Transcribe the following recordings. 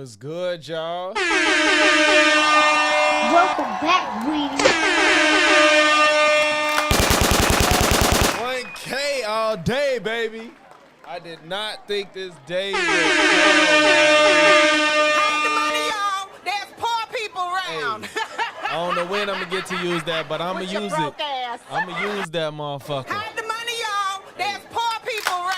What's good, y'all? Welcome back, Weedy. 1K all day, baby. I did not think this day would come. Hide the money, y'all. There's poor people around. I don't know when I'm gonna get to use that, but I'm gonna With your use broke it. ass. I'm gonna use that motherfucker. Hide the money, y'all. There's poor people around.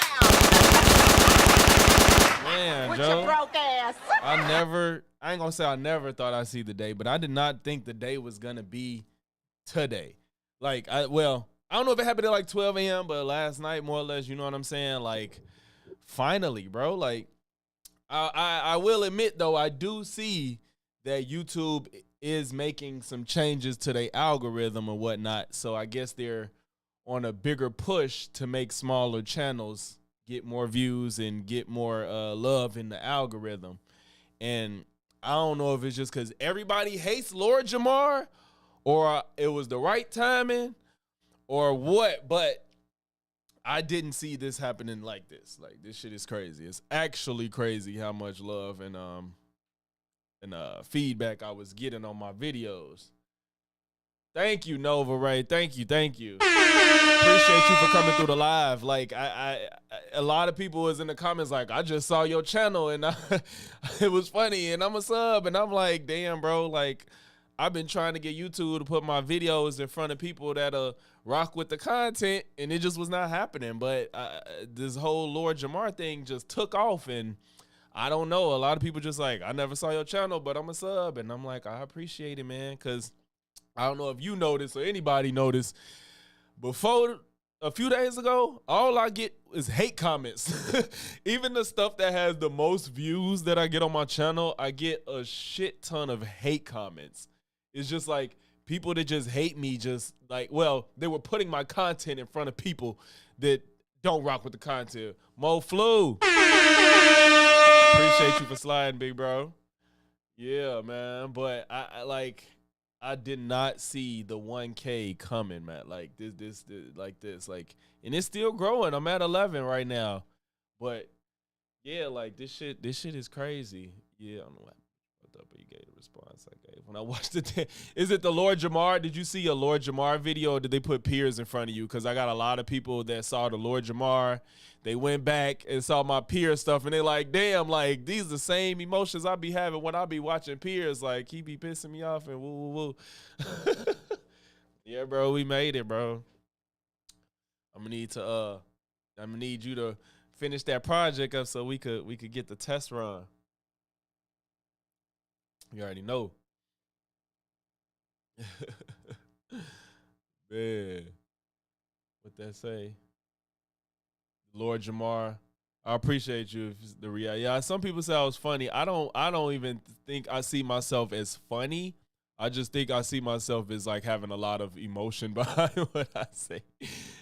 Man, With Joe. your broke ass. I ain't gonna say I never thought I'd see the day, but I did not think the day was gonna be today. Like, I don't know if it happened at like 12 a.m., but last night, more or less, you know what I'm saying? Like, finally, bro. Like, I will admit, though, I do see that YouTube is making some changes to their algorithm and whatnot. So I guess they're on a bigger push to make smaller channels get more views and get more love in the algorithm. And I don't know if it's just because everybody hates Lord Jamar or it was the right timing or what, but I didn't see this happening like this. Like, this shit is crazy. It's actually crazy how much love and feedback I was getting on my videos. Thank you, Nova Ray. Thank you. Appreciate you for coming through the live. Like, a lot of people was in the comments like, I just saw your channel and it was funny and I'm a sub. And I'm like, damn, bro. Like, I've been trying to get YouTube to put my videos in front of people that rock with the content, and it just was not happening. But this whole Lord Jamar thing just took off, and I don't know. A lot of people just like, I never saw your channel, but I'm a sub. And I'm like, I appreciate it, man, because I don't know if you noticed or anybody noticed. Before a few days ago, all I get is hate comments. Even the stuff that has the most views that I get on my channel, I get a shit ton of hate comments. It's just like people that just hate me, just like, well, they were putting my content in front of people that don't rock with the content. Mo Flu. Appreciate you for sliding, big bro. Yeah, man. But I did not see the 1K coming, man. Like this, and it's still growing. I'm at 11 right now, but yeah, like this shit is crazy. Yeah, I don't know what up, but you gave the response I gave when I watched it. Is it the Lord Jamar? Did you see a Lord Jamar video, or did they put peers in front of you? Because I got a lot of people that saw the Lord Jamar. They went back and saw my peer stuff, and they like, damn, like these are the same emotions I be having when I be watching peers. Like, he be pissing me off and woo woo woo. Yeah, bro, we made it, bro. I'm gonna need you to finish that project up so we could get the test run. You already know. Man, what that say? Lord Jamar, I appreciate you. The reality, yeah. Some people say I was funny. I don't even think I see myself as funny. I just think I see myself as like having a lot of emotion behind what I say.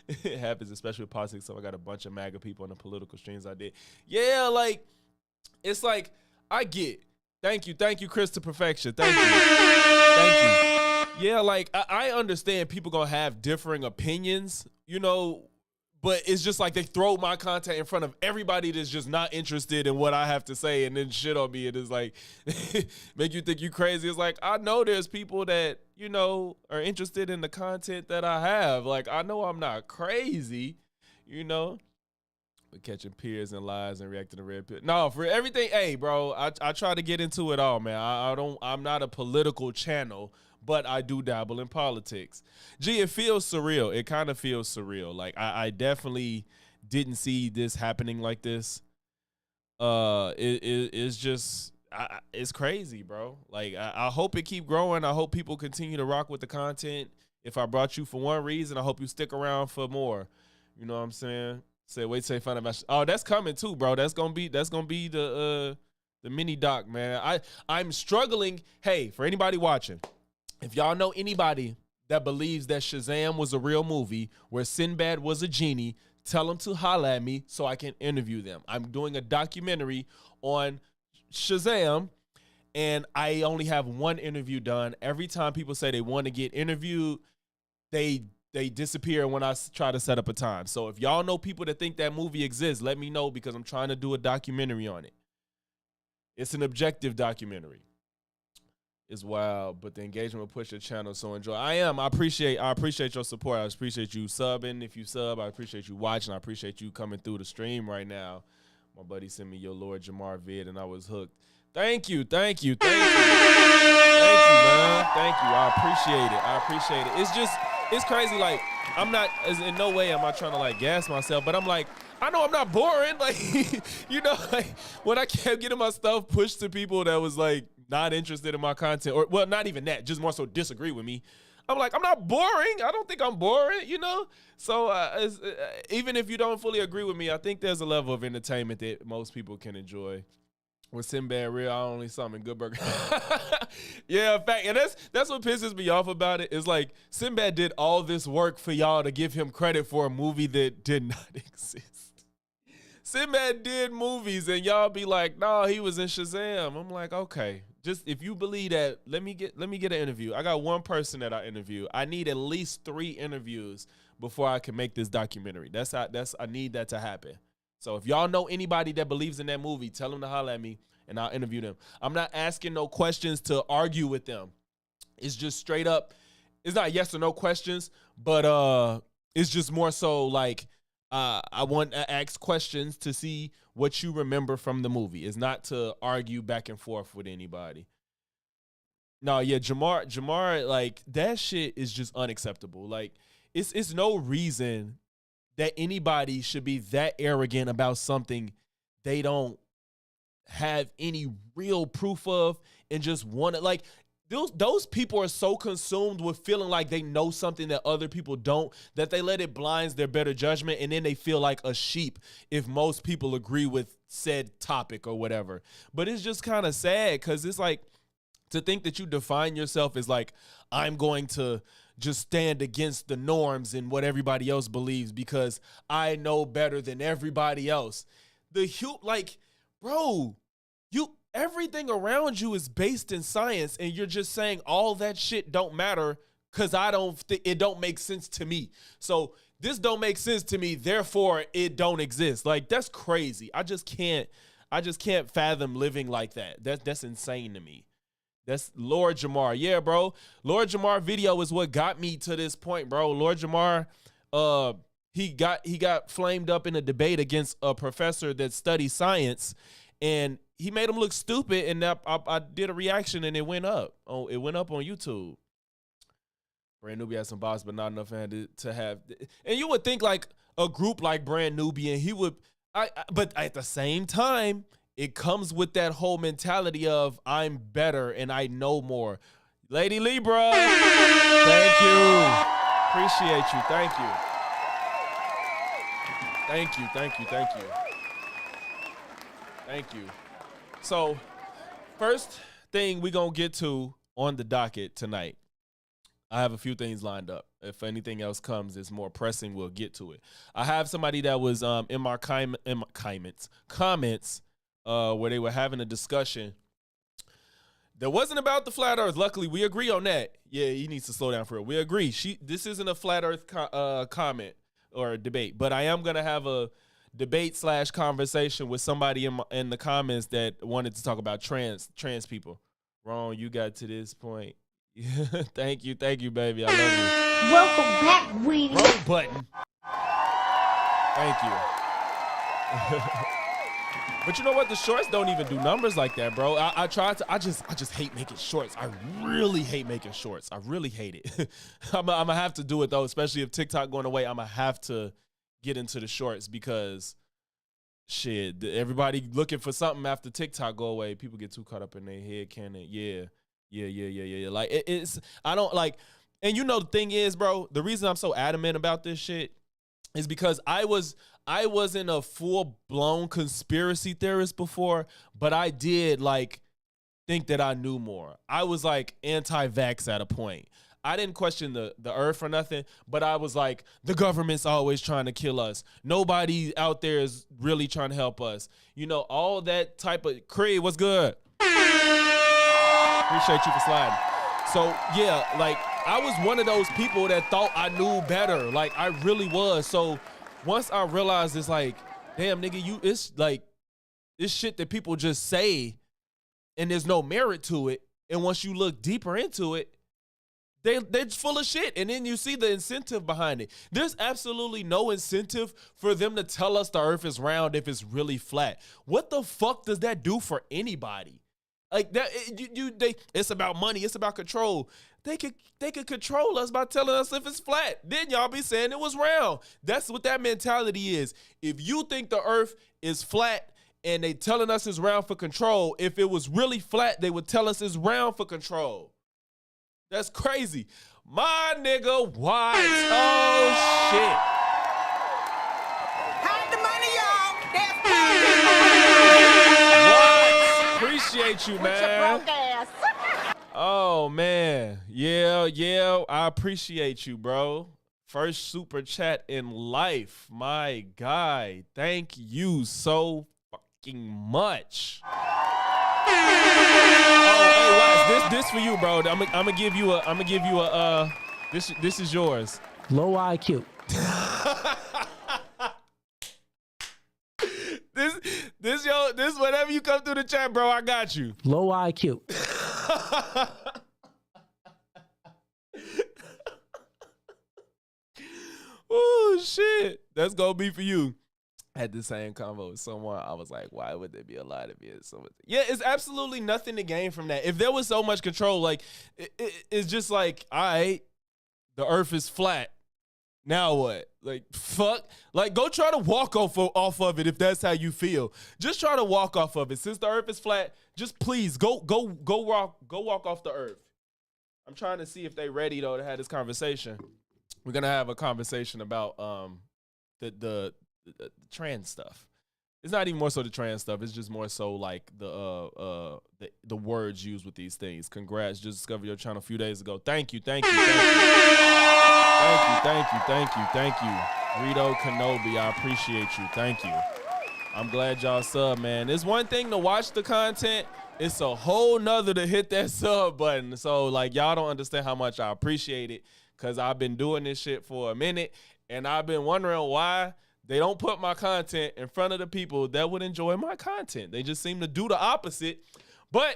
It happens, especially with politics. So I got a bunch of MAGA people on the political streams I did. Yeah, like it's like I get. Thank you, Chris to perfection. Thank you. Yeah, like I understand people gonna have differing opinions, you know, but it's just like they throw my content in front of everybody that's just not interested in what I have to say and then shit on me. And it's like, make you think you crazy. It's like, I know there's people that, you know, are interested in the content that I have. Like, I know I'm not crazy, you know. We're catching peers and lies and reacting to red pill. No, for everything, hey, bro, I try to get into it all, man. I'm not a political channel, but I do dabble in politics. Gee, it feels surreal. It kind of feels surreal. Like, I definitely didn't see this happening like this. It's just, it's crazy, bro. Like, I hope it keep growing. I hope people continue to rock with the content. If I brought you for one reason, I hope you stick around for more. You know what I'm saying? Say, wait till they find out. Oh, that's coming too, bro. That's gonna be the mini doc, man. I'm struggling. Hey, for anybody watching, if y'all know anybody that believes that Shazam was a real movie where Sinbad was a genie, tell them to holla at me so I can interview them. I'm doing a documentary on Shazam, and I only have one interview done. Every time people say they want to get interviewed, they disappear when I try to set up a time. So if y'all know people that think that movie exists, let me know because I'm trying to do a documentary on it. It's an objective documentary. It's wild, but the engagement will push your channel. So enjoy. I appreciate your support. I appreciate you subbing. If you sub, I appreciate you watching. I appreciate you coming through the stream right now. My buddy sent me your Lord Jamar vid, and I was hooked. Thank you, man. Thank you. I appreciate it. It's crazy. Like, I'm not, in no way am I trying to like gas myself, but I'm like, I know I'm not boring. Like, like when I kept getting my stuff pushed to people that was like not interested in my content, or well, not even that, just more so disagree with me. I'm like, I'm not boring. I don't think I'm boring, So even if you don't fully agree with me, I think there's a level of entertainment that most people can enjoy. With Sinbad Real, I only saw him in Good Burger. Yeah, in fact, and that's what pisses me off about it. Is like Sinbad did all this work for y'all to give him credit for a movie that did not exist. Sinbad did movies, and y'all be like, "No, he was in Shazam." I'm like, okay, just if you believe that, let me get an interview. I got one person that I interview. I need at least 3 interviews before I can make this documentary. I need that to happen. So if y'all know anybody that believes in that movie, tell them to holler at me, and I'll interview them. I'm not asking no questions to argue with them. It's just straight up. It's not yes or no questions, but it's just more so like I want to ask questions to see what you remember from the movie. It's not to argue back and forth with anybody. No, yeah, Jamar, like that shit is just unacceptable. Like it's no reason that anybody should be that arrogant about something they don't have any real proof of and just want to, like, those people are so consumed with feeling like they know something that other people don't, that they let it blinds their better judgment, and then they feel like a sheep if most people agree with said topic or whatever. But it's just kind of sad because it's like, to think that you define yourself as like, I'm going to just stand against the norms and what everybody else believes because I know better than everybody else. Like, bro, everything around you is based in science, and you're just saying all that shit don't matter because it don't make sense to me. So this don't make sense to me, therefore it don't exist. Like, that's crazy. I just can't fathom living like that. That's insane to me. That's Lord Jamar. Yeah, bro. Lord Jamar video is what got me to this point, bro. Lord Jamar, he got flamed up in a debate against a professor that studies science, and he made him look stupid, and I did a reaction, and it went up. It went up on YouTube. Brand Nubian had some boss, but not enough to have. And you would think like a group like Brand Nubian, he would. But at the same time, it comes with that whole mentality of I'm better and I know more. Lady Libra, thank you. Appreciate you. Thank you. Thank you. Thank you. Thank you. Thank you. So, first thing we're going to get to on the docket tonight. I have a few things lined up. If anything else comes, it's more pressing, we'll get to it. I have somebody that was in my comments where they were having a discussion that wasn't about the flat earth. Luckily, we agree on that. Yeah, he needs to slow down for it. We agree. This isn't a flat earth comment or a debate, but I am going to have a debate / conversation with somebody in the comments that wanted to talk about trans people. Wrong, you got to this point. Thank you, baby. I love you. Welcome back, Weenie. Wrong button. Thank you. But you know what? The shorts don't even do numbers like that, bro. I just hate making shorts. I really hate making shorts. I really hate it. I'm gonna have to do it though, especially if TikTok going away. I'm gonna have to get into the shorts because shit, everybody looking for something after TikTok go away. People get too caught up in their head canon. Yeah. Like it's I don't like, and you know the thing is, bro, the reason I'm so adamant about this shit is because I wasn't a full-blown conspiracy theorist before, but I did like think that I knew more. I was like anti-vax at a point. I didn't question the earth or nothing, but I was like, the government's always trying to kill us. Nobody out there is really trying to help us. You know, all that type of Creed, what's good? Appreciate you for sliding. So yeah, like I was one of those people that thought I knew better. Like I really was. So once I realized it's like, damn nigga, it's like this shit that people just say and there's no merit to it. And once you look deeper into it, they're full of shit. And then you see the incentive behind it. There's absolutely no incentive for them to tell us the earth is round if it's really flat. What the fuck does that do for anybody? Like that, it's about money. It's about control. They could control us by telling us if it's flat. Then y'all be saying it was round. That's what that mentality is. If you think the earth is flat and they telling us it's round for control, if it was really flat, they would tell us it's round for control. That's crazy. My nigga Watts. Oh, shit. Hide the money, y'all. There's Watts, appreciate you, your man. broke ass. Oh, man. Yeah. I appreciate you, bro. First super chat in life. My guy. Thank you so fucking much. Oh, hey, Watts, this for you, bro. I'm gonna give you a this is yours. Low IQ. This whenever you come through the chat, bro, I got you. Low IQ. Oh shit. That's gonna be for you. I had the same convo with someone. I was like, why would there be a lie to be so much? Yeah, it's absolutely nothing to gain from that. If there was so much control, like it's just like, all right, the earth is flat. Now what? Like, fuck. Like, go try to walk off of it if that's how you feel. Just try to walk off of it. Since the earth is flat, just please go walk off the earth. I'm trying to see if they ready though to have this conversation. We're gonna have a conversation about the trans stuff. It's not even more so the trans stuff. It's just more so like the words used with these things. Congrats, just discovered your channel a few days ago. Thank you. Thank you. Rito Kenobi, I appreciate you. Thank you. I'm glad y'all sub, man. It's one thing to watch the content. It's a whole nother to hit that sub button. So like y'all don't understand how much I appreciate it, because I've been doing this shit for a minute and I've been wondering why they don't put my content in front of the people that would enjoy my content. They just seem to do the opposite. But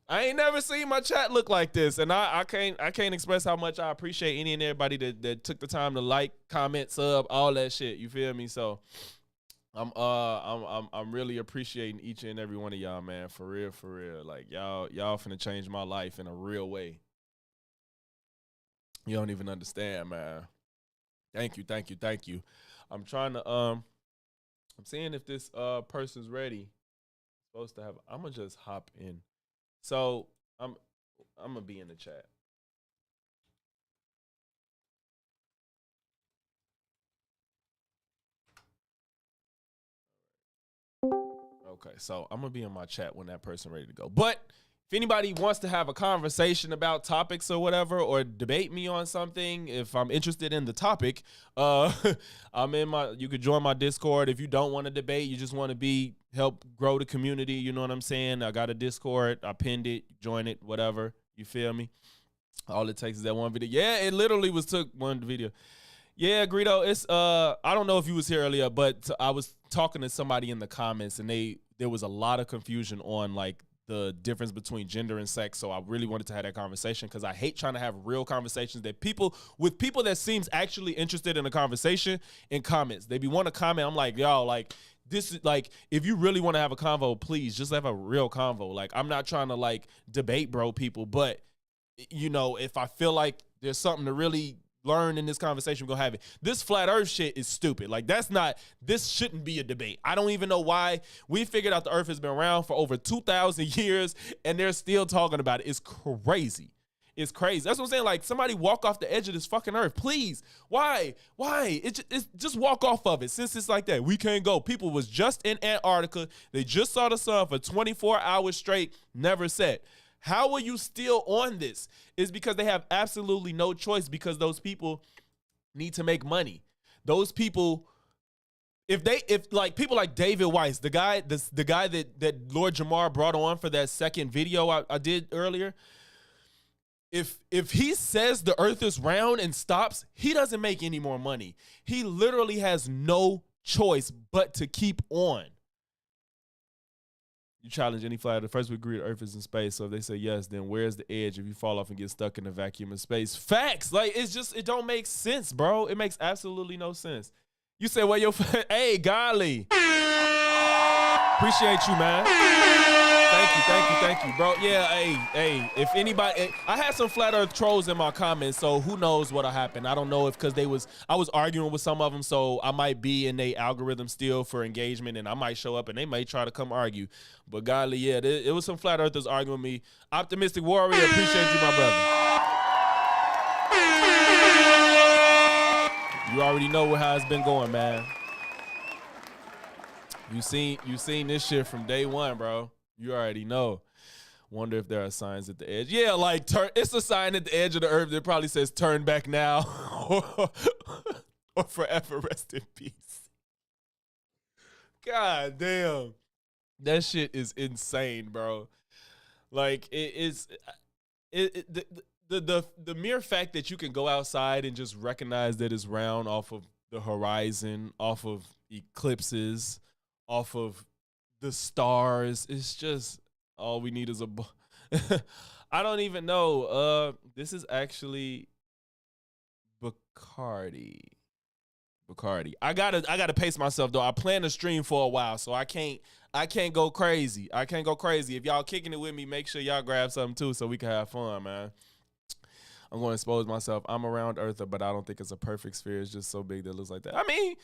I ain't never seen my chat look like this, and I can't express how much I appreciate any and everybody that took the time to like, comment, sub, all that shit. You feel me? So I'm really appreciating each and every one of y'all, man. For real. Like y'all finna change my life in a real way. You don't even understand, man. Thank you. I'm trying to I'm seeing if this person's ready. Supposed to have. I'm gonna just hop in. So I'm gonna be in the chat. Okay, so I'm gonna be in my chat when that person ready to go. But if anybody wants to have a conversation about topics or whatever, or debate me on something, if I'm interested in the topic, you could join my Discord. If you don't want to debate, you just want to help grow the community, you know what I'm saying? I got a Discord, I pinned it, join it, whatever. You feel me? All it takes is that one video. Yeah, it literally took one video. Yeah, Greedo, it's I don't know if you was here earlier, but I was talking to somebody in the comments and there was a lot of confusion on like the difference between gender and sex. So I really wanted to have that conversation because I hate trying to have real conversations that people that seems actually interested in a conversation in comments. They be want to comment. I'm like, y'all, like, this is like, if you really want to have a convo, please just have a real convo. Like, I'm not trying to like debate bro people, but you know, if I feel like there's something to really learn in this conversation, we're gonna have it. This flat earth shit is stupid. Like, this shouldn't be a debate. I don't even know why. We figured out the earth has been around for over 2,000 years and they're still talking about it. It's crazy. It's crazy. That's what I'm saying. Like, somebody walk off the edge of this fucking earth, please. Why? It's just walk off of it. Since it's like that, we can't go. People was just in Antarctica. They just saw the sun for 24 hours straight, never set. How are you still on this? It's because they have absolutely no choice, because those people need to make money. Those people, if like people like David Weiss, the guy that Lord Jamar brought on for that second video I did earlier, if he says the earth is round and stops, he doesn't make any more money. He literally has no choice but to keep on. You challenge any flat earther. First, we agree the Earth is in space. So if they say yes, then where's the edge if you fall off and get stuck in the vacuum of space? Facts. Like, it don't make sense, bro. It makes absolutely no sense. You say, well, hey, golly. Appreciate you, man. Thank you, bro. Yeah, hey, if anybody, I had some flat earth trolls in my comments, so who knows what'll happen. I don't know if, because I was arguing with some of them, so I might be in their algorithm still for engagement, and I might show up and they might try to come argue. But godly, yeah, it was some flat earthers arguing with me. Optimistic Warrior, appreciate you, my brother. You already know how it's been going, man. You seen this shit from day one, bro. You already know. Wonder if there are signs at the edge. Yeah, like it's a sign at the edge of the earth that probably says turn back now or forever rest in peace. God damn. That shit is insane, bro. Like the mere fact that you can go outside and just recognize that it's round off of the horizon, off of eclipses, off of the stars, it's just all we need is a I don't even know. This is actually Bacardi. I gotta pace myself though. I plan to stream for a while, so I can't go crazy. If y'all kicking it with me, make sure y'all grab something too so we can have fun, man. I'm going to expose myself. I'm a round earther, but I don't think it's a perfect sphere. It's just so big that it looks like that. I mean,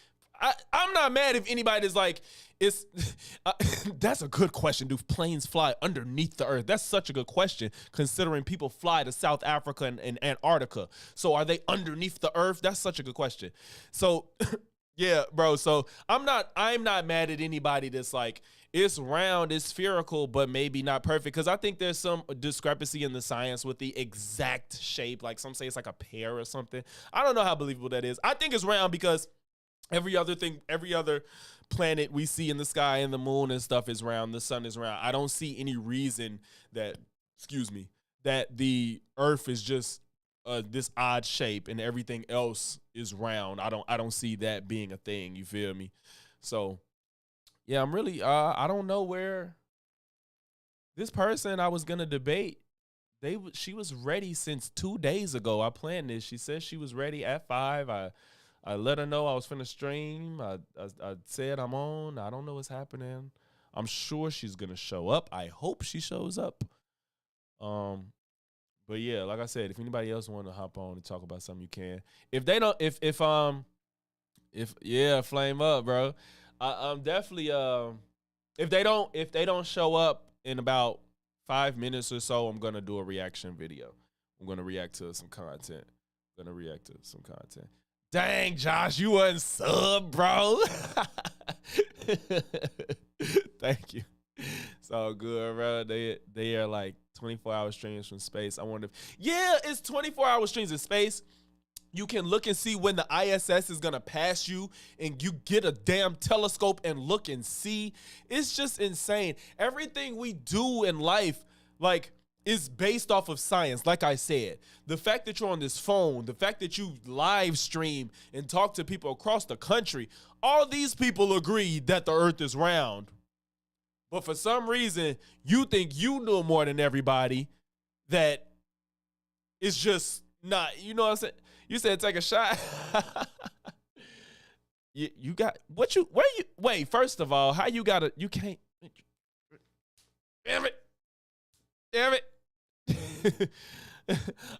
I'm not mad if anybody's like, it's. That's a good question. Do planes fly underneath the earth? That's such a good question, considering people fly to South Africa and Antarctica. So are they underneath the earth? That's such a good question. So, yeah, bro. So I'm not mad at anybody that's like, it's round, it's spherical, but maybe not perfect. Because I think there's some discrepancy in the science with the exact shape. Like some say it's like a pear or something. I don't know how believable that is. I think it's round because every other planet we see in the sky and the moon and stuff is round. The sun is round. I don't see any reason that the earth is just this odd shape and everything else is round. I don't see that being a thing. You feel me? So yeah, I'm really I don't know where this person I was gonna debate. She was ready since 2 days ago. I planned this. She said she was ready at 5. I let her know I was finna stream. I said I'm on. I don't know what's happening. I'm sure she's gonna show up. I hope she shows up. But yeah, like I said, if anybody else want to hop on and talk about something, you can. If they don't, if yeah, flame up, bro. I'm definitely if they don't show up in about 5 minutes or so, I'm gonna do a reaction video. I'm gonna react to some content. Dang, Josh, you wasn't sub, bro. Thank you. It's all good, bro. They are like 24-hour streams from space. I wonder it's 24-hour streams in space. You can look and see when the ISS is going to pass you, and you get a damn telescope and look and see. It's just insane. Everything we do in life, like, is based off of science. Like I said, the fact that you're on this phone, the fact that you live stream and talk to people across the country, all these people agree that the earth is round. But for some reason, you think you know more than everybody, that it's just not, you know what I'm saying? You said take a shot. you got what you where you wait, first of all, how you gotta you can't damn it.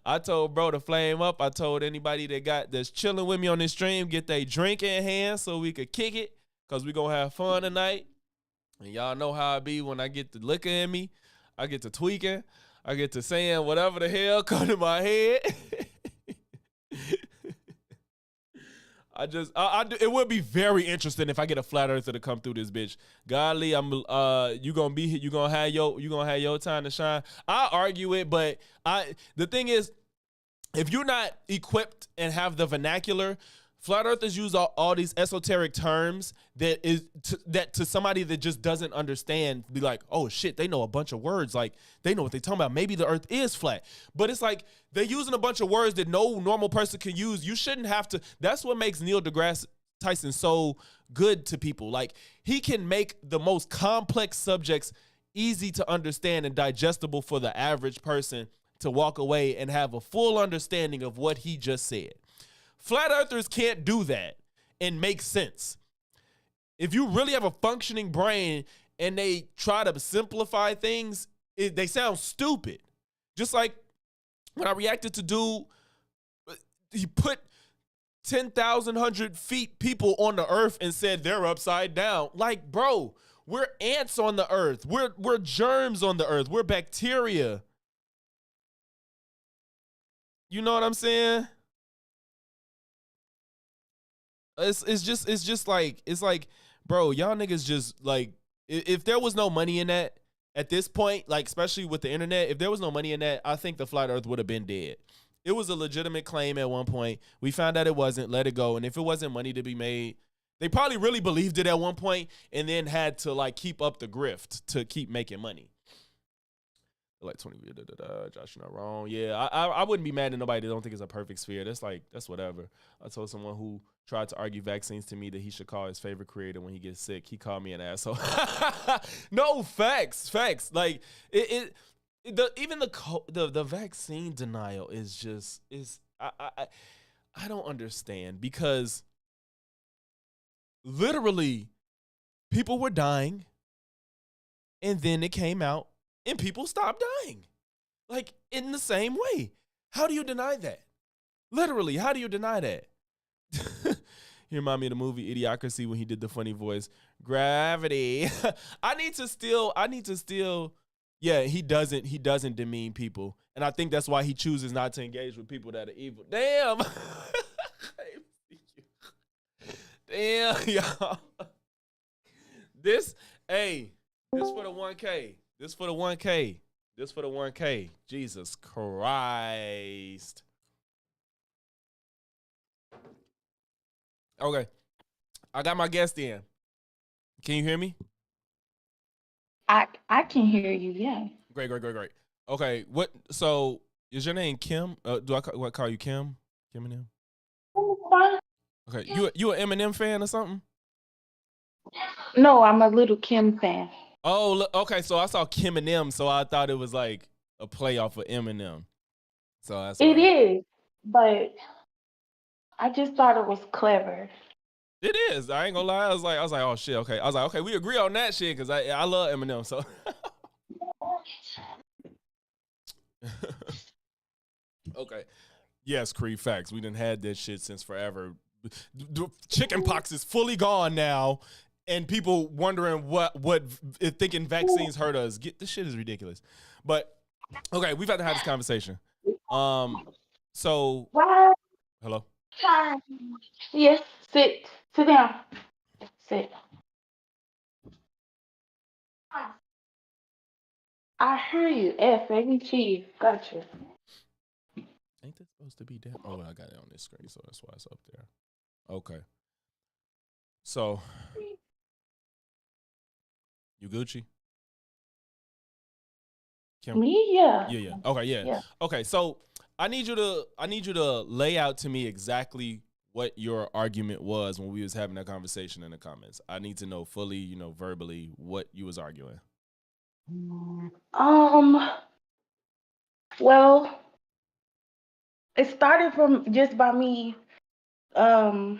I told bro to flame up. I told anybody that's chilling with me on this stream, get their drink in hand so we could kick it, because we gonna have fun tonight. And y'all know how I be when I get the liquor in me. I get to tweaking. I get to saying whatever the hell come to my head. It would be very interesting if I get a flat earther to come through this bitch. Godly, you gonna be here, you gonna have your time to shine. I argue it, but the thing is, if you're not equipped and have the vernacular, flat earthers use all these esoteric terms that to somebody that just doesn't understand, be like, oh shit, they know a bunch of words, like they know what they're talking about. Maybe the earth is flat. But it's like they're using a bunch of words that no normal person can use. You shouldn't have to. That's what makes Neil deGrasse Tyson so good to people. Like, he can make the most complex subjects easy to understand and digestible for the average person to walk away and have a full understanding of what he just said. Flat earthers can't do that and make sense. If you really have a functioning brain and they try to simplify things, they sound stupid. Just like when I reacted to dude, he put 10,000 feet people on the earth and said they're upside down. Like, bro, we're ants on the earth. We're germs on the earth. We're bacteria. You know what I'm saying? It's just like, it's like, bro, y'all niggas just like, if there was no money in that at this point, like especially with the internet, if there was no money in that, I think the flat earth would have been dead. It was a legitimate claim at one point. We found out it wasn't, let it go. And if it wasn't money to be made, they probably really believed it at one point and then had to like keep up the grift to keep making money. Like 20, Josh, you're not wrong. Yeah, I wouldn't be mad at nobody that don't think it's a perfect sphere. That's whatever. I told someone who tried to argue vaccines to me that he should call his favorite creator when he gets sick. He called me an asshole. No, facts. Like even the vaccine denial I don't understand, because literally people were dying and then it came out and people stopped dying. Like, in the same way. How do you deny that? Literally, how do you deny that? You remind me of the movie Idiocracy when he did the funny voice, gravity. I need to still, yeah, he doesn't demean people. And I think that's why he chooses not to engage with people that are evil. Damn. Damn, y'all. This for the 1K. This for the 1K. This for the 1K. Jesus Christ. Okay. I got my guest in. Can you hear me? I can hear you, yeah. Great. Okay, so is your name Kim? Do I call you Kim? Kim and M? Okay, you an Eminem fan or something? No, I'm a little Kim fan. Oh, look, okay. So I saw Kim and M, so I thought it was like a play off of Eminem. So that's It is, but I just thought it was clever. It is. I ain't gonna lie. I was like, oh shit. Okay. I was like, okay, we agree on that shit because I love Eminem. So. Okay. Yes, Creed, facts. We done had this shit since forever. Chicken pox is fully gone now. And people wondering what thinking vaccines hurt us. This shit is ridiculous. But okay, we've had to have this conversation. So What? hello. Yes, sit down. Sit. I hear you. Baby chief. Gotcha. Ain't that supposed to be down? Oh, I got it on this screen, so that's why it's up there. Okay. So you Gucci? Kim? Me? Yeah. Yeah. Okay, yeah. Okay, so I need you to lay out to me exactly what your argument was when we was having that conversation in the comments. I need to know fully, verbally what you was arguing. Well, it started from just by me commenting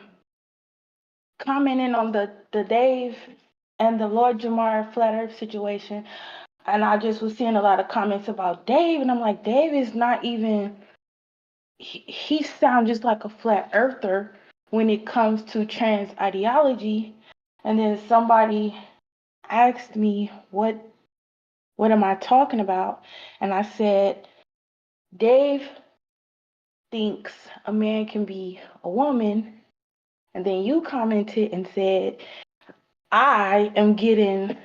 on the Dave and the Lord Jamar Flat Earth situation. And I just was seeing a lot of comments about Dave, and I'm like, Dave is not even, he sounds just like a flat earther when it comes to trans ideology. And then somebody asked me, what am I talking about? And I said, Dave thinks a man can be a woman. And then you commented and said, I am getting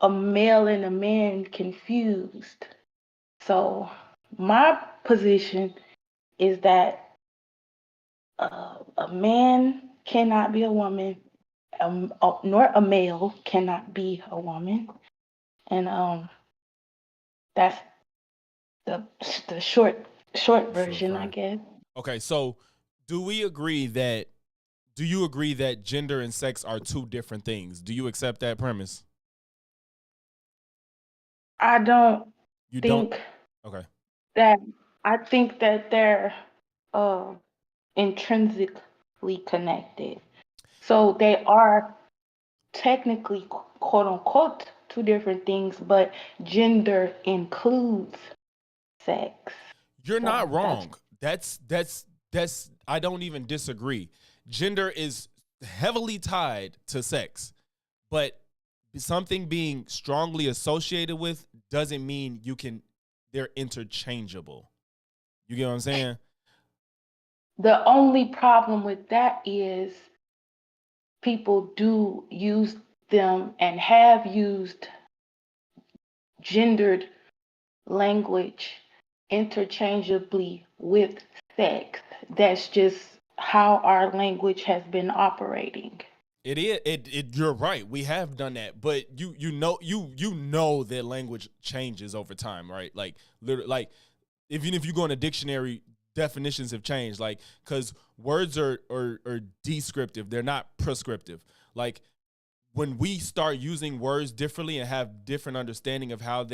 a male and a man confused. So my position is that a man cannot be a woman, nor a male cannot be a woman, and that's the short version, I guess. Okay, so do you agree that gender and sex are two different things? Do you accept that premise? I don't You don't? think Okay. that I think that they're uh intrinsically connected. So they are technically quote unquote two different things, but gender includes sex. You're So not that's wrong. That's I don't even disagree. Gender is heavily tied to sex, but something being strongly associated with doesn't mean they're interchangeable. You get what I'm saying? the only problem with that is people do use them and have used gendered language interchangeably with sex. That's just how our language has been operating. It is you're right. We have done that, but you know that language changes over time, right? Like literally, like even if you go in a dictionary, definitions have changed. Like because words are descriptive, they're not prescriptive. Like when we start using words differently and have different understanding of how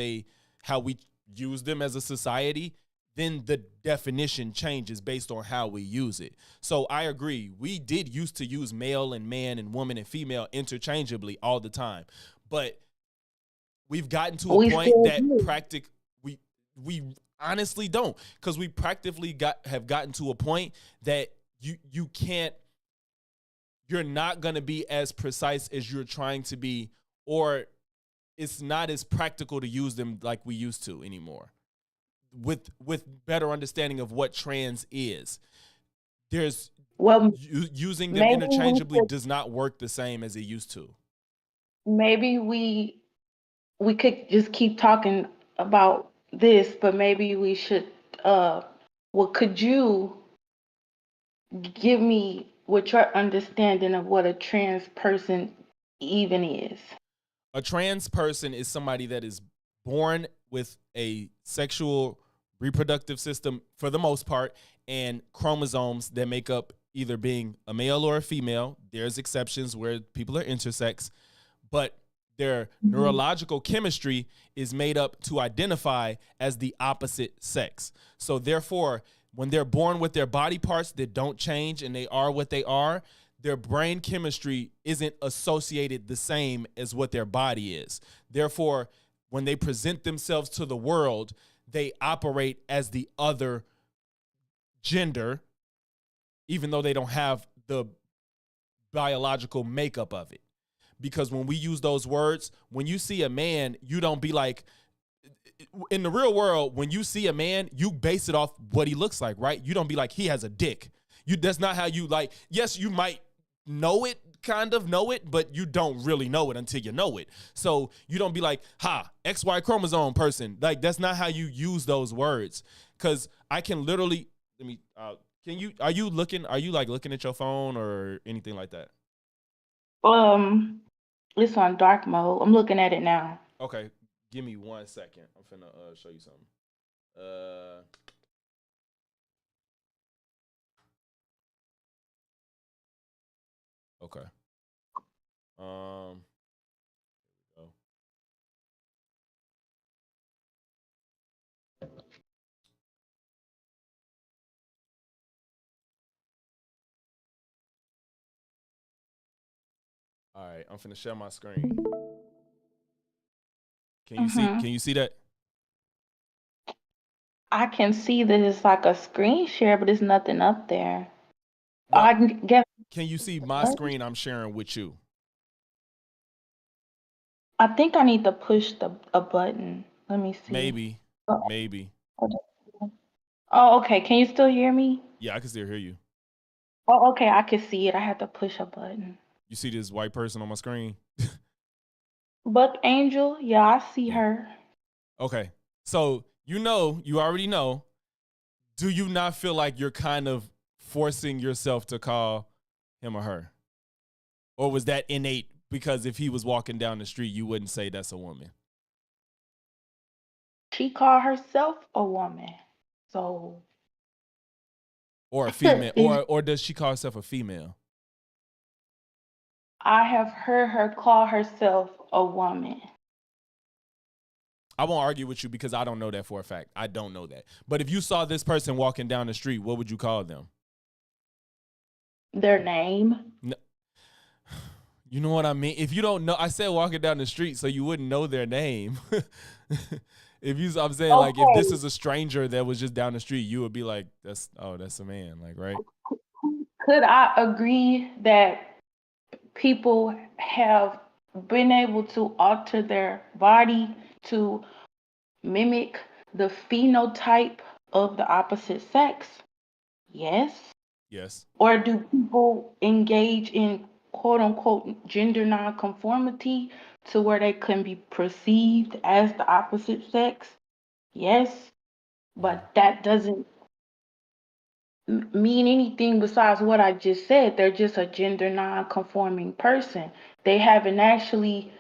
we use them as a society, then the definition changes based on how we use it. So I agree. We did used to use male and man and woman and female interchangeably all the time. But we've gotten to a We point still that do. we honestly don't, because we practically have gotten to a point that you can't, you're not going to be as precise as you're trying to be, or it's not as practical to use them like we used to anymore. With better understanding of what trans is, there's Well, using them maybe we interchangeably could, does not work the same as it used to. maybe we could just keep talking about this, but maybe we should well, could you give me what your understanding of what a trans person even is? A trans person is somebody that is born with a sexual reproductive system for the most part and chromosomes that make up either being a male or a female. There's exceptions where people are intersex, but their Mhm. neurological chemistry is made up to identify as the opposite sex. So therefore, when they're born with their body parts that don't change and they are what they are, their brain chemistry isn't associated the same as what their body is. Therefore, when they present themselves to the world, they operate as the other gender, even though they don't have the biological makeup of it. Because when we use those words, when you see a man, you don't be like, in the real world, when you see a man, you base it off what he looks like, right? You don't be like, he has a dick. That's not how you, like, yes, you might know it, kind of know it, but you don't really know it until you know it. So you don't be like, ha, XY chromosome person. Like, that's not how you use those words. Cause I can literally, are you looking at your phone or anything like that? Um, it's on dark mode. I'm looking at it now. Okay. Give me 1 second. I'm finna show you something. Uh, okay. Um, oh, all right. I'm finna share my screen. Hmm. Can you see that? I can see that it's like a screen share, but there's nothing up there. Well, Guess can you see my what? screen I'm sharing with you? I think I need to push a button. Let me see. Maybe, Oh, maybe. hold on. Oh, okay. Can you still hear me? Yeah, I can still hear you. Oh, okay. I can see it. I had to push a button. You see this white person on my screen? Buck Angel, yeah, I see Yeah. her. Okay. So you already know. Do you not feel like you're kind of forcing yourself to call him or her? Or was that innate? Because if he was walking down the street, you wouldn't say that's a woman. She called herself a woman. So Or a female. is Or does she call herself a female? I have heard her call herself a woman. I won't argue with you because I don't know that for a fact. I don't know that. But if you saw this person walking down the street, what would you call them? Their name. No, you know what I mean? If you don't know, I said walking down the street so you wouldn't know their name. I'm saying like if this is a stranger that was just down the street, you would be like, that's a man, like, right? Could I agree that people have been able to alter their body to mimic the phenotype of the opposite sex? Yes. Yes. Or do people engage in quote unquote gender nonconformity to where they can be perceived as the opposite sex? Yes. But that doesn't mean anything besides what I just said. They're just a gender non-conforming person. They haven't actually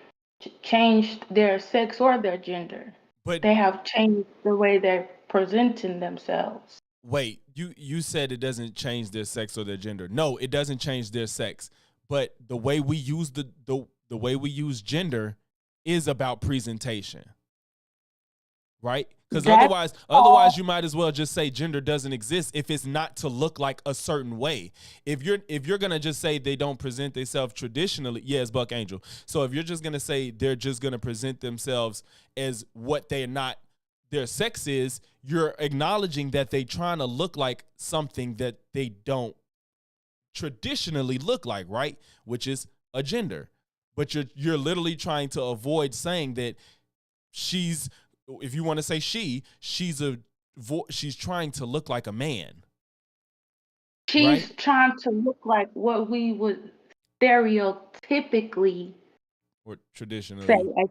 changed their sex or their gender. But they have changed the way they're presenting themselves. Wait, you said it doesn't change their sex or their gender. No, it doesn't change their sex. But the way we use the way we use gender is about presentation. Right? Because otherwise you might as well just say gender doesn't exist if it's not to look like a certain way. If you're gonna just say they don't present themselves traditionally, yes, Buck Angel. So if you're just gonna say they're just gonna present themselves as what they're not, their sex is, you're acknowledging that they trying to look like something that they don't traditionally look like, right? Which is a gender. But you're literally trying to avoid saying that she's, if you want to say she's trying to look like a man. She's right? trying to look like what we would stereotypically Or traditionally say as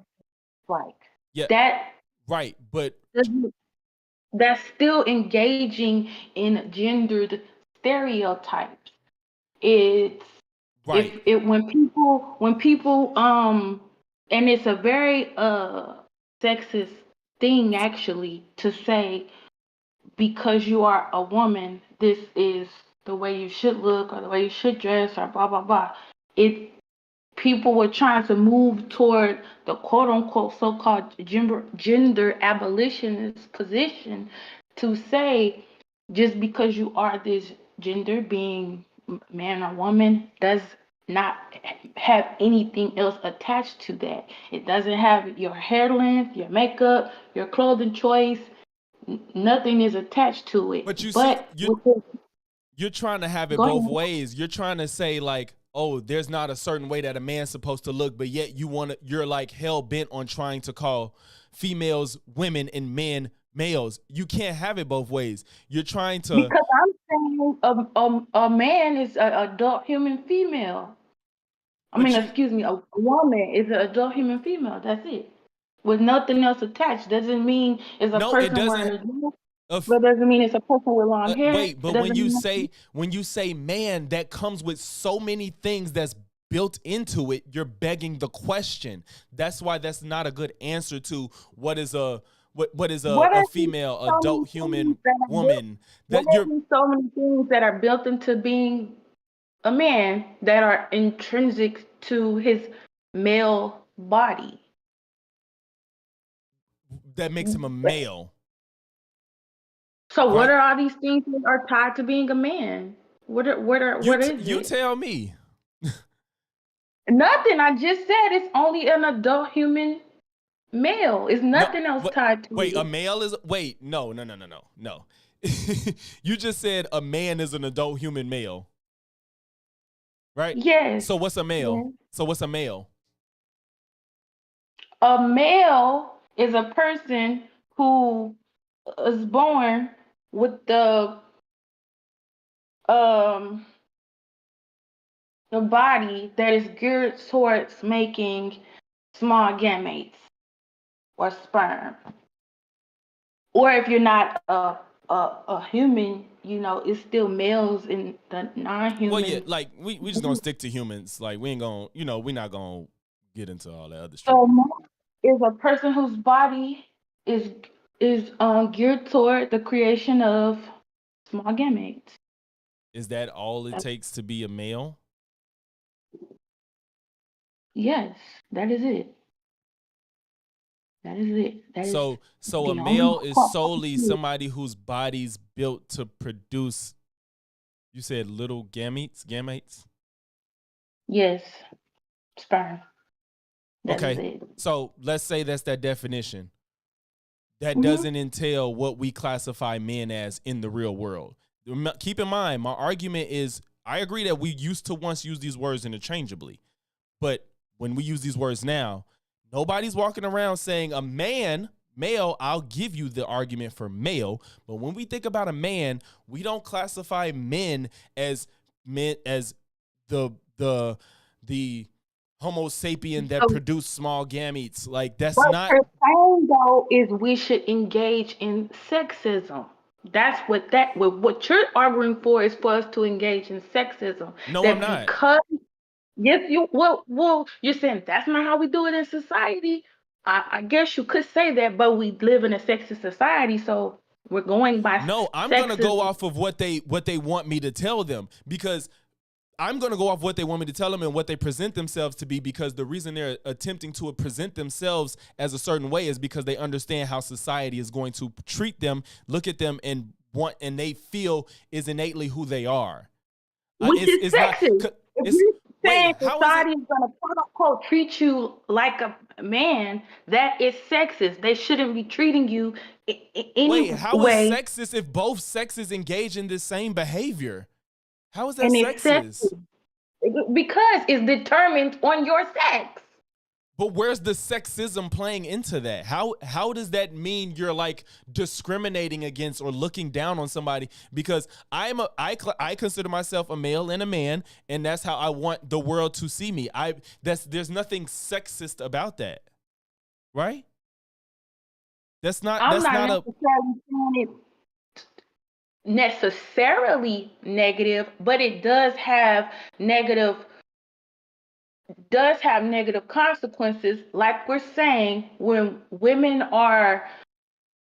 like. Yeah. That right, but that's still engaging in gendered stereotypes. It's right. when people and it's a very sexist thing actually to say because you are a woman, this is the way you should look or the way you should dress or blah blah blah. People were trying to move toward the quote unquote so-called gender abolitionist position to say just because you are this gender, being man or woman, does not have anything else attached to that. It doesn't have your hair length, your makeup, your clothing choice. Nothing is attached to it. But you're trying to have it both ways. You're trying to say like, oh, there's not a certain way that a man's supposed to look, but yet you're like hell bent on trying to call females women and men males. You can't have it both ways. You're trying to, because I'm saying a man is an adult human female. Excuse me, a woman is an adult human female. That's it. With nothing else attached. Doesn't mean it's a person wearing a dress. But doesn't mean it's a person with long hair. Wait, but when you say man, that comes with so many things that's built into it. You're begging the question. That's why that's not a good answer to what is a female adult human woman. That you're so many things that are built into being a man that are intrinsic to his male body. That makes him a male. So what are all these things that are tied to being a man? What is it? You tell me. Nothing. I just said it's only an adult human male. It's nothing else tied to it. Wait, a male is no. You just said a man is an adult human male. Right? Yes. So what's a male? Yes. So what's a male? A male is a person who is born with the body that is geared towards making small gametes or sperm. Or if you're not a human, it's still males in the non-human. Well, yeah, like we just gonna stick to humans. Like we ain't gonna, we're not gonna get into all that other stuff. So is a person whose body is geared toward the creation of small gametes. Is that all it takes to be a male? Yes, that is it. That is it. That is So a the male only is part. solely somebody whose body's built to produce, you said little gametes? Yes, sperm. That is Okay. it. So let's say that's that definition. That Hmm. doesn't entail what we classify men as in the real world. Keep in mind, my argument is I agree that we used to once use these words interchangeably. But when we use these words now, nobody's walking around saying a man, male, I'll give you the argument for male. But when we think about a man, we don't classify men as the Homo sapien that So produce small gametes. Like that's what not. you're saying though is we should engage in sexism. That's what you're arguing for is for us to engage in sexism. No, I'm That not. because yes, well, you're saying that's not how we do it in society. I guess you could say that, but we live in a sexist society, so we're going by No, I'm gonna go sexism. off of what they want me to tell them because I'm going to go off what they want me to tell them and what they present themselves to be, because the reason they're attempting to present themselves as a certain way is because they understand how society is going to treat them, look at them, and they feel is innately who they are. Which is It's not. sexist. If It's you're wait. saying How is society it? is going to quote unquote treat you like a man, that is sexist. They shouldn't be treating you Wait. any How is way, sexist if both sexes engage in the same behavior? How is that and it's sexist? sexist because it's determined on your sex. But where's the sexism playing into that? How does that mean you're like discriminating against or looking down on somebody? Because I consider myself a male and a man, and that's how I want the world to see me. There's nothing sexist about that, right? I'm not A necessarily saying it necessarily negative, but it negative does have negative consequences, like we're saying, when women are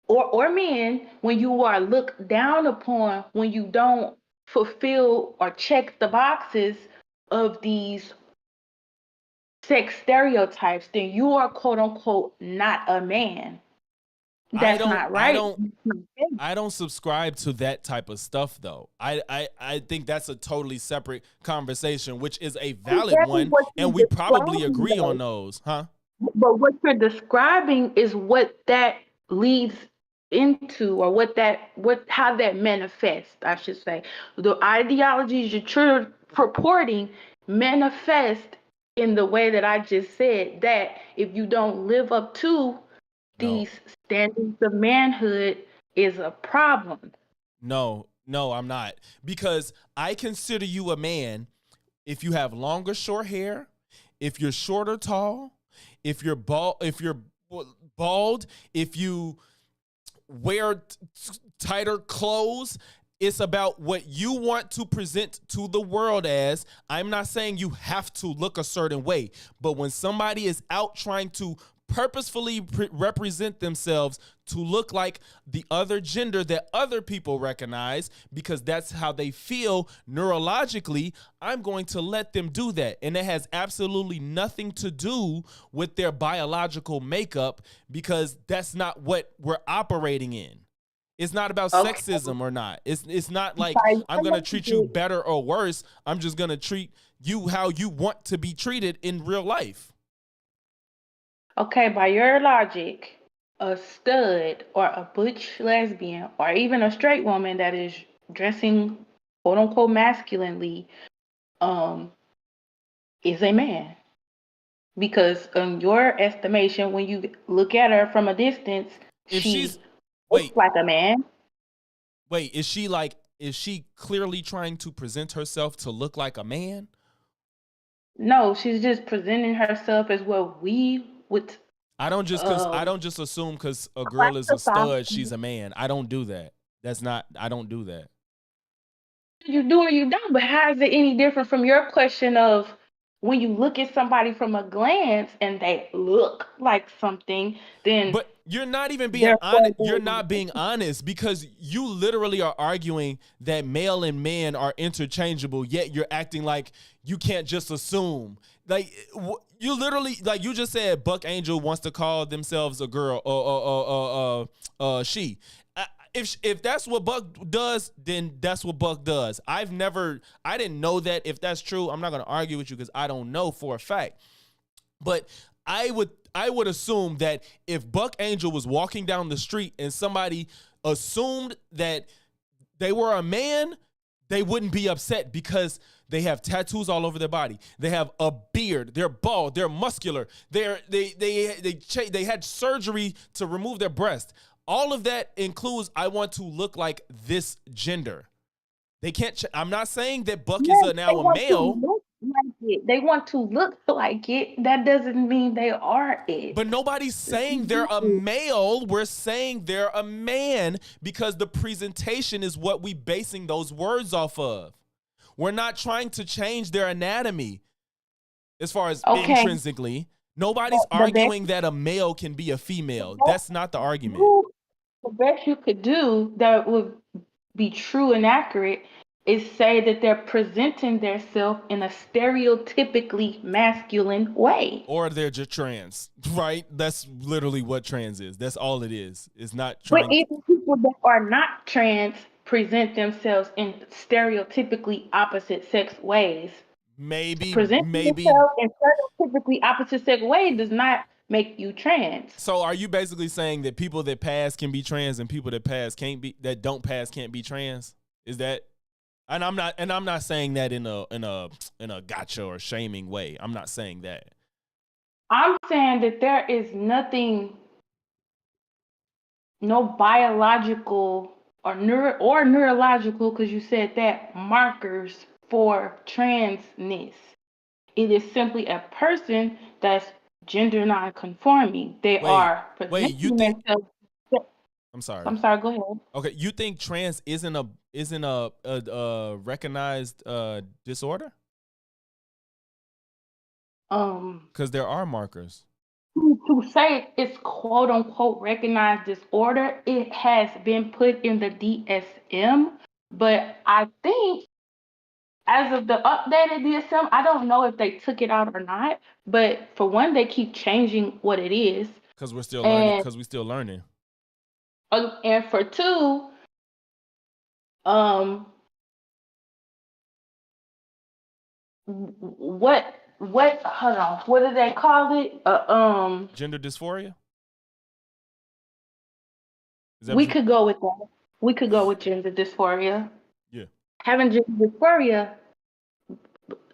or men, when you are looked down upon, when you don't fulfill or check the boxes of these sex stereotypes, then you are quote unquote not a man. I That's don't not I right. don't I don't subscribe to that type of stuff though. I think that's a totally separate conversation, which is a valid That's one, what and you're we probably describing, agree on though. those, huh? But what you're describing is what that leads into, or what how that manifests, I should say. The ideologies you're purporting manifest in the way that I just said, that if you don't live up to No. these standards of manhood is a problem. No, I'm not. Because I consider you a man if you have longer short hair, if you're short or tall, if you're bald, if you wear tighter clothes. It's about what you want to present to the world as. I'm not saying you have to look a certain way, but when somebody is out trying to purposefully represent themselves to look like the other gender that other people recognize because that's how they feel neurologically, I'm going to let them do that. And it has absolutely nothing to do with their biological makeup, because that's not what we're operating in. It's not about Okay. sexism or not. It's not like By I'm going to your treat you logic, better or worse. I'm just going to treat you how you want to be treated in real life. okay, by your logic, a stud or a butch lesbian or even a straight woman that is dressing quote unquote masculinely um is a man. Because in your estimation, when you look at her from a distance, If she's she wait, looks like a man. is she clearly trying to present herself to look like a man? No, she's just presenting herself as what we would I don't um just assume cuz a girl is a classify. stud, she's a man. I don't do that. I don't do that. You do or you don't, but how is it any different from your question of when you look at somebody from a glance and they look like something, then But you're not even being honest. You're therefore not being honest because you literally are arguing that male and man are interchangeable, yet you're acting like you can't just assume. Like you literally, like you just said, Buck Angel wants to call themselves a girl or she. If that's what Buck does, then that's what Buck does. I didn't know that. If that's true, I'm not going to argue with you because I don't know for a fact. But I would assume that if Buck Angel was walking down the street and somebody assumed that they were a man, they wouldn't be upset because they have tattoos all over their body. They have a beard. They're bald. They're muscular. They had surgery to remove their breast. All of that includes I want to look like this gender. They can't. I'm not saying that Buck is now a male. They want to look like it. That doesn't mean they are it. But nobody's saying they're a male. We're saying they're a man because the presentation is what we basing those words off of. We're not trying to change their anatomy as far as intrinsically. Nobody's arguing that a male can be a female. That's not the argument. The best you could do that would be true and accurate is say that they're presenting themselves in a stereotypically masculine way. Or they're just trans, right? That's literally what trans is. That's all it is. It's not trans. But even people that are not trans present themselves in stereotypically opposite sex ways. Maybe themselves in stereotypically opposite sex ways does not make you trans. So are you basically saying that people that pass can be trans and people that don't pass can't be trans? Is that? And I'm not saying that in a gotcha or shaming way. I'm not saying that. I'm saying that there is no biological or neurological, because you said that, markers for transness. It is simply a person that's gender non-conforming. Wait, you think? I'm sorry, go ahead. Okay, you think trans isn't a recognized disorder? Because there are markers. To say it's quote unquote recognized disorder, it has been put in the DSM, but I think as of the updated DSM, I don't know if they took it out or not. But for one, they keep changing what it is. Because we're still learning. Because we're still learning. And for two, what? Hold on. What do they call it? Gender dysphoria. We could go with that. We could go with gender dysphoria. Yeah. Having gender dysphoria,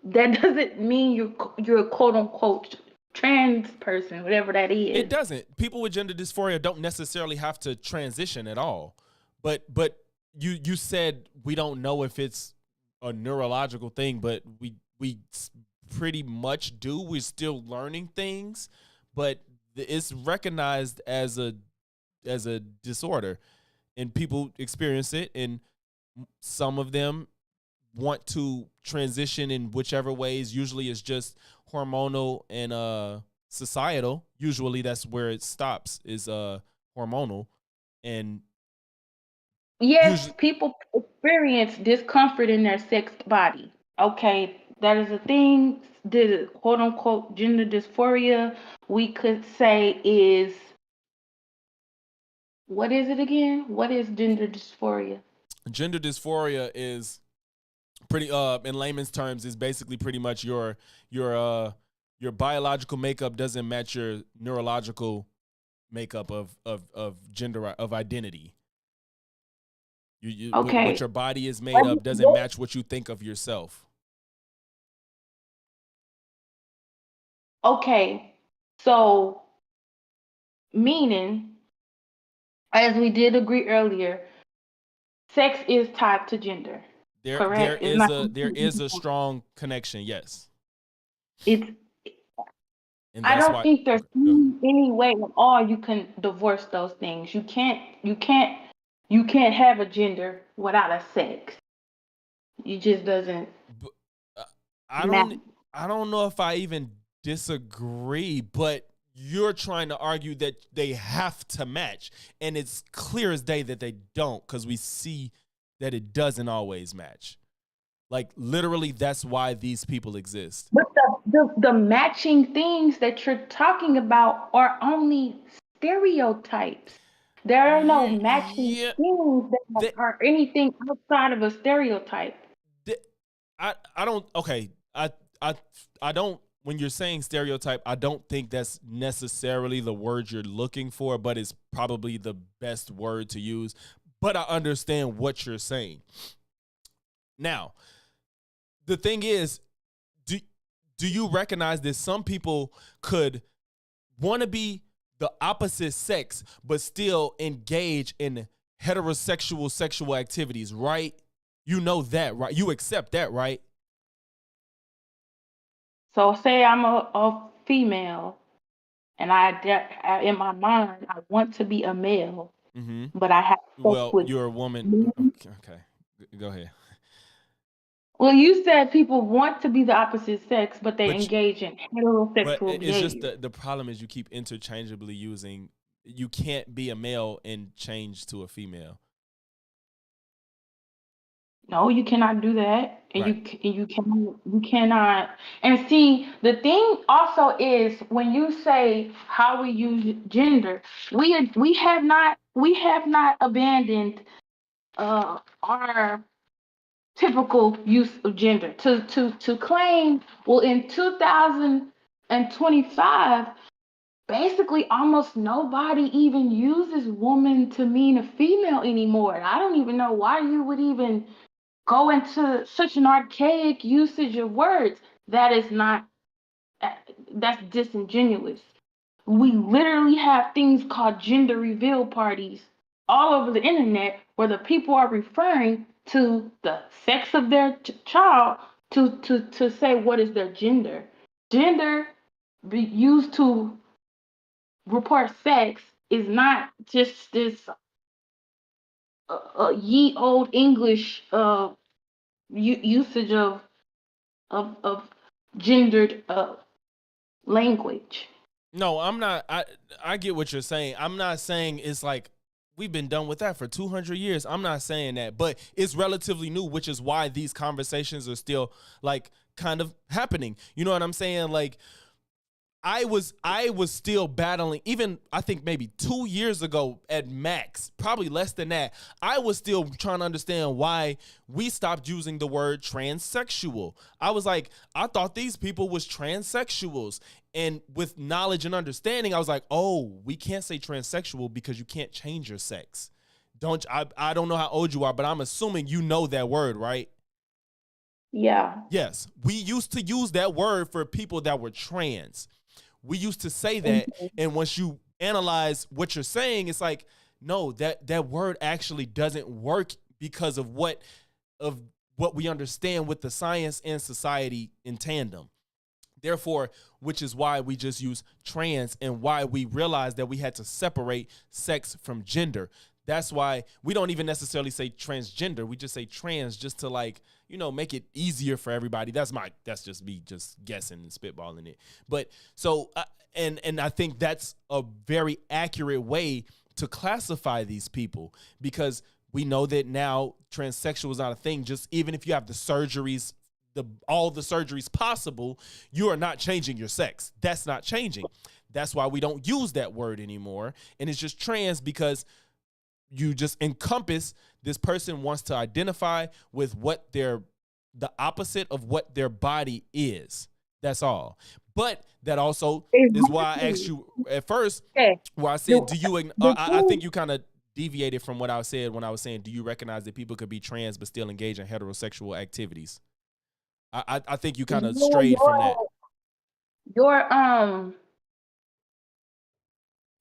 that doesn't mean you're a quote unquote trans person, whatever that is. It doesn't. People with gender dysphoria don't necessarily have to transition at all. But you said we don't know if it's a neurological thing, but we pretty much do. We're still learning things, but it's recognized as a disorder, and people experience it, and some of them want to transition in whichever ways. Usually it's just hormonal and societal. Usually that's where it stops, is hormonal. And yes, people experience discomfort in their sexed body. Okay, that is a thing. The quote unquote gender dysphoria, we could say, is, what is it again? What is gender dysphoria? Gender dysphoria is pretty in layman's terms is basically pretty much your biological makeup doesn't match your neurological makeup of gender, of identity. Okay. What your body is made of doesn't match what you think of yourself. Okay, so meaning, as we did agree earlier, sex is tied to gender. Correct? There is a strong connection. Yes. I don't think there's any way at all you can divorce those things. You can't have a gender without a sex. It just doesn't. I don't know if I even disagree, but you're trying to argue that they have to match, and it's clear as day that they don't, because we see that it doesn't always match. Like literally, that's why these people exist. But the matching things that you're talking about are only stereotypes. There are no matching Yeah, things that that, are anything outside of a stereotype. I don't. Okay, I I don't. When you're saying stereotype, I don't think that's necessarily the word you're looking for, but it's probably the best word to use. But I understand what you're saying. Now, the thing is, do you recognize that some people could want to be the opposite sex but still engage in heterosexual sexual activities, right? You know that, right? You accept that, right? So say I'm a female and in my mind I want to be a male, Mm-hmm. but I have sex Well, with you're a woman. men. Okay. Go ahead. Well, you said people want to be the opposite sex, but they But engage in but heterosexual it's just behavior. the problem is you keep interchangeably using. You can't be a male and change to a female. No, you cannot do that, and Right. you cannot. And see, the thing also is when you say how we use gender, we have not abandoned our typical use of gender to claim. Well, in 2025, basically almost nobody even uses woman to mean a female anymore. And I don't even know why you would even go into such an archaic usage of words. That is not, that's disingenuous. We literally have things called gender reveal parties all over the internet where the people are referring to the sex of their child to say what is their gender. Gender be used to report sex is not just this ye old English usage of gendered language. No, I'm not. I get what you're saying. I'm not saying it's like we've been done with that for 200 years. I'm not saying that, but it's relatively new, which is why these conversations are still like kind of happening. You know what I'm saying? Like I was still battling, even I think maybe 2 years ago at max, probably less than that. I was still trying to understand why we stopped using the word transsexual. I was like, I thought these people was transsexuals. And with knowledge and understanding, I was like, oh, we can't say transsexual because you can't change your sex. I don't know how old you are, but I'm assuming you know that word, right? Yeah. Yes. We used to use that word for people that were trans. We used to say that, and once you analyze what you're saying, it's like, no, that word actually doesn't work because of what we understand with the science and society in tandem. Therefore, which is why we just use trans and why we realized that we had to separate sex from gender. That's why we don't even necessarily say transgender. We just say trans just to like, make it easier for everybody. That's just me just guessing and spitballing it. But so, and I think that's a very accurate way to classify these people because we know that now transsexual is not a thing. Just even if you have the surgeries, all the surgeries possible, you are not changing your sex. That's not changing. That's why we don't use that word anymore. And it's just trans because you just encompass this person wants to identify with the opposite of what their body is. That's all. But that also is why I asked you at first, Okay. where I said, I think you kind of deviated from what I said when I was saying, do you recognize that people could be trans but still engage in heterosexual activities? I think you kind of strayed from that. Your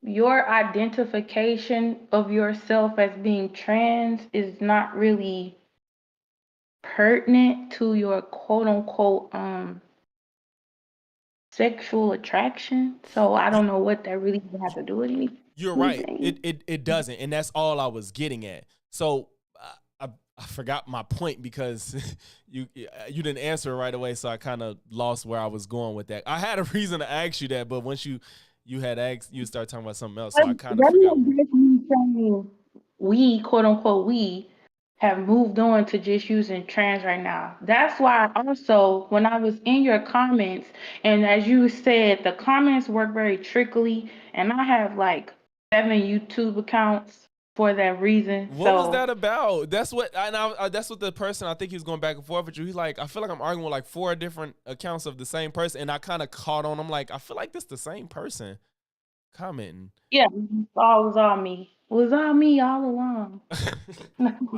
your identification of yourself as being trans is not really pertinent to your quote unquote sexual attraction. So I don't know what that really has to do with anything. You're right. It doesn't, and that's all I was getting at. So I forgot my point because you didn't answer right away, so I kind of lost where I was going with that. I had a reason to ask you that, but once you had asked, you started talking about something else, so I kind of Let forgot. me address me saying we, quote unquote, we have moved on to just using trans right now. That's why also when I was in your comments, and as you said, the comments work very trickly, and I have like 7 YouTube accounts for that reason. What was So that about? That's what that's what the person, I think he was going back and forth with you. He's like, I feel like I'm arguing with like 4 different accounts of the same person, and I kind of caught on. I'm like, I feel like this the same person commenting. yeah, it was all me. It was all me all along.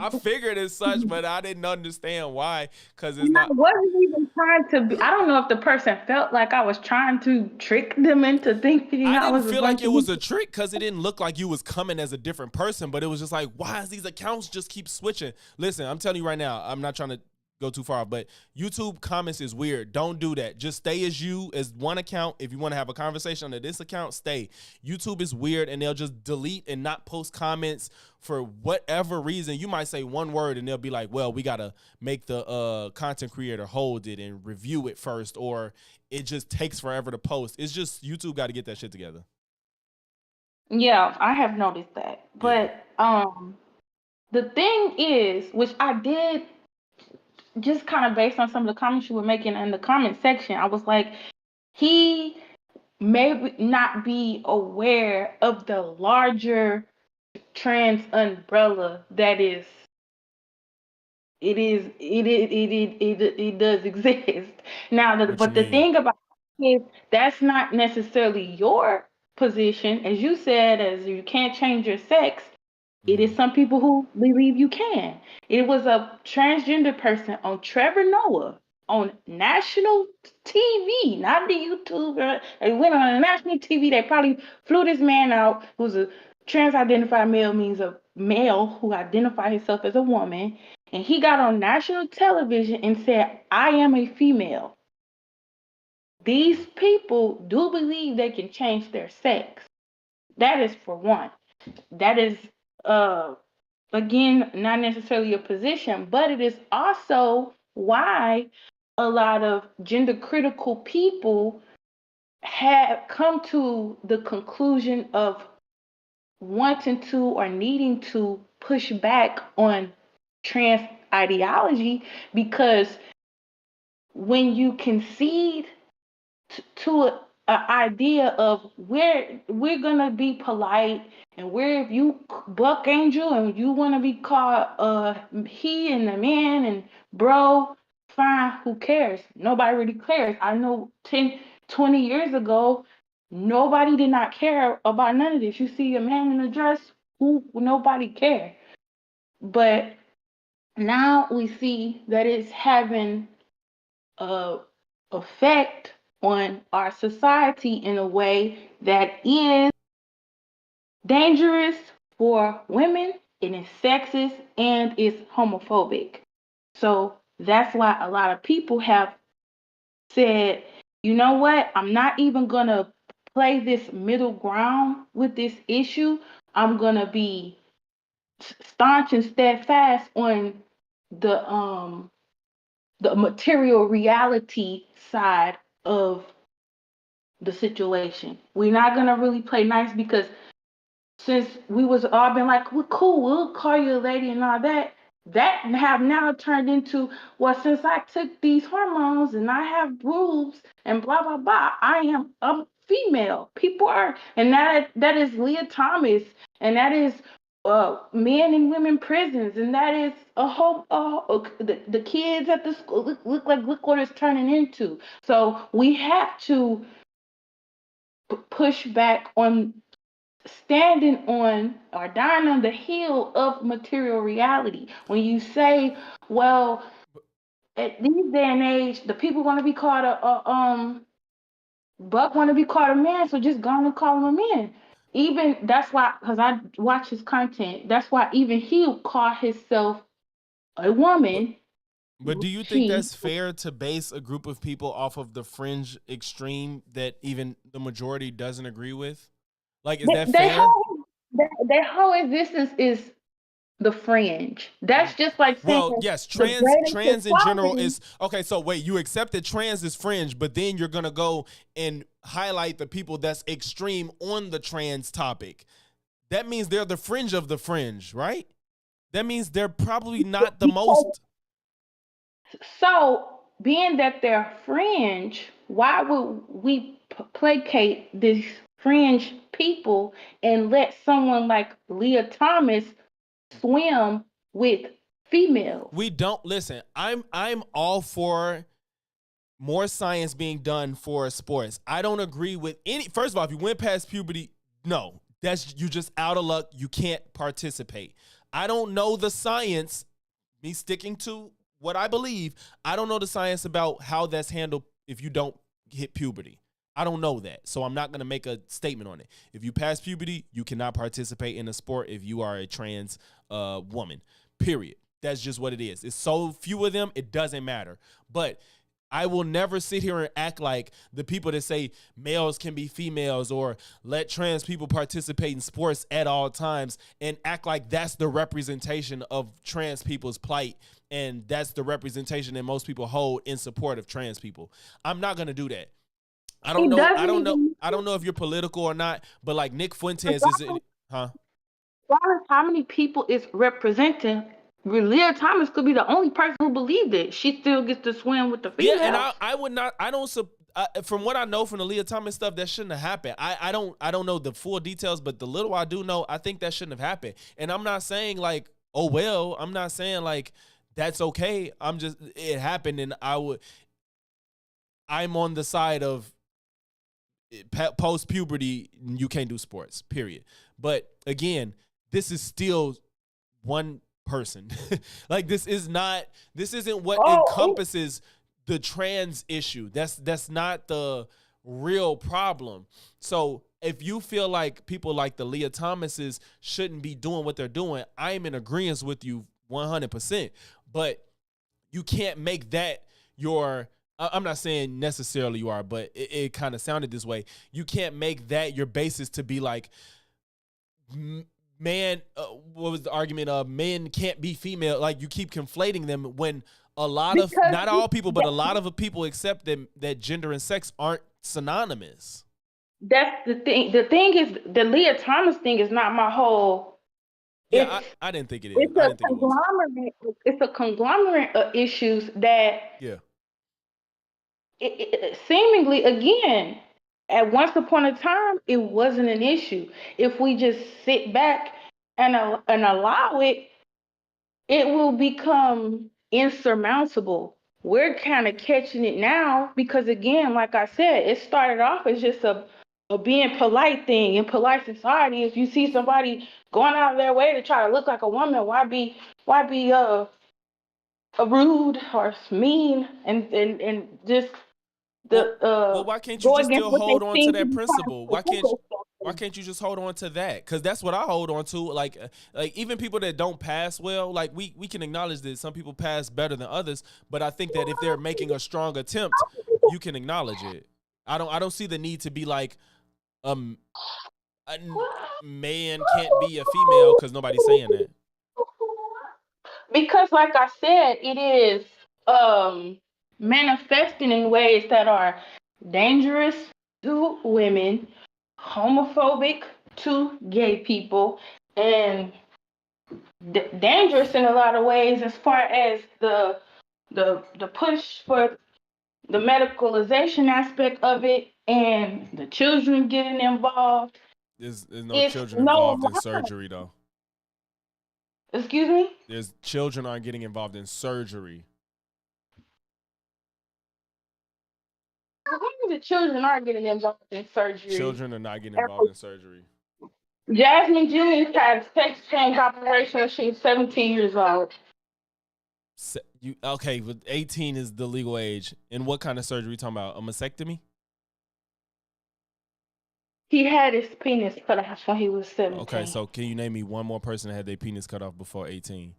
I figured as such, but I didn't understand why, because it's And I not. wasn't even trying to be. I don't know if the person felt like I was trying to trick them into thinking I I didn't was a feel like bunch it of was a trick because it didn't look like you was coming as a different person, but it was just like, why is these accounts just keep switching? Listen, I'm telling you right now, I'm not trying to go too far, but YouTube comments is weird. Don't do that. Just stay as you, as one account. If you want to have a conversation under this account, stay. YouTube is weird, and they'll just delete and not post comments for whatever reason. You might say one word, and they'll be like, well, we got to make the content creator hold it and review it first, or it just takes forever to post. It's just YouTube got to get that shit together. Yeah, I have noticed that. Yeah. But the thing is, which I did just kind of based on some of the comments you were making in the comment section, I was like, he may not be aware of the larger trans umbrella that is it does exist. Now, What you but the mean? thing about it is that's not necessarily your position, as you said, as you can't change your sex. It Mm-hmm. is some people who believe you can. It was a transgender person on Trevor Noah on national TV, not the YouTube. They went on national TV. They probably flew this man out who's a trans-identified male, means a male who identified himself as a woman, and he got on national television and said, "I am a female." These people do believe they can change their sex. That is for one. That is uh again, not necessarily a position, but it is also why a lot of gender critical people have come to the conclusion of wanting to or needing to push back on trans ideology, because when you concede to a idea of where we're gonna be polite, and where if you buck angel and you want to be called he and the man and bro, fine, who cares? Nobody really cares. I know 10, 20 years ago, nobody did not care about none of this. You see a man in a dress, who nobody cared. But now we see that it's having a effect on our society in a way that is dangerous for women, it is sexist, and it's homophobic. So that's why a lot of people have said, you know what, I'm not even going to play this middle ground with this issue. I'm going to be staunch and steadfast on the the material reality side of the situation. We're not gonna really play nice, because since we was all been like, well, cool, we'll call you a lady and all that, that have now turned into, well, since I took these hormones and I have boobs and blah blah blah, I am a female. People are, and that is Leah Thomas, and that is men and women prisons, and that is a whole the kids at the school. Look what it's turning into. So we have to push back on standing on or dying on the hill of material reality. When you say, well, at these day and age, the people want to be called a buck, want to be called a man, so just go and call him a man. Even that's why, because I watch his content, that's why even he called himself a But woman. but do you think She that's fair to base a group of people off of the fringe extreme that even the majority doesn't agree with? Like, is that they fair? whole their whole existence is the fringe. That's just like saying Well, yes, the greatest trans in general equality. is okay. So wait, you accept that trans is fringe, but then you're gonna go and highlight the people that's extreme on the trans topic. That means they're the fringe of the fringe, right? That means they're probably not the most. So, being that they're fringe, why would we placate these fringe people and let someone like Leah Thomas swim with females? We don't listen. I'm all for more science being done for sports. I don't agree with any. First of all, if you went past puberty, no, that's you just out of luck. You can't participate. I don't know the science. Me sticking to what I believe, I don't know the science about how that's handled if you don't hit puberty. I don't know that. So I'm not going to make a statement on it. If you pass puberty, you cannot participate in a sport if you are a trans woman, period. That's just what it is. It's so few of them, it doesn't matter. But I will never sit here and act like the people that say males can be females or let trans people participate in sports at all times and act like that's the representation of trans people's plight and that's the representation that most people hold in support of trans people. I'm not going to do that. I don't know if you're political or not, but like Nick Fuentes is huh? How many people is representing? Leah Thomas could be the only person who believed it. She still gets to swim with the females. Yeah, and I would not. I don't. From what I know from the Leah Thomas stuff, that shouldn't have happened. I don't know the full details, but the little I do know, I think that shouldn't have happened. And I'm not saying like, oh well. I'm not saying like that's okay. I'm just it happened, and I'm on the side of post puberty. You can't do sports. Period. But again, this is still one person. Like this isn't what encompasses the trans issue. That's not the real problem. So if you feel like people like the Leah Thomases shouldn't be doing what they're doing, I am in agreement with you 100%. But you can't make that your I'm not saying necessarily you are, but it kind of sounded this way. You can't make that your basis to be like, man, what was the argument of men can't be female? Like you keep conflating them when a lot of, not all people, but a lot of people accept that gender and sex aren't synonymous. That's the thing. The thing is, the Leah Thomas thing is not my whole. Yeah, I didn't think it is. It's a conglomerate of issues that. Yeah. It seemingly, again, at once upon a time, it wasn't an issue. If we just sit back and allow it, it will become insurmountable. We're kind of catching it now because, again, like I said, it started off as just a being polite thing in polite society. If you see somebody going out of their way to try to look like a woman, why be rude or mean and just well, why can't you just still hold on to that principle? Why can't you just hold on to that? Because that's what I hold on to. Like even people that don't pass well, like we can acknowledge that some people pass better than others. But I think that if they're making a strong attempt, you can acknowledge it. I don't see the need to be like a man can't be a female because nobody's saying that. Because, like I said, it is manifesting in ways that are dangerous to women, homophobic to gay people, and dangerous in a lot of ways as far as the push for the medicalization aspect of it and the children getting involved. There's no children involved in surgery, though. Excuse me? There's children aren't getting involved in surgery. The children are getting involved in surgery. Children are not getting involved in surgery. Jasmine Jr. had a sex change operation when she was 17 years old. Okay, but 18 is the legal age. And what kind of surgery are you talking about? A mastectomy? He had his penis cut off when he was 17. Okay, so can you name me one more person that had their penis cut off before 18?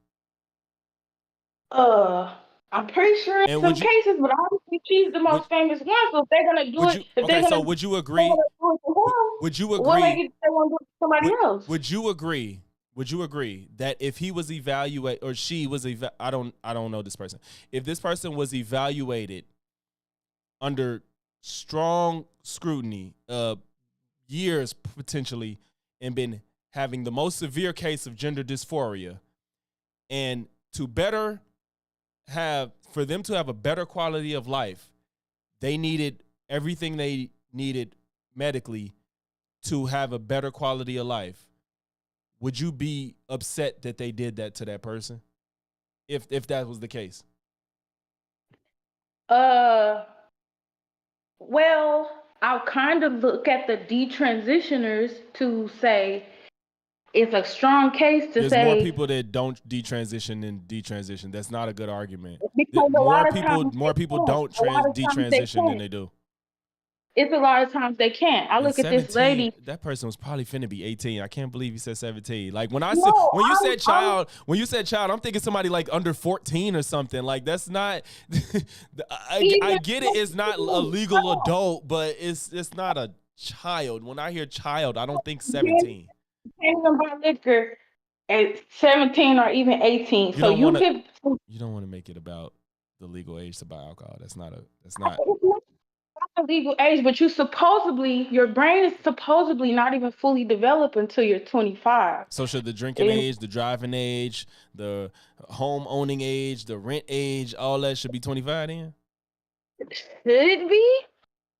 I'm pretty sure in some cases, but obviously she's the most famous one. So if they're gonna do it, would you agree? Would you agree? Well, they want to do it to somebody else. Would you agree would you agree that if he was evaluated or she was I don't know this person. If this person was evaluated under strong scrutiny, years potentially, and been having the most severe case of gender dysphoria, and to better have, for them to have a better quality of life, they needed everything they needed medically to have a better quality of life. Would you be upset that they did that to that person? If that was the case? Well, I'll kind of look at the detransitioners to say it's a strong case to There's more say people that don't detransition than detransition. That's not a good argument. because a lot of times More they people can't. don't A lot of times they detransition than can't. they do. It's a lot of times they can't. I And look at this 17, lady. that person was probably finna be 18. I can't believe you said 17. Like when I said, No, when you said child, I'm thinking somebody like under 14 or something. Like that's not. I get it. It's not a legal adult, but it's not a child. When I hear child, I don't think 17. Can't even buy liquor at 17 or even 18. You So don't you want to. could. You don't want to make it about the legal age to buy alcohol. That's not. It's not the legal age, but your brain is supposedly not even fully developed until you're 25. So should the drinking age, the driving age, the home owning age, the rent age, all that should be 25 then? Should it be?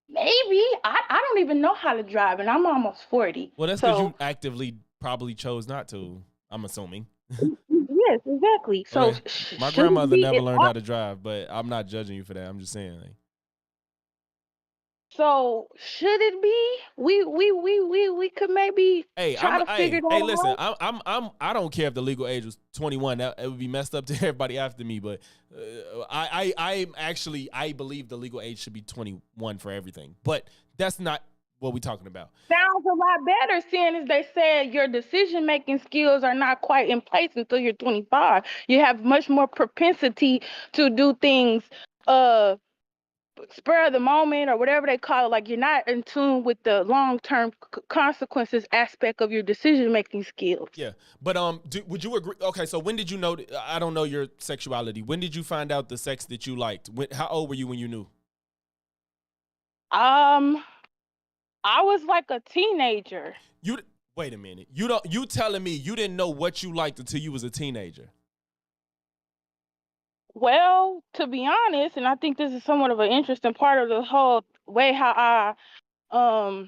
Maybe. I don't even know how to drive, and I'm almost 40. Well, that's because you actively probably chose not to, I'm assuming. Yes, exactly. So Okay. My grandmother never learned how to drive, but I'm not judging you for that. I'm just saying. Like, so should it be? We could maybe try to figure that out. Hey, listen, I don't care if the legal age was 21. That it would be messed up to everybody after me, but I believe the legal age should be 21 for everything. But that's not what we're talking about. Sounds a lot better, seeing as they said your decision-making skills are not quite in place until you're 25. You have much more propensity to do things spur of the moment or whatever they call it. Like you're not in tune with the long-term consequences aspect of your decision-making skills. Yeah, but would you agree? Okay, so when did you know? I don't know your sexuality. When did you find out the sex that you liked? How old were you when you knew? I was like a teenager. Wait a minute. You telling me you didn't know what you liked until you was a teenager? Well, to be honest, and I think this is somewhat of an interesting part of the whole way how I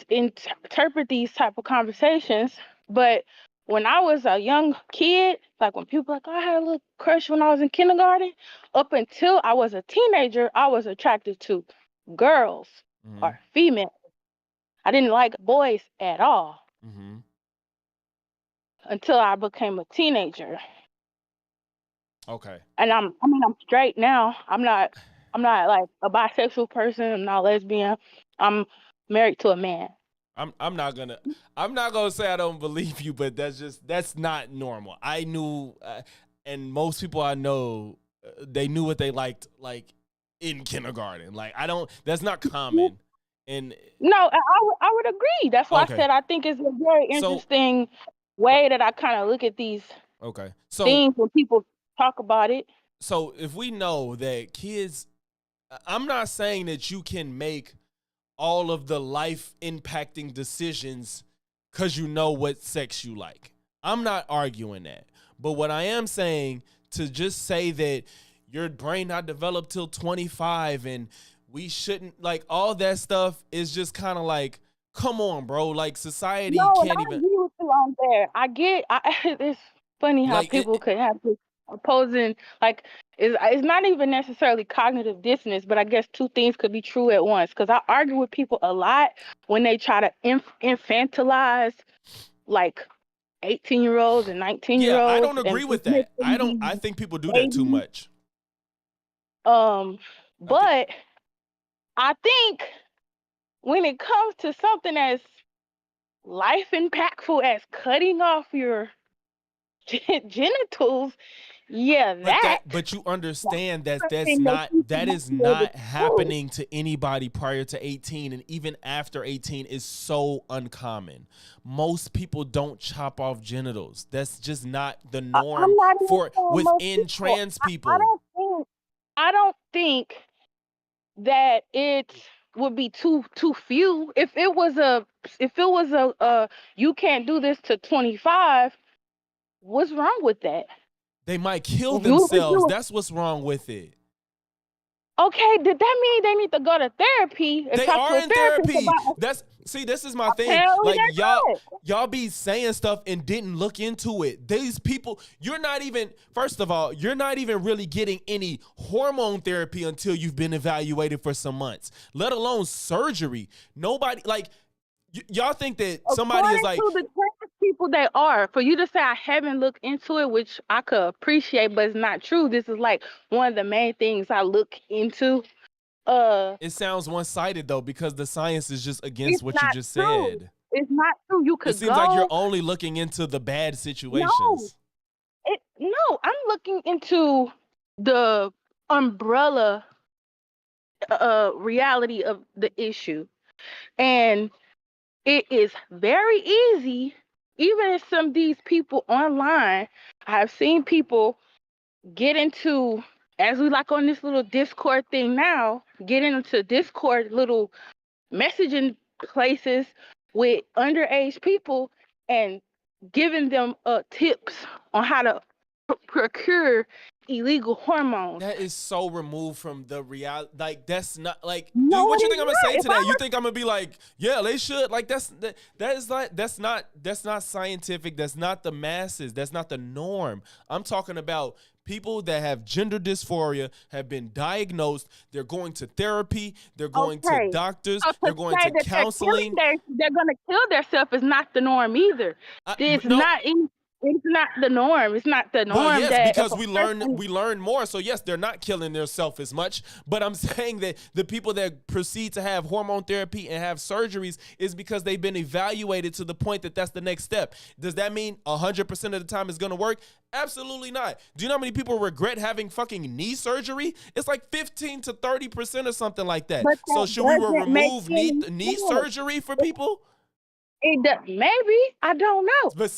interpret these type of conversations, but when I was a young kid, like when people like, oh, I had a little crush when I was in kindergarten, up until I was a teenager, I was attracted to girls or females. I didn't like boys at all until I became a teenager. Okay. And I'm straight now. I'm not like a bisexual person. I'm not lesbian. I'm married to a man. I'm not gonna say I don't believe you, but that's not normal. I knew, and most people I know, they knew what they liked, like in kindergarten. Like that's not common. And no, I would agree. That's why I said I think it's a very interesting way that I kind of look at these things when people talk about it. So if we know that kids, I'm not saying that you can make all of the life impacting decisions because you know what sex you like. I'm not arguing that. But what I am saying, to just say that your brain not developed till 25 and we shouldn't, like, all that stuff is just kind of like, come on, bro. Like, society can't even. I agree with you on there. It's funny how like, people could have this opposing, like, it's not even necessarily cognitive dissonance, but I guess two things could be true at once. Because I argue with people a lot when they try to infantilize, like, 18-year-olds and 19-year-olds. Yeah, I don't agree with that. I think people do that too much. But I think when it comes to something as life impactful as cutting off your genitals, Yeah, that. But you understand that Something that you should is not be able not to do. happening to anybody prior to 18, and even after 18 is so uncommon. Most people don't chop off genitals. That's just not the norm I'm not even for saying most within people. trans people. I don't think that it would be too few. If it was a you can't do this to 25, what's wrong with that? They might kill If you- themselves. That's what's wrong with it. Okay, did that mean they need to go to therapy and They talk are to a in therapist therapy. about? This is my thing. Hell Like yeah, y'all be saying stuff and didn't look into it. These people, first of all, you're not even really getting any hormone therapy until you've been evaluated for some months, let alone surgery. Nobody y'all think that somebody is like, According to the trans people, they are. For you to say I haven't looked into it, which I could appreciate, but it's not true. This is like one of the main things I look into. it sounds one-sided though, because the science is just against It's what you not just true. said. It's not true. You could It seems go. like you're only looking into the bad situations. No, I'm looking into the umbrella reality of the issue. And it is very easy, even if some of these people online, I've seen people get into, as we like on this little Discord thing now, get into Discord little messaging places with underage people and giving them tips on how to procure illegal hormones. That is so removed from the reality. Like, that's not like, No, dude, what it you think is I'm gonna not. say If to that? I You was- think I'm gonna be like, yeah, they should? Like, that's not scientific. That's not the masses. That's not the norm. I'm talking about people that have gender dysphoria, have been diagnosed. They're going to therapy. They're going to Okay. doctors. So They're to going say to that counseling. they're gonna kill themselves is not the norm either. It's No. not. It's not the norm. It's not the norm. Well, yes, that because if a we person- learn more. So yes, they're not killing themselves as much. But I'm saying that the people that proceed to have hormone therapy and have surgeries is because they've been evaluated to the point that that's the next step. Does that mean 100% of the time it's going to work? Absolutely not. Do you know how many people regret having fucking knee surgery? It's like 15 to 30% or something like that. But So that should we doesn't make remove any knee sense. surgery for people? It does, maybe, I don't know. But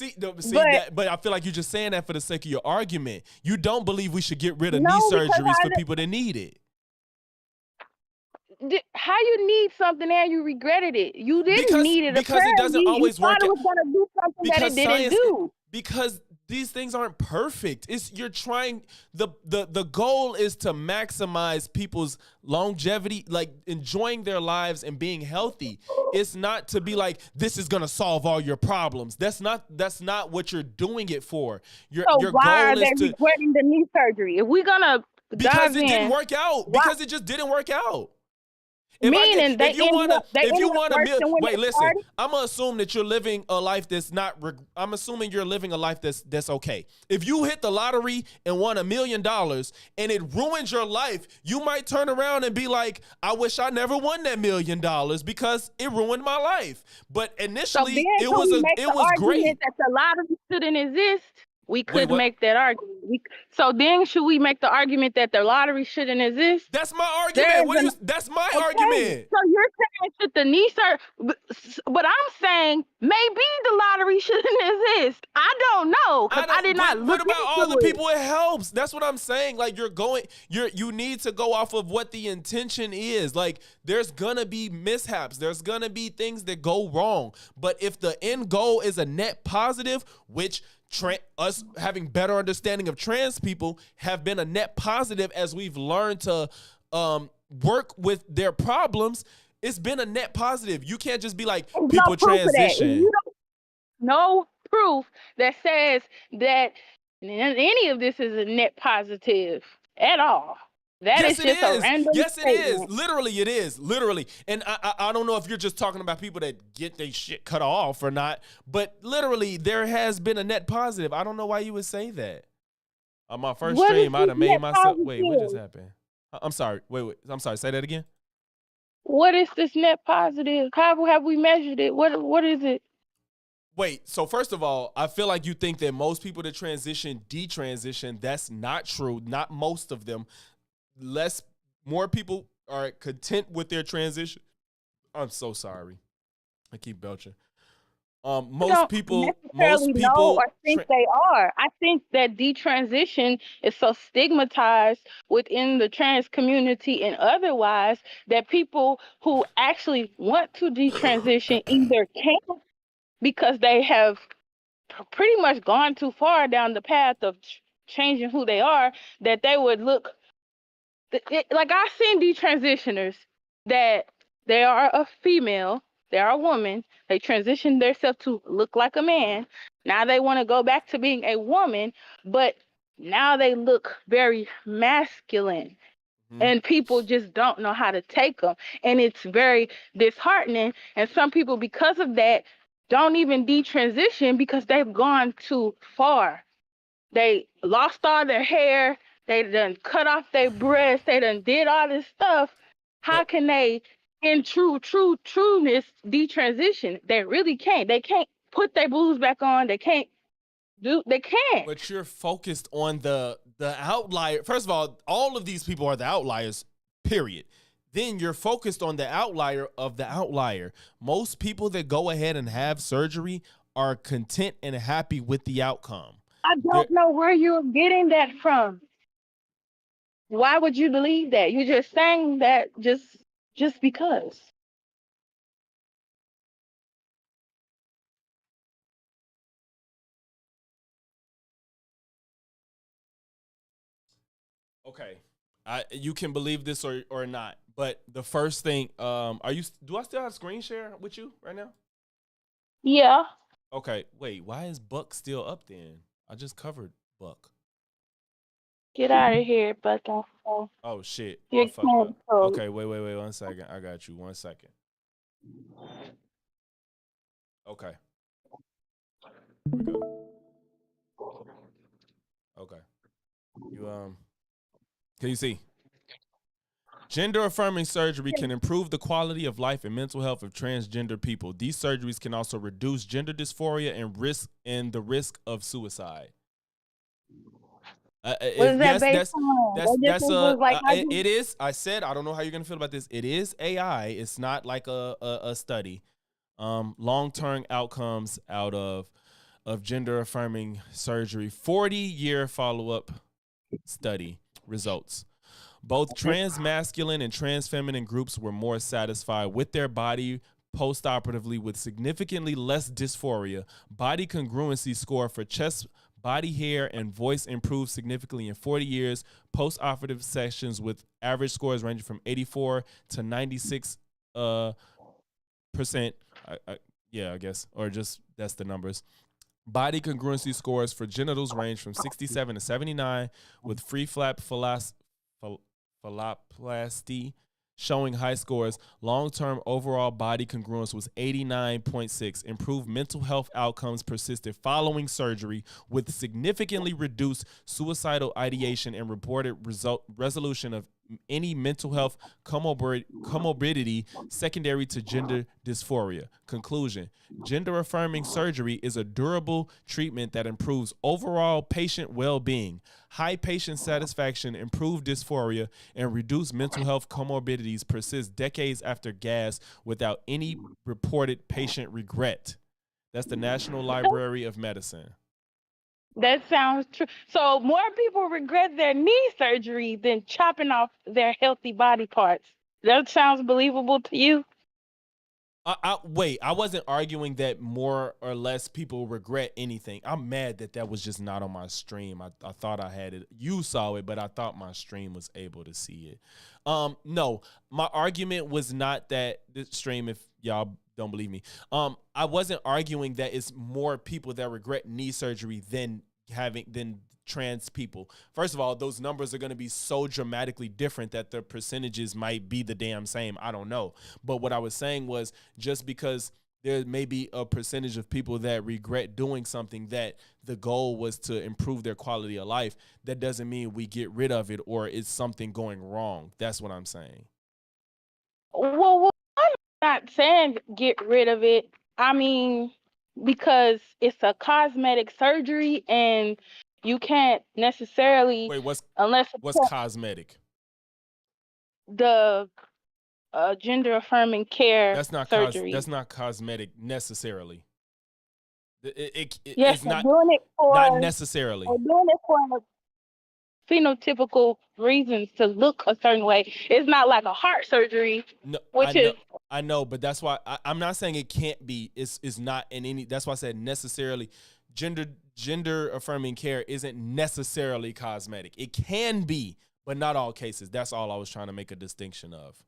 But- but I feel like you're just saying that for the sake of your argument. You don't believe we should get rid of No, knee because surgeries I for don't- people that need it. How you need something and you regretted it? You didn't Because- need it. because it doesn't apparently. always you thought work it out. was gonna do something that Because it didn't science- do. Because these things aren't perfect. You're trying the goal is to maximize people's longevity, like enjoying their lives and being healthy. It's not to be like, this is gonna solve all your problems. That's not what you're doing it for. Your Why are goal they is to, regretting the knee surgery? If we're gonna because dive it didn't in, work out. why- Because it just didn't work out. Meaning they if you ended want up- they if you ended up want worse than when wait, they listen. started? I'm gonna assume that you're living a life that's not. I'm assuming you're living a life that's okay. If you hit the lottery and won $1 million and it ruins your life, you might turn around and be like, "I wish I never won that $1 million because it ruined my life." But so initially, then it can was we make it the was great. argument that the lottery shouldn't exist? We could what? make that argument. So then should we make the argument that the lottery shouldn't exist? That's my There's argument. That's my Okay, argument. So you're saying that the knee surgery, but I'm saying maybe the lottery shouldn't exist. I don't know because I did not look What about all the into it. people it helps? That's what I'm saying. Like you need to go off of what the intention is. Like there's gonna be mishaps. There's gonna be things that go wrong. But if the end goal is a net positive, which us having better understanding of trans people have been a net positive as we've learned to work with their problems. It's been a net positive. You can't just be like, There's people no proof of that. transition. You don't, no proof that says that any of this is a net positive at all. That is just a random Yes, it is. statement. Literally, it is. Literally. And I don't know if you're just talking about people that get their shit cut off or not, but literally, there has been a net positive. I don't know why you would say that. On my first What stream, is I'd this have made net myself. Wait, what just positive? happened? I'm sorry. Wait. I'm sorry. Say that again. What is this net positive? How have we measured it? What is it? Wait, so first of all, I feel like you think that most people that transition detransition. That's not true. Not most of them. More people are content with their transition. I'm so sorry. I keep belching. I Most don't people, necessarily know or think they are. I think that detransition is so stigmatized within the trans community and otherwise that people who actually want to detransition either can't because they have pretty much gone too far down the path of changing who they are, that they would look like I've seen detransitioners that they are a female, they are a woman, they transition themselves to look like a man. Now they want to go back to being a woman, but now they look very masculine. And people just don't know how to take them. And it's very disheartening. And some people, because of that, don't even detransition because they've gone too far. They lost all their hair. They done cut off their breasts. They done did all this stuff. How but can they, in trueness, detransition? They really can't. They can't put their boobs back on. They can't do. They can't. but you're focused on the outlier. First of all of these people are the outliers. Period. Then you're focused on the outlier of the outlier. Most people that go ahead and have surgery are content and happy with the outcome. I They're, don't know where you're getting that from. Why would you believe that? You're just saying that just because. okay, you can believe this or not. But the first thing, do I still have screen share with you right now? Yeah. Okay, wait, why is Buck still up then? I just covered Buck. Get out of here, but Oh shit, I you fucked up. can't. Okay, wait, 1 second. I got you. 1 second. Okay, here we go. Okay, you can you see? Gender affirming surgery can improve the quality of life and mental health of transgender people. These surgeries can also reduce gender dysphoria and the risk of suicide. What is that Yes, based on? That just was like I just it is. I said I don't know how you're gonna feel about this. It is AI. It's not like a study. Long-term outcomes out of gender affirming surgery. 40-year follow-up study results. Both trans masculine and trans feminine groups were more satisfied with their body post-operatively with significantly less dysphoria. Body congruency score for chest, body hair, and voice improved significantly in 40 years. Post-operative sessions with average scores ranging from 84 to 96 percent. I guess, or just that's the numbers. Body congruency scores for genitals range from 67 to 79, with free flap phalloplasty showing high scores. Long-term overall body congruence was 89.6. Improved mental health outcomes persisted following surgery, with significantly reduced suicidal ideation and reported resolution of any mental health comorbidity secondary to gender dysphoria. Conclusion: gender affirming surgery is a durable treatment that improves overall patient well-being, high patient satisfaction, improved dysphoria, and reduced mental health comorbidities persist decades after GAS without any reported patient regret. That's the National Library of Medicine. that sounds true. So more people regret their knee surgery than chopping off their healthy body parts. That sounds believable to you? Wait, I wasn't arguing that more or less people regret anything. I'm mad that was just not on my stream. I thought I had it. You saw it, but I thought my stream was able to see it. No, my argument was not that this stream, if y'all don't believe me, I wasn't arguing that it's more people that regret knee surgery than trans people. First of all, those numbers are going to be so dramatically different that the percentages might be the damn same. I don't know. But what I was saying was, just because there may be a percentage of people that regret doing something that the goal was to improve their quality of life, that doesn't mean we get rid of it or it's something going wrong. That's what I'm saying. Well, I'm not saying get rid of it. I mean, because it's a cosmetic surgery and you can't necessarily, Wait, unless what's cosmetic? the gender affirming care That's surgery. not cosmetic necessarily. Yes, It's they're not doing it not for necessarily. phenotypical reasons to look a certain way. It's not like a heart surgery, No, which is I know, but that's why I'm not saying it can't be. It's not in any. That's why I said necessarily. Gender affirming care isn't necessarily cosmetic. It can be, but not all cases. That's all I was trying to make a distinction of.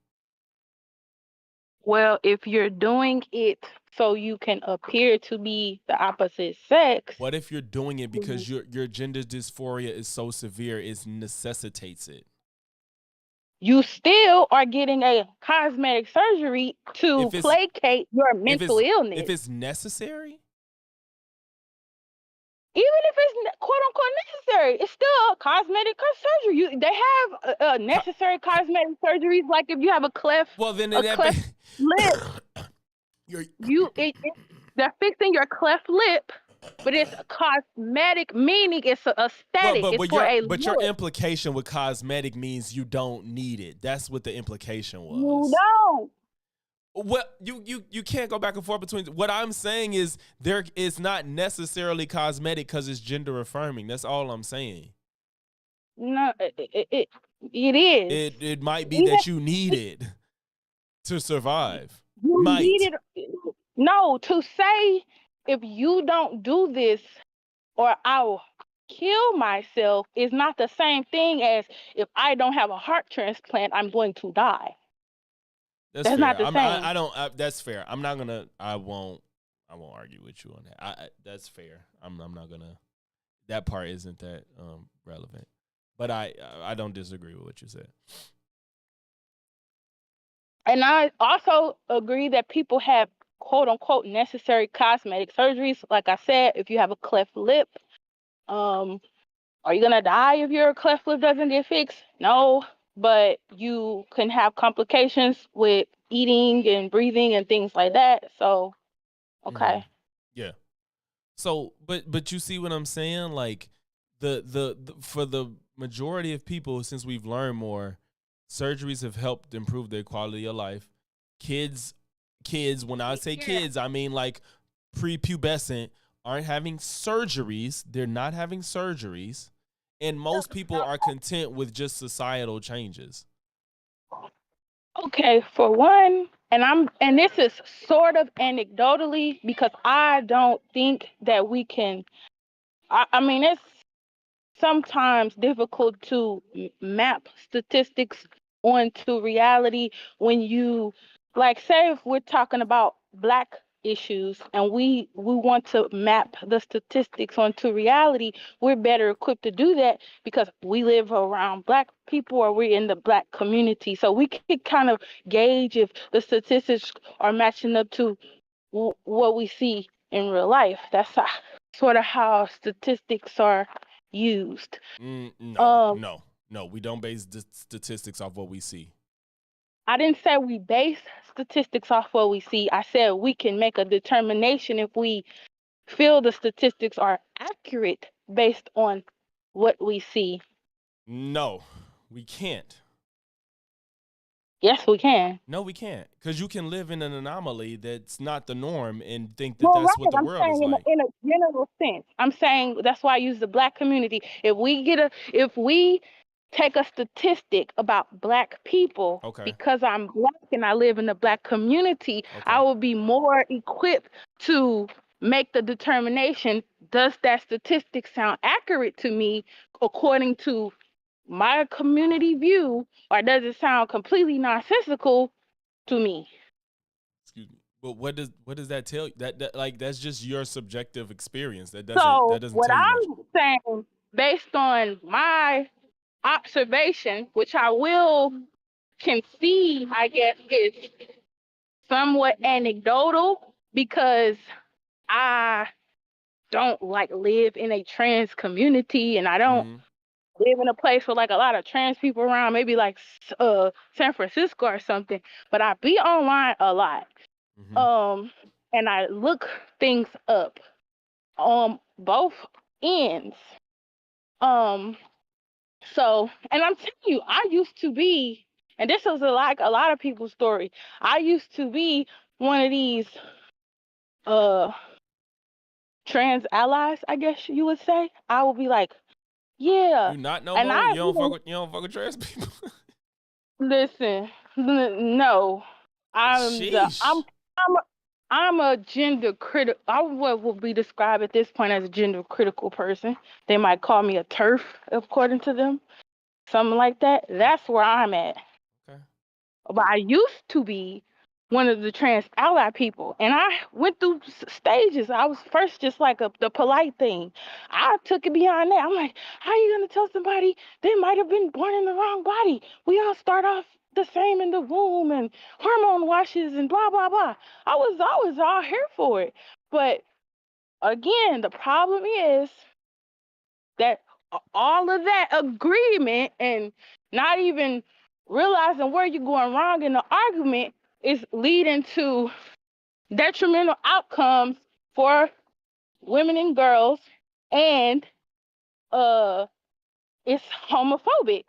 well, if you're doing it so you can appear to be the opposite sex. What if you're doing it because your gender dysphoria is so severe it necessitates it? You still are getting a cosmetic surgery to If it's placate your mental illness. if it's necessary, Even if it's quote unquote necessary, it's still a cosmetic surgery. They have necessary cosmetic surgeries, like if you have a cleft, well then cleft lip, they're fixing your cleft lip, but it's cosmetic, meaning it's aesthetic. It's for a but look. your implication with cosmetic means you don't need it. That's what the implication was. You don't. Well, you can't go back and forth between. What I'm saying is there is not necessarily cosmetic because it's gender affirming. That's all I'm saying. No, it is. It might be that you need it to survive. You might. need it. No, to say if you don't do this or I'll kill myself is not the same thing as if I don't have a heart transplant, I'm going to die. That's fair. Not the same. I don't. That's fair. I'm not gonna. I won't argue with you on that. That's fair. I'm not gonna. That part isn't that relevant. But I don't disagree with what you said. And I also agree that people have quote unquote necessary cosmetic surgeries. Like I said, if you have a cleft lip, are you gonna die if your cleft lip doesn't get fixed? No, but you can have complications with eating and breathing and things like that. So, okay. Mm-hmm. Yeah. So, but you see what I'm saying? Like the for the majority of people, since we've learned more, surgeries have helped improve their quality of life. Kids, when I say kids, I mean like prepubescent, aren't having surgeries. They're not having surgeries. And most people are content with just societal changes. Okay, for one, and this is sort of anecdotally because I don't think that we can. I mean, it's sometimes difficult to map statistics onto reality when you, like, say if we're talking about Black issues and we want to map the statistics onto reality, we're better equipped to do that because we live around Black people or we're in the Black community, so we can kind of gauge if the statistics are matching up to what we see in real life. That's sort of how statistics are used. No, we don't base the statistics off what we see. I didn't say we base statistics off what we see. I said we can make a determination if we feel the statistics are accurate based on what we see. No, we can't. Yes, we can. No, we can't. Because you can live in an anomaly that's not the norm and think that that's what the world is like. In a general sense. I'm saying that's why I use the Black community. If we take a statistic about Black people, because I'm Black and I live in the Black community, I will be more equipped to make the determination, does that statistic sound accurate to me according to my community view, or does it sound completely nonsensical to me? Excuse me. But what does that tell you? That like that's just your subjective experience. That doesn't tell you much. What I'm saying, based on my observation, which I can see, I guess, is somewhat anecdotal because I don't live in a trans community and I don't live in a place with like a lot of trans people around, maybe like San Francisco or something, but I be online a lot. and I look things up on both ends. Um, so, and I'm telling you, I used to be, and this was like a lot of people's story. I used to be one of these uh trans allies, I guess you would say. I would be like, yeah, You not no and more? I even You don't fuck with trans people? listen. No, I'm the Sheesh. I'm I'm a gender critical. I would be described at this point as a gender critical person. They might call me a TERF, according to them, something like that. That's where I'm at. Okay. But I used to be one of the trans ally people, and I went through stages. I was first just like the polite thing. I took it beyond that. I'm like, how are you gonna tell somebody they might have been born in the wrong body? We all start off the same in the womb, and hormone washes and blah blah blah. I was all here for it, but again, the problem is that all of that agreement and not even realizing where you're going wrong in the argument is leading to detrimental outcomes for women and girls, and uh it's homophobic.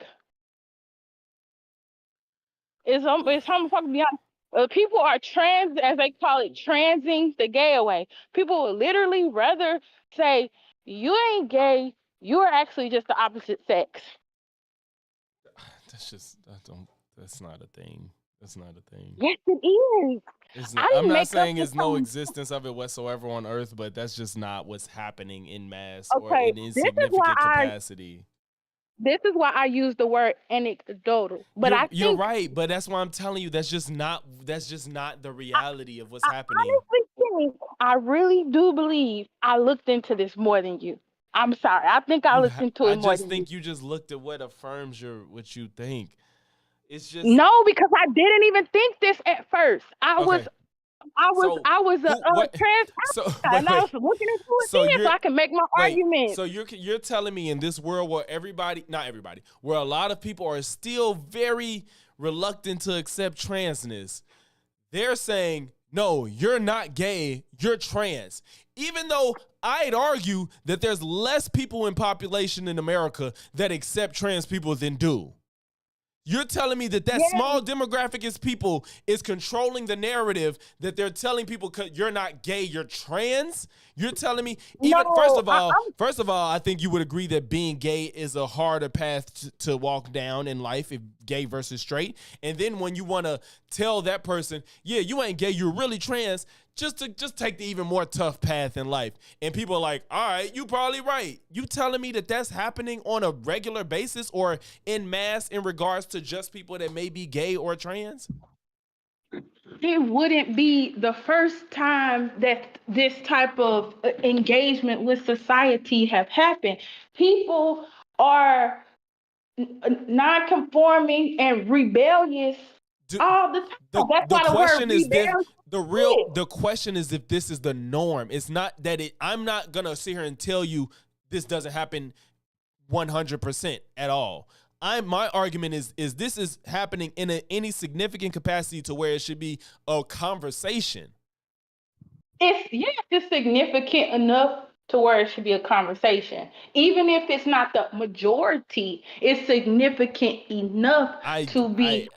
It's homophobic beyond. People are trans, as they call it, transing the gay away. People would literally rather say, you ain't gay, you're actually just the opposite sex. That's just that's not a thing. That's not a thing. Yes, it is. It's I not, I'm didn't not make up saying this there's no song. existence of it whatsoever on Earth, but that's just not what's happening in mass or Okay, in insignificant capacity. this is why I use the word anecdotal. But You're right, but that's why I'm telling you that's just not the reality of what's I happening. honestly think I really do believe I looked into this more than you. I'm sorry. I think I looked into I it more just than you. think you just looked at what affirms what you think. It's just No, because I didn't even think this at first. okay. So I was a what? trans So and I was looking into it So then so I can make my argument. So you're telling me in this world where not everybody, where a lot of people are still very reluctant to accept transness, they're saying, no, you're not gay, you're trans. Even though I'd argue that there's less people in population in America that accept trans people than do. You're telling me that Yeah. small demographic is people is controlling the narrative that they're telling people you're not gay, you're trans? You're telling me even No, first of all, I think you would agree that being gay is a harder path to walk down in life, if gay versus straight. And then when you want to tell that person, yeah, you ain't gay, you're really trans, just take the even more tough path in life. And people are like, all right, you probably right. You telling me that that's happening on a regular basis or in mass in regards to just people that may be gay or trans? it wouldn't be the first time that this type of engagement with society have happened. People are non-conforming and rebellious all the time. That's The why the word question is this rebellious. the question is if this is the norm. It's not that I'm not gonna sit here and tell you this doesn't happen 100% at all. My argument is this is happening in any significant capacity to where it should be a conversation. It's significant enough to where it should be a conversation. Even if it's not the majority, it's significant enough to be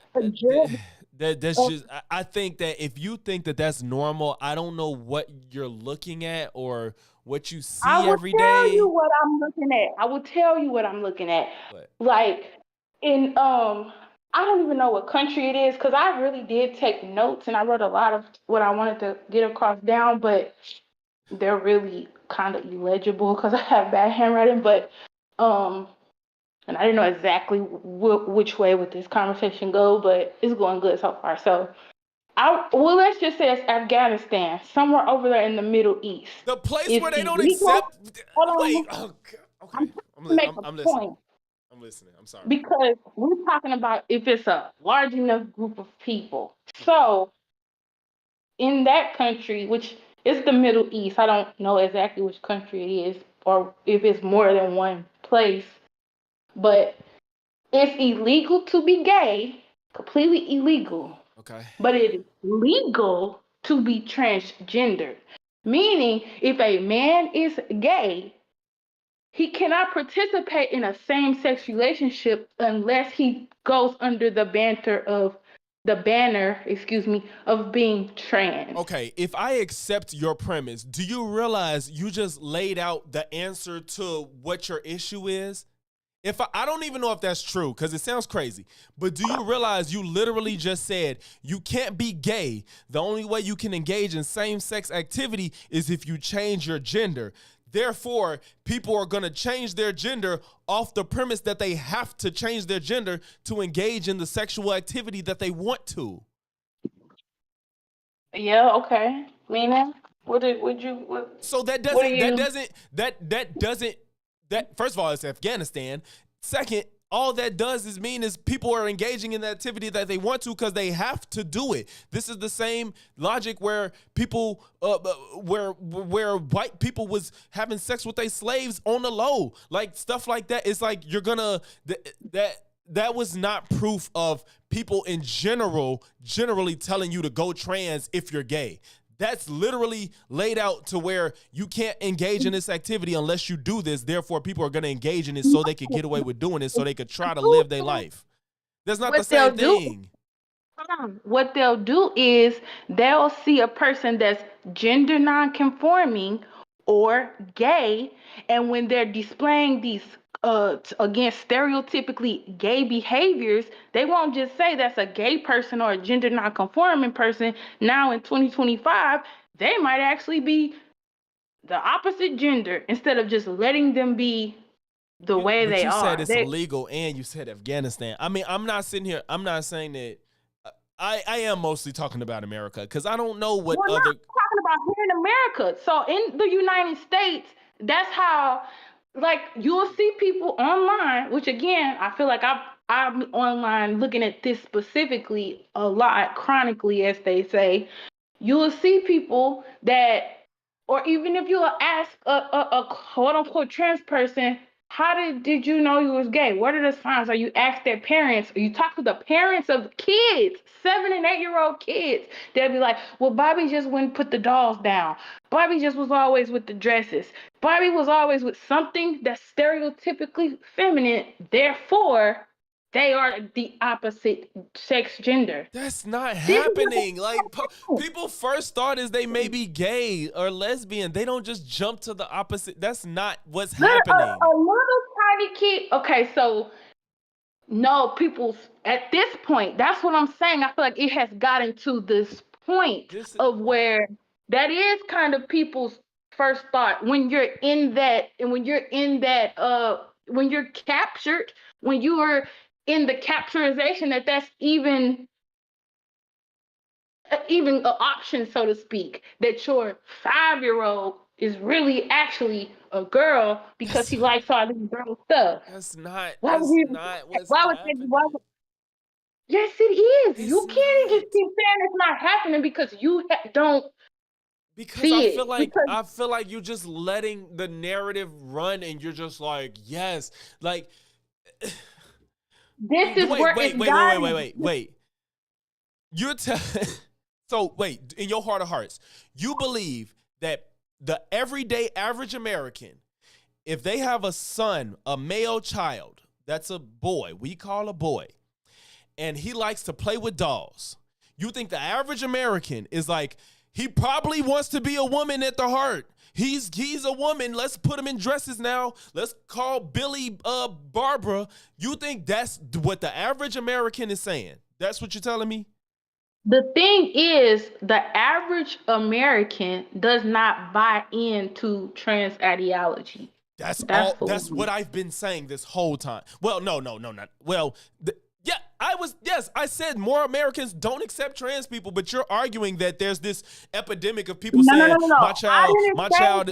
that's just I think that if you think that that's normal, I don't know what you're looking at or what you see every day. I will tell you what I'm looking at. I will tell you what I'm looking at. What? Like in I don't even know what country it is because I really did take notes and I wrote a lot of what I wanted to get across down, but they're really kind of illegible because I have bad handwriting. But and I didn't know exactly which way would this conversation go, but it's going good so far. So let's just say it's Afghanistan, somewhere over there in the Middle East. The place It's where they don't illegal. accept. Wait. Oh, okay. I'm listening. I'm listening. I'm sorry. Because we're talking about if it's a large enough group of people. So in that country, which is the Middle East, I don't know exactly which country it is or if it's more than one place, but it's illegal to be gay, completely illegal. Okay. But it is legal to be transgender. Meaning, if a man is gay, he cannot participate in a same-sex relationship unless he goes under the banner, of being trans. Okay, if I accept your premise, do you realize you just laid out the answer to what your issue is? If I don't even know if that's true because it sounds crazy, but do you realize you literally just said you can't be gay? The only way you can engage in same-sex activity is if you change your gender. Therefore, people are going to change their gender off the premise that they have to change their gender to engage in the sexual activity that they want to. Yeah, okay. Meaning, what So that what are doesn't you? that first of all, it's Afghanistan. Second, all that does is mean is people are engaging in the activity that they want to because they have to do it. This is the same logic where people, where white people was having sex with their slaves on the low, like stuff like that. It's like you're gonna that was not proof of people in generally telling you to go trans if you're gay. That's literally laid out to where you can't engage in this activity unless you do this. Therefore, people are going to engage in it so they could get away with doing it, so they could try to live their life. That's not the same thing. What they'll do is they'll see a person that's gender non-conforming or gay, and when they're displaying these against stereotypically gay behaviors, they won't just say that's a gay person or a gender non-conforming person. Now in 2025, they might actually be the opposite gender instead of just letting them be the way But they you are. said it's illegal and you said Afghanistan. I mean, I'm not saying that I am mostly talking about America because I don't know what We're other. not talking about here in America. So in the United States, that's how, like, you'll see people online, which again, I feel like I'm online looking at this specifically a lot, chronically, as they say. You will see people that, or even if you ask a quote unquote trans person, how did you know you was gay? What are the signs? Or you ask their parents, or you talk to the parents of kids, 7 and 8-year-old kids, they'll be like, well, Bobby just wouldn't put the dolls down. Bobby just was always with the dresses. Bobby was always with something that's stereotypically feminine. Therefore, they are the opposite sex gender. That's not happening. Like people first thought is they may be gay or lesbian. They don't just jump to the opposite. That's not what's happening. A little tiny kid. Okay, so no, people's at this point. That's what I'm saying. I feel like it has gotten to this point of where that is kind of people's first thought when you're in that, and when you're in that, when you're captured, when you are in the capturization, that's even an option, so to speak, that your 5-year-old is really actually a girl because he likes all this girl stuff. That's not what's happening. Yes, it is. You can't just keep saying it's not happening because you don't. Because see I feel like you're just letting the narrative run, and you're just like, yes, like. This is where wait. You're so wait, in your heart of hearts, you believe that the everyday average American, if they have a son, a male child, that's a boy, we call a boy, and he likes to play with dolls, you think the average American is like, he probably wants to be a woman at the heart. He's a woman. Let's put him in dresses now. Let's call Billy Barbara. You think that's what the average American is saying? That's what you're telling me? The thing is, the average American does not buy into trans ideology. That's what I've been saying this whole time. Well, no, not. Well, I said more Americans don't accept trans people, but you're arguing that there's this epidemic of people saying my child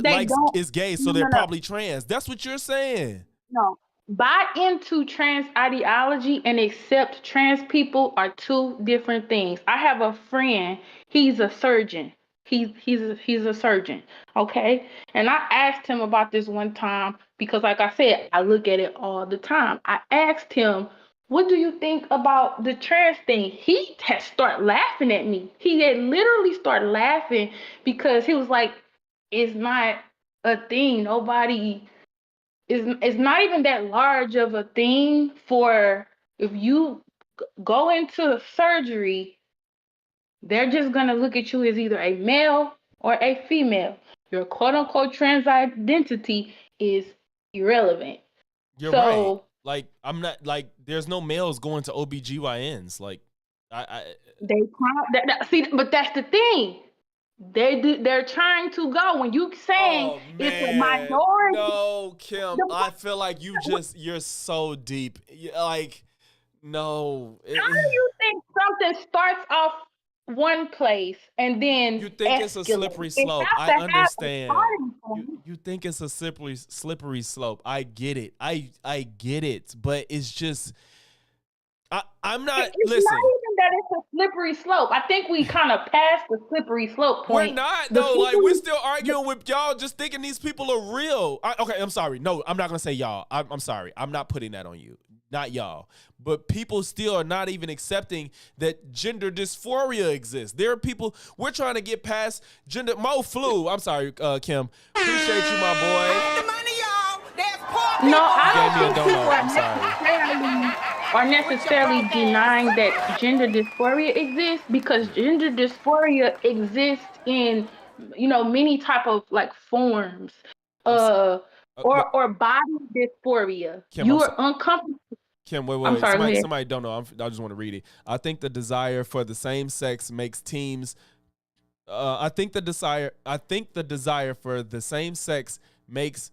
is gay, so they're probably trans. That's what you're saying. No. Buy into trans ideology and accept trans people are two different things. I have a friend, he's a surgeon. He's a surgeon, okay? And I asked him about this one time because, like I said, I look at it all the time. I asked him, what do you think about the trans thing? He had started laughing at me. He had literally started laughing because he was like, it's not a thing. Nobody is, it's not even that large of a thing for if you go into surgery, they're just gonna look at you as either a male or a female. Your quote unquote trans identity is irrelevant. You're right. So Like I'm not like there's no males going to OBGYNs. Like I they see, but that's the thing. They're trying to go when you saying Oh it's a man. minority. No, Kim. The, I feel like you're so deep. Like no. how do you think something starts off one place and then You think it's a escalates? slippery It slope. has I to have a understand. starting point. You think it's a slippery slope. I get it. I get it. But it's just I'm not It's listen. not even that it's a slippery slope. I think we kind of passed the slippery slope We're point. not The though. Like we're slippery, still arguing with y'all, just thinking these people are real. Okay, I'm sorry. No, I'm not gonna say y'all. I'm sorry. I'm not putting that on you. Not y'all. But people still are not even accepting that gender dysphoria exists. There are people we're trying to get past gender. Mo Flu. I'm sorry, Kim. Appreciate you, my boy. The money, y'all. There's poor no, people. I Gave me a don't think donut. I'm sorry. are necessarily denying that gender dysphoria exists because gender dysphoria exists in many type of like forms I'm uh but or body dysphoria. Kim, You are uncomfortable. Kim, wait, wait, I'm wait. sorry, go ahead. Somebody don't know. I just want to read it. I think the desire for the same sex makes teams. I think the desire for the same sex makes.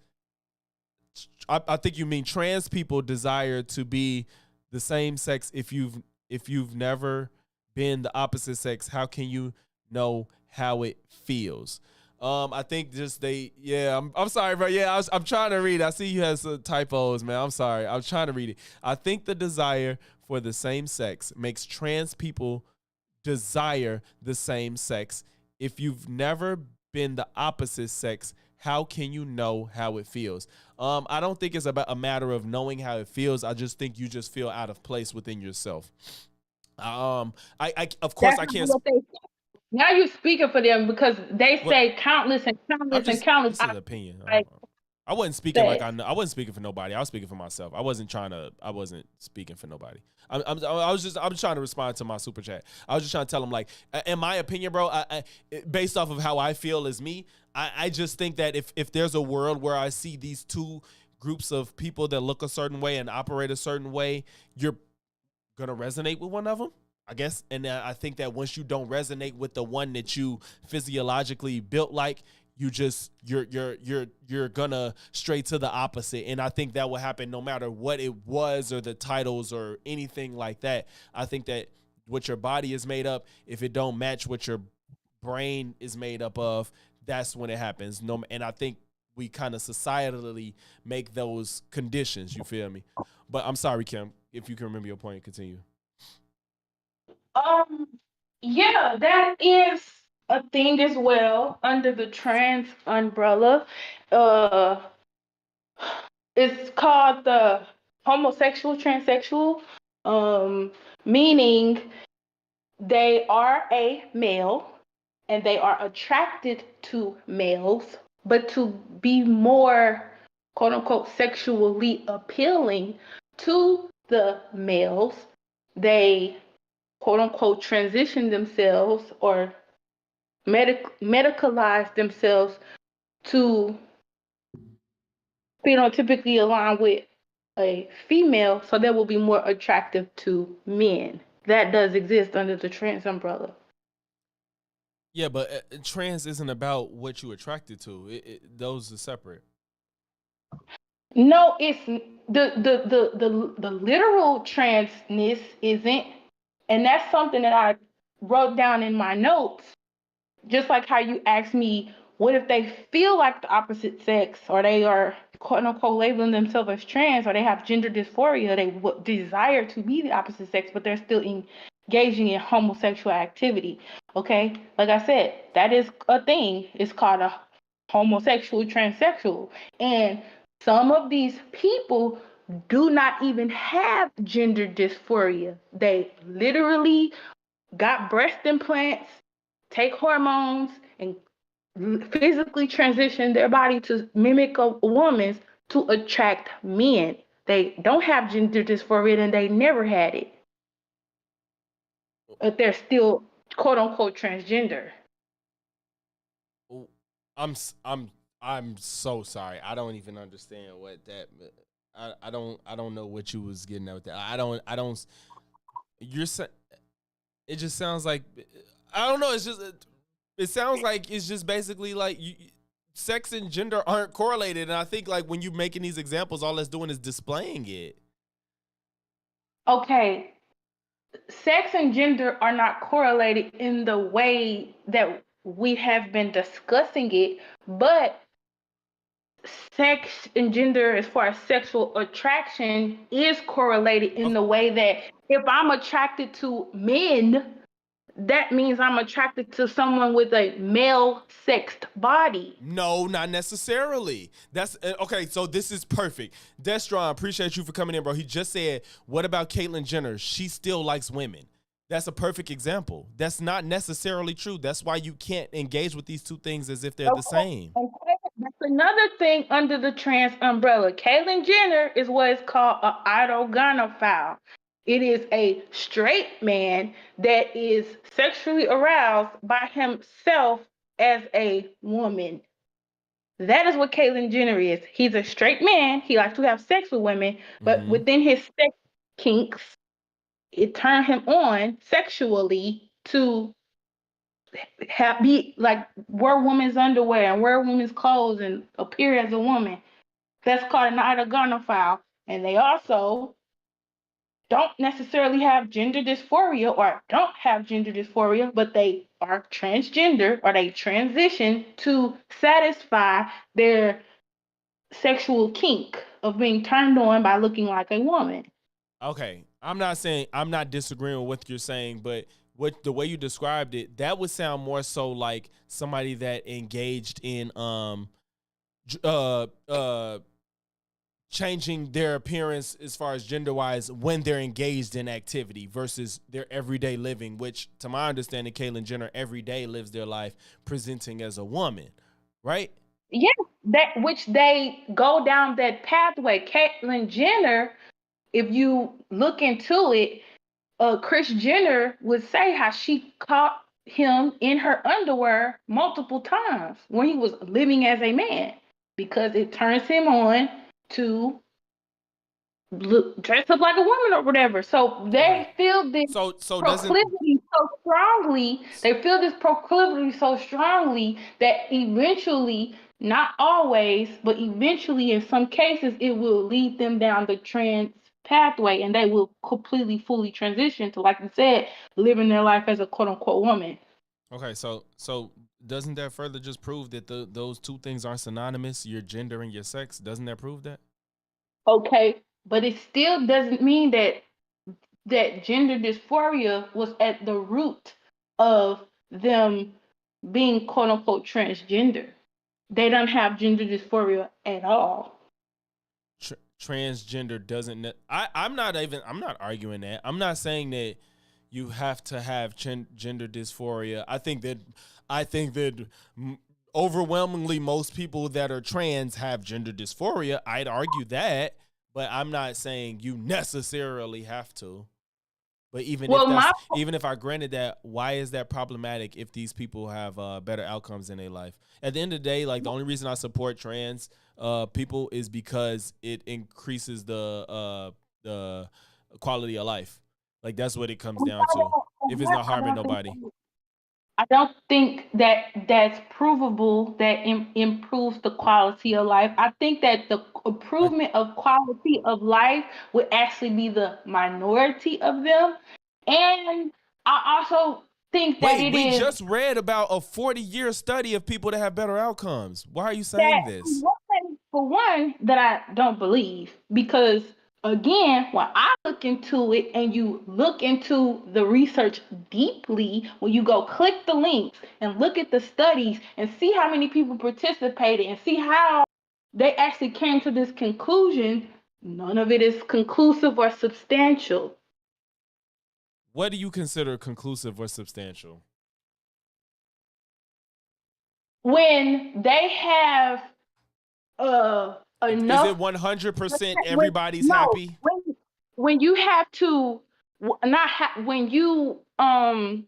I think you mean trans people desire to be the same sex. If you've never been the opposite sex, how can you know how it feels? I think just yeah. I'm sorry, bro. Yeah, I'm trying to read. I see you have some typos, man. I'm sorry. I'm trying to read it. I think the desire for the same sex makes trans people desire the same sex. If you've never been the opposite sex, how can you know how it feels? I don't think it's about a matter of knowing how it feels. I just think you just feel out of place within yourself. I of course That's I not can't. what they now you're speaking for them because they What say countless and I'm countless and just countless this is an opinion. like I wasn't speaking like sex. I wasn't speaking for nobody. I was speaking for myself. I wasn't speaking for nobody. I'm trying to respond to my super chat. I was just trying to tell them like, in my opinion, bro, based off of how I feel as me, I just think that if there's a world where I see these two groups of people that look a certain way and operate a certain way, you're gonna resonate with one of them, I guess. And I think that once you don't resonate with the one that you physiologically built like, you're gonna stray to the opposite. And I think that will happen no matter what it was or the titles or anything like that. I think that what your body is made up, if it don't match what your brain is made up of, that's when it happens. No, and I think we kind of societally make those conditions. You feel me? But I'm sorry, Kim. If you can remember your point, continue. Um, yeah, that is a thing as well under the trans umbrella. Uh, it's called the homosexual transsexual, meaning they are a male and they are attracted to males, but to be more quote unquote sexually appealing to the males, they quote unquote transition themselves or medicalize themselves to phenotypically align with a female so that will be more attractive to men. That does exist under the trans umbrella. Yeah, but trans isn't about what you're attracted to. Those are separate. No, it's the literal transness isn't, and that's something that I wrote down in my notes. Just like how you asked me, what if they feel like the opposite sex, or they are quote unquote labeling themselves as trans, or they have gender dysphoria, they desire to be the opposite sex, but they're still engaging in homosexual activity. Okay, like I said, that is a thing. It's called a homosexual transsexual, and some of these people do not even have gender dysphoria. They literally got breast implants, take hormones, and physically transition their body to mimic a woman's to attract men. They don't have gender dysphoria and they never had it. But they're still quote unquote transgender. I'm so sorry. I don't even understand what that. I don't know what you was getting at with that. I don't. You're saying it just sounds like I don't know. It's just it sounds like it's just basically like sex and gender aren't correlated, and I think like when you're making these examples, all that's doing is displaying it. Okay, sex and gender are not correlated in the way that we have been discussing it, but sex and gender, as far as sexual attraction, is correlated in the way that if I'm attracted to men, that means I'm attracted to someone with a male sexed body. No, not necessarily. That's okay. So this is perfect. Destron, appreciate you for coming in, bro. He just said, "What about Caitlyn Jenner? She still likes women." That's a perfect example. That's not necessarily true. That's why you can't engage with these two things as if they're the same. Okay. That's another thing under the trans umbrella. Caitlyn Jenner is what is called an autogynephile. It is a straight man that is sexually aroused by himself as a woman. That is what Caitlyn Jenner is. He's a straight man. He likes to have sex with women, but within his sex kinks, it turned him on sexually to be like wear women's underwear and wear women's clothes and appear as a woman. That's called an autogynephile. And they also don't necessarily have gender dysphoria or don't have gender dysphoria, but they are transgender or they transition to satisfy their sexual kink of being turned on by looking like a woman. Okay, I'm not disagreeing with what you're saying, but the way you described it, that would sound more so like somebody that engaged in changing their appearance as far as gender wise when they're engaged in activity versus their everyday living, which to my understanding, Caitlyn Jenner every day lives their life presenting as a woman, right? Yes, that which they go down that pathway. Caitlyn Jenner, if you look into it, Kris Jenner would say how she caught him in her underwear multiple times when he was living as a man because it turns him on to dress up like a woman or whatever. So they feel this proclivity so strongly. They feel this proclivity so strongly that eventually, not always, but eventually in some cases, it will lead them down the trans pathway and they will completely, fully transition to, like you said, living their life as a quote unquote woman. Okay, so doesn't that further just prove that those two things are synonymous, your gender and your sex? Doesn't that prove that? Okay, but it still doesn't mean that gender dysphoria was at the root of them being quote unquote transgender. They don't have gender dysphoria at all. Transgender doesn't. I'm not arguing that. I'm not saying that you have to have gender dysphoria. I think that overwhelmingly most people that are trans have gender dysphoria. I'd argue that, but I'm not saying you necessarily have to. But even if I granted that, why is that problematic if these people have better outcomes in their life? At the end of the day, like the only reason I support trans people is because it increases the quality of life. Like that's what it comes down to. If it's not harming nobody. I don't think that that's provable that improves the quality of life. I think that the improvement of quality of life would actually be the minority of them. And I also think that we just read about a 40-year study of people that have better outcomes. Why are you saying this? For one, that I don't believe, because again, when I look into it and you look into the research deeply, when you go click the links and look at the studies and see how many people participated and see how they actually came to this conclusion, None of it is conclusive or substantial. What do you consider conclusive or substantial? When they have Is it enough 100% when, everybody's no, happy? when you have to when you go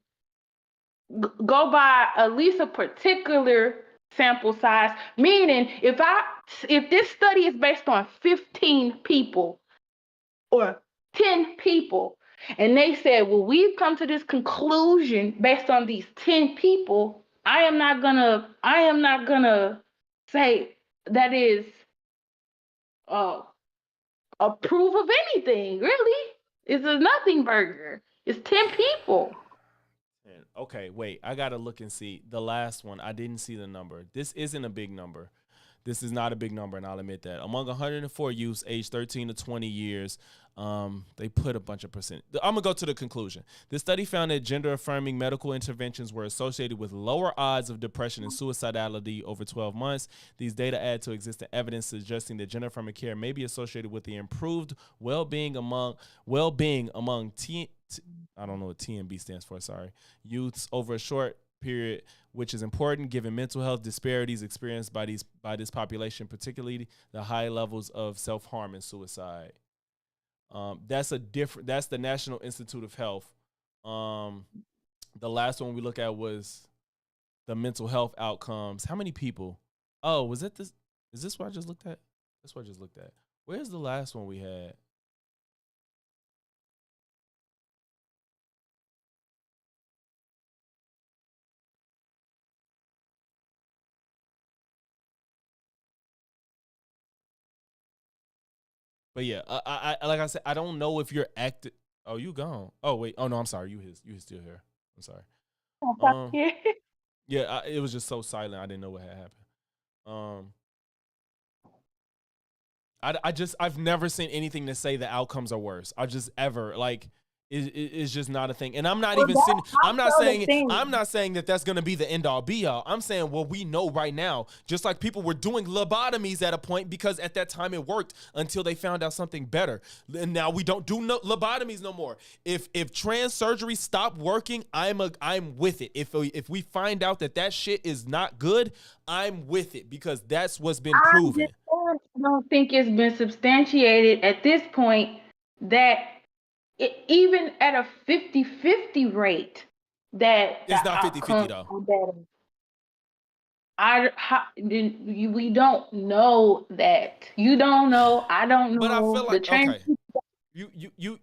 by at least a particular sample size, meaning if this study is based on 15 people or 10 people, and they said, well, we've come to this conclusion based on these 10 people, I am not gonna say that is approve of anything, really. It's a nothing burger. It's 10 people. Okay, wait. I gotta look and see the last one. I didn't see the number. This isn't a big number. This is not a big number, and I'll admit that. Among 104 youths aged 13 to 20 years, they put a bunch of percent. I'm gonna go to the conclusion. The study found that gender-affirming medical interventions were associated with lower odds of depression and suicidality over 12 months. These data add to existing evidence suggesting that gender-affirming care may be associated with the improved well-being among I don't know what TMB stands for. Sorry, youths over a short period, which is important given mental health disparities experienced by this population, particularly the high levels of self-harm and suicide. That's the National Institute of Health. The last one we look at was the mental health outcomes. How many people? Oh, was it this? Is this what I just looked at? That's what I just looked at. Where's the last one we had? But yeah, I like I said, I don't know if you're active. Oh, you gone? Oh wait. Oh no, I'm sorry. You still here? I'm sorry. Yeah, it was just so silent. I didn't know what had happened. I've never seen anything to say the outcomes are worse. I just ever like it's just not a thing. And I'm not even saying I'm not saying that that's going to be the end all be all. I'm saying what we know right now, just like people were doing lobotomies at a point because at that time it worked until they found out something better. And now we don't do lobotomies no more. If trans surgery stopped working, I'm with it. If we find out that shit is not good, I'm with it because that's what's been proven. I don't think it's been substantiated at this point that even at a 50-50 rate, that it's not 50-50 though. We don't know that. You don't know. I don't know. But I feel like okay.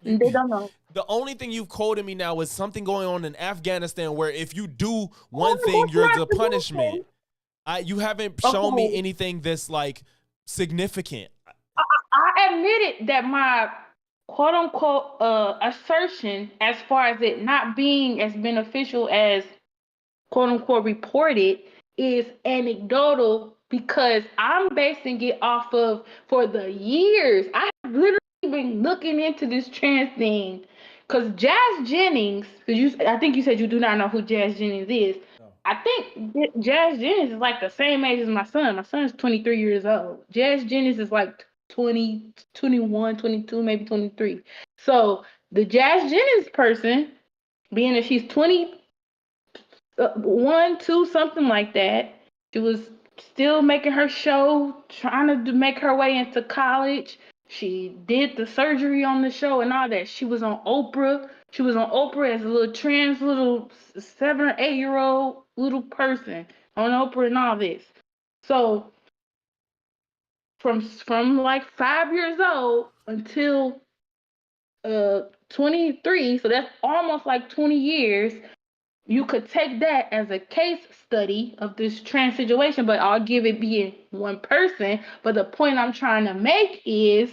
They don't know. The only thing you've quoted me now is something going on in Afghanistan where if you do one thing, there's a punishment. You haven't shown me anything that's like significant. I admitted that my quote unquote assertion as far as it not being as beneficial as quote unquote reported is anecdotal because I'm basing it off of for the years. I have literally been looking into this trans thing because Jazz Jennings, I think you said you do not know who Jazz Jennings is. No. I think Jazz Jennings is like the same age as my son. My son's 23 years old. Jazz Jennings is like 20, 21, 22, maybe 23. So the Jazz Jennings person, being that she's 21, 2, something like that, she was still making her show, trying to make her way into college. She did the surgery on the show and all that. She was on Oprah. She was on Oprah as a little trans, little 7 or 8 year old little person on Oprah and all this. So from like 5 years old until 23, so that's almost like 20 years. You could take that as a case study of this trans situation, but I'll give it being one person. But the point I'm trying to make is,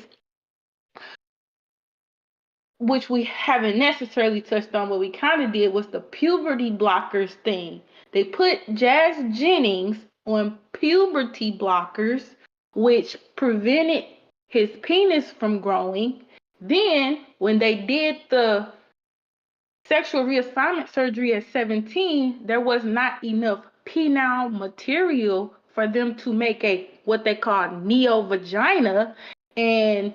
which we haven't necessarily touched on, but we kind of did, was the puberty blockers thing. They put Jazz Jennings on puberty blockers, which prevented his penis from growing. Then, when they did the sexual reassignment surgery at 17, there was not enough penile material for them to make what they call neo-vagina. And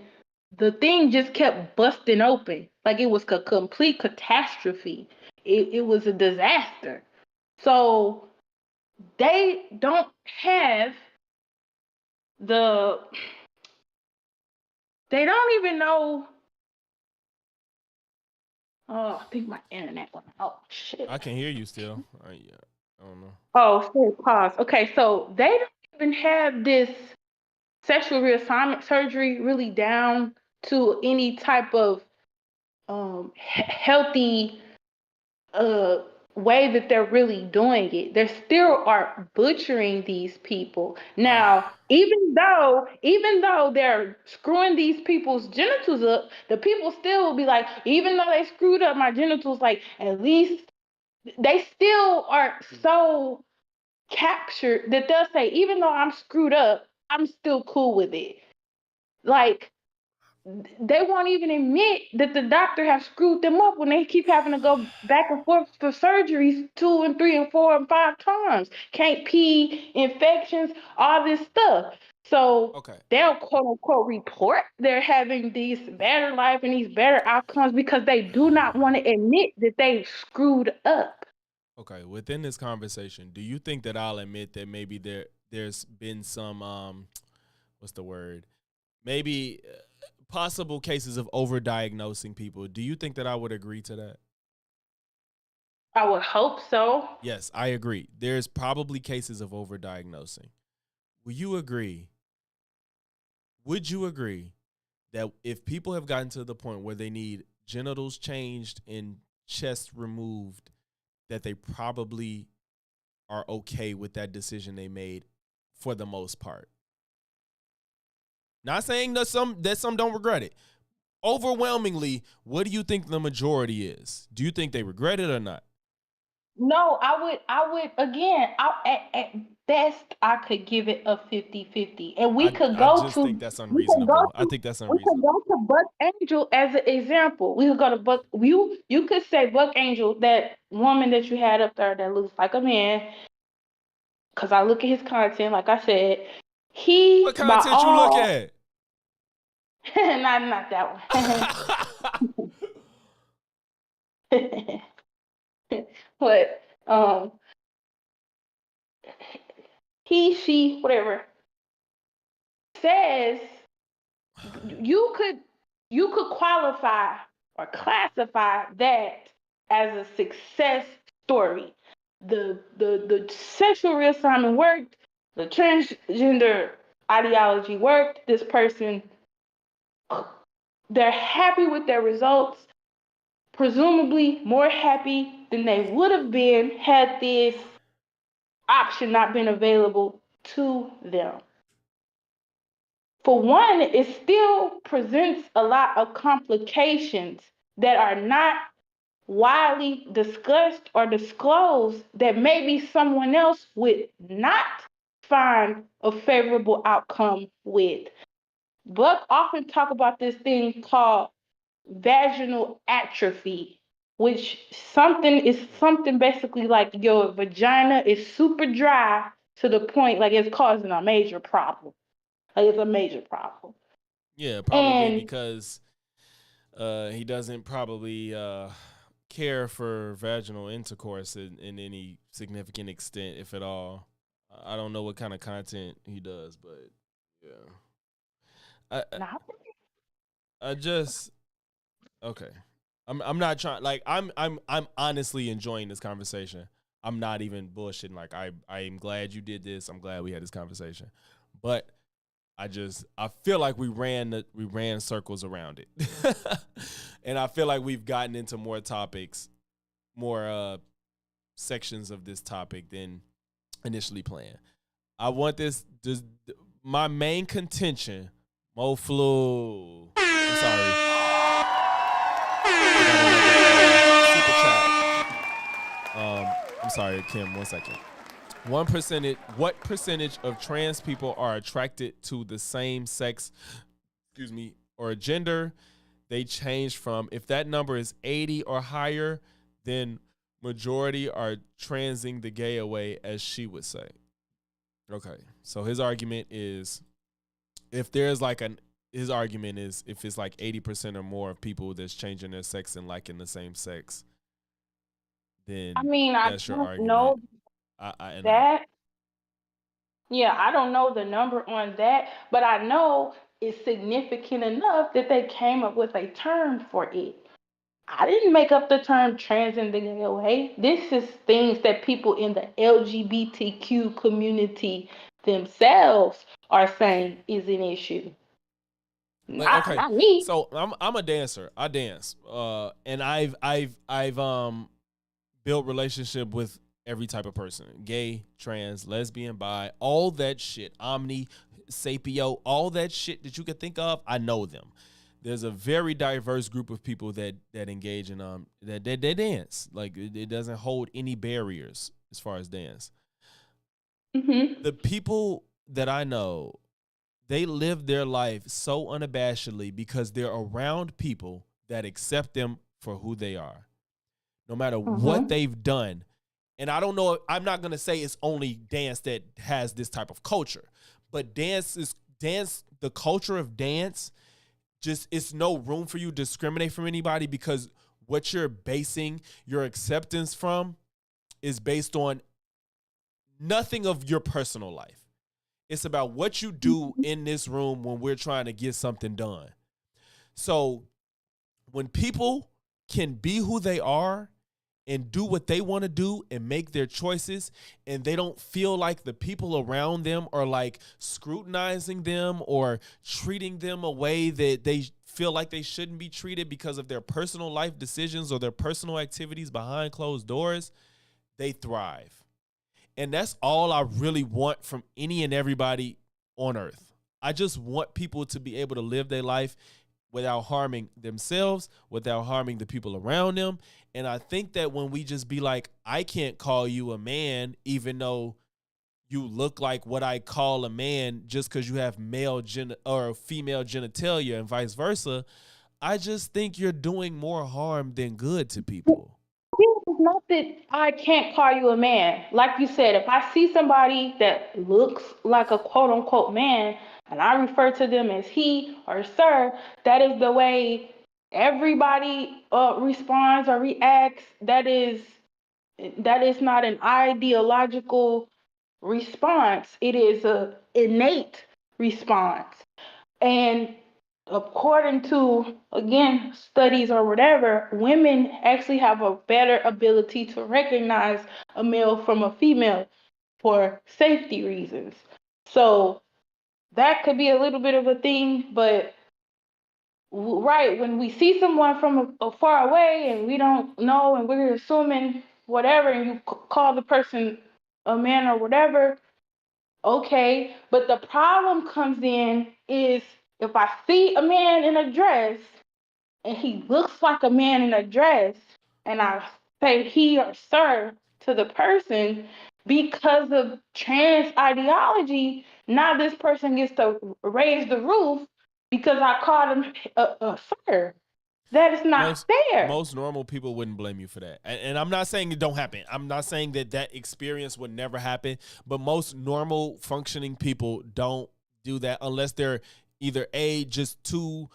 the thing just kept busting open. Like it was a complete catastrophe. It was a disaster. So they don't have the, they don't even know. Oh, I think my internet went out. Oh, shit. I can hear you still. Yeah, I don't know. Oh, shit, pause. Okay, so they don't even have this sexual reassignment surgery really down to any type of healthy way that they're really doing it. They still are butchering these people. Now, even though they're screwing these people's genitals up, the people still will be like, even though they screwed up my genitals, like at least they still are so captured that they'll say, even though I'm screwed up, I'm still cool with it. Like they won't even admit that the doctor have screwed them up when they keep having to go back and forth for surgeries 2 and 3 and 4 and 5 times. Can't pee, infections, all this stuff. So Okay. they'll quote unquote report they're having these better life and these better outcomes because they do not want to admit that they screwed up. Okay. Within this conversation, do you think that I'll admit that maybe there's been some what's the word? Maybe possible cases of overdiagnosing people. Do you think that I would agree to that? I would hope so. Yes, I agree. There's probably cases of overdiagnosing. Will you agree? Would you agree that if people have gotten to the point where they need genitals changed and chest removed, that they probably are okay with that decision they made for the most part? Not saying that some don't regret it. Overwhelmingly, what do you think the majority is? Do you think they regret it or not? No, I would again, at best I could give it a 50-50. And we could I go just to think that's we could go unreasonable. I to think that's we could unreasonable. go to Buck Angel as an example. We could go to Buck, you could say Buck Angel, that woman that you had up there that looks like a man, because I look at his content, like I said, he What by content you look all at? not that one. But she, whatever, says you could qualify or classify that as a success story. The sexual reassignment worked, the transgender ideology worked, this person, they're happy with their results, presumably more happy than they would have been had this option not been available to them. For one, it still presents a lot of complications that are not widely discussed or disclosed that maybe someone else would not find a favorable outcome with. Buck often talk about this thing called vaginal atrophy, which is something basically like your vagina is super dry to the point like it's causing a major problem. Like it's a major problem. Yeah, probably And because he doesn't probably care for vaginal intercourse in any significant extent, if at all. I don't know what kind of content he does, but yeah. I just okay. I'm not trying, like I'm honestly enjoying this conversation. I'm not even bullshitting. Like I am glad you did this. I'm glad we had this conversation. But I feel like we ran circles around it. And I feel like we've gotten into more topics, more sections of this topic than initially planned. I want my main contention, Mo Flu. I'm sorry. Super chat. I'm sorry, Kim, 1 second. What percentage of trans people are attracted to the same sex, or gender they changed from? If that number is 80 or higher, then majority are transing the gay away, as she would say. Okay, so his argument is if there's like his argument is if it's like 80% or more of people that's changing their sex and liking the same sex, then I mean, I that's your don't argument. know I that. Yeah, I don't know the number on that, but I know it's significant enough that they came up with a term for it. I didn't make up the term trans in the gay way. This is things that people in the LGBTQ community themselves are saying is an issue. But okay, Not me. so I'm a dancer. I dance. And I've built relationship with every type of person. Gay, trans, lesbian, bi, all that shit. Omni, sapio, all that shit that you could think of, I know them. There's a very diverse group of people that engage in that they dance. Like it doesn't hold any barriers as far as dance. Mm-hmm. The people that I know, they live their life so unabashedly because they're around people that accept them for who they are, no matter what they've done. And I don't know, I'm not going to say it's only dance that has this type of culture, but the culture of dance, just it's no room for you to discriminate from anybody because what you're basing your acceptance from is based on nothing of your personal life. It's about what you do in this room when we're trying to get something done. So when people can be who they are and do what they want to do and make their choices, and they don't feel like the people around them are like scrutinizing them or treating them a way that they feel like they shouldn't be treated because of their personal life decisions or their personal activities behind closed doors, they thrive. And that's all I really want from any and everybody on earth. I just want people to be able to live their life without harming themselves, without harming the people around them. And I think that when we just be like, I can't call you a man, even though you look like what I call a man just because you have male or female genitalia and vice versa, I just think you're doing more harm than good to people. It's not that I can't call you a man. Like you said, if I see somebody that looks like a quote unquote man and I refer to them as he or sir, that is the way everybody responds or reacts. That is not an ideological response. It is a innate response. And according to, again, studies or whatever, women actually have a better ability to recognize a male from a female for safety reasons. So that could be a little bit of a thing, but right, when we see someone from a far away and we don't know and we're assuming whatever, and you call the person a man or whatever, okay, but the problem comes in is if I see a man in a dress and he looks like a man in a dress and I say he or sir to the person because of trans ideology, now this person gets to raise the roof because I called him a sir. That is not fair. Most normal people wouldn't blame you for that. And I'm not saying it don't happen. I'm not saying that experience would never happen. But most normal functioning people don't do that unless they're either just too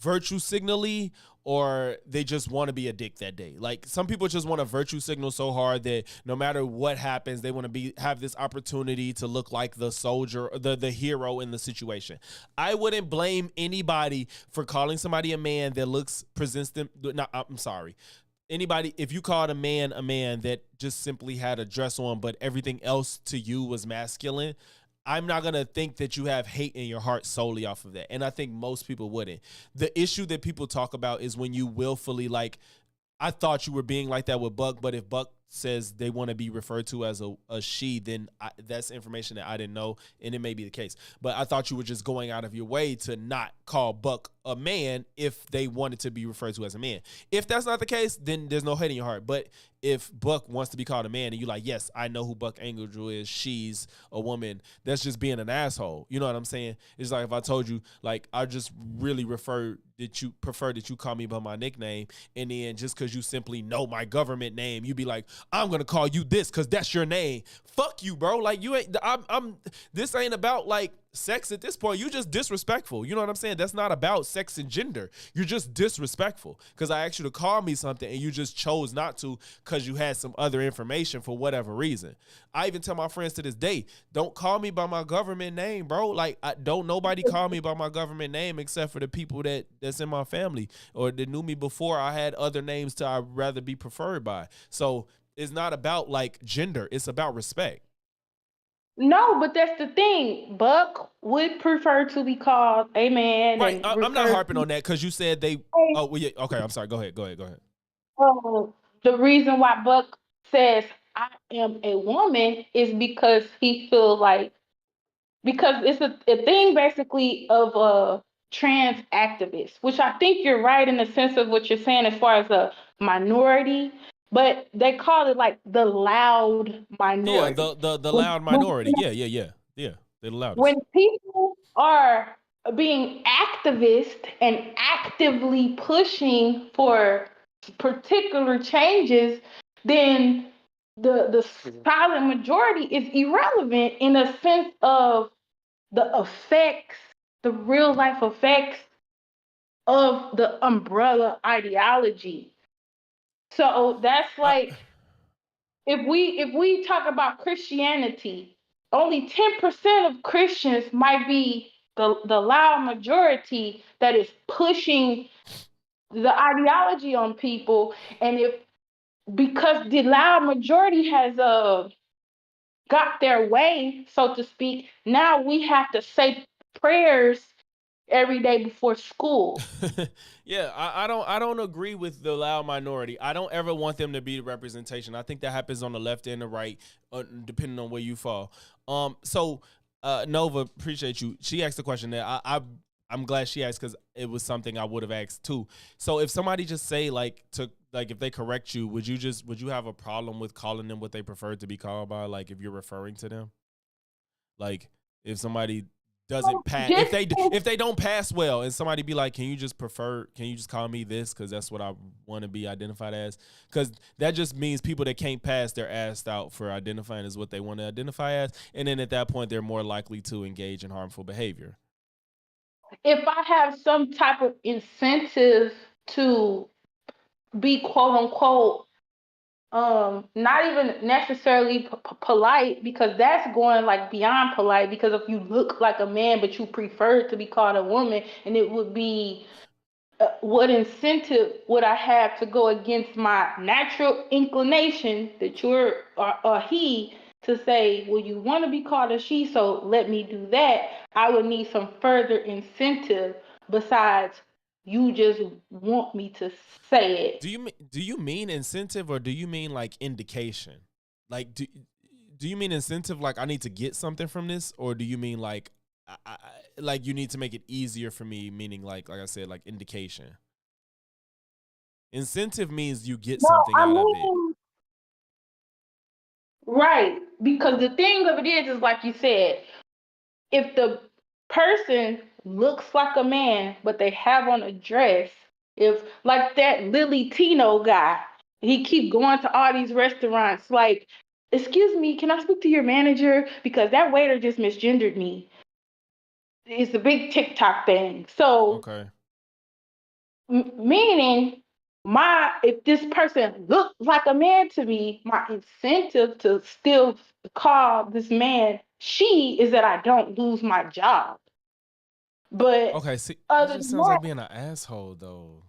virtue signally, or they just want to be a dick that day. Like some people just want to virtue signal so hard that no matter what happens, they want to have this opportunity to look like the soldier, the hero in the situation. I wouldn't blame anybody for calling somebody a man that presents them. No, I'm sorry. Anybody, if you called a man that just simply had a dress on, but everything else to you was masculine, I'm not going to think that you have hate in your heart solely off of that. And I think most people wouldn't. The issue that people talk about is when you willfully, like, I thought you were being like that with Buck, but if Buck says they want to be referred to as a she, then that's information that I didn't know, and it may be the case. But I thought you were just going out of your way to not call Buck a man if they wanted to be referred to as a man. If that's not the case, then there's no hate in your heart. But if Buck wants to be called a man and you're like, yes, I know who Buck Angel is, she's a woman, that's just being an asshole. You know what I'm saying? It's like if I told you, like, I just really prefer that you call me by my nickname, and then just because you simply know my government name, you be like, I'm gonna call you this because that's your name. Fuck you, bro. Like, you ain't. This ain't about like sex at this point, you just disrespectful. You know what I'm saying? That's not about sex and gender. You're just disrespectful because I asked you to call me something and you just chose not to because you had some other information for whatever reason. I even tell my friends to this day, don't call me by my government name, bro. Like, don't nobody call me by my government name except for the people that's in my family or that knew me before. I had other names I'd rather be preferred by. So it's not about like gender. It's about respect. No, but that's the thing. Buck would prefer to be called a man Right. and I'm not refer harping on that because you said they. to Oh, well, yeah. Okay. I'm sorry. Go ahead. the reason why Buck says I am a woman is because he feels like because it's a thing basically of a trans activist, which I think you're right in the sense of what you're saying as far as a minority, but they call it like the loud Yeah. minority. The loud minority. Yeah. They're the loudest. When people are being activist and actively pushing for particular changes, then the silent majority is irrelevant in a sense of the effects, the real life effects of the umbrella ideology. So that's I, like if we talk about Christianity, only 10% of Christians might be the loud majority that is pushing the ideology on people. And if because the loud majority has got their way, so to speak, now we have to say prayers every day before school. yeah, I don't agree with the loud minority. I don't ever want them to be the representation. I think that happens on the left and the right, depending on where you fall. So Nova, appreciate you. She asked the question that I'm glad she asked because it was something I would have asked too. So if somebody just say if they correct you, would you have a problem with calling them what they prefer to be called by? Like if you're referring to them, like if somebody doesn't pass, Just if they don't pass well, and somebody be like, can you just call me this because that's what I want to be identified as? Because that just means people that can't pass, they're asked out for identifying as what they want to identify as, and then at that point, they're more likely to engage in harmful behavior. if I have some type of incentive to be quote unquote not even necessarily polite because that's going like beyond polite because if you look like a man but you prefer to be called a woman and it would be what incentive would I have to go against my natural inclination that you're or he to say, well, you want to be called a she, so let me do that. I would need some further incentive besides you just want me to say it. Do you mean incentive or do you mean like indication? Like do you mean incentive like I need to get something from this, or do you mean like like you need to make it easier for me, meaning like I said, like indication? Incentive means you get No, something I out of it. mean, right. Because the thing of it is like you said, if the person looks like a man, but they have on a dress, if like that Lily Tino guy, he keep going to all these restaurants, like, excuse me, can I speak to your manager? Because that waiter just misgendered me. It's a big TikTok thing. So Okay. meaning my if this person looks like a man to me, my incentive to still call this man she is that I don't lose my job. But Okay, see, that other just than sounds that, like being an asshole though.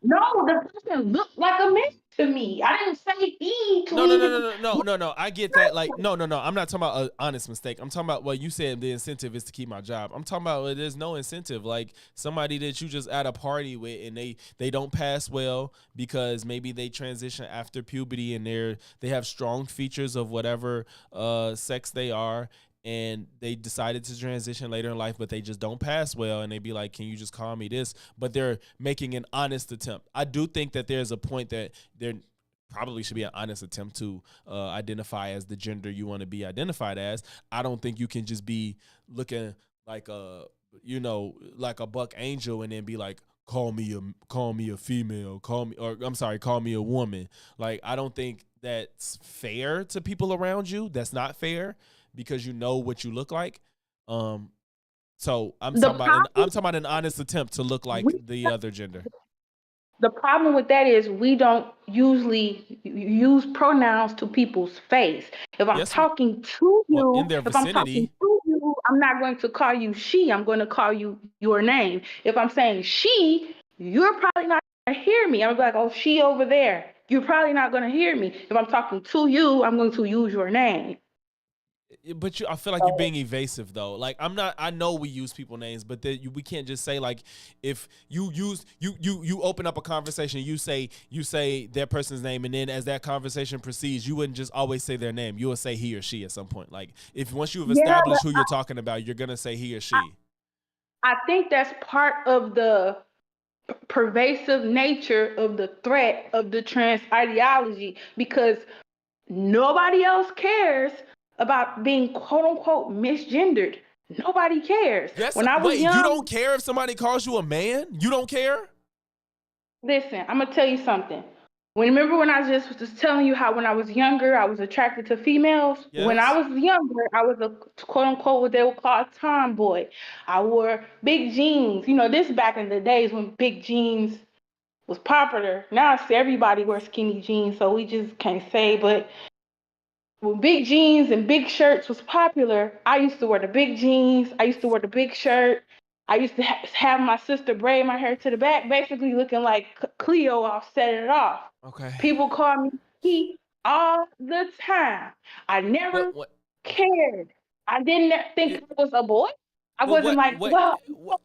no, the person looked like a man to me. I didn't say he to even. No. I get that. Like, no. I'm not talking about an honest mistake. I'm talking about what you said. The incentive is to keep my job. I'm talking about there's no incentive. Like somebody that you just at a party with, and they don't pass well because maybe they transition after puberty, and they have strong features of whatever sex they are. And they decided to transition later in life, but they just don't pass well. And they be like, can you just call me this? But they're making an honest attempt. I do think that there's a point that there probably should be an honest attempt to identify as the gender you want to be identified as. I don't think you can just be looking like like a buck angel and then be like, call me a female, call me a woman. Like, I don't think that's fair to people around you. That's not fair, because you know what you look like. So I'm The talking about an honest attempt to look like we the other gender. The problem with that is we don't usually use pronouns to people's face. If I'm Yes, talking to well, in you, their if I'm talking vicinity. to you, I'm not going to call you she. I'm going to call you your name. If I'm saying she, you're probably not going to hear me. I'm like, oh, she over there. You're probably not going to hear me. If I'm talking to you, I'm going to use your name. But I feel like you're being evasive though. Like I know we use people names, but we can't just say like if you use you open up a conversation, you say that person's name, and then as that conversation proceeds, you wouldn't just always say their name. You would say he or she at some point. Like if once you've Yeah, established who you're talking about, you're gonna say he or she. I think that's part of the pervasive nature of the threat of the trans ideology because nobody else cares about being quote unquote misgendered. Nobody cares. Yes, When I was wait, you young, don't care if somebody calls you a man? You don't care? listen, I'm gonna tell you something. Remember when I just was just telling you how when I was younger I was attracted to females? When I Yes. was younger, I was a quote unquote what they would call a tomboy. I wore big jeans. You know, this back in the days when big jeans was popular. Now it's everybody wears skinny jeans, so we just can't say. But when big jeans and big shirts was popular, I used to wear the big jeans. I used to wear the big shirt. I used to have my sister braid my hair to the back, basically looking like Cleo off Set It Off. Okay. People call me he all the time. I never What cared. I didn't think it was a boy. I well wasn't like, well, what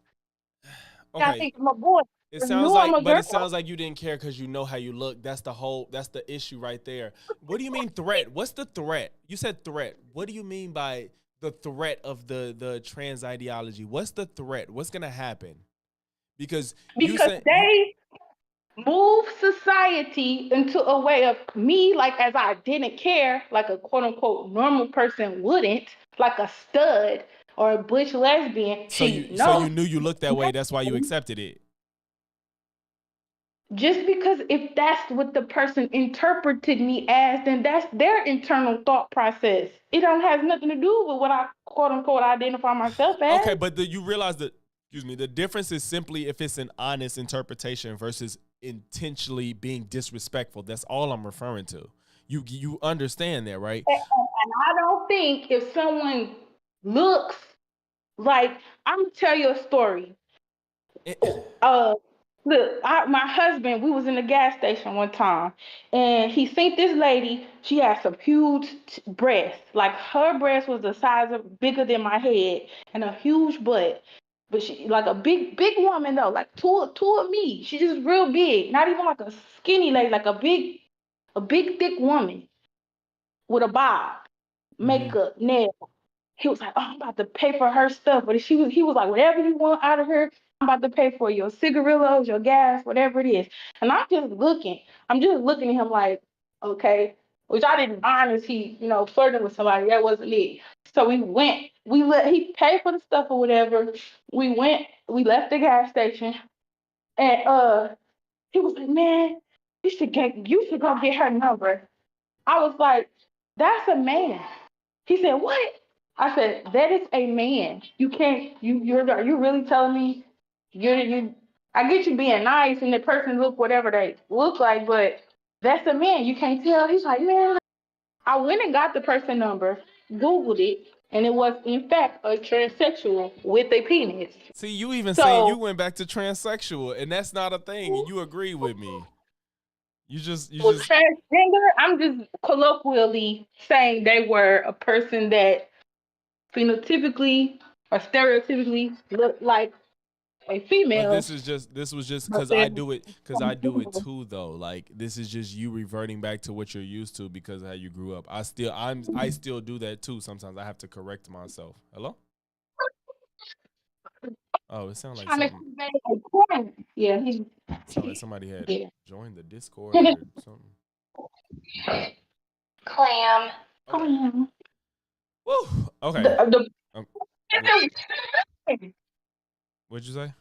I okay. think I'm a boy. It I sounds knew I'm like, a but girl. it sounds like you didn't care because you know how you look. That's the issue right there. What do you mean threat? What's the threat? You said threat. What do you mean by the threat of the trans ideology? What's the threat? What's gonna happen? Because you Because said they move society into a way of me, like as I didn't care, like a quote unquote normal person wouldn't, like a stud or a butch lesbian. so you knew you looked that way. That's why you accepted it. Just because if that's what the person interpreted me as, then that's their internal thought process. It don't have nothing to do with what I quote unquote identify myself Okay, as. but you realize that, excuse me, the difference is simply if it's an honest interpretation versus intentionally being disrespectful. That's all I'm referring to. You understand that, right? And I don't think if someone looks like, I'm gonna tell you a story. uh Look, my husband, we was in the gas station one time, and he seen this lady. She had some huge breasts, like her breast was the size of bigger than my head, and a huge butt. But she like a big woman though, like two of me. She just real big, not even like a skinny lady, like a big thick woman with a bob, Mm-hmm. makeup, nails. He was like, "Oh, I'm about to pay for her stuff," but he was like, "Whatever you want out of her, I'm about to pay for your cigarillos, your gas, whatever it is." And I'm just looking at him like, okay, which I didn't mind as he, flirting with somebody. That wasn't it. So he paid for the stuff or whatever. We left the gas station, and he was like, "Man, you should go get her number." I was like, "That's a man." He said, "What?" I said, "That is a man. You can't. Are you really telling me you? I get you being nice and the person look whatever they look like, but that's a man. You can't tell." He's like, "Man." I went and got the person number, Googled it, and it was in fact a transsexual with a penis. See, you even saying you So went back to transsexual, and that's not a thing, and you agree with me. You with just transgender, I'm just colloquially saying they were a person that phenotypically or stereotypically look like a but female, this was just but because they're I do it too though. Like this is just you reverting back to what you're used to because of how you grew up. I still do that too. Sometimes I have to correct myself. Hello? Oh, it sounds like trying to something. convey a point. Yeah, Sound like somebody had yeah. joined the Discord or something. Clam. Okay. Clam. Woo. Okay. The, Um, the, what'd you say?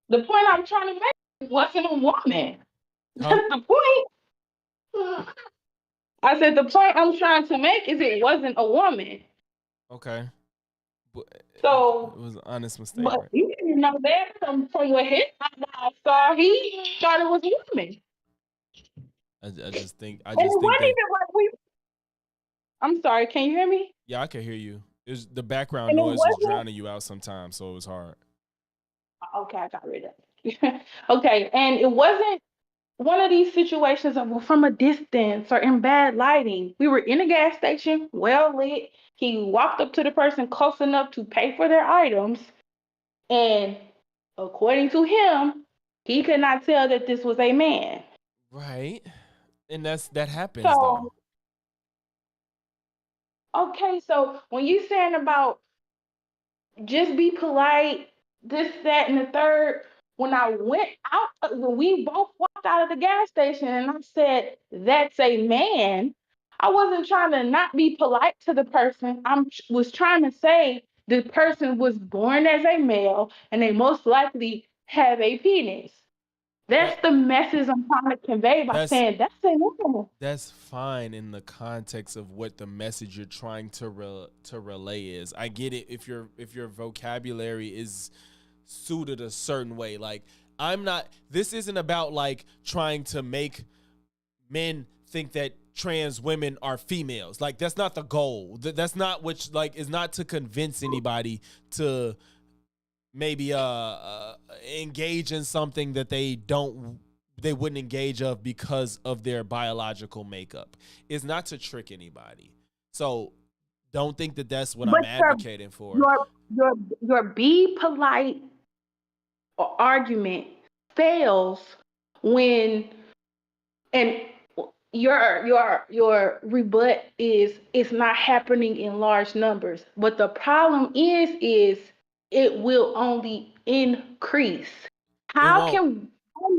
the point I'm trying to make wasn't a woman. Huh? That's the point. I said the point I'm trying to make is it wasn't a woman. Okay. So, It was an honest mistake, but right? you didn't know that from what his eyes saw. He thought it was women. I just think And it wasn't that even like we. I'm sorry, can you hear me? yeah, I can hear you. The background And it noise was wasn't. drowning you out sometimes, so it was hard. Okay, I got rid of it. Okay, and it wasn't one of these situations of from a distance or in bad lighting. We were in a gas station, well lit. He walked up to the person close enough to pay for their items, and according to him, he could not tell that this was a man. Right. And that happens So, though. okay, so when you saying about just be polite, this, that, and the third. When I went out, when we both walked out of the gas station and I said, that's a man, I wasn't trying to not be polite to the person. I was trying to say the person was born as a male and they most likely have a penis. That's the message I'm trying to convey by saying that's a man. That's fine in the context of what the message you're trying to relay is. I get it if your vocabulary is suited a certain way. Like this isn't about like trying to make men think that trans women are females. Like that's not the goal. That's not which like is not to convince anybody to maybe engage in something that they wouldn't engage of because of their biological makeup. It's not to trick anybody. So don't think that that's what I'm advocating for. Your be polite argument fails when and your rebut is it's not happening in large numbers. But the problem is it will only increase. How can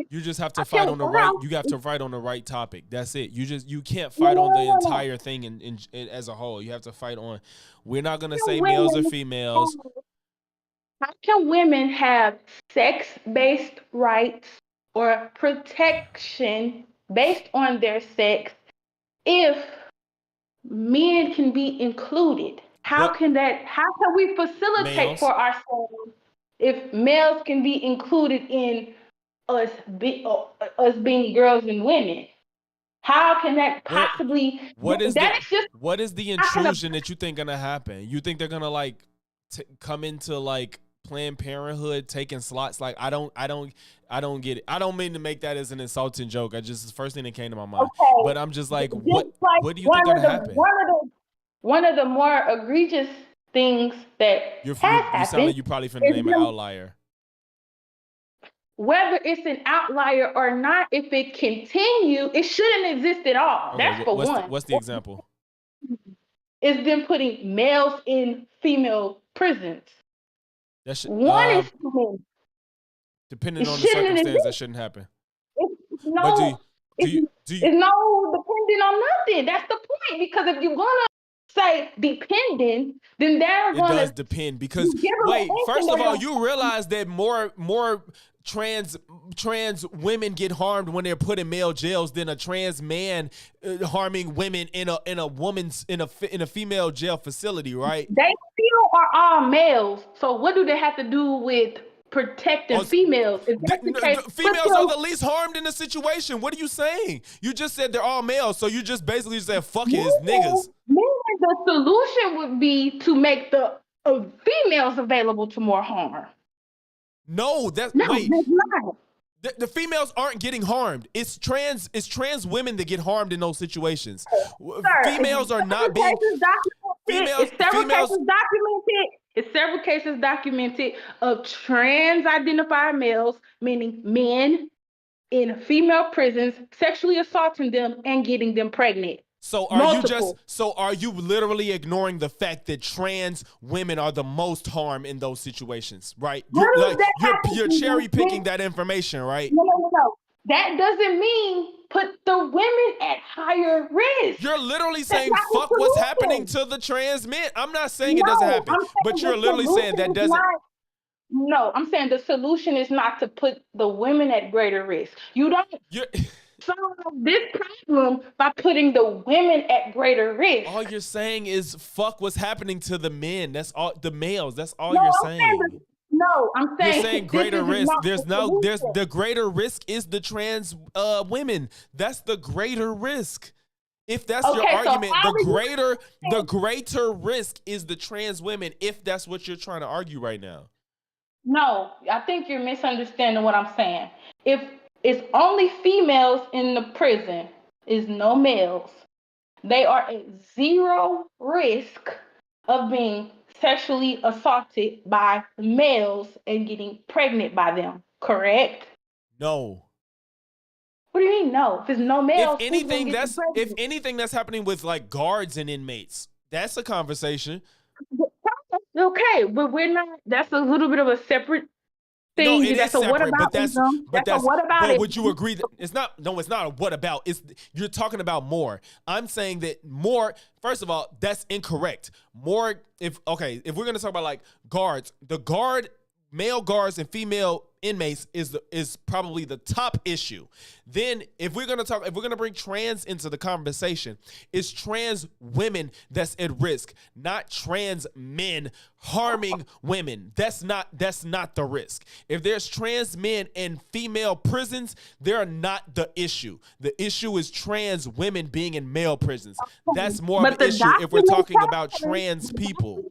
you just have to fight on the right? You have to fight on the right topic. That's it. You can't fight on the entire thing in as a whole. You have to fight on. We're not gonna say males or females. How can women have sex-based rights or protection based on their sex if men can be included? How can we facilitate males for ourselves if males can be included in us being girls and women? How can that possibly? What is the intrusion that you think gonna happen? You think they're gonna like come into like Planned Parenthood taking slots? Like I don't get it. I don't mean to make that as an insulting joke. It's the first thing that came to my mind. Okay. But I'm just like, what do you think gonna happen? One of the more egregious things that you sound like you probably finna name an outlier. Whether it's an outlier or not, if it continue, it shouldn't exist at all. Okay, that's for one. What's the example? It's them putting males in female prisons. That should, is depending on the circumstance, that shouldn't happen. It's no depending on nothing. That's the point. Because if you're gonna say dependent, then they're gonna. It does depend because wait. First of all, you realize that more trans women get harmed when they're put in male jails than a trans man harming women in a female jail facility, right? They still are all males. So what do they have to do with protecting females? Females are the least harmed in the situation. What are you saying? You just said they're all males, so you just basically said fuck it, it's niggas. The solution would be to make the females available to more harm. No, that's not. The females aren't getting harmed. It's trans women that get harmed in those situations. Sir, females are not being. It's several cases documented of trans-identified males, meaning men, in female prisons, sexually assaulting them and getting them pregnant. So are you literally ignoring the fact that trans women are the most harmed in those situations, right? You're cherry picking that information, right? No. That doesn't mean put the women at higher risk. You're literally saying fuck what's happening to the trans men. I'm not saying it doesn't happen, but you're literally saying that doesn't. No, I'm saying the solution is not to put the women at greater risk. solve this problem by putting the women at greater risk. All you're saying is fuck what's happening to the men. That's all, the males. That's all No, you're I'm saying saying. I'm You're saying saying this greater is risk. not There's solution. the greater risk is the trans women. That's the greater risk. If that's your Okay, so argument, how do you the greater risk is the trans women. If that's what you're trying to argue right now. No, I think you're misunderstanding what I'm saying. If it's only females in the prison, is no males, they are at zero risk of being sexually assaulted by males and getting pregnant by them, correct? No. What do you mean no? If there's no males, who's gonna get you If pregnant? anything that's happening with like guards and inmates, that's a conversation. Okay, but we're not. That's a little bit of a separate No, thing. it is That's a separate, but whataboutism. That's a but would you whataboutism. agree that it's not? No, it's not a what about. It's you're talking about more. I'm saying that more. First of all, that's incorrect. More if we're gonna talk about like guards, male guards and female inmates is probably the top issue. Then if we're gonna bring trans into the conversation, it's trans women that's at risk, not trans men harming women. That's not the risk. If there's trans men in female prisons, they're not the issue. The issue is trans women being in male prisons. That's more of But an issue if we're talking about trans people.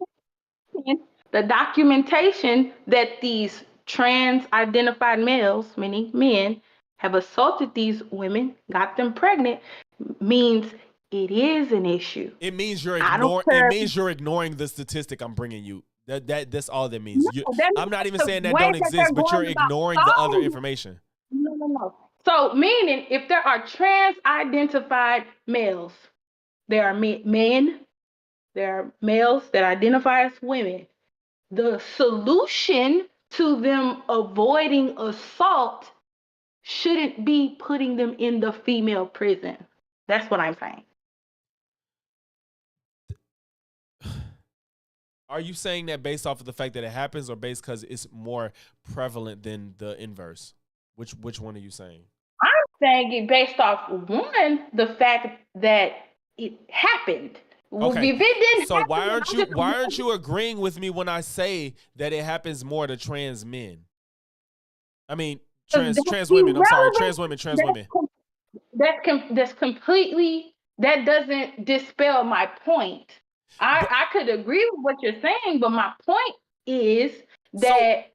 the documentation that these trans identified males, meaning men, have assaulted these women, got them pregnant, means it is an issue. It means you're I don't ignoring. It care. means you're ignoring the statistic I'm bringing you. That's all that means. No, that I'm not means even the saying that way don't that exist, they're but you're going about ignoring the other solving- information. No. So, meaning if there are trans identified males, there are men, there are males that identify as women. The solution to them avoiding assault shouldn't be putting them in the female prison. That's what I'm saying. Are you saying that based off of the fact that it happens, or based because it's more prevalent than the inverse? Which one are you saying? Saying it based off one, the fact that it happened. Okay. If it didn't So happen, why aren't you agreeing with me when I say that it happens more to trans men? I mean trans women. I'm sorry, trans women. That's completely, that doesn't dispel my point. I could agree with what you're saying, but my point is that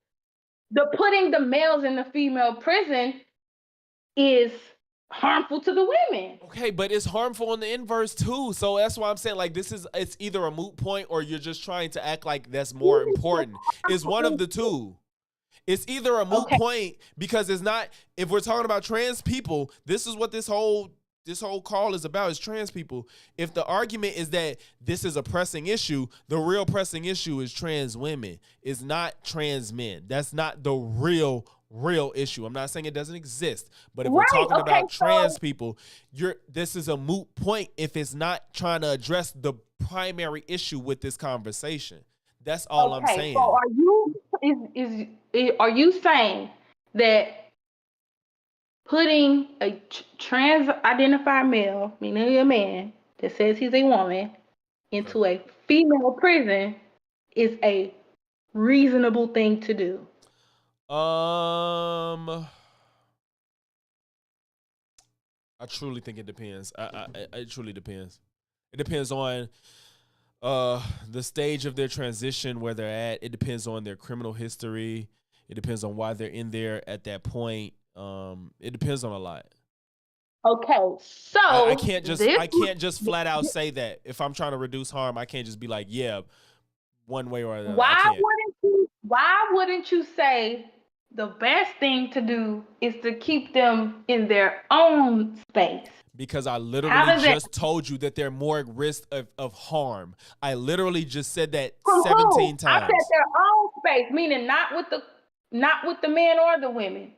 the putting the males in the female prison is harmful to the women. Okay, but it's harmful in the inverse too. So that's why I'm saying like it's either a moot point or you're just trying to act like that's more important. It's one of the two. It's either a moot point because it's not, if we're talking about trans people, this is what this whole call is about, is trans people. If the argument is that this is a pressing issue, the real pressing issue is trans women. It's not trans men. That's not the real issue. I'm not saying it doesn't exist, but if we're talking about trans people, this is a moot point if it's not trying to address the primary issue with this conversation. That's all I'm saying. So are you saying that putting a trans identified male, meaning a man that says he's a woman, into a female prison is a reasonable thing to do? I truly think it depends. It truly depends. It depends on the stage of their transition, where they're at. It depends on their criminal history. It depends on why they're in there at that point. It depends on a lot. Okay, so I can't just flat out say that. If I'm trying to reduce harm, I can't just be like, yeah, one way or the other. Why wouldn't you say the best thing to do is to keep them in their own space? Because I literally just told you that they're more at risk of harm. I literally just said that 17 times. I said their own space, meaning not with the men or the women.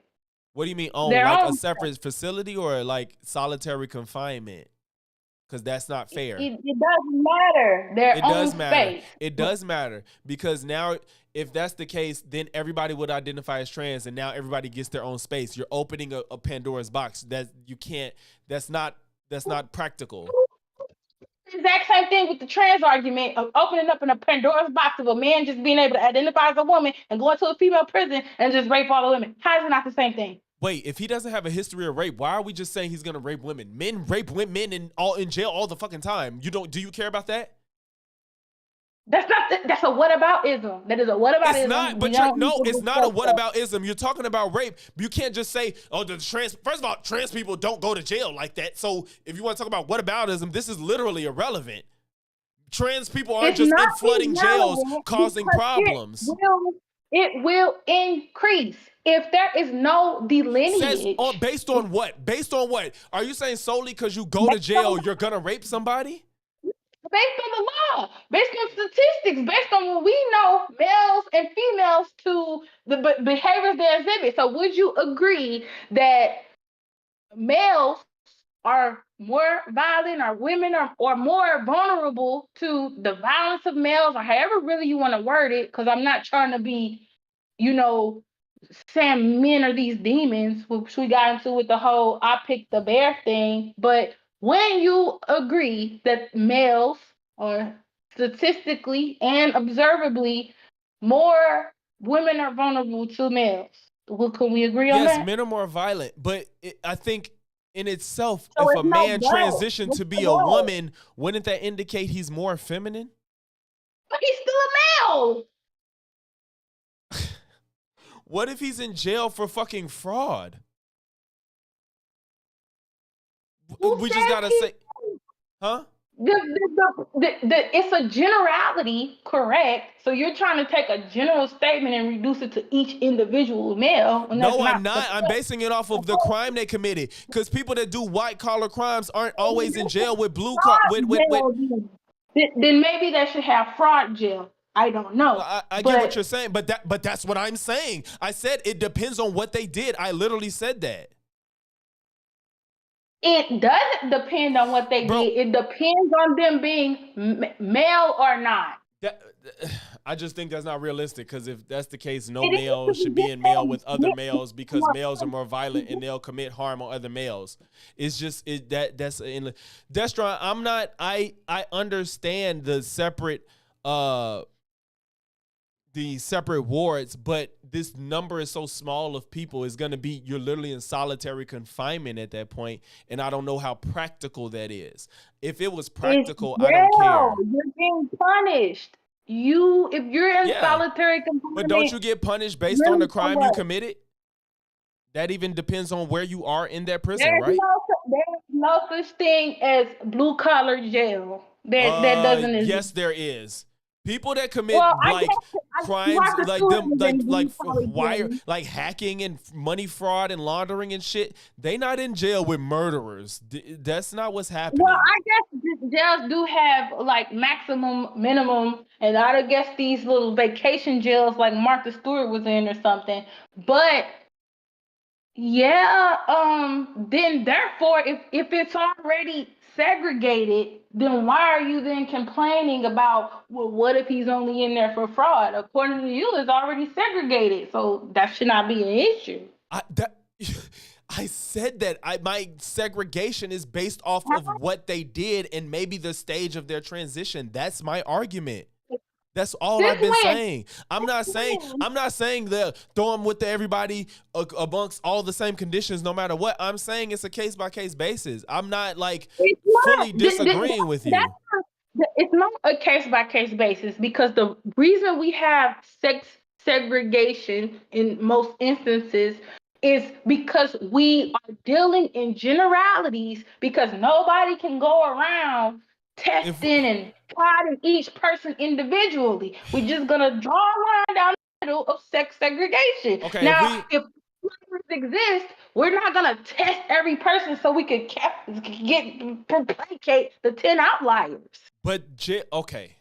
What do you mean own? Like a separate facility or like solitary confinement? because that's not fair. It doesn't matter. Their It own does matter. space. It does matter because now, if that's the case, then everybody would identify as trans, and now everybody gets their own space. You're opening a Pandora's box that you can't. That's not practical. Exact same thing with the trans argument of opening up in a Pandora's box of a man just being able to identify as a woman and going to a female prison and just rape all the women. How is it not the same thing? Wait, if he doesn't have a history of rape, why are we just saying he's gonna rape women? Men rape women in jail all the fucking time. Do you care about that? That's that's a whataboutism. That is a whataboutism. It's not, but it's not a whataboutism. You're talking about rape. You can't just say, oh, first of all, trans people don't go to jail like that. So if you want to talk about whataboutism, this is literally irrelevant. Trans people aren't just in flooding jails causing problems. It will increase if there is no delineation. Based on what? Based on what? Are you saying solely because you go to jail, you're gonna rape somebody? Based on the law, based on statistics, based on what we know, males and females to the behaviors they exhibit. So would you agree that males are more violent or women are more vulnerable to the violence of males, or however really you want to word it? Because I'm not trying to be, saying men are these demons, which we got into with the whole I picked the bear thing. But when you agree that males are statistically and observably more women are vulnerable to males, can we agree on that? Yes, men are more violent, but I think in itself, if a man transitioned to be a woman, wouldn't that indicate he's more feminine? But he's still a male. What if he's in jail for fucking fraud? We just gotta say, huh? It's a generality, correct? So you're trying to take a general statement and reduce it to each individual male. No, I'm not. I'm basing it off of the crime they committed. Because people that do white collar crimes aren't always in jail with blue collar. Then maybe they should have fraud jail. I don't know. I get what you're saying, but that's what I'm saying. I said it depends on what they did. I literally said that. It doesn't depend on what they did. It depends on them being male or not. I just think that's not realistic, because if that's the case, no male should be in male with other males, because males are more violent and they'll commit harm on other males. It's just that's in Destron. I understand the separate wards, but this number is so small of people, is going to be, you're literally in solitary confinement at that point, and I don't know how practical that is. If it was practical, I don't care. You're being punished. If you're in solitary confinement, but don't you get punished based on the crime you committed? That even depends on where you are in that prison, right? There's no such thing as blue collar jail. That doesn't exist. Yes, there is. People that commit crimes like hacking and money fraud and laundering and shit, they not in jail with murderers. That's not what's happening. Well, I guess jails do have like maximum, minimum, and I guess these little vacation jails like Martha Stewart was in or something. But then therefore, if it's already segregated, then why are you then complaining about, well, what if he's only in there for fraud? According to you, it's already segregated, so that should not be an issue. I said that my segregation is based off of what they did and maybe the stage of their transition. That's my argument. That's all I've been saying. I'm not saying that throw them with everybody amongst all the same conditions, no matter what. I'm saying it's a case by case basis. I'm not fully disagreeing with you. It's not a case by case basis, because the reason we have sex segregation in most instances is because we are dealing in generalities, because nobody can go around testing and plotting each person individually. We're just gonna draw a line down the middle of sex segregation. Okay, now, if exist, we're not gonna test every person so we could placate the 10 outliers. But okay,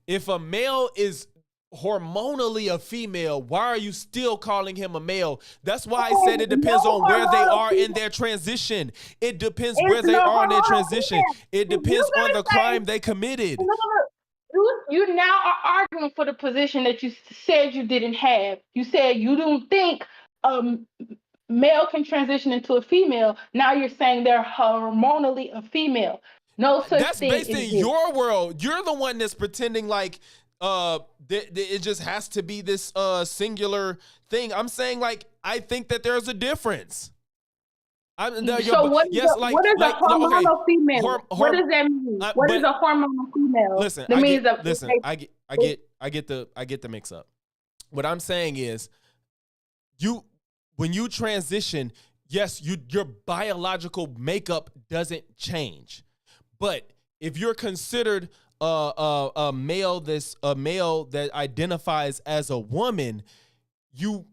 if a male is hormonally a female, why are you still calling him a male? That's why I said it depends on where they are in their transition. It depends where they are in their transition. It depends on the crime they committed. You now are arguing for the position that you said you didn't have. You said you don't think male can transition into a female. Now you're saying they're hormonally a female. No such That's thing. based in your world. You're the one that's pretending like it just has to be this singular thing. I'm saying like I think that there's a difference. So what is a hormonal female? What does that mean? What is a hormonal female? Listen, I get the mix up. What I'm saying is, when you transition, yes, your biological makeup doesn't change, but if you're considered a male that identifies as a woman, you,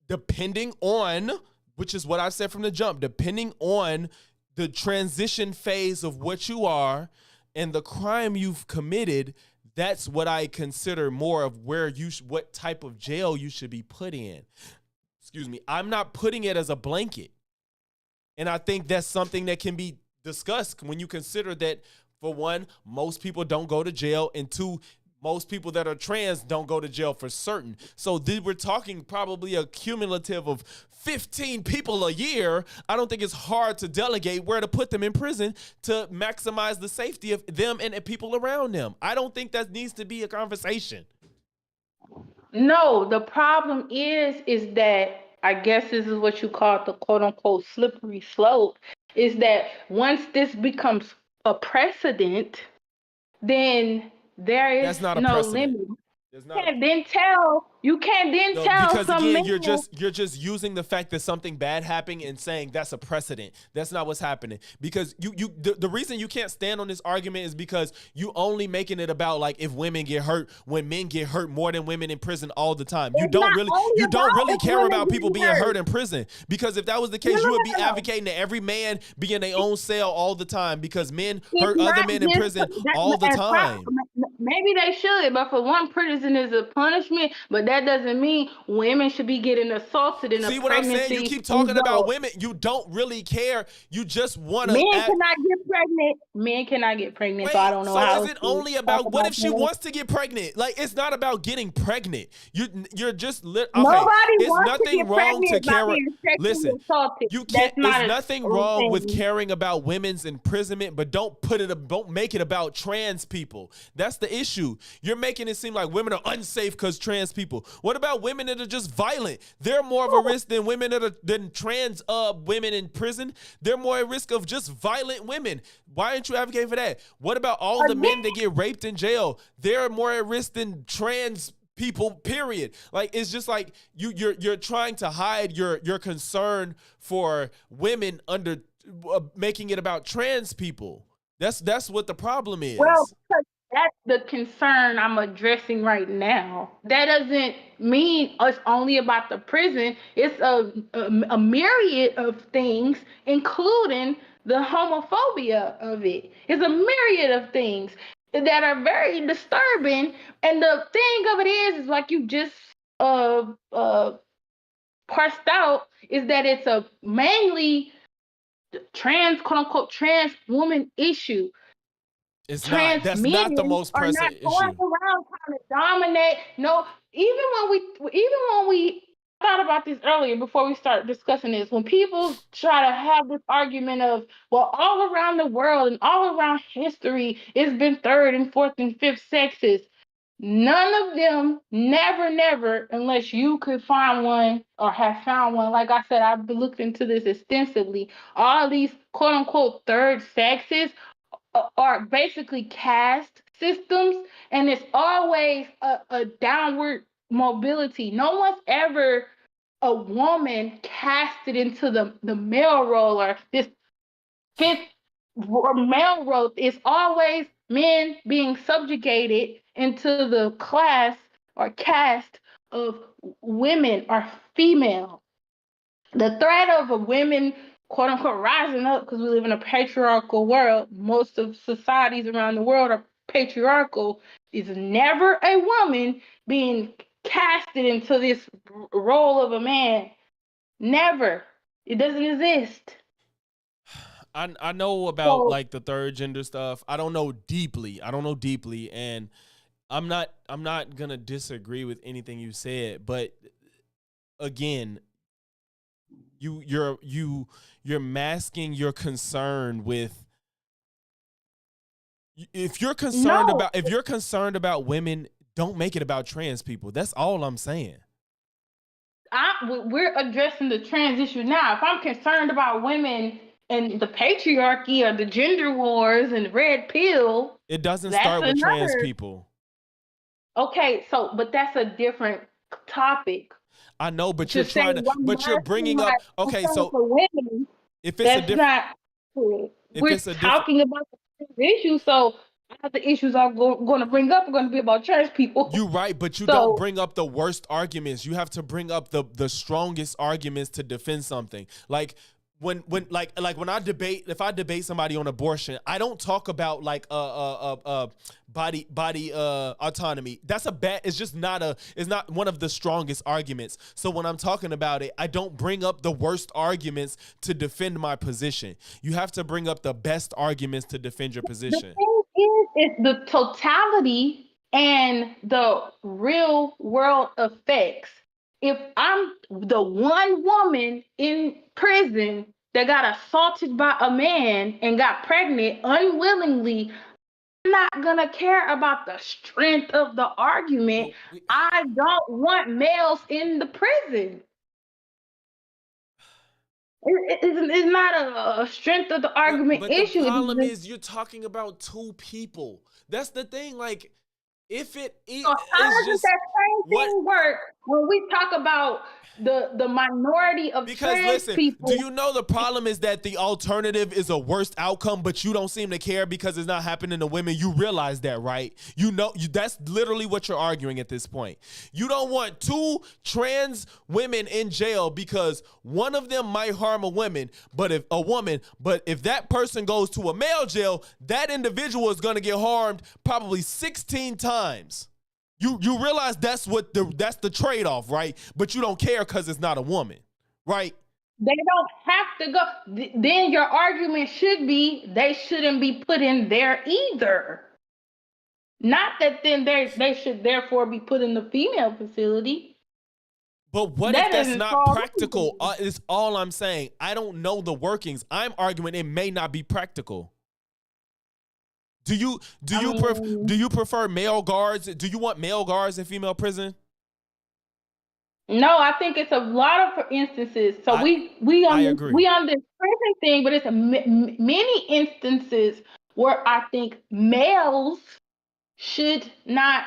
depending on, which is what I said from the jump, depending on the transition phase of what you are and the crime you've committed, that's what I consider more of where what type of jail you should be put in. Excuse me. I'm not putting it as a blanket. And I think that's something that can be discussed when you consider that, for one, most people don't go to jail, and two, most people that are trans don't go to jail for certain. So we're talking probably a cumulative of 15 people a year. I don't think it's hard to delegate where to put them in prison to maximize the safety of them and the people around them. I don't think that needs to be a conversation. No, the problem is that, I guess this is what you call the quote unquote slippery slope, is that once this becomes a precedent, then there is no limit. You can't then tell because some again, men, you're just using the fact that something bad happened and saying that's a precedent. That's not what's happening. Because the reason you can't stand on this argument is because you only making it about like if women get hurt, when men get hurt more than women in prison all the time. You don't really care about people being hurt in prison, because if that was the case, you would be advocating that every man be in their own cell all the time because men hurt other men in prison all the time. Maybe they should, but for one, prison is a punishment, but that doesn't mean women should be getting assaulted in a pregnancy. See what I'm saying? You keep talking about women. You don't really care. You just want to. Men cannot get pregnant. Men cannot get pregnant. Wait, so I don't know how. So is it only about what if she wants to get pregnant? Like, it's not about getting pregnant. You're just okay. Nobody it's wants nothing to get wrong to care. Listen, you can't. There's nothing wrong with caring about women's imprisonment, but don't make it about trans people. That's the issue. You're making it seem like women are unsafe because trans people. What about women that are just violent? They're more of a risk than than trans women in prison. They're more at risk of just violent women. Why aren't you advocating for that? What about all the men that get raped in jail? They're more at risk than trans people, period. Like, it's just like you're trying to hide your concern for women under making it about trans people. That's what the problem is. Well, that's the concern I'm addressing right now. That doesn't mean it's only about the prison. It's a myriad of things, including the homophobia of it. It's a myriad of things that are very disturbing. And the thing of it is like you just parsed out, is that it's a mainly trans, quote unquote, trans woman issue. It's not. That's not the most pressing issue. Going around trying to dominate. No, even when we thought about this earlier before we start discussing this, when people try to have this argument of, well, all around the world and all around history, it's been third and fourth and fifth sexes. None of them, never, unless you could find one or have found one. Like I said, I've looked into this extensively. All these quote unquote third sexes are basically caste systems, and it's always a downward mobility. No one's ever a woman casted into the male role, or this fifth male role. It's always men being subjugated into the class or caste of women or female. The threat of a women, quote unquote, rising up, because we live in a patriarchal world. Most of societies around the world are patriarchal. is never a woman being casted into this role of a man. Never. It doesn't exist. I know about like the third gender stuff. I don't know deeply. And I'm not gonna disagree with anything you said, but again, you're masking your concern with, if you're concerned about women, don't make it about trans people. That's all I'm saying. We're addressing the trans issue now. If I'm concerned about women and the patriarchy or the gender wars and the red pill, it doesn't start with trans people. Okay, but that's a different topic. I know, but you're bringing up. Okay, so women, if it's a different, we're talking about the issue. So the issues I'm going to bring up are going to be about trans people. You're right, but you don't bring up the worst arguments. You have to bring up the strongest arguments to defend something. Like when I debate, if I debate somebody on abortion, I don't talk about like body autonomy. It's not one of the strongest arguments. So when I'm talking about it, I don't bring up the worst arguments to defend my position. You have to bring up the best arguments to defend your position. The thing is the totality and the real world effects. If I'm the one woman in prison that got assaulted by a man and got pregnant unwillingly, I'm not gonna care about the strength of the argument. I don't want males in the prison. It's not a strength of the argument but issue. The problem is you're talking about two people. That's the thing. Like, if it is, so how does that same thing work when we talk about the minority of trans people? Do you know the problem is that the alternative is a worse outcome, but you don't seem to care because it's not happening to women? You realize that, right? That's literally what you're arguing at this point. You don't want two trans women in jail because one of them might harm a woman, but if that person goes to a male jail, that individual is going to get harmed probably 16 times. You realize that's the trade-off, right? But you don't care because it's not a woman, right? They don't have to go. Then your argument should be they shouldn't be put in there either. Not that then they should therefore be put in the female facility. But what if that's not practical? Is all I'm saying. I don't know the workings. I'm arguing it may not be practical. Do you prefer male guards? Do you want male guards in female prison? No, I think it's a lot of instances. So we agree. We on this prison thing, but it's many instances where I think males should not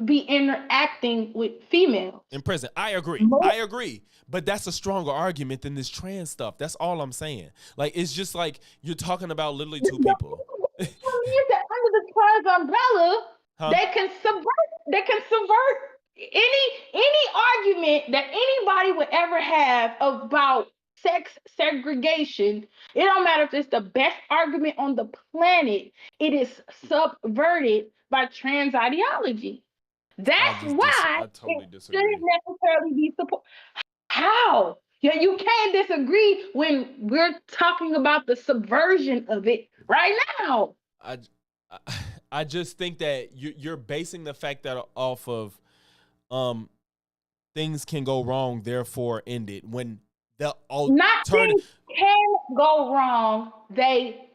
be interacting with females in prison. I agree. But that's a stronger argument than this trans stuff. That's all I'm saying. Like, it's just like you're talking about literally two people. Under the trans umbrella, they can subvert any argument that anybody would ever have about sex segregation. It don't matter if it's the best argument on the planet. It is subverted by trans ideology. That's why it shouldn't necessarily be supported. How? Yeah, you can't disagree when we're talking about the subversion of it right now. I just think that you're basing the fact that off of things can go wrong, therefore end it. When the not things can go wrong, they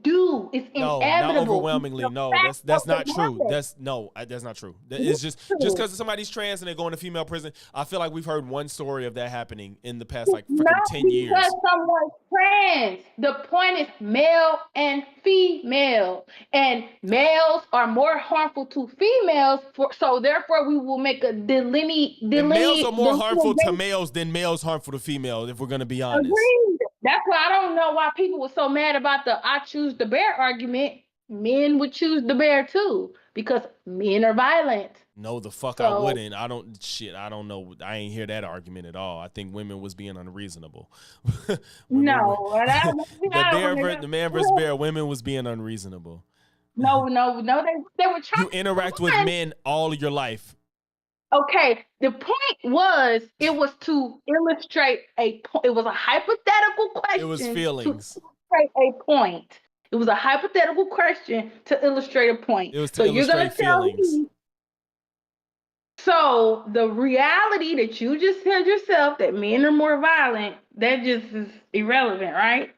do. It's inevitable. Not overwhelmingly. No, that's not true. That's not true. It's just because somebody's trans and they go into female prison. I feel like we've heard one story of that happening in the past 10 years. Because someone's trans. The point is male and female, and males are more harmful to females. So therefore, we will make a delineate. Males are more harmful to males than males harmful to females. If we're gonna be honest. Agreed. That's why I don't know why people were so mad about the I choose the bear argument. Men would choose the bear too because men are violent. No, the fuck I wouldn't. I don't know. I ain't hear that argument at all. I think women was being unreasonable. The man versus bear, women was being unreasonable. No, they were trying. You interact with men all your life. Okay, the point was it was to illustrate a point. It was a hypothetical question. It was to feelings. illustrate a point. It was a hypothetical question to illustrate a point. It was to so you're gonna illustrate tell feelings. me. So the reality that you just said yourself that men are more violent, that just is irrelevant, right?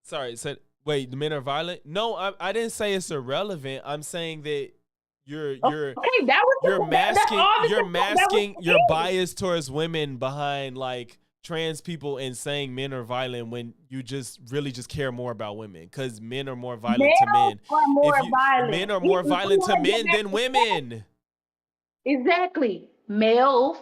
Sorry, said wait, the men are violent? No, I didn't say it's irrelevant. I'm saying that you're Okay, that was you're that masking was your bias towards women behind like trans people and saying men are violent when you just really just care more about women because men are more violent to men. Are more violent. Men are more violent to men than women. Exactly. Males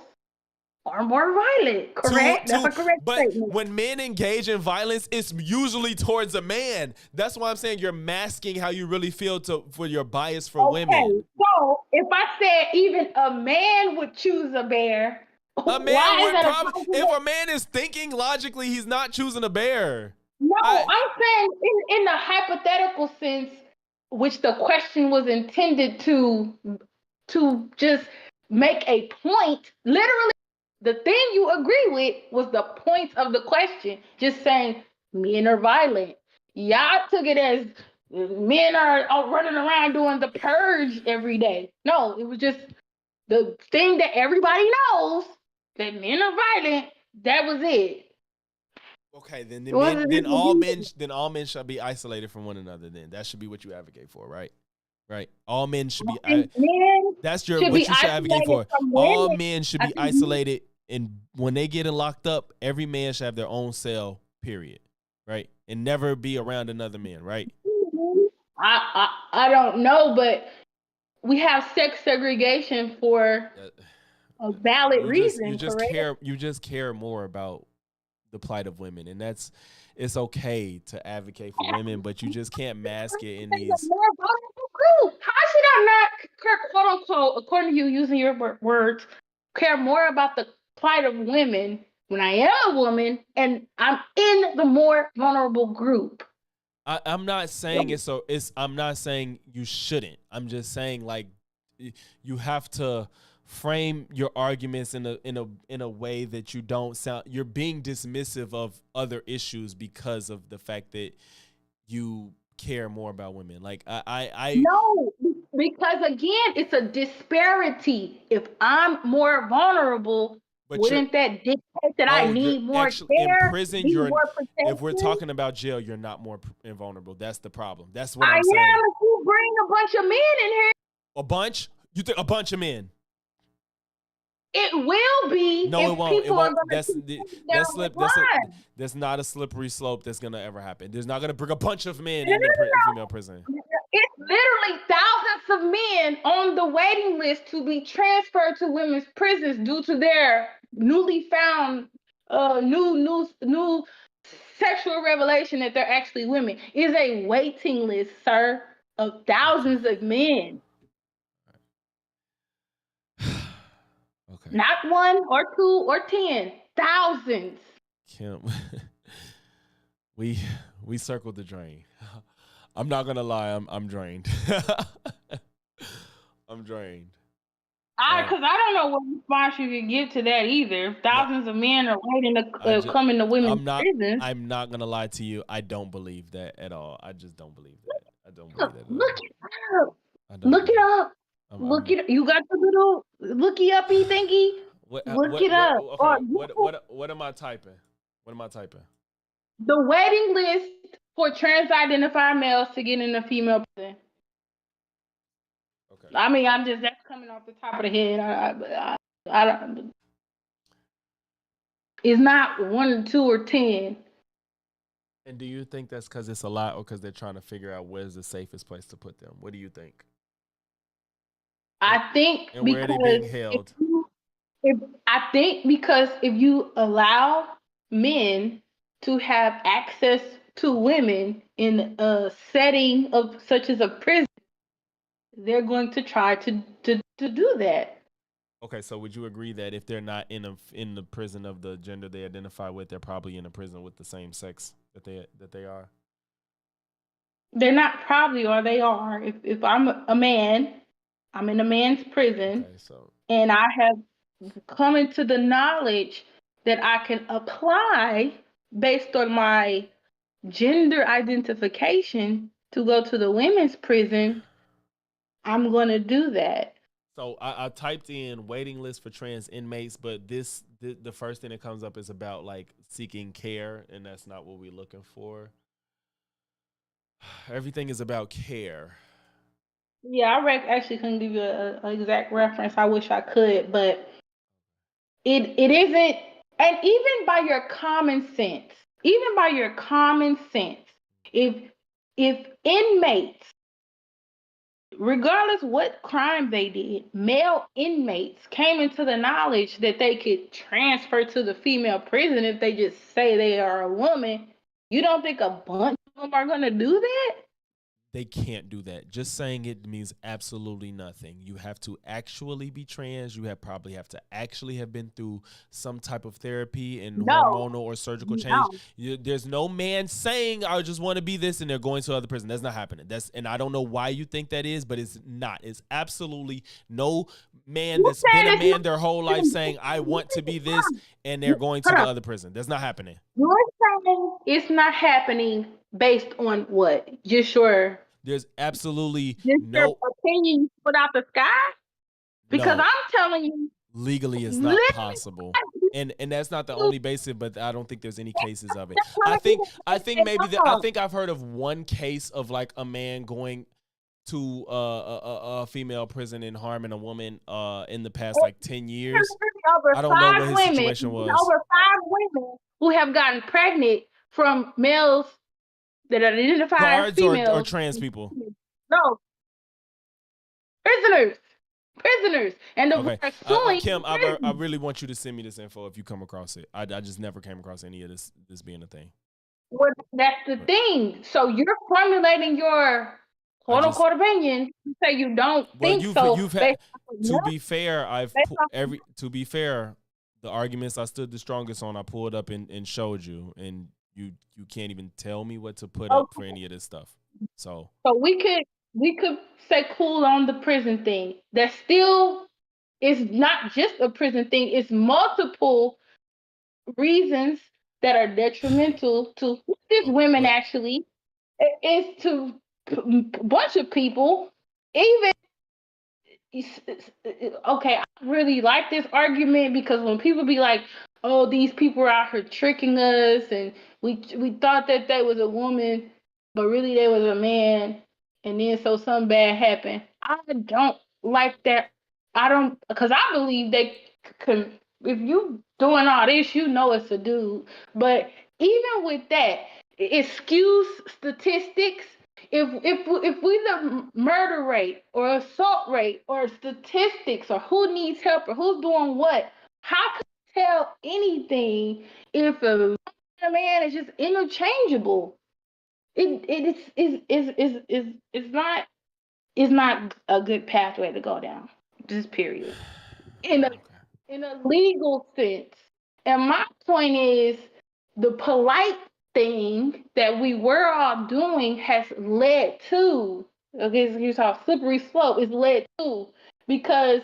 are more violent. Correct? That's a correct but statement. when men engage in violence, it's usually towards a man. That's why I'm saying you're masking how you really feel for your bias for women. So if I said even a man would choose a bear, A man would probably, if a man is thinking logically, he's not choosing a bear. No, I'm saying in the hypothetical sense, which the question was intended to just make a point. Literally, the thing you agree with was the point of the question. Just saying men are violent. Y'all took it as men are running around doing the purge every day. No, it was just the thing that everybody knows that men are violent. That was it. Okay, then all men shall be isolated from one another. Then that should be what you advocate for, right? Right. All men should be. That's what you should advocate for. All men should be isolated, and when they get locked up, every man should have their own cell. Period. Right, and never be around another man. Right. I don't know, but we have sex segregation for a valid reason. You just care more about the plight of women, and it's okay to advocate for women, but you just can't mask it in these. How should I not, quote unquote, according to you using your words, care more about the plight of women when I am a woman and I'm in the more vulnerable group? I'm not saying I'm not saying you shouldn't. I'm just saying like you have to frame your arguments in a way that you don't sound you're being dismissive of other issues because of the fact that you care more about women. Like I No, because again, it's a disparity. If I'm more vulnerable, wouldn't that dictate that I need more care? In prison, if we're talking about jail, you're not more invulnerable. That's the problem. That's what I'm saying. I am if you bring a bunch of men in here. A bunch? You think a bunch of men? It will be. No, it won't. It won't. That's not a slippery slope that's gonna ever happen. There's not gonna bring a bunch of men in the female prison. It's literally thousands of men on the waiting list to be transferred to women's prisons due to their newly found new sexual revelation that they're actually women. Is a waiting list, sir, of thousands of men. Okay. Not 1 or 2 or 10, thousands. Kim, we circled the drain. I'm not gonna lie, I'm drained. I'm drained. Because I don't know what response you can give to that either. Thousands of men are waiting to come into women's prisons. I'm not gonna lie to you. I don't believe that at all. I just don't believe that. I don't believe that. Look it up. Look it up. Look it. You got the little looky uppy thingy. Look it up. Okay. What am I typing? What am I typing? The waiting list for trans-identified males to get in a female prison. Okay. I mean, that's coming off the top of the head. I don't. It's not 1 or 2 or 10. And do you think that's because it's a lot, or because they're trying to figure out where's the safest place to put them? What do you think? I think and where are they being held? I think because if you allow men to have access to women in a setting of such as a prison, they're going to try to do that. Okay, so would you agree that if they're not in the prison of the gender they identify with, they're probably in a prison with the same sex that they are? They're not probably, or they are. If I'm a man, I'm in a man's prison, Okay, so and I have come into the knowledge that I can apply based on my gender identification to go to the women's prison, I'm gonna do that. I typed in waiting list for trans inmates, but the first thing that comes up is about like seeking care, and that's not what we're looking for. Everything is about care. Yeah, actually couldn't give you a exact reference. I wish I could, but it isn't. And even by your common sense, if if inmates, regardless what crime they did, male inmates came into the knowledge that they could transfer to the female prison if they just say they are a woman, you don't think a bunch of them are going to do that? They can't do that. Just saying it means absolutely nothing. You have to actually be trans. You probably have to actually have been through some type of therapy and No, hormonal or surgical change. no. There's no man saying I just want to be this and they're going to other prison. That's not happening. And I don't know why you think that is, but it's not. It's absolutely no man that's been a man their whole life saying I want to be this and they're going to the other prison. That's not happening. You're saying it's not happening based on what? There's absolutely Your no opinion you put out the sky? Because no. I'm telling you, Legally it's not possible, and that's not the only basis, but I don't think there's any cases of it. I think I've heard of one case of like a man going to a female prison and harming a woman in the past like 10 years. I don't know what his situation was. Over 5 women who have gotten pregnant from males that identify as Guards females or trans people. No, prisoners, and the Okay, suing Kim, I really want you to send me this info if you come across it. I just never came across any of this being a thing. Well, that's the thing. So you're formulating your quote unquote opinion. You say you don't think so. To be fair, to be fair, the arguments I stood the strongest on, I pulled up and showed you, and you can't even tell me what to put up for any of this stuff. So we could say cool on the prison thing. That still is not just a prison thing. It's multiple reasons that are detrimental to these women. Actually, it's to a bunch of people. Even okay, I really like this argument because when people be like, "Oh, these people are out here tricking us," and we thought that they was a woman, but really they was a man, and then so something bad happened. I don't like that. I don't, because I believe they can. If you doing all this, you know it's a dude. But even with that, excuse statistics. If we the murder rate or assault rate or statistics or who needs help or who's doing what, how can you tell anything if a man is just interchangeable? It's not a good pathway to go down. Just period. In a legal sense. And my point is the polite thing that we were all doing has led to, okay, here's how slippery slope is led to, because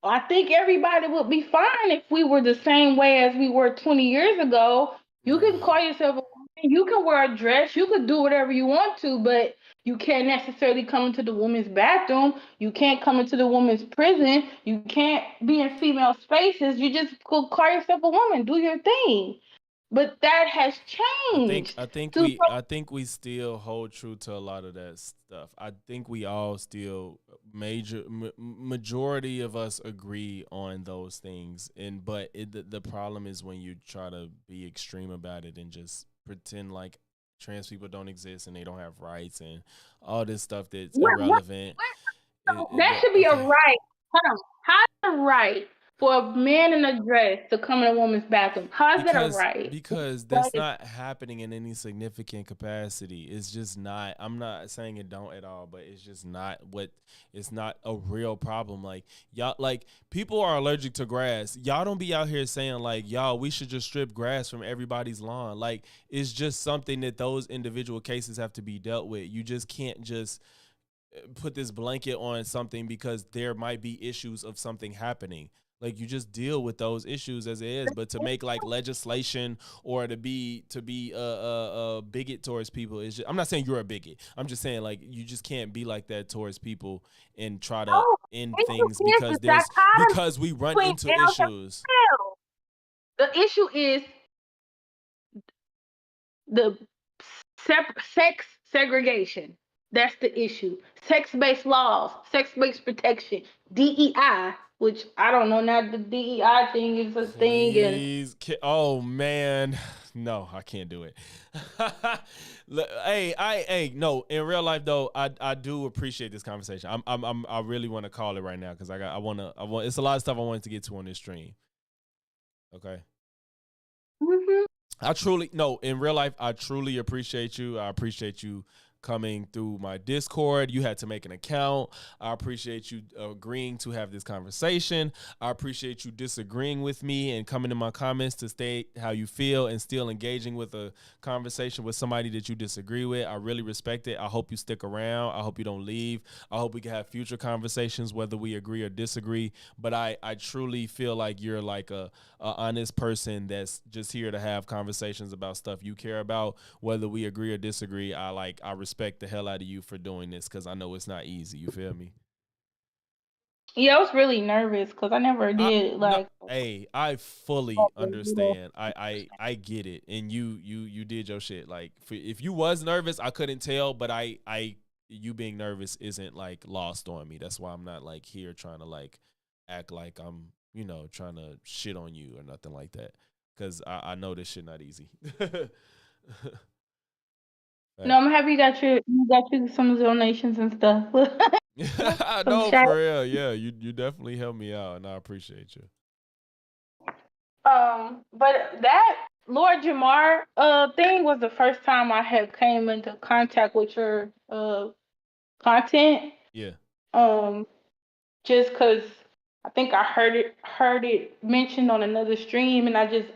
I think everybody would be fine if we were the same way as we were 20 years ago. You can call yourself a woman, you can wear a dress, you could do whatever you want to, but you can't necessarily come into the woman's bathroom. You can't come into the woman's prison. You can't be in female spaces. You just go call yourself a woman. Do your thing. But that has changed. I think we still hold true to a lot of that stuff. I think we all still majority of us agree on those things. But the problem is when you try to be extreme about it and just pretend like trans people don't exist and they don't have rights and all this stuff that's irrelevant. That should be a right. Hold on. How's a right for a man in a dress to come in a woman's bathroom. How is that a right? Because that's not happening in any significant capacity. It's just not. I'm not saying it don't at all, but it's just not what. It's not a real problem. Like y'all, like people are allergic to grass. Y'all don't be out here saying like, y'all, we should just strip grass from everybody's lawn. Like it's just something that those individual cases have to be dealt with. You just can't just put this blanket on something because there might be issues of something happening. Like you just deal with those issues as it is. But to make like legislation or to be bigot towards people is just, I'm not saying you're a bigot. I'm just saying like you just can't be like that towards people and try to end things because we run into issues. The issue is the sex segregation. That's the issue. Sex-based laws, sex-based protection, DEI, which I don't know now. The DEI thing is a thing. Please, oh man, no, I can't do it. No. In real life though, I do appreciate this conversation. I really want to call it right now because I want. It's a lot of stuff I wanted to get to on this stream. Okay. Mm-hmm. In real life, I truly appreciate you. I appreciate you coming through my Discord. You had to make an account. I appreciate you agreeing to have this conversation. I appreciate you disagreeing with me and coming in my comments to state how you feel and still engaging with a conversation with somebody that you disagree with. I really respect it. I hope you stick around. I hope you don't leave. I hope we can have future conversations, whether we agree or disagree. But I truly feel like you're like a honest person that's just here to have conversations about stuff you care about, whether we agree or disagree. I respect the hell out of you for doing this because I know it's not easy. You feel me? Yeah, I was really nervous because I never did I fully understand. I get it, and you did your shit. Like, if you was nervous, I couldn't tell, but you being nervous isn't like lost on me. That's why I'm not like here trying to like act like I'm trying to shit on you or nothing like that, because I know this shit not easy. No, I'm happy you got you some donations and stuff. No, for real. Yeah, you definitely helped me out, and I appreciate you. But that Lord Jamar thing was the first time I had came into contact with your content. Yeah. Just because I think I heard it mentioned on another stream, and I just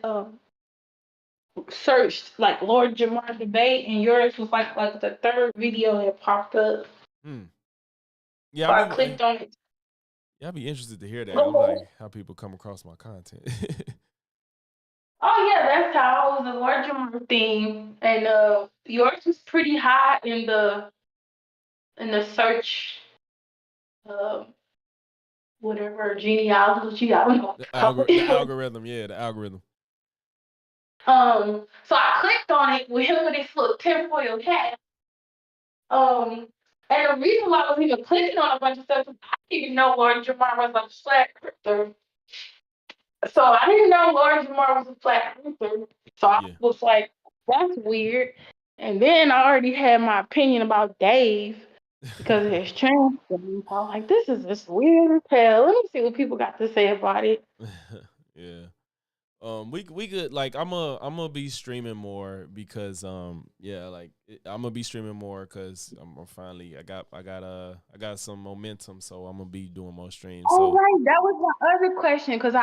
searched like Lord Jamar debate, and yours was like the third video that popped up. Yeah, so I clicked on it. Yeah, I'd be interested to hear that. I'm like, how people come across my content. Oh yeah, that's how it was the Lord Jamar thing, and yours was pretty high in the search, whatever genealogy. I don't know. The algorithm, yeah, the algorithm. So I clicked on it with him with his little tinfoil hat. And the reason why I was even clicking on a bunch of stuff is I didn't even know Lord Jamar was a flat earther. So I didn't know Lord Jamar was a flat earther. So I was like, that's weird. And then I already had my opinion about Dave because of his trans. I was like, this is just weird as hell. Let me see what people got to say about it. Yeah. We could like I'm gonna be streaming more because I'm gonna be streaming more because I'm finally I got some momentum, so I'm gonna be doing more streams. Oh right, that was my other question because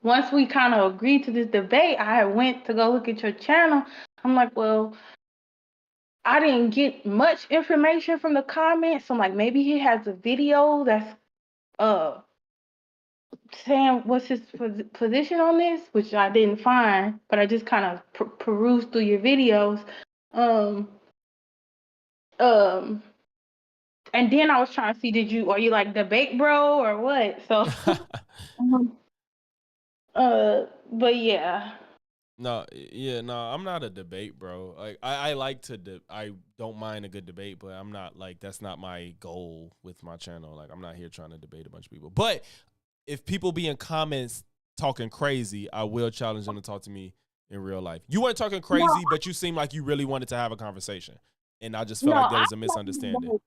once we kind of agreed to this debate, I went to go look at your channel. I'm like, well, I didn't get much information from the comments. So I'm like, maybe he has a video that's saying what's his position on this, which I didn't find, but I just kind of perused through your videos. And then I was trying to see, are you like debate bro or what? So, but yeah. No, I'm not a debate bro. Like I like to, I don't mind a good debate, but I'm not like, that's not my goal with my channel. Like I'm not here trying to debate a bunch of people. But if people be in comments talking crazy, I will challenge them to talk to me in real life. You weren't talking crazy, but you seemed like you really wanted to have a conversation. And I just felt like there was a misunderstanding.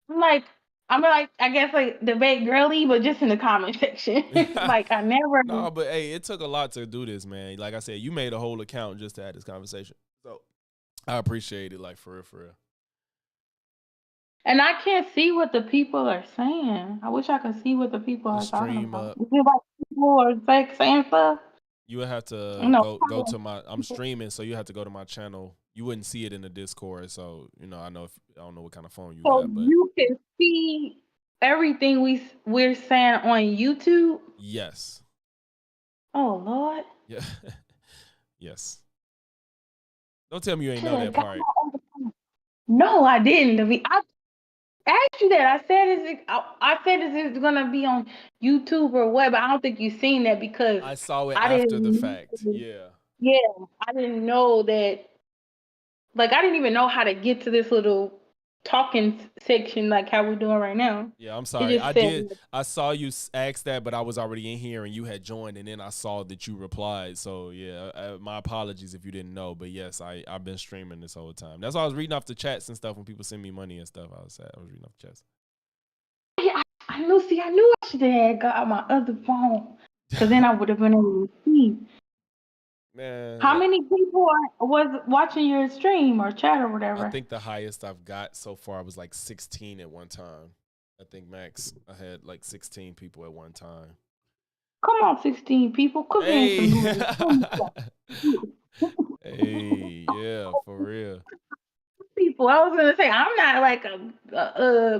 Like, I'm like, I guess like debate girly, but just in the comment section. Like I never. No, but hey, it took a lot to do this, man. Like I said, you made a whole account just to have this conversation. So I appreciate it, like for real, for real. And I can't see what the people are saying. I wish I could see what the people The are talking stream about. up. Is it like people are like saying stuff? You would have to No. go to my. I'm streaming, so you have to go to my channel. You wouldn't see it in the Discord, so I know I don't know what kind of phone you So got, but you can see everything we're saying on YouTube. yes, Oh Lord. yeah, yes. Don't tell me you ain't know Should've that got part. my other- No, I didn't. I asked you that. I said this is gonna be on YouTube or what, but I don't think you've seen that because I saw it I after the didn't. fact. Yeah. Yeah, I didn't know that. Like I didn't even know how to get to this little talking section, like how we're doing right now. Yeah, I'm It sorry. just said, I saw you ask that, but I was already in here and you had joined, and then I saw that you replied. So yeah, my apologies if you didn't know. But yes, I've been streaming this whole time. That's why I was reading off the chats and stuff when people send me money and stuff. I was reading off the chats. yeah, I knew. See, I knew I should have got my other phone, because then I would have been able to see. Man, How many people was watching your stream or chat or I whatever? think the highest I've got so far was like 16 at one time. I think max I had like 16 people at one time. Come on, 16 people, cook Hey. me some noodles. Hey, yeah, for real. People, I was gonna say I'm not like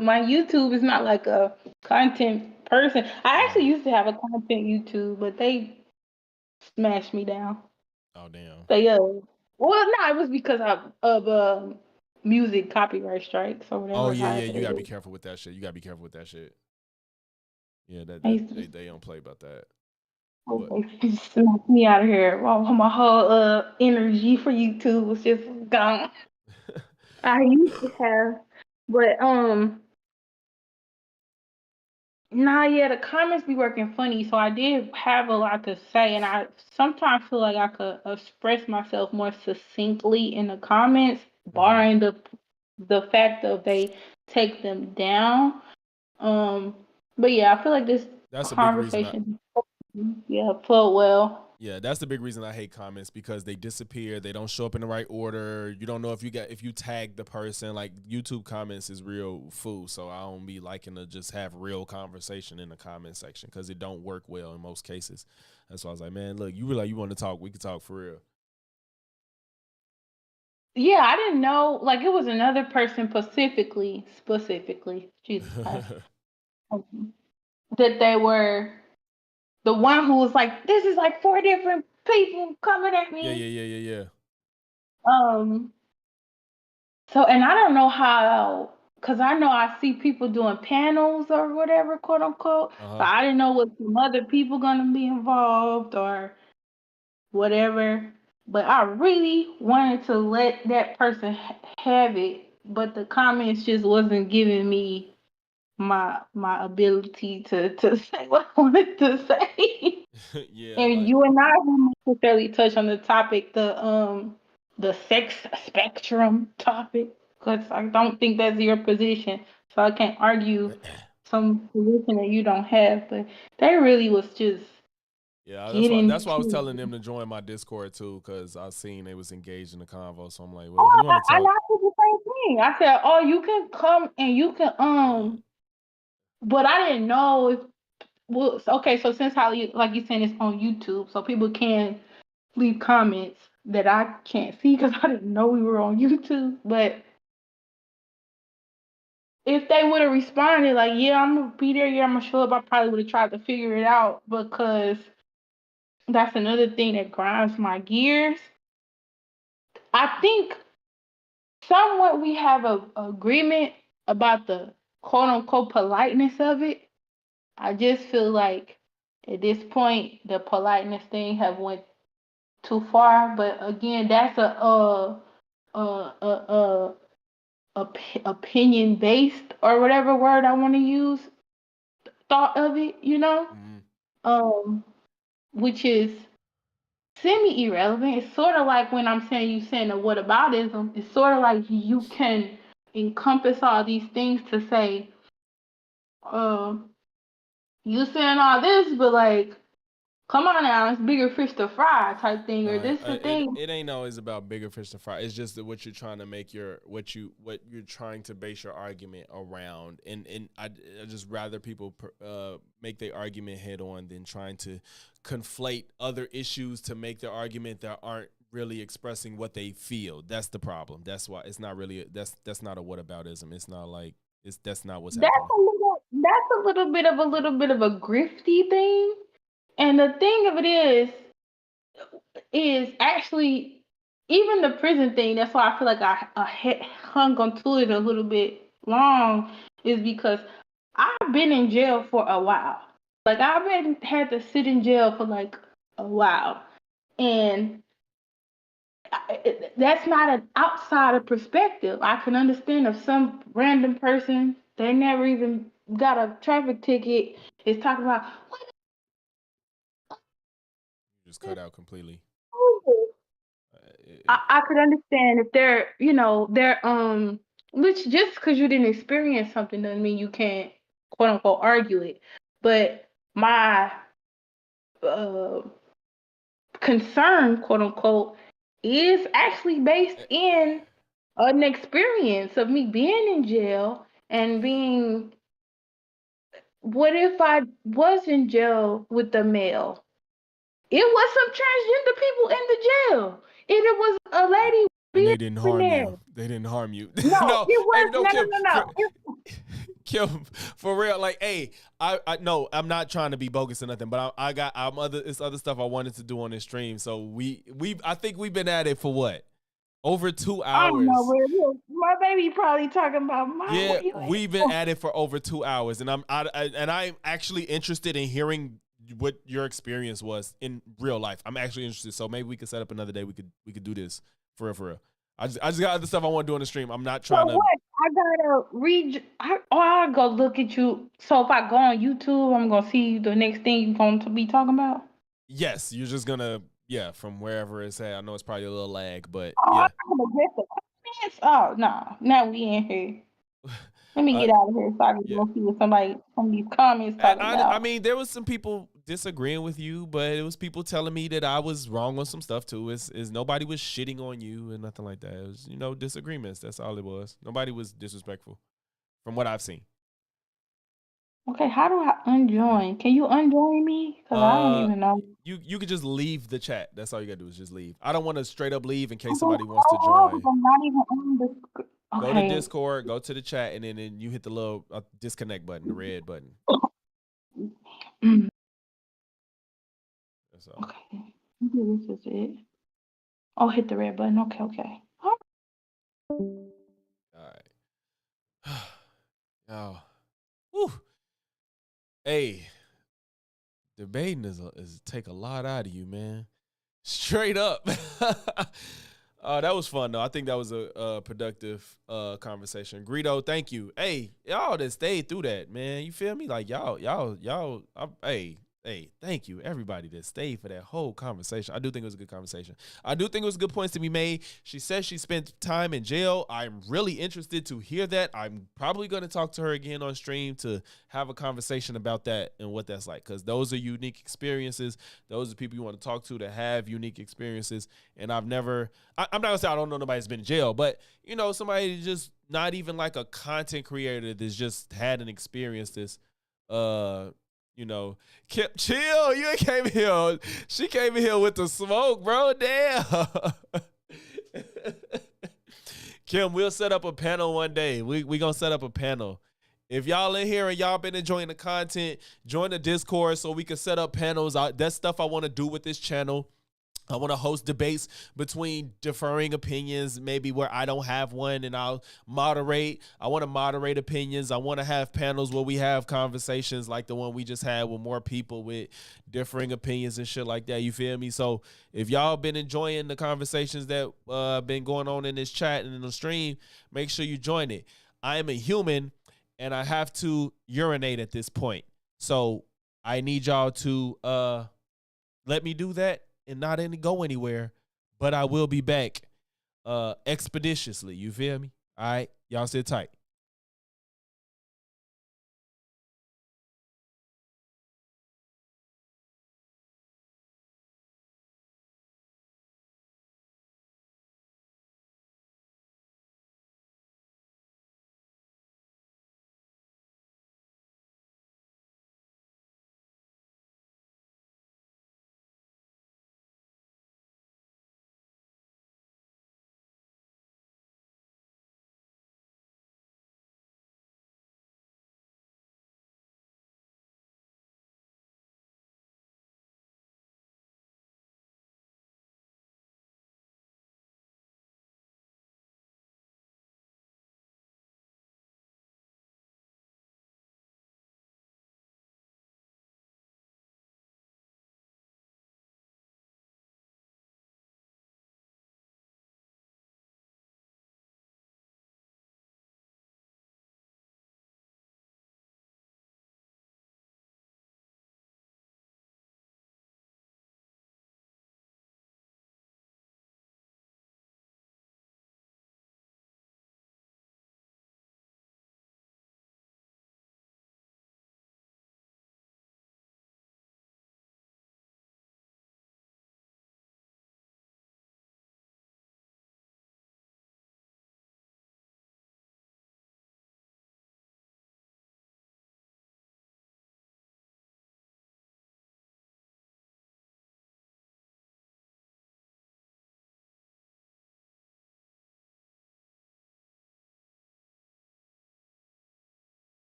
my YouTube is not like a content person. I actually used to have a content YouTube, but they smashed me down. Oh damn. They well, no, it was because of music copyright strikes or Oh whatever. yeah, However you they gotta be do. careful with that shit. You gotta be careful with that shit. Yeah, They used to they don't play about that. oh, But they just smacked me out of here. Well, my whole energy for YouTube was just gone. I used to have, but nah, yeah, the comments be working funny, so I did have a lot to say, and I sometimes feel like I could express myself more succinctly in the comments, barring the fact of they take them down. But yeah, I feel like this that's a big reason conversation, yeah, flowed well. yeah, that's the big reason I hate comments, because they disappear, they don't show up in the right order. You don't know if you tag the person. Like YouTube comments is real food, so I don't be liking to just have real conversation in the comment section because it don't work well in most cases. That's why I was like, man, look, you really you want to talk, we can talk for real. Yeah, I didn't know, like it was another person specifically, Jesus Christ, that they were the one who was like, this is like four different people coming at Yeah, me. yeah. Um, so, and I don't know how, because I know I see people doing panels or whatever, quote unquote. Uh-huh. But I didn't know what some other people gonna be involved or whatever. But I really wanted to let that person have it, but the comments just wasn't giving me my ability to say what I wanted to say. Yeah, And like you and I didn't necessarily touch on the topic, the sex spectrum topic, because I don't think that's your position. So I can't argue some position that you don't have. But they really was just yeah, getting that's why I was to. telling them to join my Discord too, because I seen they was engaged in the convo. So I'm like, well, if you want to I talk, said the same thing. I said, "Oh, you can come and you can but I didn't know if well, okay. So since how you like you saying it's on YouTube, so people can leave comments that I can't see because I didn't know we were on YouTube. But if they would have responded like, "Yeah, I'm gonna be there. Yeah, I'm gonna show up," I probably would have tried to figure it out because that's another thing that grinds my gears. I think somewhat we have a agreement about the quote unquote politeness of it. I just feel like at this point the politeness thing have went too far. But again, that's a opinion based or whatever word I want to use thought of it, um, which is semi irrelevant. It's sort of like when I'm saying you saying a whataboutism. It's sort of like you can encompass all these things to say you saying all this, but like, come on now, it's bigger fish to fry type thing, or No, this the thing. it ain't always about bigger fish to fry. It's just that what you're trying to make your what you're trying to base your argument around. And I just rather people make their argument head on than trying to conflate other issues to make their argument that aren't really expressing what they feel. That's the problem. That's why it's not really that's not a whataboutism. It's not like that's not what's happening. That's a little bit of a grifty thing. And the thing of it is actually even the prison thing. That's why I feel like I hung onto it a little bit long, is because I've been in jail for a while. Like I've been had to sit in jail for like a while, and that's not an outsider perspective. I can understand if some random person they never even got a traffic ticket is talking about what. Just cut out completely. I could understand if they're, which just because you didn't experience something doesn't mean you can't quote unquote argue it. But my uh, concern, quote unquote, is actually based in an experience of me being in jail and being. What if I was in jail with the male? It was some transgender people in the jail. And it was a lady and they didn't harm there. you. They didn't harm you. No, no, it was no, Kim, no. Kim, for real. Like, hey, I no, I'm not trying to be bogus or nothing, but it's other stuff I wanted to do on this stream. So I think we've been at it for what? Over 2 hours. I don't know where it is. My baby probably talking about mine. Yeah, we've been at it for over 2 hours, and I'm actually interested in hearing what your experience was in real life. I'm actually interested, so maybe we could set up another day. We could do this for real. I just got other stuff I want to do on the stream. I'm not trying to. What? I gotta read. I go look at you. So if I go on YouTube, I'm gonna see the next thing you're going to be talking about. Yes, you're just gonna from wherever it's at. I know it's probably a little lag, but yeah. I'm gonna get the comments. Oh no, now we in here. Let me get out of here so I can go see what some of these comments talking about. I mean, there was some people disagreeing with you, but it was people telling me that I was wrong on some stuff too. Is nobody was shitting on you and nothing like that. It was, disagreements. That's all it was. Nobody was disrespectful from what I've seen. Okay, how do I unjoin? Can you unjoin me? Because I don't even know. You could just leave the chat. That's all you gotta do is just leave. I don't want to straight up leave in case somebody wants to join. I'm not even on the. Okay. Go to Discord, go to the chat, and then you hit the little disconnect button, the red button. That's all. Okay. This is it. Oh, hit the red button. Okay. All right. Oh. Whew. Hey. Debating is take a lot out of you, man. Straight up. That was fun though. I think that was a productive conversation. Greedo, thank you. Hey, y'all that stayed through that, man. You feel me? Like y'all. Hey, thank you, everybody that stayed for that whole conversation. I do think it was a good conversation. I do think it was good points to be made. She says she spent time in jail. I'm really interested to hear that. I'm probably going to talk to her again on stream to have a conversation about that and what that's like, because those are unique experiences. Those are people you want to talk to that have unique experiences. And I'm not going to say I don't know nobody that's been in jail, but, somebody just not even like a content creator that's just had an experience this, chill. You ain't came here. She came in here with the smoke, bro. Damn. Kim, we'll set up a panel one day. We gonna set up a panel. If y'all in here and y'all been enjoying the content, join the Discord so we can set up panels. That's stuff I want to do with this channel. I want to host debates between differing opinions, maybe where I don't have one, and I'll moderate. I want to moderate opinions. I want to have panels where we have conversations like the one we just had with more people with differing opinions and shit like that. You feel me? So if y'all been enjoying the conversations that been going on in this chat and in the stream, make sure you join it. I am a human, and I have to urinate at this point. So I need y'all to let me do that and not go anywhere, but I will be back expeditiously. You feel me? All right, y'all sit tight.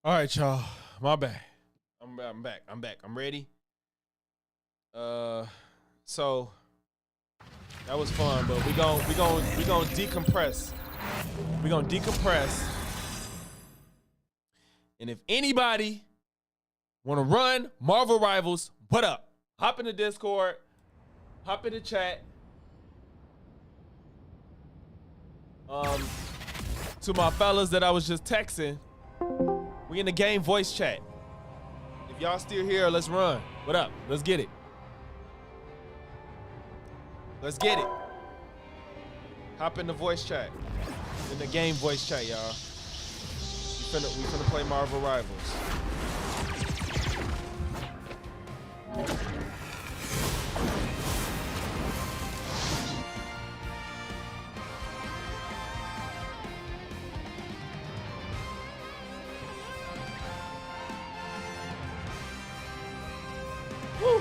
All right, y'all. My bad. I'm back. I'm ready. So that was fun, but we gonna decompress. We gonna decompress. And if anybody wanna run Marvel Rivals, what up? Hop in the Discord, hop in the chat. To my fellas that I was just texting, we in the game voice chat. If y'all still here, let's run. What up? Let's get it. Let's get it. Hop in the voice chat. In the game voice chat, y'all. We finna play Marvel Rivals. Woo.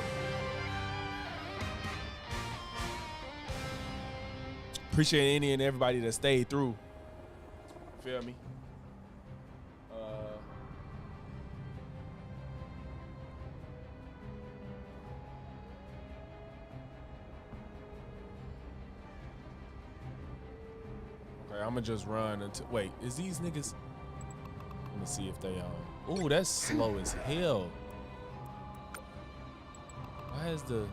Appreciate any and everybody that stayed through. Feel me? Okay, I'm gonna just run until. Wait, is these niggas? Let me see if they Ooh, that's slow as hell. Why is the?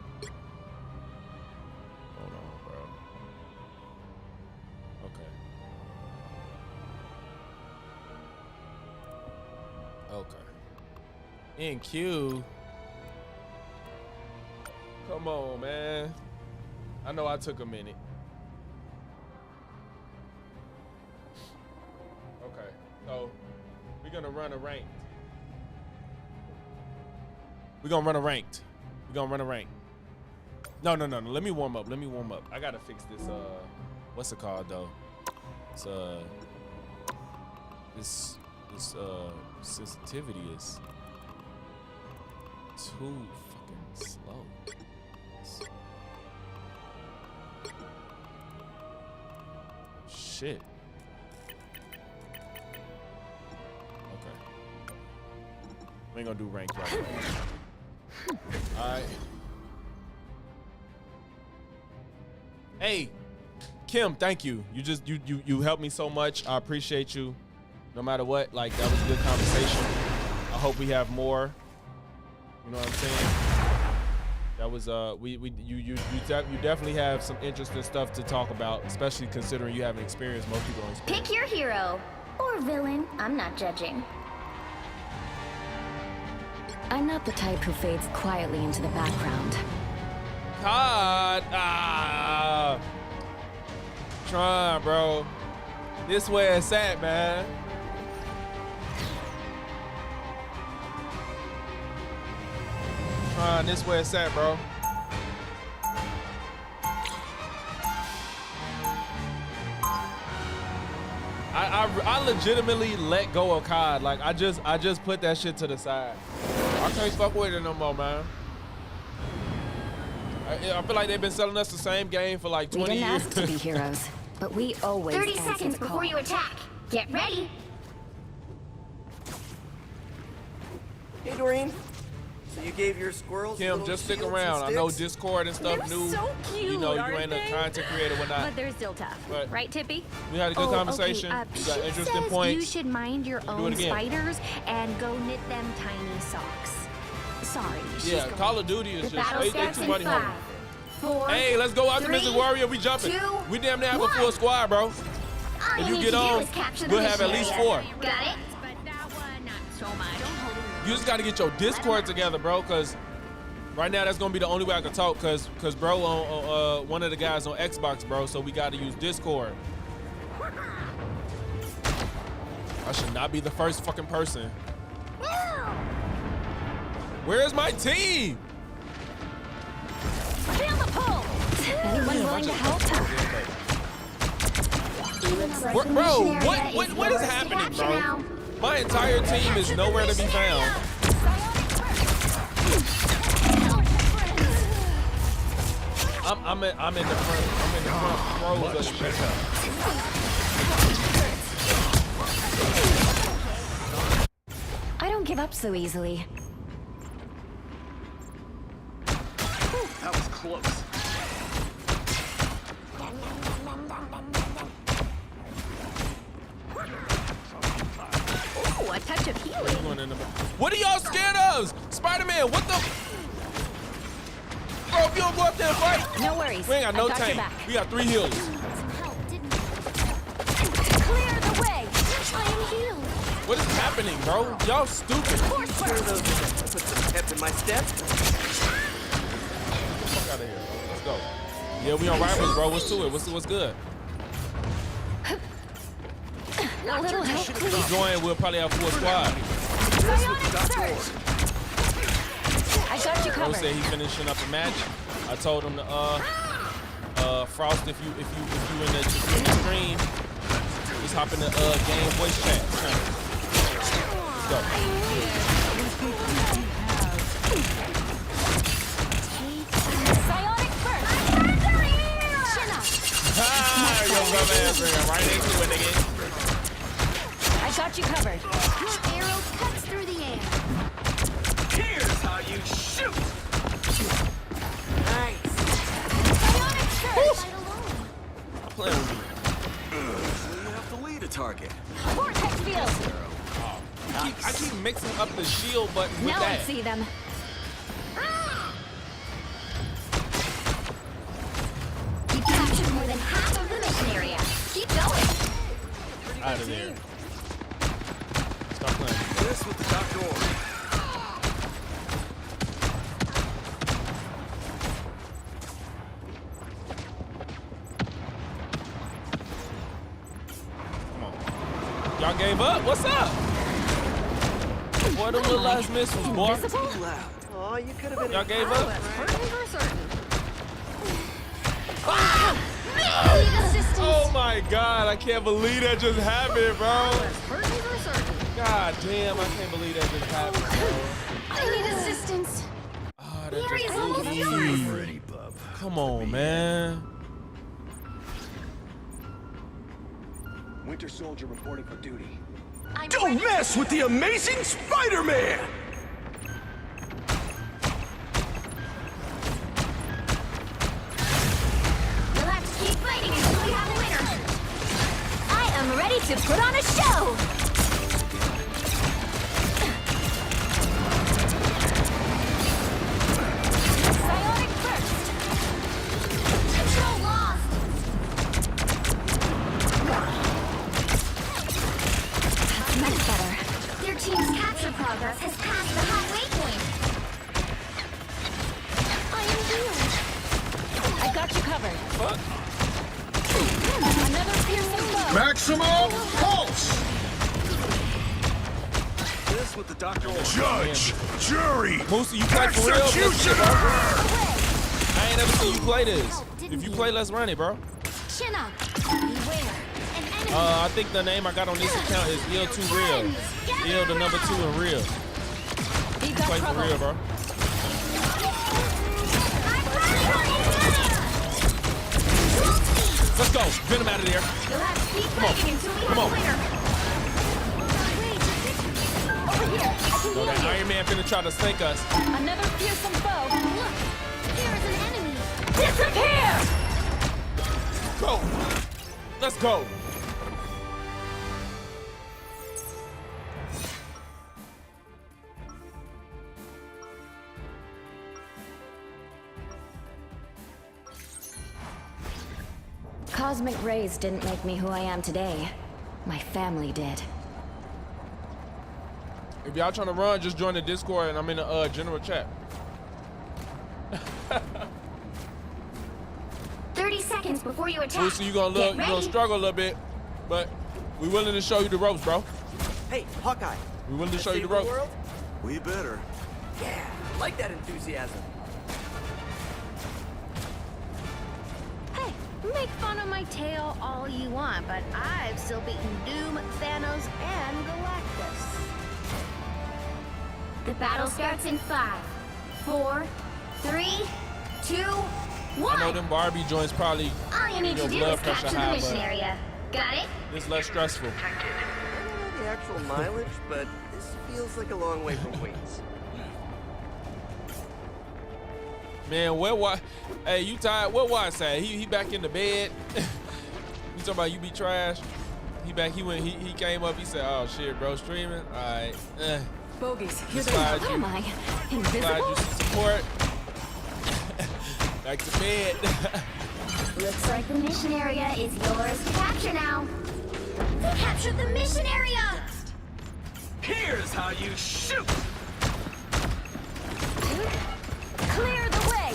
Hold on, bro. Okay. In queue. Come on, man. I know I took a minute. Okay, so we're gonna run a ranked. We're gonna run a ranked. No. Let me warm up. I gotta fix this. What's it called though? It's this sensitivity is too fucking slow. Shit. Okay. We ain't gonna do rank right now. Alright. Hey, Kim, thank you. You helped me so much. I appreciate you. No matter what, like that was a good conversation. I hope we have more. You know what I'm saying? That was you definitely have some interesting stuff to talk about, especially considering you haven't experienced most people don't experience. Pick your hero or villain. I'm not judging. I'm not the type who fades quietly into the background. God, Tron, bro. This where it's at, man. Tron, this where it's at, bro. I legitimately let go of COD. Like I just put that shit to the side. I can't fuck with it no more, man. I feel like they've been selling us the same game for like 20 years. We didn't ask to be heroes, but we always 30 seconds before you attack. Get ready. Hey, Doreen. So you gave your squirrels Kim, just stick around. I know Discord and stuff They're new. so cute, you know, you aren't ain't they? a content creator, whatnot. But they're still tough. But right, Tippy? we had a good conversation. Okay. You got She interesting says points. you should mind your Do own it again. spiders and go knit them tiny socks. sorry. Yeah, Call of Duty is The just battle they starts too in money 5, hungry. 4. Hey, let's go, Optimistic 3, Warrior. We jumping. 2, We damn near have a 1. full squad, bro. All If you need get to do on, is capture the we'll have at mission least area. 4. Got it? But that one, not so much. You just gotta get your Discord together, bro, because right now that's gonna be the only way I can talk, cause bro on one of the guys on Xbox, bro, so we gotta use Discord. I should not be the first fucking person. Where's my team? Feel the pull. Anyone willing to help? Bro, what is happening, bro? My entire team is nowhere to be found. I'm in the front rows of the pickup. I don't give up so easily. That was close. Ooh, a touch of healing. What are y'all scared of? Spider-Man, what the? Bro, if you don't go up there and fight, No worries. we ain't got no I got your tank. back. We got 3 healers. Clear the way. I am healed. What is happening, bro? Y'all stupid. Sure those put some pep in my step. Fuck out of here, bro. Let's go. Yeah, we on rivals, bro. What's to it? What's good? A little help, If please. you join, we'll probably have 4 squad. Bionic surge. I got you Bro covered. said he finishing up a match. I told him to Frost, if you in the stream, just hop in the game voice chat. Let's go. Bionic burst. Chin up. Ah, yo, brother ass ran right into it, nigga. I got you covered. Your arrow cuts through the air. Here's how you shoot. Nice. Bionic surge. Fight alone. I'm playing with you. You have to lead a target. Vortex field. I keep mixing up the shield button with Now I that. see them. You captured more than half of the mission area. Keep going. Out of there. Stop playing. This with the doctor order. Come on. Y'all gave up? What's up? Boy, them little last missiles, boy. Too loud. Oh, you could have been. Y'all gave up? Hurting for certain. Oh my god, I can't believe that just happened, bro. Hurting for certain. God damn, I can't believe that just happened, bro. I need assistance. Oh, The that area's just almost blew yours. me. Ready, bub. Come on, man. Winter Soldier reporting for duty. Don't mess with the amazing Spider-Man! You'll have to keep fighting until we have a winner. I am ready to put on a show. Bionic burst. Control lost. Much better. Their team's capture progress has passed the halfway point. I am healed. I got you covered. Fuck. Another fearsome foe. Maximum pulse! This with the doctor order. Judge, jury, Moosey, you play for real? Let's get it, bro. executioner! I ain't never seen you play this. If you play, let's run it, bro. Chin up. Beware. An enemy. I think the name I got on this account is Il2 Real. Il the number 2 in real. You've got Play for trouble. real, bro. Let's go. Get him out of there. You'll have to keep Come on. fighting until we Come have on. a winner. Over here. I can No, heal that you. Iron Man finna try to sink us. Another fearsome foe. Look, there is an enemy. Disappear! Go. Let's go. cosmic rays didn't make me who I am today. My family did. If y'all trying to run, just join the Discord and I'm in the general chat. 30 seconds before you attack. Lucy, you gonna struggle a little bit, but we willing to show you the ropes, bro. Hey, Hawkeye. We willing to show you the Save ropes. world? We better. Yeah, I like that enthusiasm. Hey, make fun of my tail all you want, but I've still beaten Doom, Thanos, and Galactus. The battle starts in 5, 4, 3, 2, 1. I know them Barbie joints probably All you need your to do blood is pressure capture the high, mission but area. Got it? it's less stressful. I don't know the actual mileage, but this feels like a long way from Queens. Man, hey, you tired? What was say? He back in the bed. You talking about you be trash? He came up, he said, oh shit, bro, streaming? Alright. Bogies, here they are. What am I? Slide Invisible? you some support. Back to bed. Looks like the mission area is yours to capture now. They captured the mission area! Here's how you shoot! Clear the way!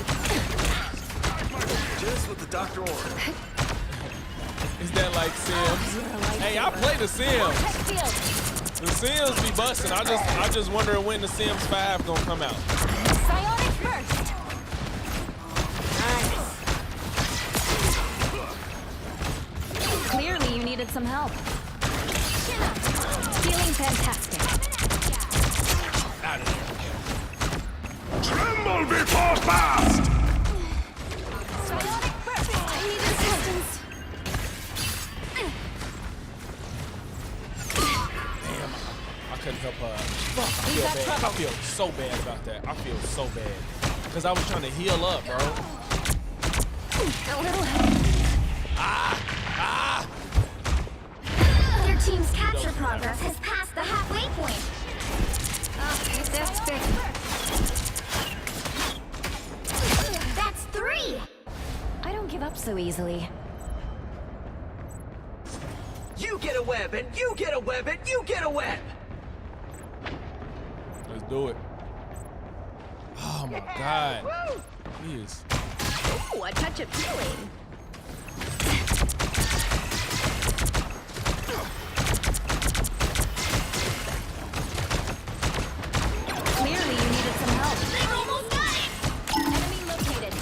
Just what the doctor ordered. Is that like Sims? Hey, I play the Sims. Tech field. The Sims be busting. I just wonder when the Sims 5 gonna come out. Psionic first! Clearly you needed some help. Feeling fantastic. Out of there. Tremble before fast! Psionic first! I need assistance. I couldn't help her. Fuck, I feel bad. I feel so bad about that. I feel so bad. Because I was trying to heal up, bro. A little help. Their team's capture progress has passed the halfway point. That's big. That's 3. I don't give up so easily. You get a web, and you get a web, and you get a web! Let's do it. Oh my God. Jeez. Ooh, a touch of healing. Clearly you needed some help. They've almost got it! Enemy located.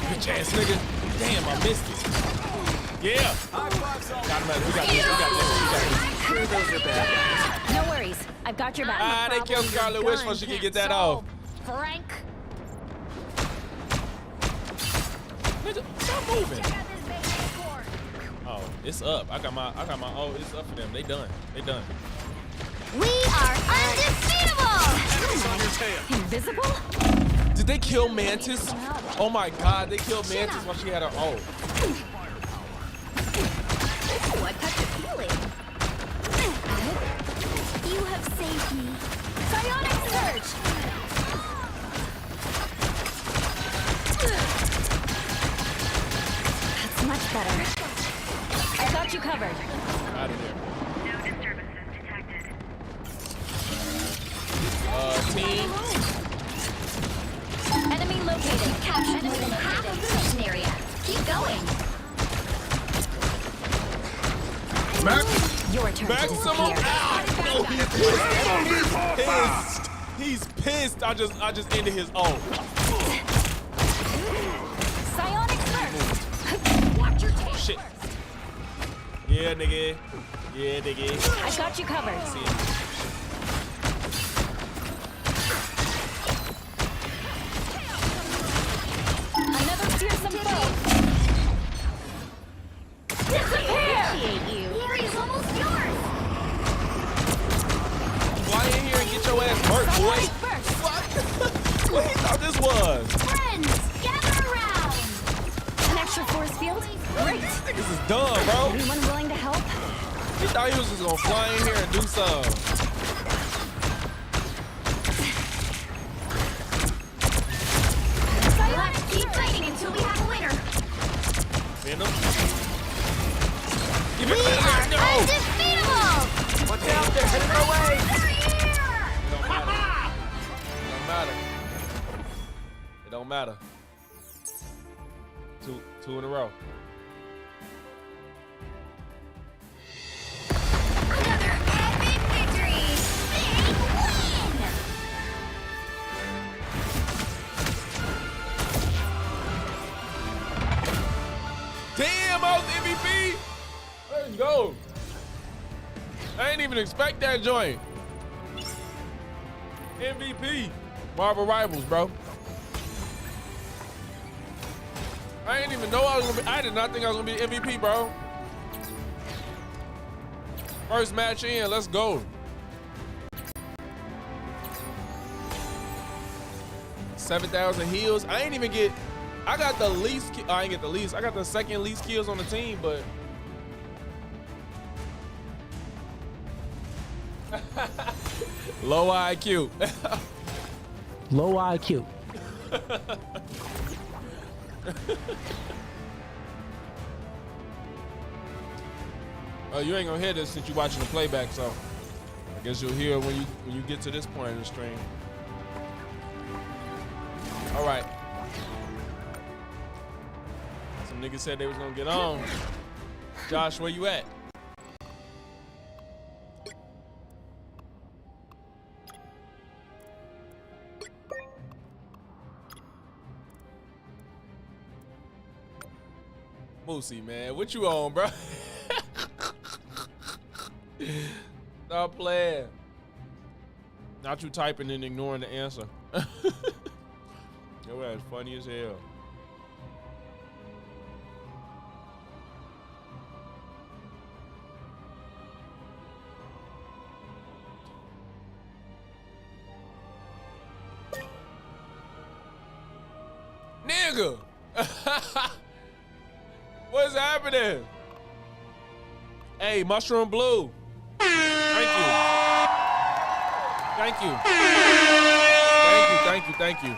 Bitch ass nigga. Damn, I missed it. Yeah. Got him. We got this. Sure, those are bad guys. No worries. I've got your back. They killed Scarlet Witch before she could get that off. Frank. Nigga, stop moving. Check out this baby cord. Oh, it's up. I got my. Oh, it's up for them. They done. We are undefeatable! Invisible? Did they kill Mantis? Oh my God, they killed Mantis while she had her. Oh. Ooh, a touch of healing. You have saved me. Psionic surge! That's much better. I got you covered. Out of there. Team. Enemy located. Captured more than half of the mission area. Keep going. Your turn to Maximum disappear. out. No, he's pissed. I just ended his own. Psionic first! Watch your tail. Shit. Yeah, nigga. I got you covered. See it. Another fearsome foe. Appreciate you. The area's almost yours. Fly in here and get your ass hurt, boy. First. What he thought this was? Friends, gather around. An extra force field? Great. This is dumb, bro. Anyone willing to help? He thought he was just gonna fly in here and do something. Get him. Give We it are back. No. undefeatable! Watch out, they're headed our way! It don't matter. It don't matter. Two in a row. Another epic victory! Big win! Damn, I was MVP. Let's go. I ain't even expect that joint. MVP. Marvel Rivals, bro. I didn't even know I was gonna be. I did not think I was gonna be MVP, bro. First match in, let's go. 7,000 heals. I ain't even get. I got the least. I ain't get the least. I got the second least kills on the team, but. Low IQ. Low IQ. Oh, you ain't gonna hear this since you're watching the playback, so I guess you'll hear when you get to this point in the stream. All right. Some niggas said they was gonna get on. Josh, where you at? Moosey, man, what you on, bro? Stop playing. Not you typing and ignoring the answer. Yo, that's funny as hell. Nigga! What's happening? Hey, Mushroom Blue. Thank you. Thank you. Thank you, thank you, thank you.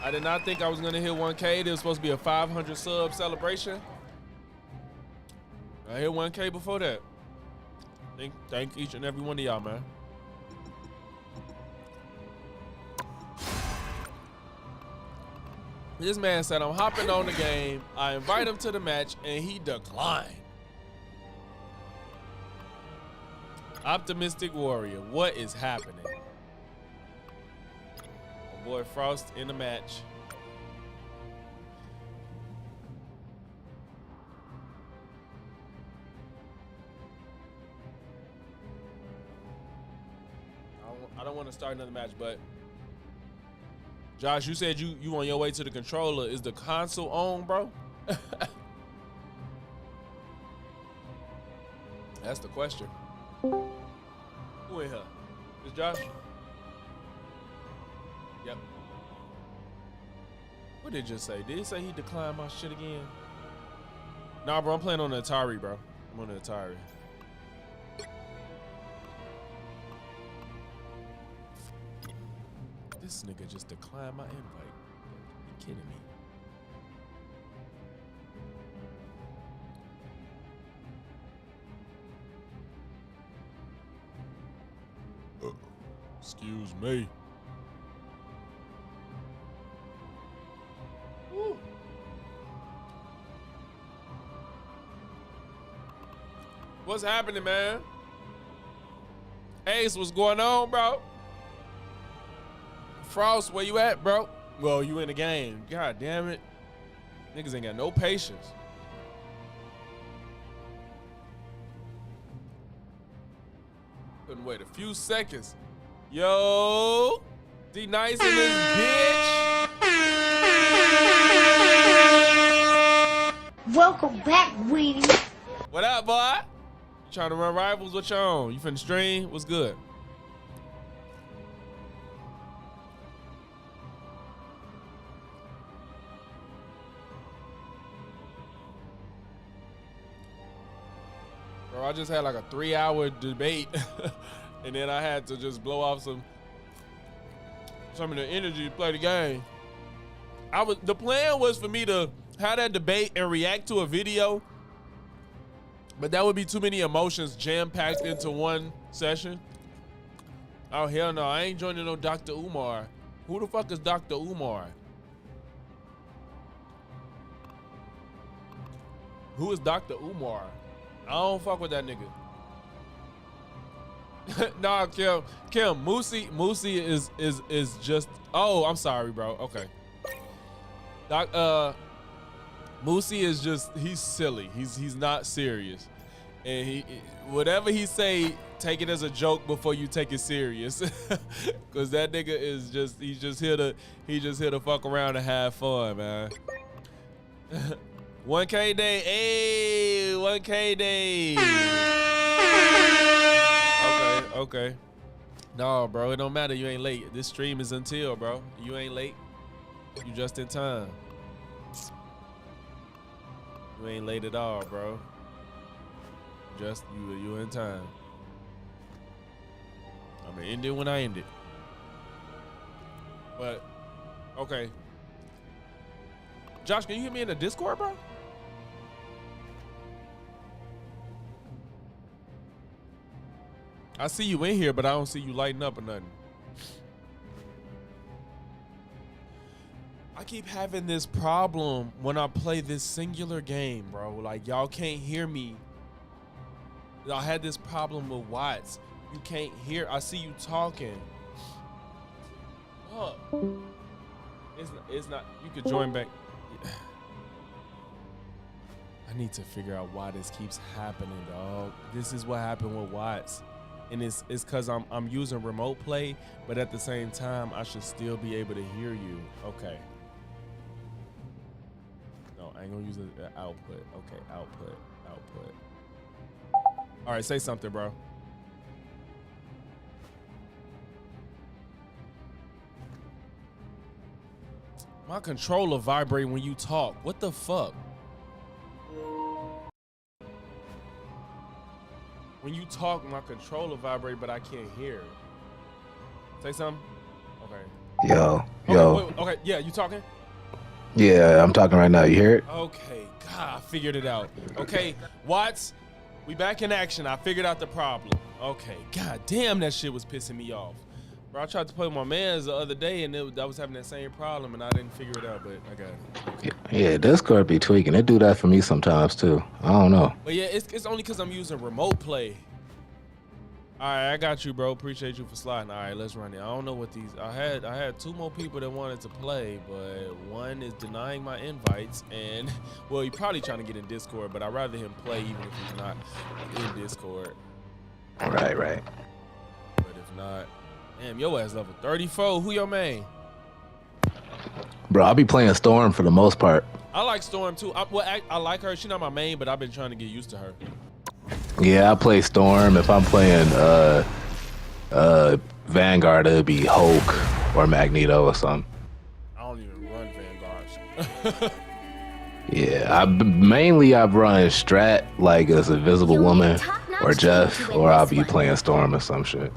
I did not think I was gonna hit 1K. There was supposed to be a 500 sub celebration. I hit 1K before that. Thank each and every one of y'all, man. This man said, I'm hopping on the game. I invite him to the match, and he declined. Optimistic Warrior, what is happening? My boy Frost in the match. I don't want to start another match, but Josh, you said you on your way to the controller. Is the console on, bro? That's the question. Who in here? Is Josh? Yep. What did it just say? Did it say he declined my shit again? Nah, bro, I'm playing on the Atari, bro. I'm on the Atari. This nigga just declined my invite. You kidding me? Excuse me. Woo. What's happening, man? Ace, what's going on, bro? Frost, where you at, bro? Well, you in the game. God damn it. Niggas ain't got no patience. Couldn't wait a few seconds. Yo, D-Nice in this bitch. Welcome back, Weenie. What up, boy? You trying to run rivals? What you on? You finna stream? What's good? Bro, I just had like a 3-hour debate. And then I had to just blow off some of the energy to play the game. The plan was for me to have that debate and react to a video, but that would be too many emotions jam-packed into one session. Oh, hell no. I ain't joining no Dr. Umar. Who the fuck is Dr. Umar? Who is Dr. Umar? I don't fuck with that nigga. Nah, Kim, Moosey is just. Oh, I'm sorry, bro. Okay. Moosey is just. He's silly. He's not serious, and he whatever he say, take it as a joke before you take it serious. Cause that nigga is just. He's just here to fuck around and have fun, man. 1K day, hey, 1K day. Okay. No, bro, it don't matter. You ain't late. This stream is until, bro. You ain't late. You just in time. You ain't late at all, bro. Just you in time. I'm gonna end it when I end it. But okay. Josh, can you hear me in the Discord, bro? I see you in here, but I don't see you lighting up or nothing. I keep having this problem when I play this singular game, bro. Like, y'all can't hear me. I had this problem with Watts. You can't hear. I see you talking. Huh. It's not. You could join back. I need to figure out why this keeps happening, dog. This is what happened with Watts. And it's because I'm using remote play, but at the same time, I should still be able to hear you. Okay. No, I ain't gonna use the output. Okay, output. All right, say something, bro. My controller vibrate when you talk. What the fuck? When you talk, my controller vibrate, but I can't hear it. Say something? Okay. Yo. Wait, okay, yeah, you talking? Yeah, I'm talking right now. You hear it? Okay, God, I figured it out. Okay, Watts, we back in action. I figured out the problem. Okay, God damn, that shit was pissing me off. Bro, I tried to play with my mans the other day, and I was having that same problem, and I didn't figure it out, but I got it. Okay. Yeah, Discord be tweaking. It do that for me sometimes, too. I don't know. But yeah, it's only because I'm using remote play. All right, I got you, bro. Appreciate you for sliding. All right, let's run it. I don't know what these. I had two more people that wanted to play, but one is denying my invites, and well, he probably trying to get in Discord, but I'd rather him play even if he's not in Discord. Right. But if not, damn, your ass level 34. Who your main? Bro, I'll be playing Storm for the most part. I like Storm too. I like her. She's not my main, but I've been trying to get used to her. Yeah, I play Storm. If I'm playing Vanguard, it'd be Hulk or Magneto or something. I don't even run Vanguard. Yeah, I've run Strat like as Invisible Woman or Jeff, or I'll be playing Storm or some shit.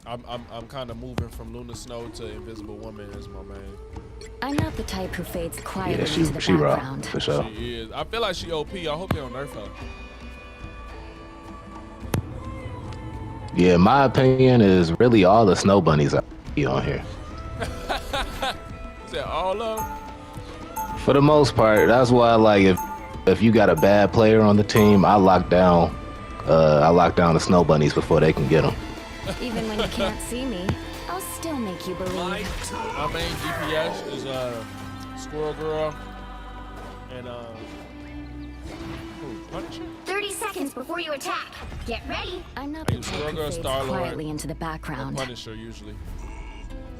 I'm kind of moving from Luna Snow to Invisible Woman as my main. I'm not the type who fades quietly Yeah, into the she raw, background. for sure. She is. I feel like she OP. I hope they don't nerf her. Yeah, my opinion is really all the snow bunnies are on here. Is that all of them? For the most part, that's why like if you got a bad player on the team, I lock down the snow bunnies before they can get them. Even when you can't see me, I'll still make you believe. My main DPS is Squirrel Girl and Punisher. 30 seconds before you attack. Get ready. I'm not the type who fades quietly into the background. Punisher usually.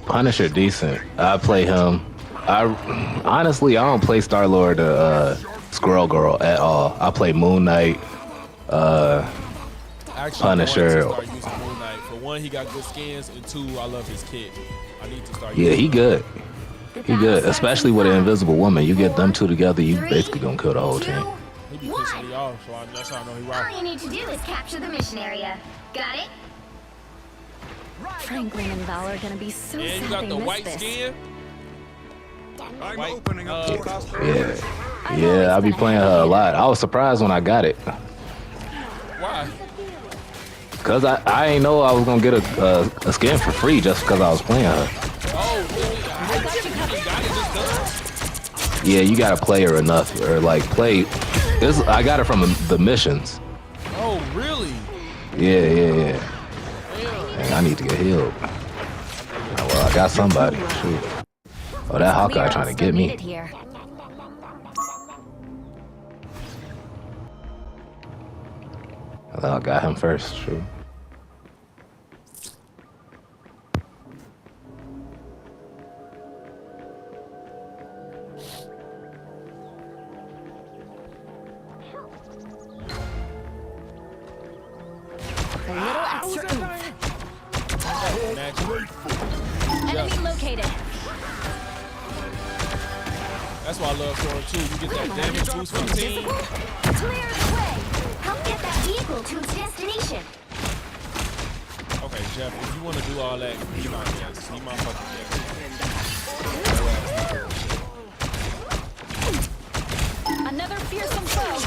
Punisher decent. I play him. Honestly, I don't play Star-Lord Squirrel Girl at all. I play Moon Knight, Actually, Punisher. I want to start using Moon Knight. For one, he got good skins, and two, I love his kit. I need to start. Yeah, he good. He good, especially with an Invisible Woman. You get them two together, you basically gonna kill the whole team. He be pissing me off, so that's how I know he All rock. you need to do is capture the mission area. Got it? Franklin and Val are gonna be so And you sad got they the missed white this. skin. I'm White, opening up the Yeah. Yeah, I be playing her a lot. I was surprised when I got it. Why? Cause I ain't know I was gonna get a skin for free just because I was playing her. Oh, really? I got it just done. Yeah, you gotta play her enough or like play. I got it from the missions. Oh, really? Yeah. And I need to get healed. Oh, well, I got somebody. Shoot. Oh, that Hawkeye trying to get me. Here. Well, I got him first. Shoot. A little extra oomph. Enemy located. That's why I love Sora 2. You get that damage boost from the team. Clear the way. Help get that vehicle to its destination. Okay, Jeff, if you want to do all that, be my guest. Be my fucking guest. Another fearsome foe.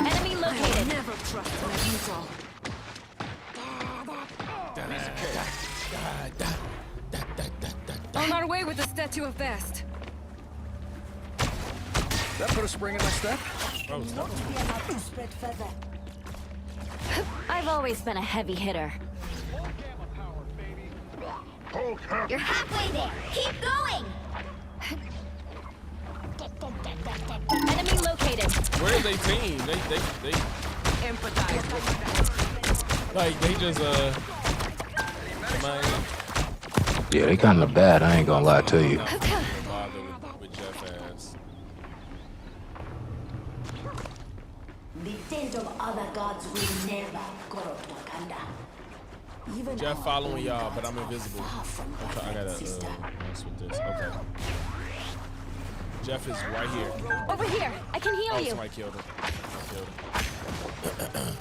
Enemy located. Never trust Magneto. On our way with the statue of Bast. That put a spring in my step? Oh, stop. I've always been a heavy hitter. You're halfway there. Keep going. Enemy located. Where's they team? They Empathize. like they just man, Yeah, they kind of bad. I ain't gonna lie to you. bother with Jeff ass. The tent of other gods will never corrupt Wakanda. Even Jeff following y'all, but I'm invisible. Okay, I gotta mess with this. Okay. Jeff is right here. Over here. I can heal Oh, you. somebody killed him.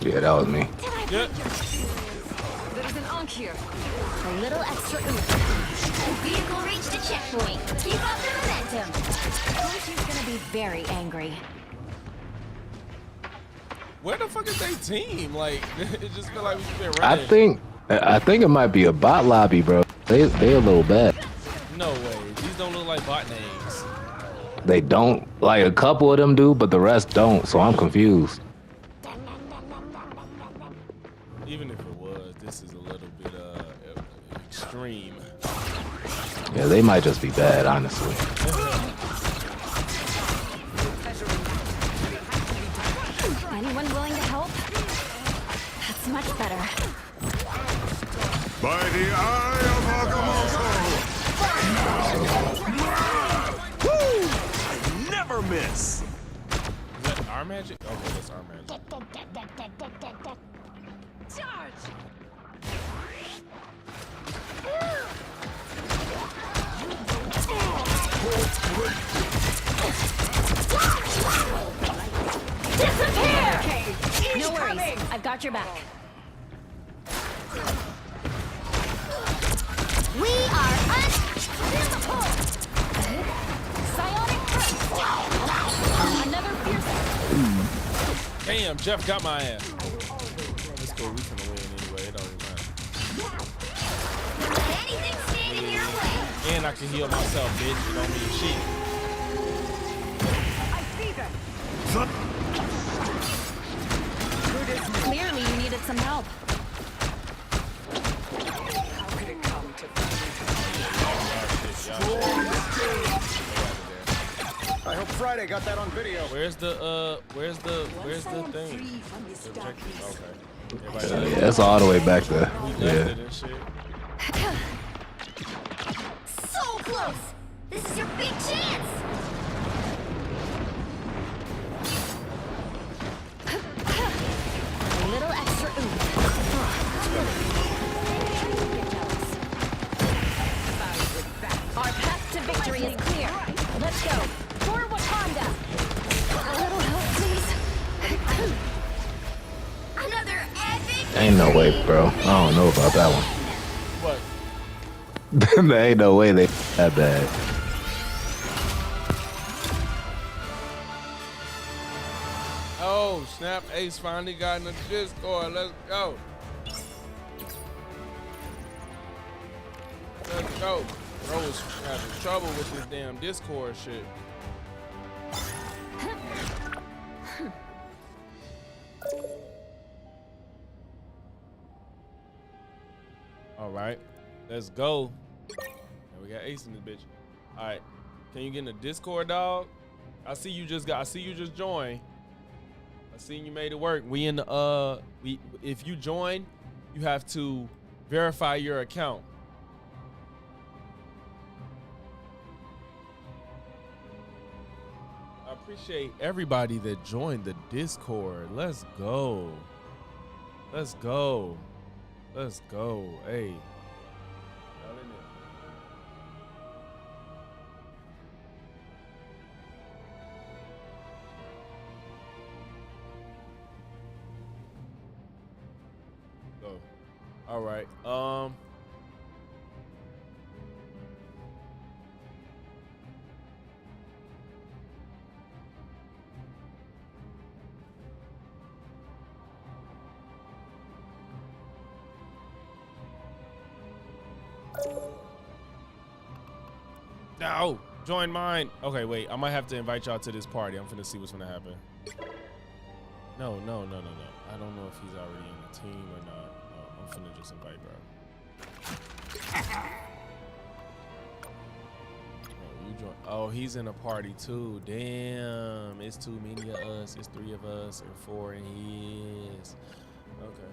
Yeah, that was me. Yep. There is an Ankh here. A little extra oomph. vehicle reached the checkpoint. Keep up the momentum. She's gonna be very angry. Where the fuck is they team? Like, it just feel like we've been running. I think it might be a bot lobby, bro. They a little bad. No way. These don't look like bot names. They don't. Like a couple of them do, but the rest don't. So I'm confused. Even if it was, this is a little bit extreme. Yeah, they might just be bad, honestly. Anyone willing to help? That's much better. By the eye of Agamotto! Never miss! Is that our magic? Okay, that's our magic. Charge! Disappear! No worries. I've got your back. We are Psionic burst. Another fierce. Damn, Jeff got my ass. It's cool. We finna win anyway. It don't even matter. anything stand in your way. And I can heal myself, bitch. You don't mean shit. I see them. Clearly, you needed some help. How could it come to I hope Friday got that on video. Where's the thing? The objective. Okay. Everybody Yeah, it's all the way back there. we left Yeah. it and shit. So close. This is your big chance. A little extra oomph. Our path to victory is clear. Let's go. For Wakanda. A little help, please. Another epic. Ain't no way, bro. I don't know about that one. What? There ain't no way they that bad. Oh, snap. Ace finally got in the Discord. Let's go. Let's go. Bro was having trouble with this damn Discord shit. All right, let's go. And we got Ace in this bitch. All right, can you get in the Discord, dog? I see you just joined. I seen you made it work. We in the if you join, you have to verify your account. I appreciate everybody that joined the Discord. Let's go. Let's go. Let's go. Hey. Y'all in there. Go. All right. No, join mine. Okay, wait. I might have to invite y'all to this party. I'm finna see what's gonna happen. No. I don't know if he's already in the team or not. No, I'm finna just invite, bro. Oh, you join. Oh, he's in a party too. Damn, it's too many of us. It's 3 of us and 4 in his. Okay.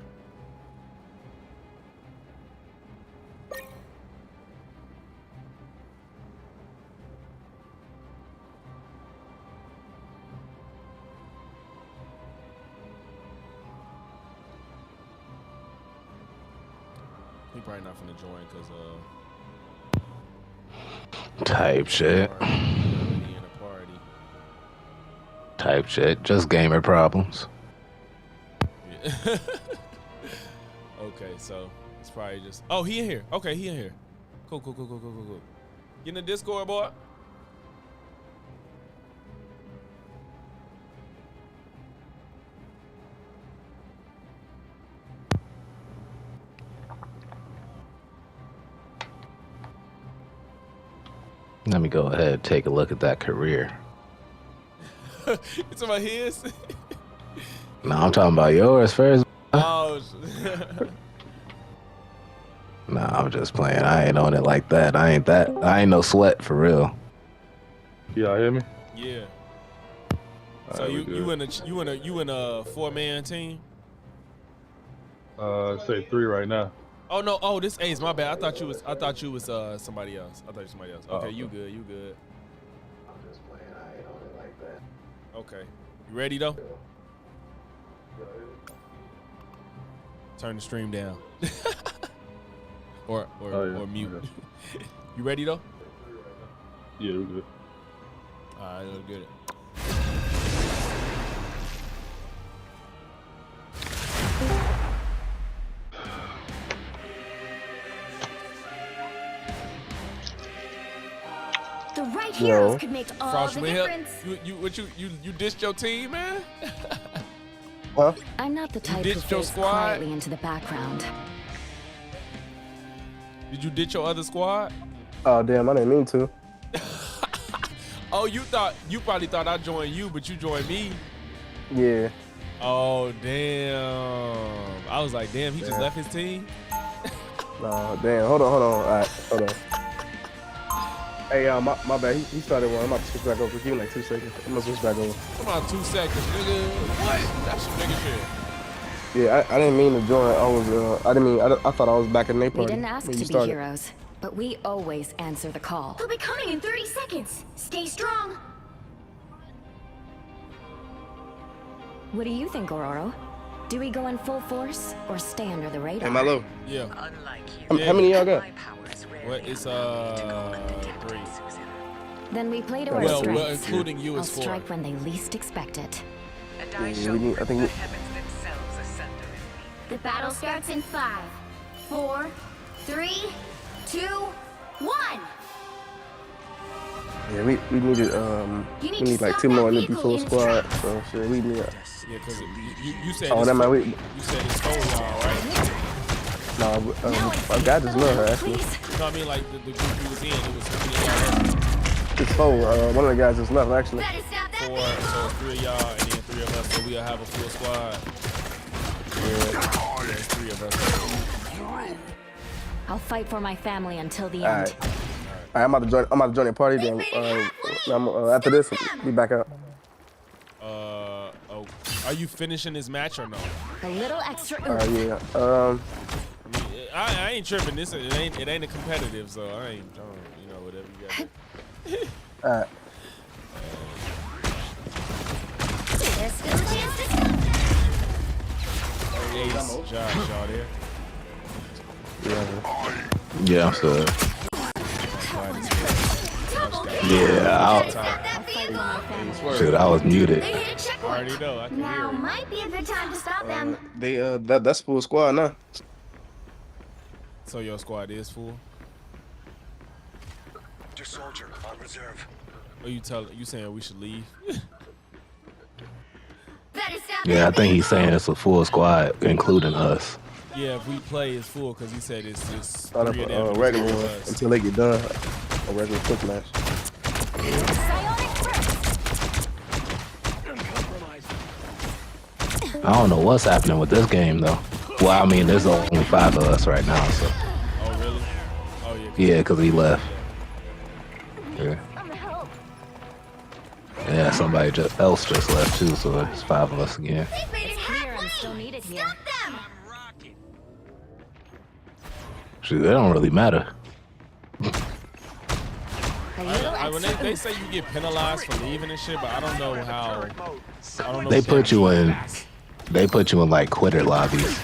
He probably not finna join because Type shit. he in a party. Type shit. Just gamer problems. Yeah. Okay, so it's probably just. Oh, he in here. Okay, he in here. Cool. Get in the Discord, boy. Let me go ahead and take a look at that career. You talking about his? No, I'm talking about yours first. Oh. Nah, I'm just playing. I ain't on it like that. I ain't no sweat for real. Y'all hear me? Yeah. All So right, you in a 4-man team? Say 3 right now. Oh no! Oh, this Ace. My bad. I thought you was somebody else. Okay, Oh, you good. You good. I'm just playing. I ain't on it like that. Okay. You ready though? Turn the stream down. or mute. Okay. You ready though? Yeah, we good. All right, let's get it. The right heroes could make all Frost, the we help. difference. You dissed your team, man? Huh? I'm not the type who ditched your fades squad? quietly into the background. Did you ditch your other squad? Oh, damn, I didn't mean to. Oh, you probably thought I joined you, but you joined me. Yeah. Oh, damn. I was like, damn, he just left his team? No, damn. Hold on. All right, hold on. Hey, my bad. He started one. I'm about to switch back over. Give me like 2 seconds. I'm gonna switch back over. Come on, 2 seconds, nigga. What? That's some nigga shit. Yeah, I didn't mean to join. I thought I was back in their We party. didn't ask when to you be started. heroes, but we always answer the call. He'll be coming in 30 seconds. Stay strong. What do you think, Ororo? Do we go in full force or stay under the radar? Hey, Malo. Yeah. How many of y'all got? What? It's 3. Then we play to our Well, strengths. including you I'll is 4. strike when they least expect it. I think The battle starts in 5, 4, 3, 2, 1. Yeah, we needed we need like 2 more and it'd be full squad. So shit, we need. Yeah, cause you said. Oh, that man, you said it's 4 y'all, right? No, I got this love actually. You know what I mean? Like the group you was in, it was 3 of y'all. It's 4. One of the guys just left actually. 4, so it's 3 of y'all and then 3 of us, so we'll have a full squad. Yeah, it's 3 of us. I'll fight for my family until the All end. right. All right, I'm about to join the party. Then after this, be back out. Oh, are you finishing this match or no? A little extra oomph. All right, yeah. I ain't tripping. It ain't a competitive, so I ain't, you know, whatever you got. All right. There's still a chance to stop them. Josh, y'all there? Yeah, I'm still. Yeah, shoot, I was muted. They hit a I checkpoint. already know. I can hear Now it. might be a good time to stop them. That's full squad now. So your squad is full? Winter Soldier on reserve. Or you saying we should leave? Better stop Yeah, I them. think he's saying it's a full squad, including us. Yeah, if we play, it's full because he said it's Start up 3 of a them. and regular 2 of one us. until they get done. A regular quick match. Psionic burst. I don't know what's happening with this game though. Well, I mean, there's only 5 of us right now, so Oh, really? Oh, yeah. yeah, because he left. Yeah. Yeah, somebody else just left too, so it's 5 of us again. They've made it Clear, I'm halfway. still needed here. Stop them. Shoot, it don't really matter. A little When extra they say you get penalized for leaving and shit, but I don't know how. I don't know. They if put you in like quitter lobbies.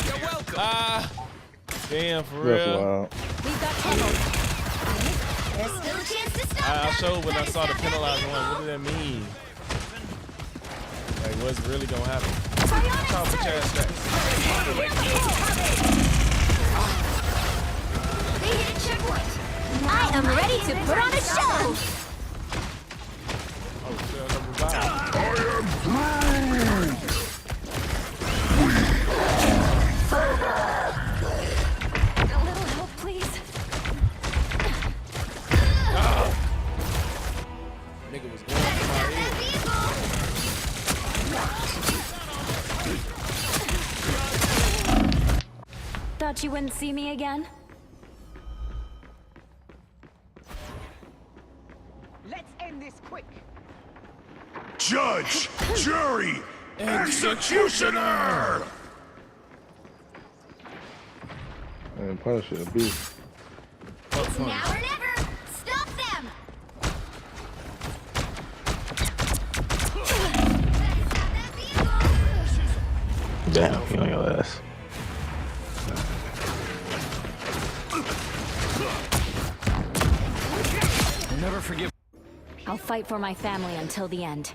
Damn, for That's real. wild. We've got trouble. There's still a chance to stop I them. showed when I saw the penalized one. What did that mean? Like, what's really gonna happen? Talk to Chad Stacks. They hit a checkpoint. I am ready to put on a show. Oh, shit, I revived. A little help, please. Nigga was going for my head. Thought you wouldn't see me again? Let's end this quick. Judge, jury, executioner. And Punisher, a beast. Now or never. Stop them. Better stop that vehicle. Damn, he on your ass. I'll fight for my family until the end.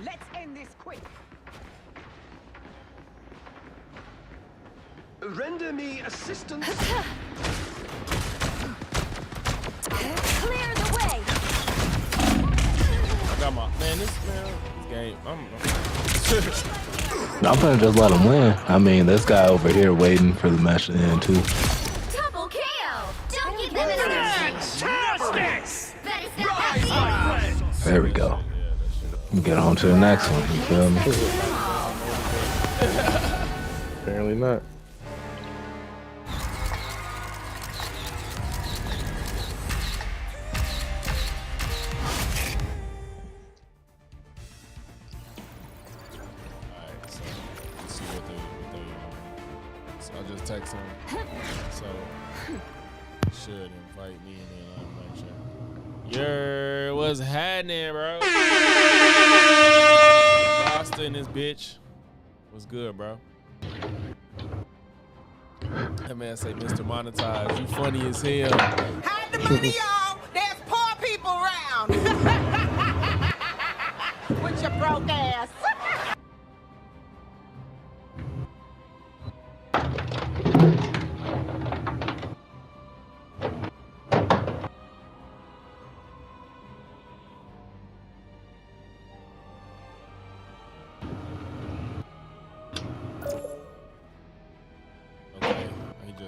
Let's end this quick. Render me assistance. Clear the way. I got my this game. I'm gonna just let him win. I mean, this guy over here waiting for the match to end too. Double KO. Don't give them another chance. Better stop that vehicle. There we go. Get on to the next one. You feel me? Apparently not. Alright, so let's see what they so I just text him. So should invite me and then I'm not sure. What's happening, bro? Rasta in this bitch. What's good, bro? That man say Mr. Monetize, you funny as hell. Hide the money, y'all. There's poor people around. With your broke ass.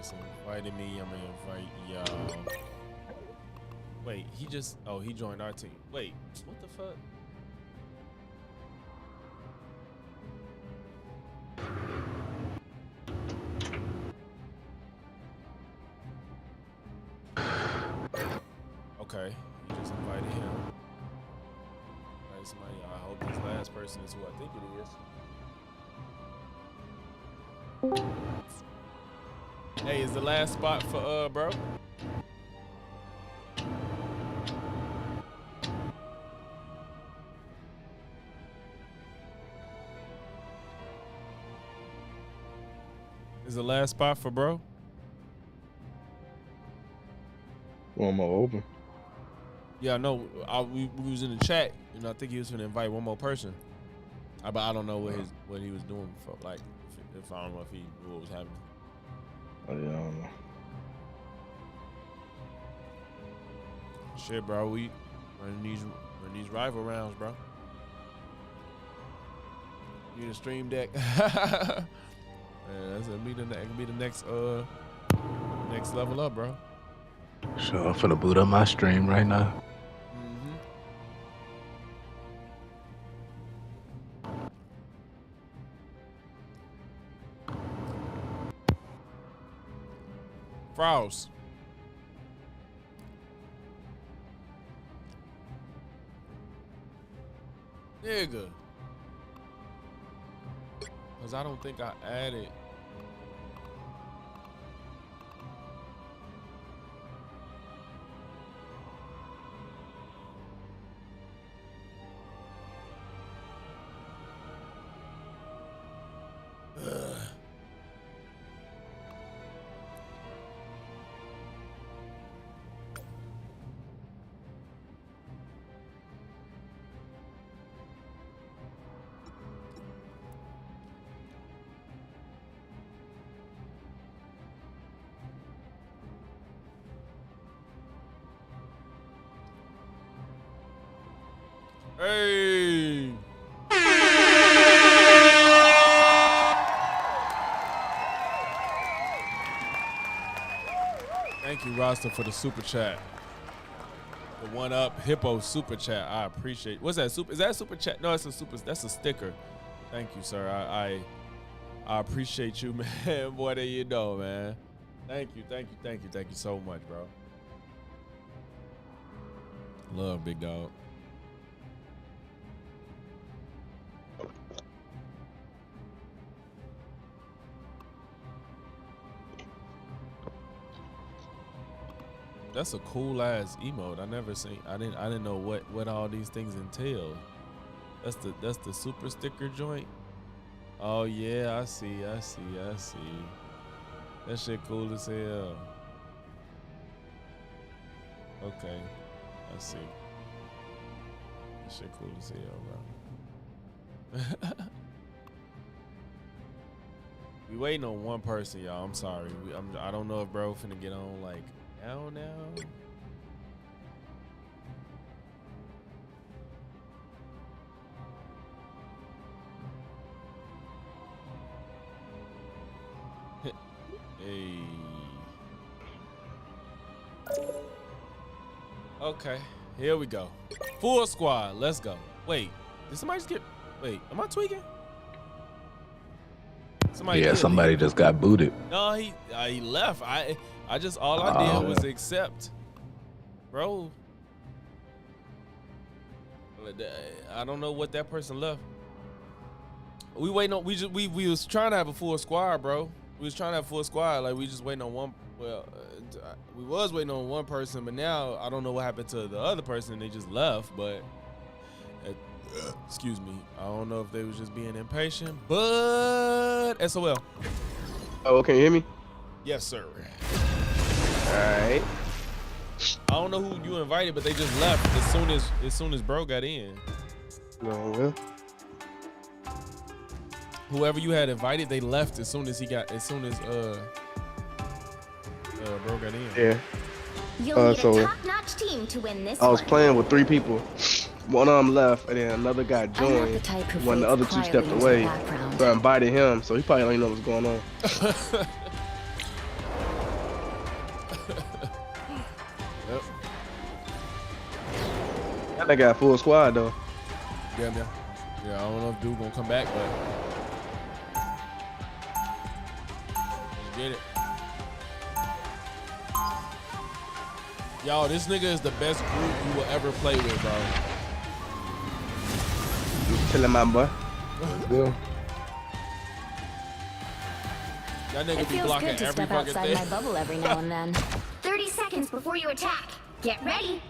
just invited me. I'm gonna invite y'all. Wait, he joined our team. Wait, what the fuck? Okay, you just invited him. Invite somebody. I hope this last person is who I think it is. Hey, is the last spot for bro? Is the last spot for bro? One more open. Yeah, no, we was in the chat, and I think he was gonna invite one more person. But I don't know what he was doing for, like, if I don't know if he knew what was happening. Oh yeah, I don't know. Shit, bro, we running these rival rounds, bro. You in the stream deck? Man, that's gonna be the next next level up, bro. Sure, I'm finna boot up my stream right now. Frost. Nigga. Cause I don't think I added. Hey. Thank you, Rasta, for the super chat. The one up Hippo super chat. I appreciate. What's that super? Is that a super chat? No, it's a super. That's a sticker. Thank you, sir. I appreciate you, man. What do you know, man? Thank you so much, bro. Love, big dog. That's a cool ass emote. I never seen. I didn't know what all these things entail. That's the super sticker joint. Oh yeah, I see. That shit cool as hell. Okay, I see. That shit cool as hell, bro. We waiting on one person, y'all. I'm sorry. I don't know if bro finna get on like now. Hey. Okay, here we go. Full squad. Let's go. Wait, did somebody just get? Wait, am I tweaking? Somebody just got booted. No, he left. I just all I did was accept, bro. I don't know what that person left. We waiting on. We was trying to have a full squad, bro. We was trying to have a full squad. Like we just waiting on one. Well, we was waiting on one person, but now I don't know what happened to the other person. They just left, but. Excuse me. I don't know if they was just being impatient, but SOL. Oh, can you hear me? Yes, sir. All right. I don't know who you invited, but they just left as soon as bro got in. No, well. Whoever you had invited, they left as soon as bro got in. Yeah. You'll need a top-notch team to win this I was one. playing with 3 people. One of them left, and then another guy joined. When the other 2 stepped away, so I invited him, so he probably don't even know what's going on. Yep. That nigga got full squad though. Yeah. Yeah, I don't know if dude gonna come back, but get it. Yo, this nigga is the best group you will ever play with, bro. Chilling, my boy. Yeah. That nigga It be feels blocking good to every step fucking outside thing. my bubble every now and then. 30 seconds before you attack. Get ready.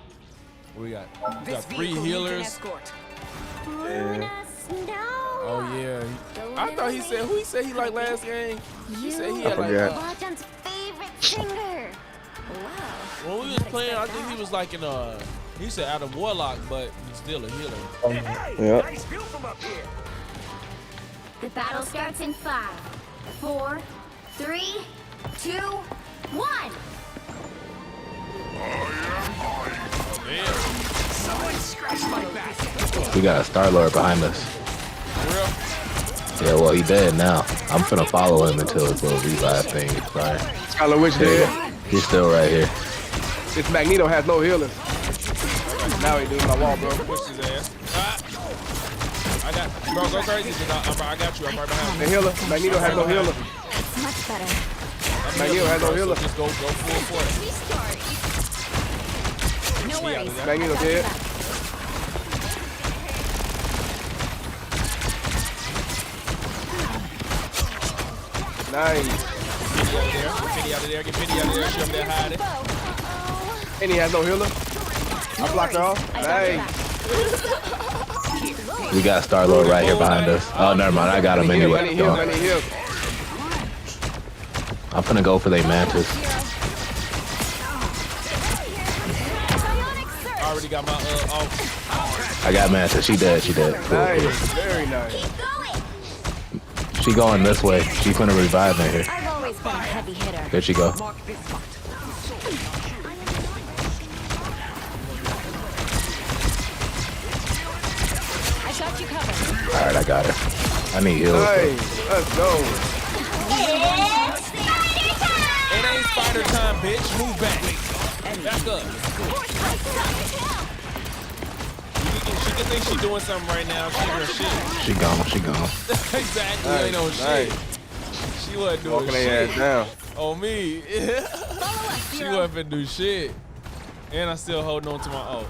What we got? We got 3 healers. Yeah. Oh yeah. I thought he said who he said he liked last game. He said he had like Wajan's favorite singer. Wow. when we was playing. I think he was like in he said Adam Warlock, but he's still a healer. Yeah. The battle starts in 5, 4, 3, 2, 1. We got a Star-Lord behind us. Yeah, well, he dead now. I'm finna follow him until his little revive thing expires. Scarlet Witch dead. He's still right here. This Magneto has no healing. Now he doing my wall, bro. Push his ass. I got bro, go crazy. I got you. I'm right behind The you. healer. Magneto has no healer. That's much better. Magneto has no healer. Just go full for it. No worries. Magneto dead. Nice. Get out of there. Get Penny out of there. She up there hiding. And he has no healer. I blocked her off. Nice. We got Star-Lord right here behind us. Oh, never mind. I got him I anyway. need heal. I need heal. I'm finna go for they mantis. I already got my off. I got mantis. She dead. She dead. Cool, Nice. cool. Very nice. She going this way. She finna revive in here. I've always been a heavy hitter. There she go. I got you covered. All right, I got her. I need heals. Nice. Let's go. It ain't spider time, bitch. Move back. Back up. She can think she doing something right now. She her shit. She gone. She gone. Exactly. Nice, Ain't no nice. shit. She wasn't doing Walking shit. their ass down. On me. She wasn't finna do shit. And I still holding on to my ult.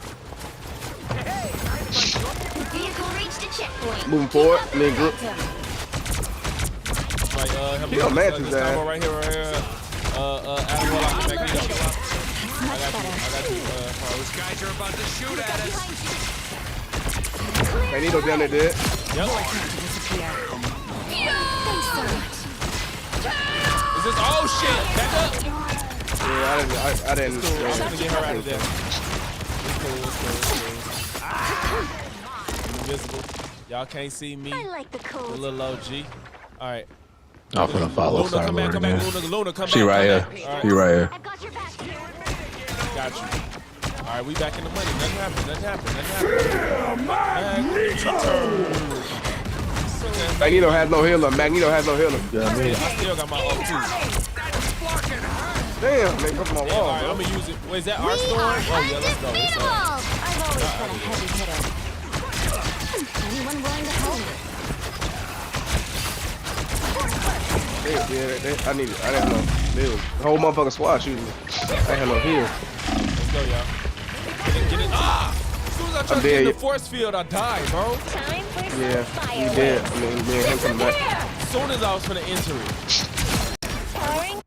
Vehicle reached a checkpoint. Moving forward. I mean, group. Like, help me He out. don't match This his combo ass. right here. Adam Warlock and Magneto. I got you, Forrest. Guys are about to shoot at us. Magneto down there dead. Yep. Is this? Oh shit! Back up! Yeah, I didn't. I'm gonna get her out of there. It's cool. I'm invisible. Y'all can't see me. I like the The cold. little OG. All right. I'm finna follow Luna, come back, Star-Lord, come man. back, Luna, come She back. right here. Come back. All She right. right here. I've got your back. Got you. All right, we back in the money. Nothing happened. Magneto has no healer. Magneto has no healer. Yeah, I still got my ult too. Damn, they broke my All wall, right, bro. I'm gonna use it. Wait, is that our storm? Oh yeah, let's go. It's up. I've always been a heavy hitter. Anyone willing to help? I need it. I didn't know. Dude, the whole motherfucking squad shooting me. I had no heal. Let's go, y'all. Get it. Ah! As soon as I tried to get in the force field, I died, bro. Time for some Yeah, you fireworks. did. I mean, me and him coming back. As soon as I was gonna enter it. Powering.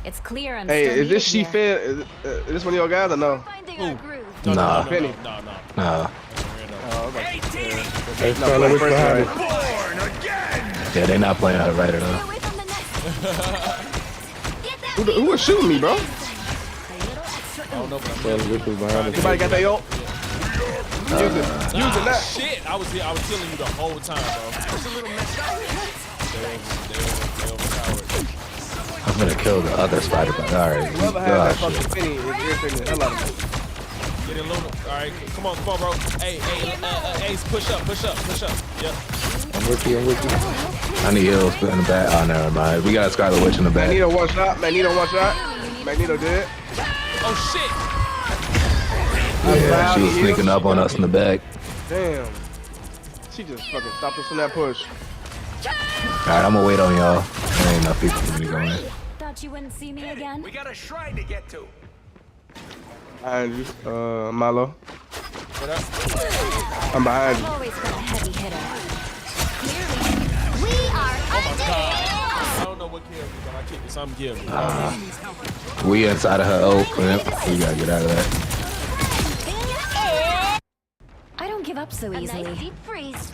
It's clear I'm Hey, still is this she needed here. fed? Is this one of your guys or no? Finding our groove. Nah. Penny. No. Nah. Oh, okay. Hey, No, like first right. Yeah, they not playing her right enough. Away from the next. Who was shooting me, bro? A little extra I don't know if I'm Somebody got their ult? Use it. Use it now. Shit, I was killing you the whole time, bro. It's a little messed up. They overpowered. I'm gonna kill the other spider, but alright. Whoever has that fucking penny is irritating the hell out of me. Get in, Luna. All right, come on, bro. Hey, Ace, push up. Yep. I'm with you. I need heals in the back. Oh, never mind. We got a Scarlet Witch in the back. Magneto one shot. You need Magneto dead. Oh shit! Yeah, she was sneaking up on us in the back. Damn. She just fucking stopped us from that push. Alright, I'm gonna wait on y'all. There ain't enough people for me to go in. Thought you wouldn't see me again? We got a shrine to get to. Behind you, Milo. What up? I'm behind I've you. always been a heavy hitter. We are I don't know what killed me, but I kicked it. Something killed me. We inside of her ult, man. We gotta get out of that. I don't give up so easily. nice deep freeze.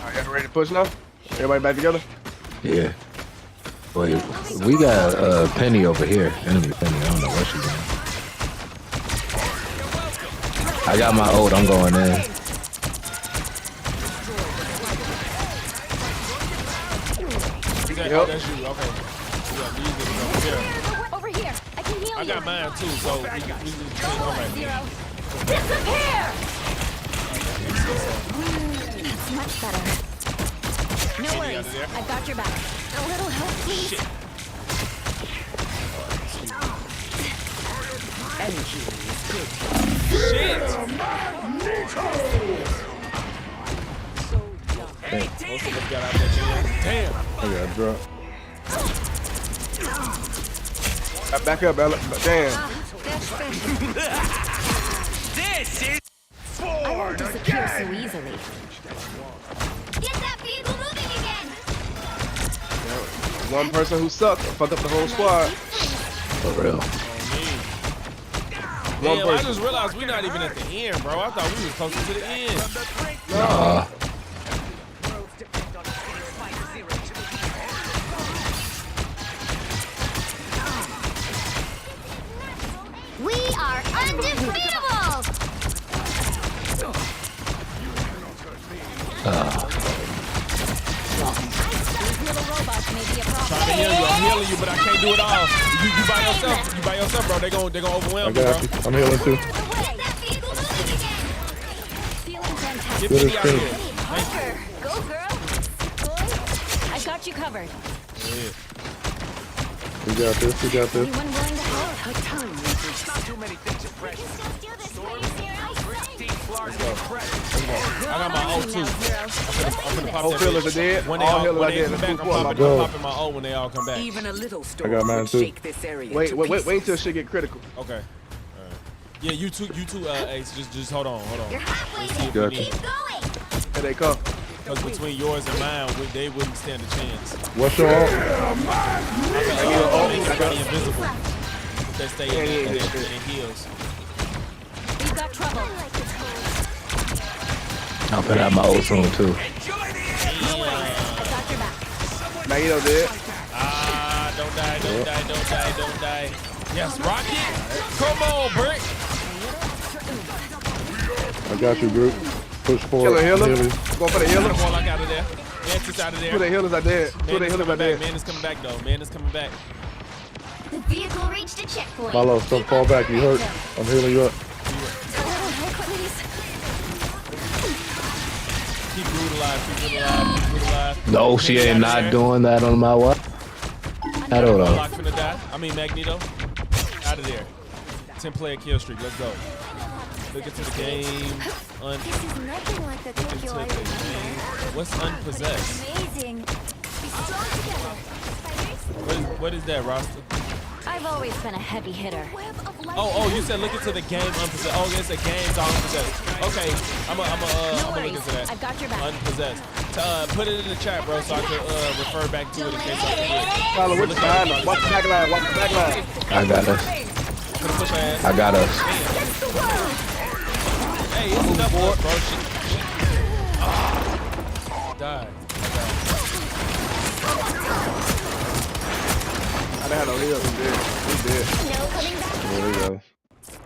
Alright, y'all ready to push now? Everybody back together? Yeah. Wait, we got Penny over here. Enemy Penny. I don't know what she's doing. I got my ult. I'm going in. Oh, that's you. Okay. Yeah, these niggas over here. Over here. I can heal I you. got mine too, so we can alright. Zero. Disappear! That's much better. No worries. I've got your back. A little help, please. Shit. Shit! Most of them got out that jam. Damn! I got dropped. Back up, Ella. Damn. This is I won't disappear so easily. Get that vehicle moving again. One person who sucked fucked up the whole squad. For real. One Damn, I person. just realized we're not even at the end, bro. I thought we was closer to the end. Nah. We are undefeatable. These little robots may be a problem. Trying to heal you. I'm healing you, but I can't do it all. You by yourself. You by yourself, bro. They gonna overwhelm you, bro. I'm healing too. Get that vehicle moving again. Feeling fantastic. Get me out here. Thank you. Go, girl. I got you covered. Yeah. We got this. We got this. Anyone willing to help? not too many things are precious. Still do this, please, Zero. I got my ult too. I'm finna pop All that healers bitch. are dead. When they All all healers when are they dead. come Let's back, move I'm forward. popping my ult when they all come back. Even a little storm I got mine would too. shake this area Wait to until pieces. shit get critical. Okay. All right. Yeah, you too, Ace. Just hold on. You're halfway Let's see if there. we Keep need- going. Here they come. Because between yours and mine, they wouldn't stand a chance. What's your ult? I got invisible. They stay in there and it heals. We've got trouble. I'll put out my ult soon too. I got your back. Magneto dead. Ah, don't die. Yes, Rocket. Come on, Brick. I got you, group. Push forward. Healer. Go for the healer. Come on, like out of there. Mantis out of there. Two of the healers are dead. Two of the Man is healers are coming back. dead. Man is coming back, though. Man is coming back. The vehicle reached a checkpoint. Milo, don't fall back. You hurt. I'm healing you up. A little help, please. Keep brutalized. No, she ain't not doing that on my what? I don't know. Lock finna die. I mean, Magneto. Out of there. 10-player kill streak. Let's go. Look into the game. This is nothing like the Tokyo I remember. What's unpossessed? Amazing. Be strong together. What is that, Rasta? I've always been a heavy hitter. Oh, you said look into the game unpossessed. Oh, it's a game called unpossessed. Okay, I'm No look worries. into that. I've got your back. Unpossessed. Put it in the chat, bro, so I can refer back to it in case I forget. Milo, what's behind us? Watch the back line. Watch the back line. I got us. Gonna push her ass. I got us. Hey, it's enough work, bro. Shit. Died. I didn't have no heals. He's dead. He's dead. No coming back. There we go.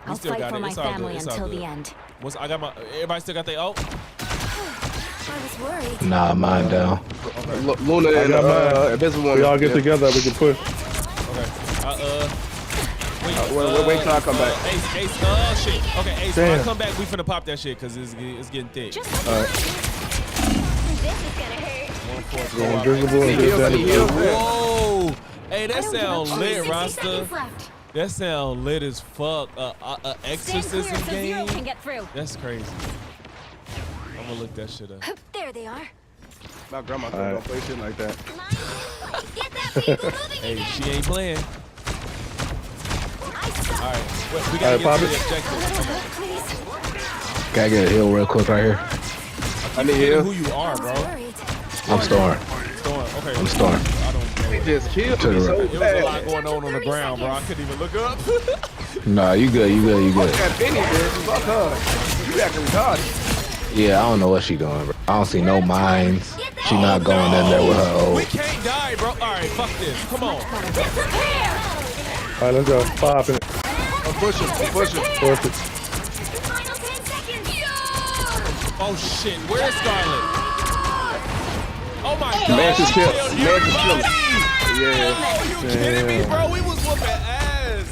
I'll still fight got for it. my It's all good. family It's all until good. the end. Everybody still got their ult? I was worried. Nah, mine down. Luna and Invisible One. We all get together. We can push. Okay. Wait till I come back. Ace, shit. Okay, Ace, when I come back, we finna pop that shit, because it's getting thick. This is gonna hurt. Go invisible and get that. Whoa! Hey, that sound lit, Rasta. That sound lit as fuck. Exorcism Stand clear so Zero game. can get through. That's crazy. I'm gonna look that shit up. There they are. My grandma don't play shit like that. Hey, she ain't playing. All right, we All gotta right, get pop to it. the objective. Gotta get a heal real quick right here. I need Who him. you are, bro? I'm starring. Storm. Okay. I'm starring. I don't know. He just killed To me the so right. There was a lot bad. going on the ground, bro. I couldn't even look up. Nah, you good, you good, you good. That Penny, bitch. Fuck her. You acting retarded. Yeah, I don't know what she doing, bro. I don't see no mines. She not going in there with her We old. can't die, bro. All right, fuck this. Come on. All right, let's go. Popping it. I'm pushing. Push it. Oh shit, where's Scarlet? Oh my god. Mantis she kill. killed Mantis kill. everybody. Yeah. Oh, you kidding me, bro? We was whooping ass.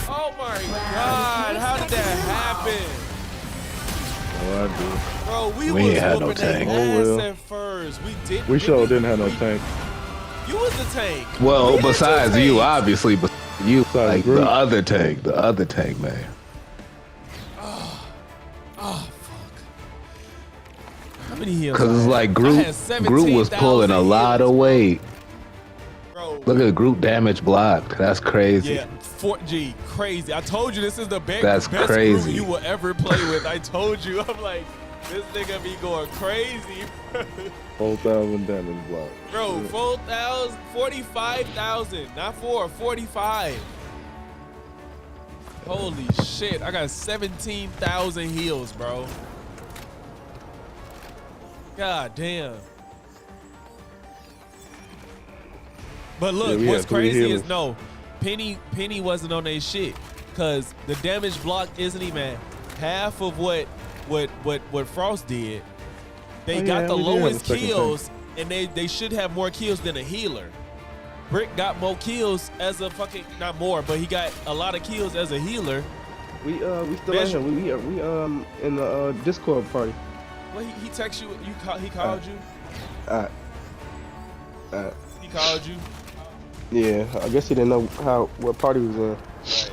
Oh my god, how did that happen? Oh, I do. Bro, we We was ain't had no whooping their tank. Oh, ass well. at first. We did. We sure didn't have no tank. You was the tank. Well, We had besides two you, tanks. obviously, but you like Groot. the other tank, man. Oh fuck. How many heals? Cause it's I like had? I Groot, had Groot was 17,000 pulling a lot of heals. weight. Bro. Look at Groot damage blocked. That's crazy. Yeah, 4G, crazy. I told you this is the That's best crazy. Groot you will ever play with. I told you. I'm like, this nigga be going crazy. 4,000 damage block. Bro, 4,000, 45,000, not 45. Holy shit, I got 17,000 heals, bro. God damn. But look, Yeah, we what's had 3 crazy is healers. Penny wasn't on their shit, cause the damage block isn't even half of what Frost did. They Oh, got yeah, the we did have a lowest second kills, and they should have more kills than a healer. Brick got more kills as a fucking, not more, but he got a lot of kills as a healer. We still in Measure. here. We in the Discord party. Well, he texted you. He called you. Alright. He called you. Yeah, I guess he didn't know what party we was in. Right.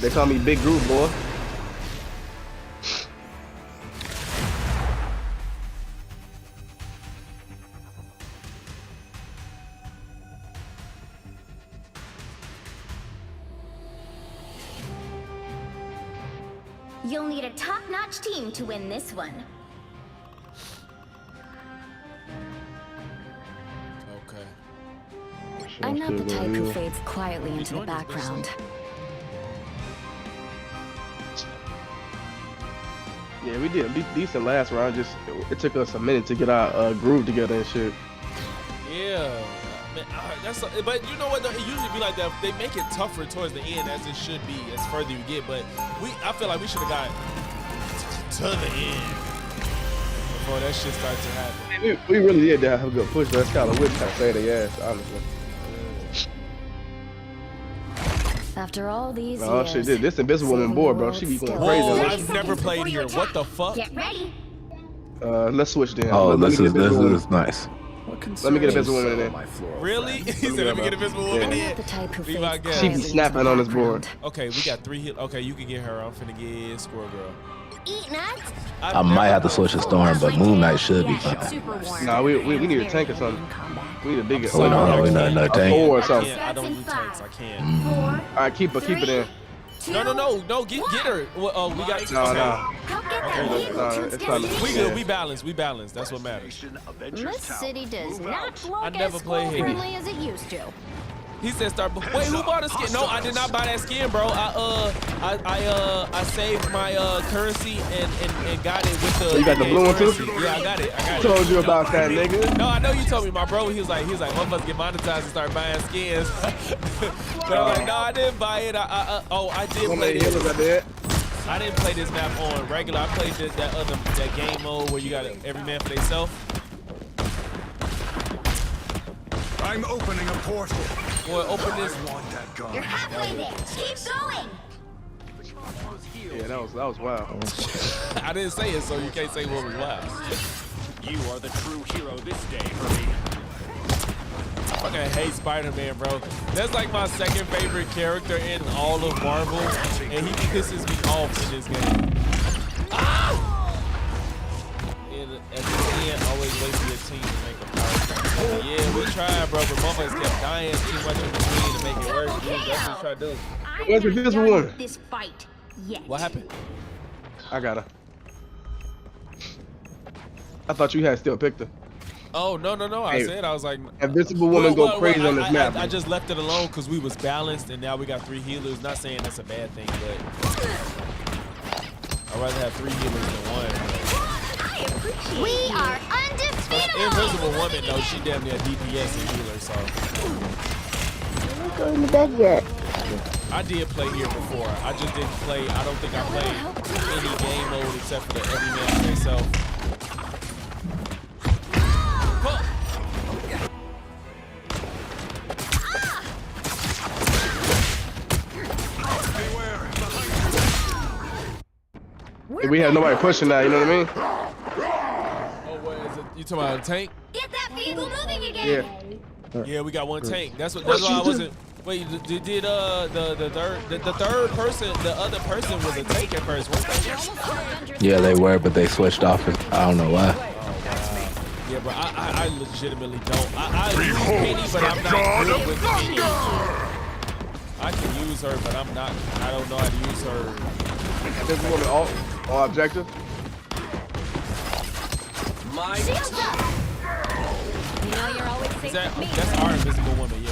They call me Big Groot, boy. You'll need a top-notch team to win this one. Okay. I'm not the type who fades quietly into the background. Yeah, we did decent last round. Just it took us a minute to get our groove together and shit. Yeah. Man, but you know what? Though? It usually be like that. They make it tougher towards the end, as it should be, as further you get. But I feel like we should have got to the end before that shit started to happen. We really did have a good push. That's kind of which kind of say their ass, honestly. After all these Oh years, shit, this Invisible Woman board, bro. She be going crazy. Oh, on that I've shit. never played here. What the fuck? Get ready. Let's switch then. Oh, Let me this get is Invisible Woman. nice. Let me get Invisible Woman in there. Really? He said, "Let me get Invisible Woman I'm in." not the type who Be my fades guest. She be quietly snapping into on the this board. background. Okay, we got 3 hit. Okay, you can get her. I'm finna get Squirrel Girl. Eat nuts. I might have to switch a Storm, but Moon Knight should be fine. Super warm. Nah, we need a tank or something. We need a bigger. Oh, no, we not no a tank. 4 or I something. can't. I don't do tanks. I can't. 4, All right, keep it in. 2, No. Get her. Well, we got. No, okay. no. Come get that Okay, vehicle no, to it's its not- destination. We good. We balanced. That's what matters. This city does not I look never as played school Haiti. friendly as it used to. He said start. Wait, who bought a skin? No, I did not buy that skin, bro. I saved my currency and got it with the. You got the blue one too? currency. Yeah, I got it. Told you about that, nigga. No, I know you told me, my bro. He was like, one of us get monetized and start buying skins. But I'm like, no, I didn't buy it. I did How play many this. healers I did? I didn't play this map on regular. I played that game mode where you got every man for themselves. I'm opening a portal. Boy, open this. Want that gun? You're halfway there. Keep going. Yeah, that was wild. I didn't say it, so you can't say what was wild. You are the true hero this day, Herbie. I fucking hate Spider-Man, bro. That's like my second favorite character in all of Marvel, and he pisses me off in this game. And at the end, always wait for your team to make a power. Yeah, we tried, bro, but motherfuckers kept dying too much in between to make it work. Dude. That's what we try to do. Where's the Invisible Woman? This fight yet. What happened? I got her. I thought you had still picked her. Oh, no. I Hey, said, I was like... Invisible Woman go crazy on this map. I just left it alone because we was balanced, and now we got 3 healers. Not saying that's a bad thing, but... I'd rather have 3 healers than 1. We are undefeatable. Invisible Woman, though, she damn near DPS and healer, so... I'm not going to bed yet. I did play here before. I just didn't play... I don't think I played any game mode except for the every man for themselves. We have nobody pushing now, you know what I mean? Oh, what is it? You talking about a tank? Get that vehicle moving again. Yeah. Yeah, we got 1 tank. That's why I wasn't... Wait, did the other person was a tank at first, wasn't that? Yeah, they were, but they switched off. I don't know why. Yeah, but I legitimately don't. I use Penny, but I'm not good with Penny. I can use her, but I'm not. I don't know how to use her. This woman all objective. My You know you're always safe with me. That's our Invisible Woman. Yeah.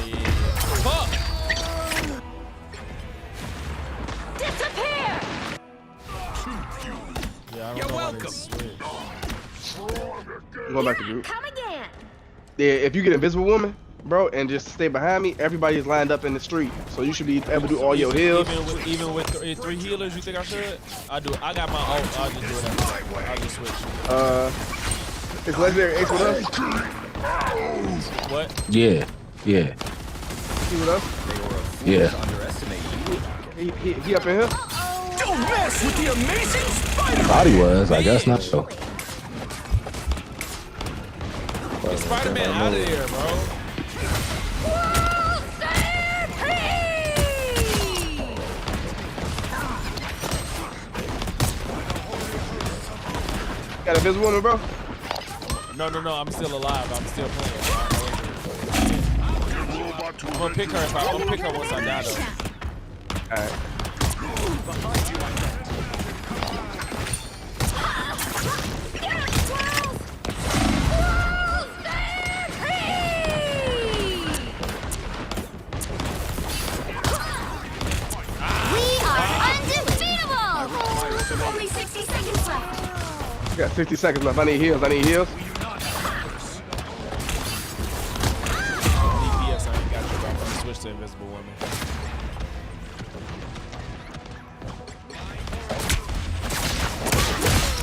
Fuck! Disappear! Yeah, I don't You're know how to welcome. switch. I'm going back to group. Come again. Yeah, if you get Invisible Woman, bro, and just stay behind me, everybody's lined up in the street. So you should be able to do all your heals. Even with 3 healers, you think I should? I do. I got my ult. I'll just do it. I'll just switch. Is Legendary Ace with us? What? Yeah. He with us? Yeah. He up in here? Don't mess with the amazing Spider-Man! Thought he was. I guess not. So. Get Spider-Man out of there, bro. Got a Invisible Woman, bro? No. I'm still alive. I'm still playing. I'm gonna pick her once I die, though. Alright. We are undefeatable. Only 60 seconds left. We got 50 seconds left. I need heals. DPS, I ain't got you, bro. I'm gonna switch to Invisible Woman.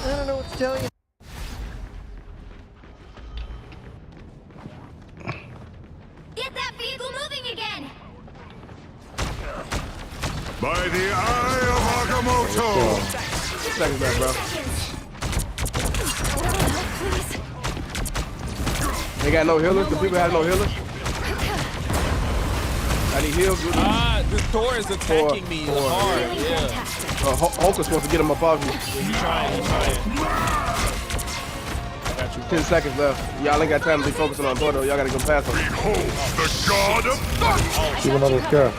I don't know what to tell you. Get that vehicle moving again. By the eye of Agamotto! Seconds left, bro. They got no healers? The people have no healers? I need heals. The Thor is attacking me hard. Yeah. Hulk is supposed to get him up off you. Yeah, he's trying. I got you. 10 seconds left. Y'all ain't got time to be focusing on Thor though. Y'all gotta go past him. Behold the god of thunder! Keep another car.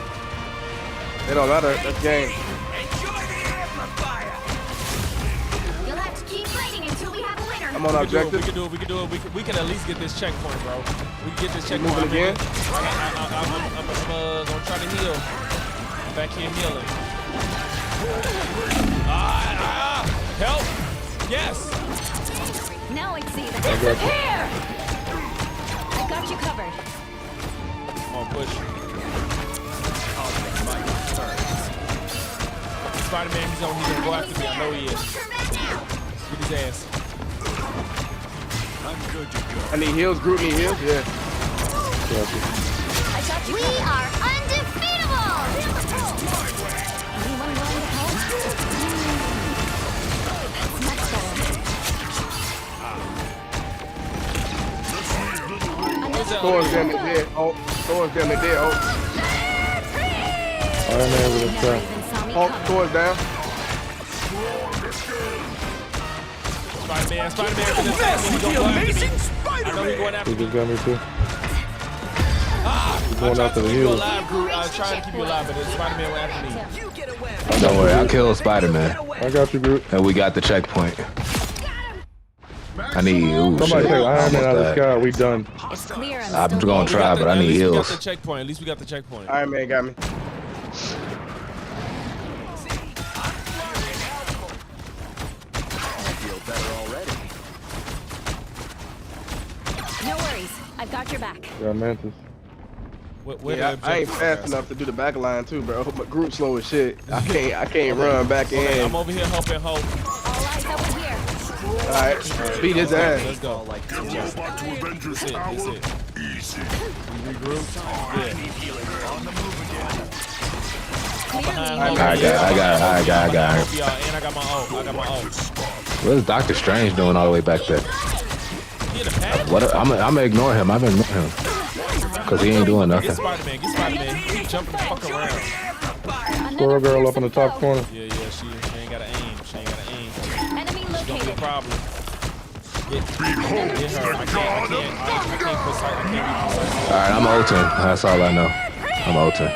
It don't matter. That's game. You'll have to keep fighting until we have a winner. I'm on objective. We can do it. We can at least get this checkpoint, bro. We can get this checkpoint. Moving again? I'm gonna try to heal. I'm back here healing. Help! Yes! Now I see the disappear! I got you covered. Come on, push. Spider-Man, he's gonna go after me. I know he is. Get his ass. I'm good to go. I need heals. Group need heals. Yeah. We are undefeatable. Anyone willing to help? That's much better. that Thor's up damn there. near dead. Oh, Thor's damn near dead. Oh, Never even saw me oh, coming. Thor's down. Spider-Man for this ass. He gonna go after me. I know he going after He me. just got me too. I'm going trying after to the keep you heels. alive, Groot. I was trying to keep you alive, but Spider-Man went after me. Don't worry, I killed Spider-Man. I got you, Groot. And we got the checkpoint. I need ooh, Somebody shit. take Iron Man out of the Almost sky. We done. It's clear I'm still gonna try, but I need At least we got heals. the checkpoint. At least we got the checkpoint. Iron Man got me. No worries. I've got your back. Got Mantis. Where Yeah, the I ain't objective fast is? enough to do the back line too, bro. But Groot slow as shit. I can't run back Okay, in. I'm over here helping Hulk. All eyes over here. All right, beat his ass. Let's go. Robot to Avengers That's it. Tower. That's it. Easy. We regroup. Yeah. On the move again. Behind I Hulk. got it. Both of y'all, and I got my ult. What is Doctor Strange doing all the way back there? He in the pack? What? I'm gonna ignore him. I'm ignoring him. Cause he ain't doing Get nothing. Spider-Man. Get Spider-Man. He keep jumping the fuck around. Squirrel girl up in the top corner. Yeah, she ain't got to aim. She ain't got to aim. Enemy It's gonna be a located. problem. Get her. I can't be precise. All right, I'm ulting. That's all I know. I'm ulting.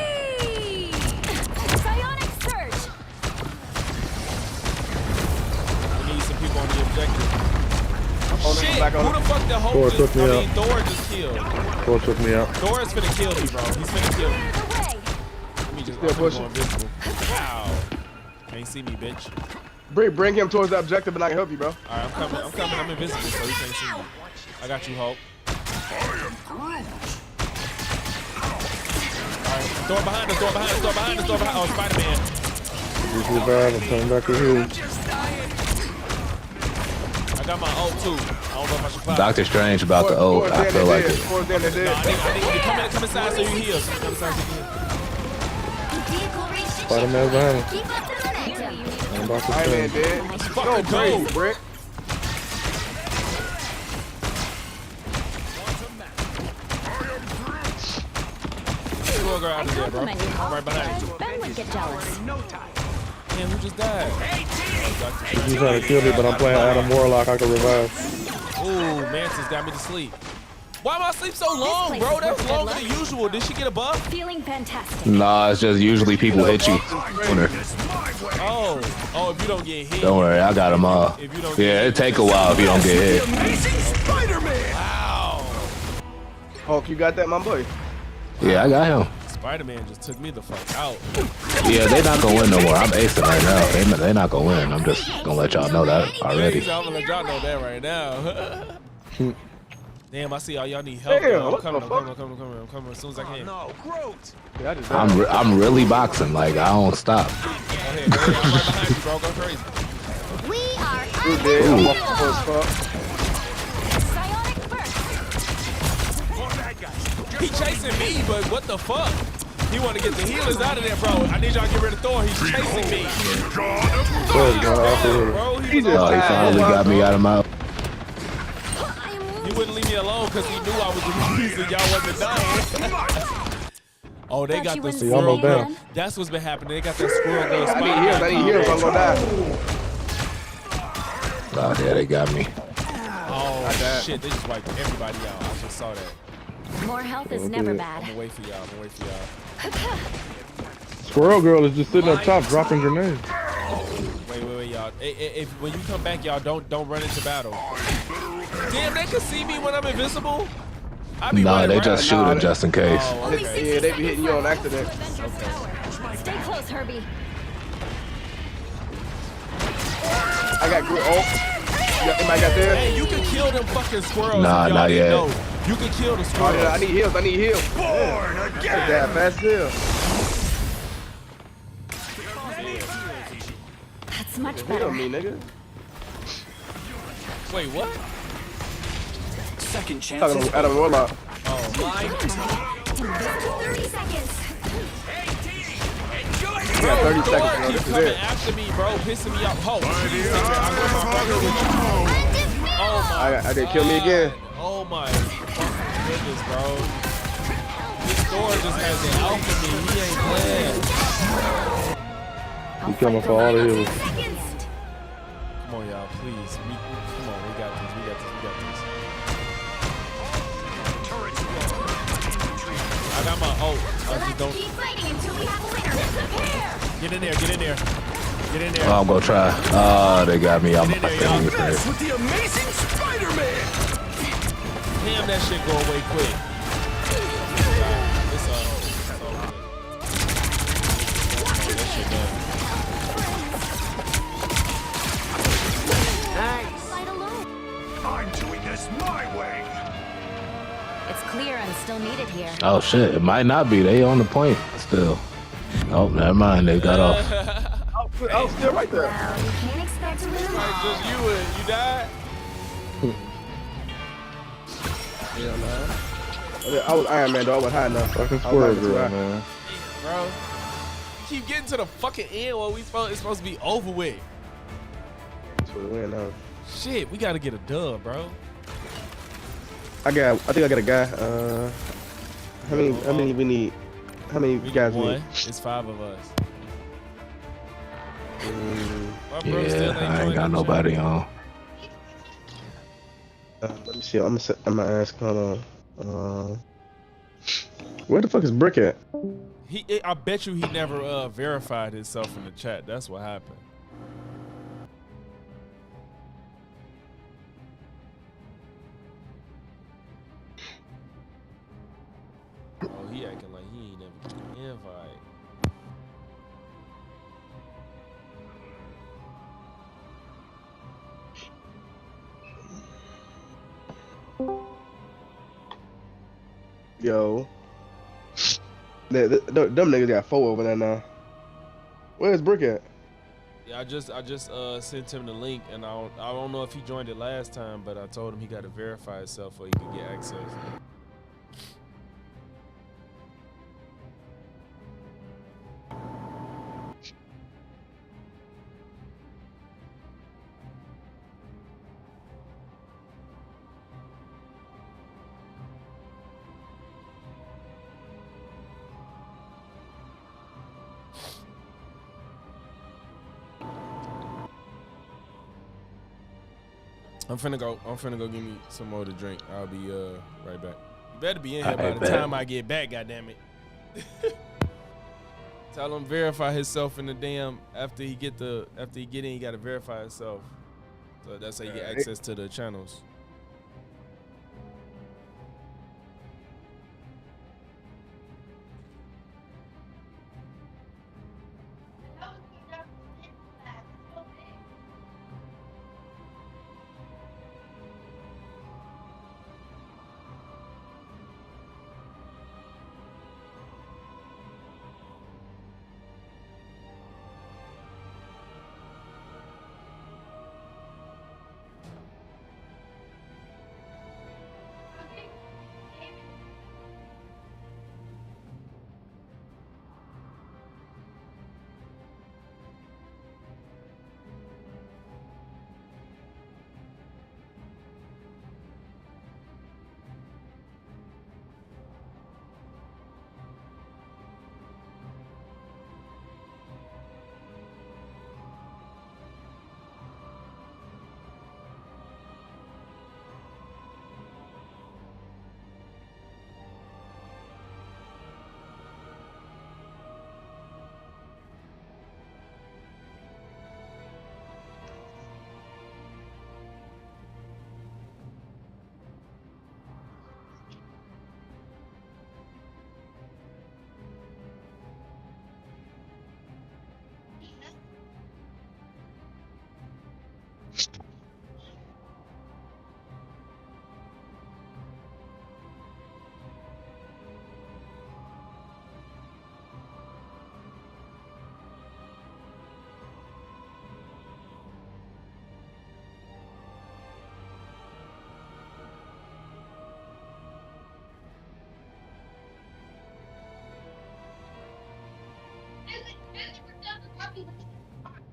Psionic surge. We need some people on the objective. On Shit, back on who the fuck the Thor Hulk took me out. Thor just killed. Thor took me out. Thor is finna kill me, bro. He's finna kill me. Away. Let me just Still pushing. go invisible. Ow. Can't see me, bitch. Bring him towards the objective, and I can help you, bro. Alright, I'm coming. I'm invisible, so he can't see me. I got you, Hulk. Alright, Thor behind us. Oh, Spider-Man. Just revive. I'm coming back to you. I got my ult too. I don't know if I should fire. Doctor Strange about to ult. I feel like it. Thor's damn near No, dead. I need you to come inside so you heal. Come inside so you heal. Vehicle reached the Spider-Man's behind him. Keep up the momentum. I'm about to Iron Man stand. dead. fucking Go crazy, go. Brick. Squirrel girl out of there, bro. Compliment you, Hulk. Right behind you. Ben would get jealous. Damn, who just died? He's trying to kill me, but I'm playing Adam Warlock. I can revive. Ooh, Mantis got me to sleep. Why am I sleep so long, place bro? is That's worth longer good than usual. Did she get a buff? Feeling fantastic. Nah, it's just usually people hit you. Oh, if you don't get hit. Don't worry, I got them all. If you don't Yeah, it take a while if you don't get hit. Amazing Spider-Man. Wow. Hulk, you got that, my boy? Yeah, I got him. Spider-Man just took me the fuck out. Yeah, they not gonna win no more. I'm acing right now. They not gonna win. I'm just gonna let y'all know that already. I'm gonna let y'all know that right now. Damn, I see all y'all need help. Damn, I'm what coming the as soon as I can. No, Groot. Yeah, I just I'm really boxing. Like I don't stop. Go ahead, I'm right behind you, bro. Go crazy. We are Groot dead. I'm unbeatable. off the fuck. Psionic burst. He chasing me, but what the fuck? He want to get the healers out of there, bro. I need y'all to get rid of Thor. He's chasing me. Thor's going after him. Bro, He just Oh, he finally got me out of my. He wouldn't leave me alone because he knew I was the reason y'all wasn't dying. Oh, they Thought got you the wouldn't squirrel almost girl. down. That's what's been happening. They got that squirrel girl. I need heals. I'm gonna die. Oh yeah, they got me. Oh, shit. They just wiped everybody out. I just saw that. More health is never I'm bad. gonna wait for y'all. Squirrel girl is just sitting up top dropping grenades. Wait, y'all. If when you come back, y'all don't run into battle. Damn, they can see me when I'm invisible. I be Nah, running they around. just shooting just in case. Oh, Only okay. 60 Yeah, they be seconds hitting you on left. accident. Avengers Tower. Stay close, Herbie. I got Groot. Oh, anybody got there? Hey, you can kill them fucking squirrels. Nah, if y'all not didn't yet. know. You can kill the Oh, squirrels. yeah, I need heals. I need heals. Born again. Yeah, fast heal. That's much Heal better. me, nigga. Wait, what? Second chance. Talking to Adam Warlock. 30 seconds. You got 30 seconds, bro. Keep This is coming it. after me, bro. Pissing me off. Hulk, By please the take it. I'm eye going of to with you. Agamotto. Oh my They killed me again. Oh my. goodness, bro. This Thor just has the alchemy. He ain't playing. He coming for all the healers. Come on, y'all, please. Come on, we got this. We got this. We got this. I got my ult. I just don't. Keep fighting until we have a winner. Get in there. Get in there. Get in there. Oh, I'm gonna try. Oh, they got me. I'm Get in there, y'all. Mess with the amazing Spider-Man. Damn, that shit go away quick. It's that shit done. I'm doing this my way. It's clear I'm still needed here. Oh shit, it might not be. They on the point still. Oh, never mind. They got off. I was still right there. Well, you can't expect to win them all. Just you and you died. Yeah, man. I was Iron Man, though. I was high enough. Fucking I was square girl, high. man. Bro, keep getting to the fucking end while it's supposed to be over with. That's what we win now. Shit, we gotta get a dub, bro. I think I got a guy. How many we need? How many guys we One. need? It's 5 of us. My bro still Yeah, I ain't joined got the nobody chat. on. Let me see. I'm gonna ask. Hold on. Where the fuck is Brick at? I bet you he never verified himself in the chat. That's what happened. Oh, he acting like he ain't never get an invite. Yo. Them niggas got 4 over there now. Where's Brick at? Yeah, I just sent him the link, and I don't know if he joined it last time, but I told him he got to verify himself so he can get access. I'm finna go give me some more to drink. I'll be right back. You better be in here by the time I get back, goddammit. Tell him verify himself in the damn after he get in, he gotta verify himself. So that's how you get access to the channels.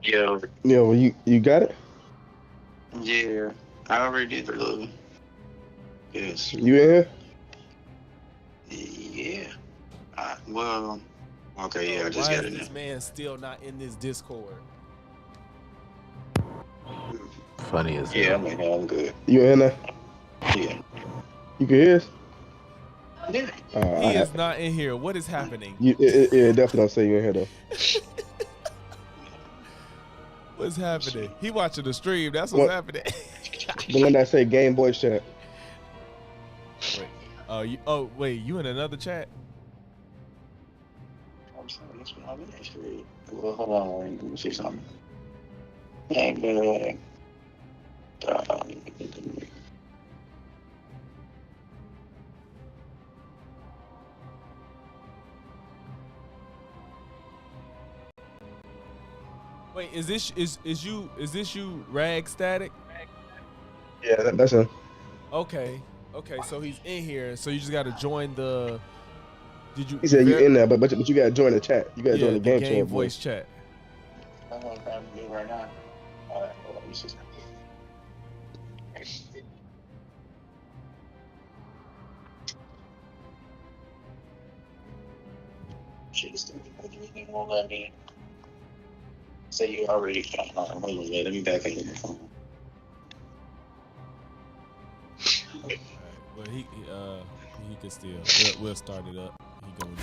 Yo. Yo, you got it? Yeah. I already did the little. Yes. You in here? Well, okay, yeah, I just Why got is it this now. man still not in this Discord? Funny as Yeah, hell. I'm good. You in there? Yeah. You can hear us? Yeah. He is not in here. What is happening? Yeah, definitely don't say you in here though. What's happening? He watching the stream. That's what's happening. The one that say Game Boy chat. Wait. Wait. You in another chat? I'm sorry, that's what I'm actually. Well, hold on, let me see something. Hey, good. Wait, is this you, Rag Static? Yeah, that's him. Okay, so he's in here. So you just got to join the. Did you? He said you in there, but you gotta join the chat. You gotta join the game chat. Voice chat. I'm gonna grab you right now. Alright, hold on, let me see something. Shit, still you won't let me. Say you already found out. Hold on, let me back in your phone. Well, he can still. We'll start it up. He going.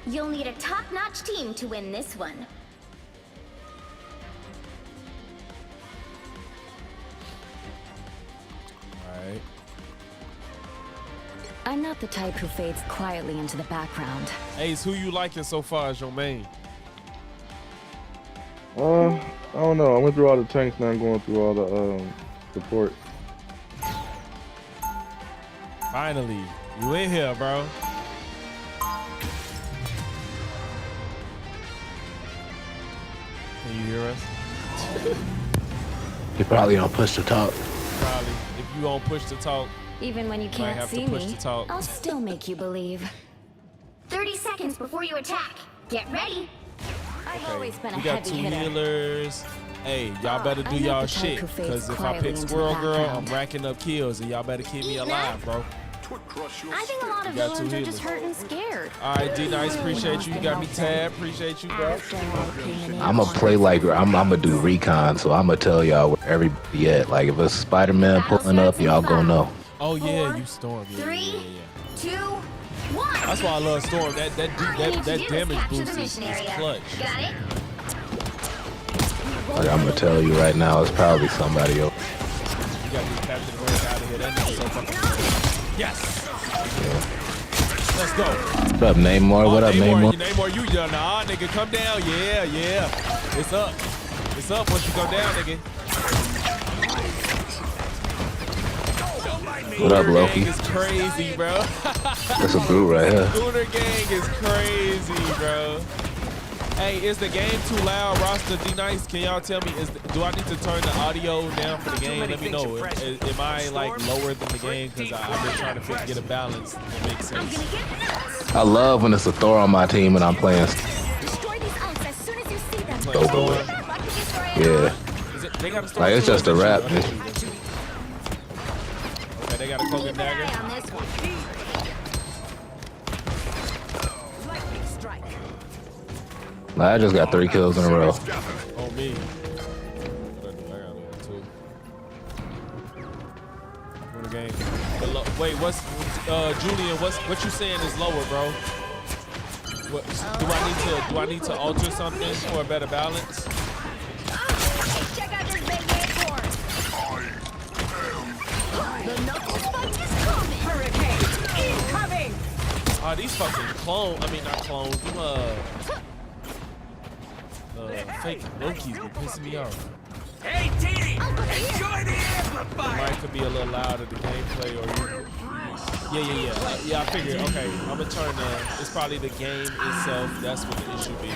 You'll need a top-notch team to win this one. Alright. I'm not the type who fades quietly into the background. Ace, who you liking so far as your main? I don't know. I went through all the tanks, now I'm going through all the support. Finally, you in here, bro. Can you hear us? You probably don't push to talk. Probably. If you don't push to talk, Even when you might can't have see to push me, to talk. I'll still make you believe. 30 seconds before you attack. Get ready. I've always been a We got heavy two hitter. healers. Hey, y'all better do I'm not y'all the type shit. who fades Cause if I quietly pick into Squirrel the Girl, I'm background. racking up kills, and y'all better keep me alive, bro. I think a lot of You got two villains are just healers. hurt and scared. All right, D Nice, appreciate you. You got me tabbed. Appreciate you, bro. I'ma play like I'ma do recon, so I'ma tell y'all where everybody at. Like if a Spider-Man pulling up, y'all gonna know. Oh yeah, you Storm. Yeah, Three, yeah. 2, 1. That's why I love Storm. That damage boost is clutch. Got it? Like I'ma tell you right now, it's probably somebody else. You got to Captain America out of here. That nigga so fucking. Yes. Let's go. What up, Namor? What up, Namor? Namor, you done. Nah, nigga, come down. Yeah. It's up. It's up once you go down, nigga. What up, Gooner Loki? Gang is crazy, bro. That's a Groot right here. Gooner Gang is crazy, bro. Hey, is the game too loud, Roster D Nice? Can y'all tell me? Do I need to turn the audio down for the game? Let me know. Am I like lower than the game? Because I've been trying to get a balance that makes sense. I love when it's a Thor on my team and I'm playing. Destroy these ice as soon as you see them. Go for it. Yeah. They got a Like it's just a rap. Okay, they got a cloak and dagger. On this one. Lightning strike. I just got 3 kills in a row. On me. I gotta do it too. Win the game. Wait, what's Julian? What you saying is lower, bro? What, do I need to alter something for a better balance? Check out this big acorn. The knuckle spike is coming. Hurricane incoming. Oh, these fucking not clones. Fake Loki's be pissing me off. Hey, team! Enjoy the The amplifier! mic could be a little louder, the gameplay, or yeah, I figured, okay, I'm gonna turn it's probably the game itself, that's what the issue be.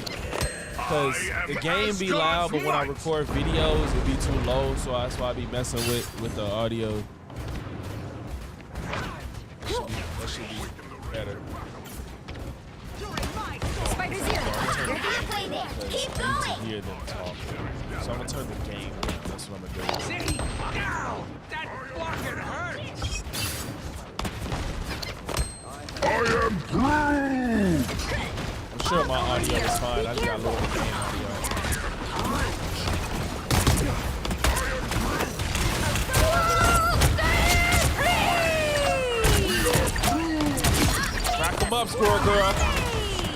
Because the game be loud, but when I record videos, it be too low, so that's why I be messing with the audio. should be better. Spider Zero, you're halfway there. Keep I going. need to hear them talk. So I'm gonna turn the game down. That's what I'm gonna do. See? Ow! That fucking hurts! I am Groot! I'm sure my audio is fine. I just got a little bit of game audio. Rack them up, Squirrel Girl.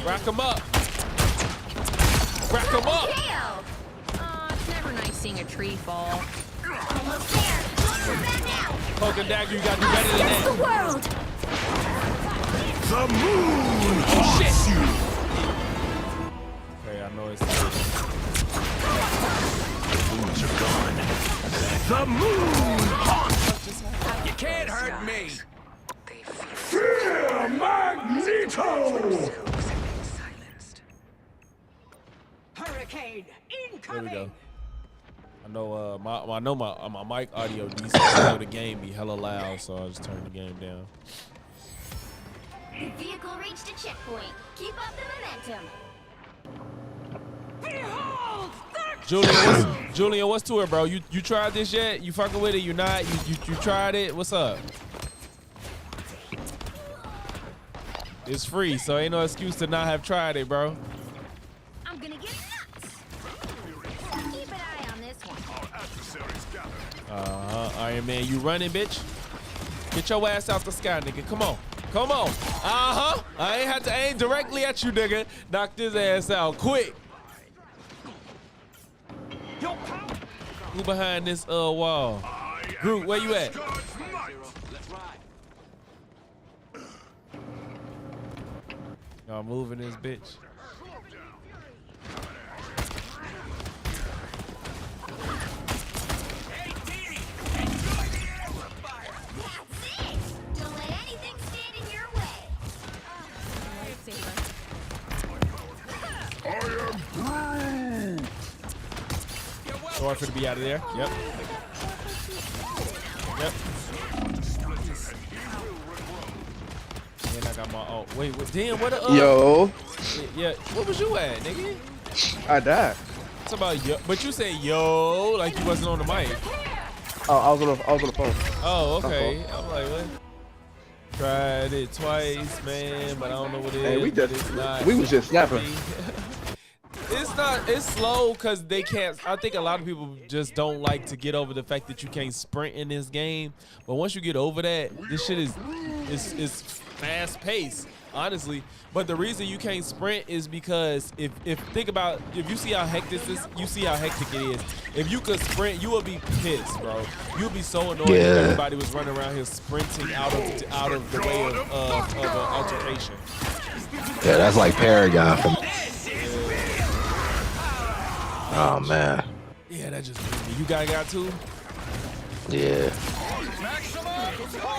Rack them up. Rack them up. It's never nice seeing a tree fall. Almost there. Look for that now. Poke and dagger, you gotta do better than Against the that. world. The moon haunts you! Okay, I know it's Moons are gone. The moon haunts! You can't hurt me! Fear Magneto! Hurricane There we incoming! go. I know my mic audio decent. I know the game be hella loud, so I just turn the game down. The vehicle reached a checkpoint. Keep up the momentum. Julian, Julian, what's to it, bro? You tried this yet? You fucking with it? You not? You tried it? What's up? It's free, so ain't no excuse to not have tried it, bro. I'm gonna get nuts. Keep an eye on this one. Iron Man, you running, bitch? Get your ass out the sky, nigga. Come on. Come on. I ain't had to aim directly at you, nigga. Knock this ass out quick. Who behind this wall? Groot, where you at? Y'all moving this bitch. Don't let anything stand in your way. I am Groot! Sorry for to be out of there. Yep. Yep. And I got my wait, damn, what a Yo. Yeah, what was you at, nigga? I died. It's about yo, but you said yo like you wasn't on the mic. Oh, I was on the phone. Oh, okay. I'm like, what? Tried it twice, man, but I don't know what it is. Hey, we was just snapping. It's slow because they can't. I think a lot of people just don't like to get over the fact that you can't sprint in this game. But once you get over that, this shit is fast paced, honestly. But the reason you can't sprint is because if you see how hectic this is, you see how hectic it is. If you could sprint, you would be pissed, bro. You would be so annoyed if everybody was running around here sprinting out of the way of an altercation. Yeah, that's like Paragon for me. Oh man. Yeah, that just me. You got two? Yeah.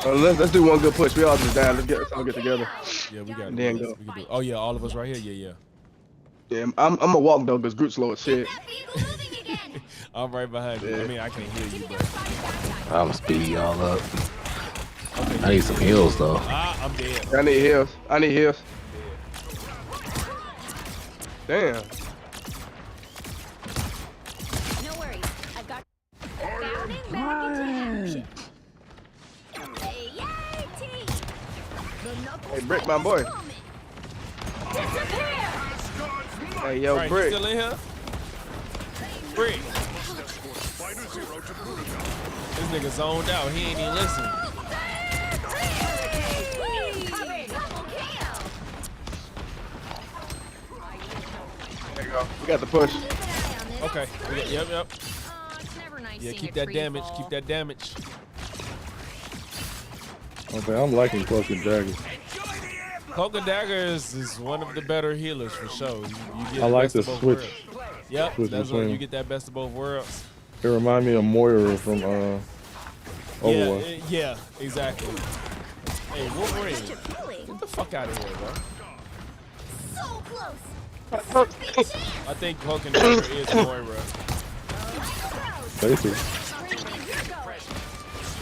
Let's do one good push. We all just down. Let's all get together. Yeah, we got. Then go. We can do. Oh yeah, all of us right here. Yeah. Yeah, I'm gonna walk though, cause Groot's slow as shit. I'm right behind you. I mean, I can't hear you, but I'm speed y'all up. Okay, I need some heals though. I'm dead. I need heals. Damn. No worries. I got bounding back into action. Yay, team! Hey, Brick, my boy. Disappear! Hey, yo, right, Brick. You still in here? Brick. This nigga zoned out. He ain't even listening. There you go. We got the push. Okay. Yep. It's never nice Yeah, seeing keep a that tree damage. fall. Keep that damage. Okay, I'm liking Cloak and Dagger. Cloak and Dagger is one of the better healers for sure. You get I like best of the both switch. worlds. Yep, Switch that's when between you get that best of both worlds. It remind me of Moira from Overwatch. Yeah, exactly. Hey, Wolverine, get the fuck out of here, bro. So close. I think Cloak and Dagger is Moira. Basically.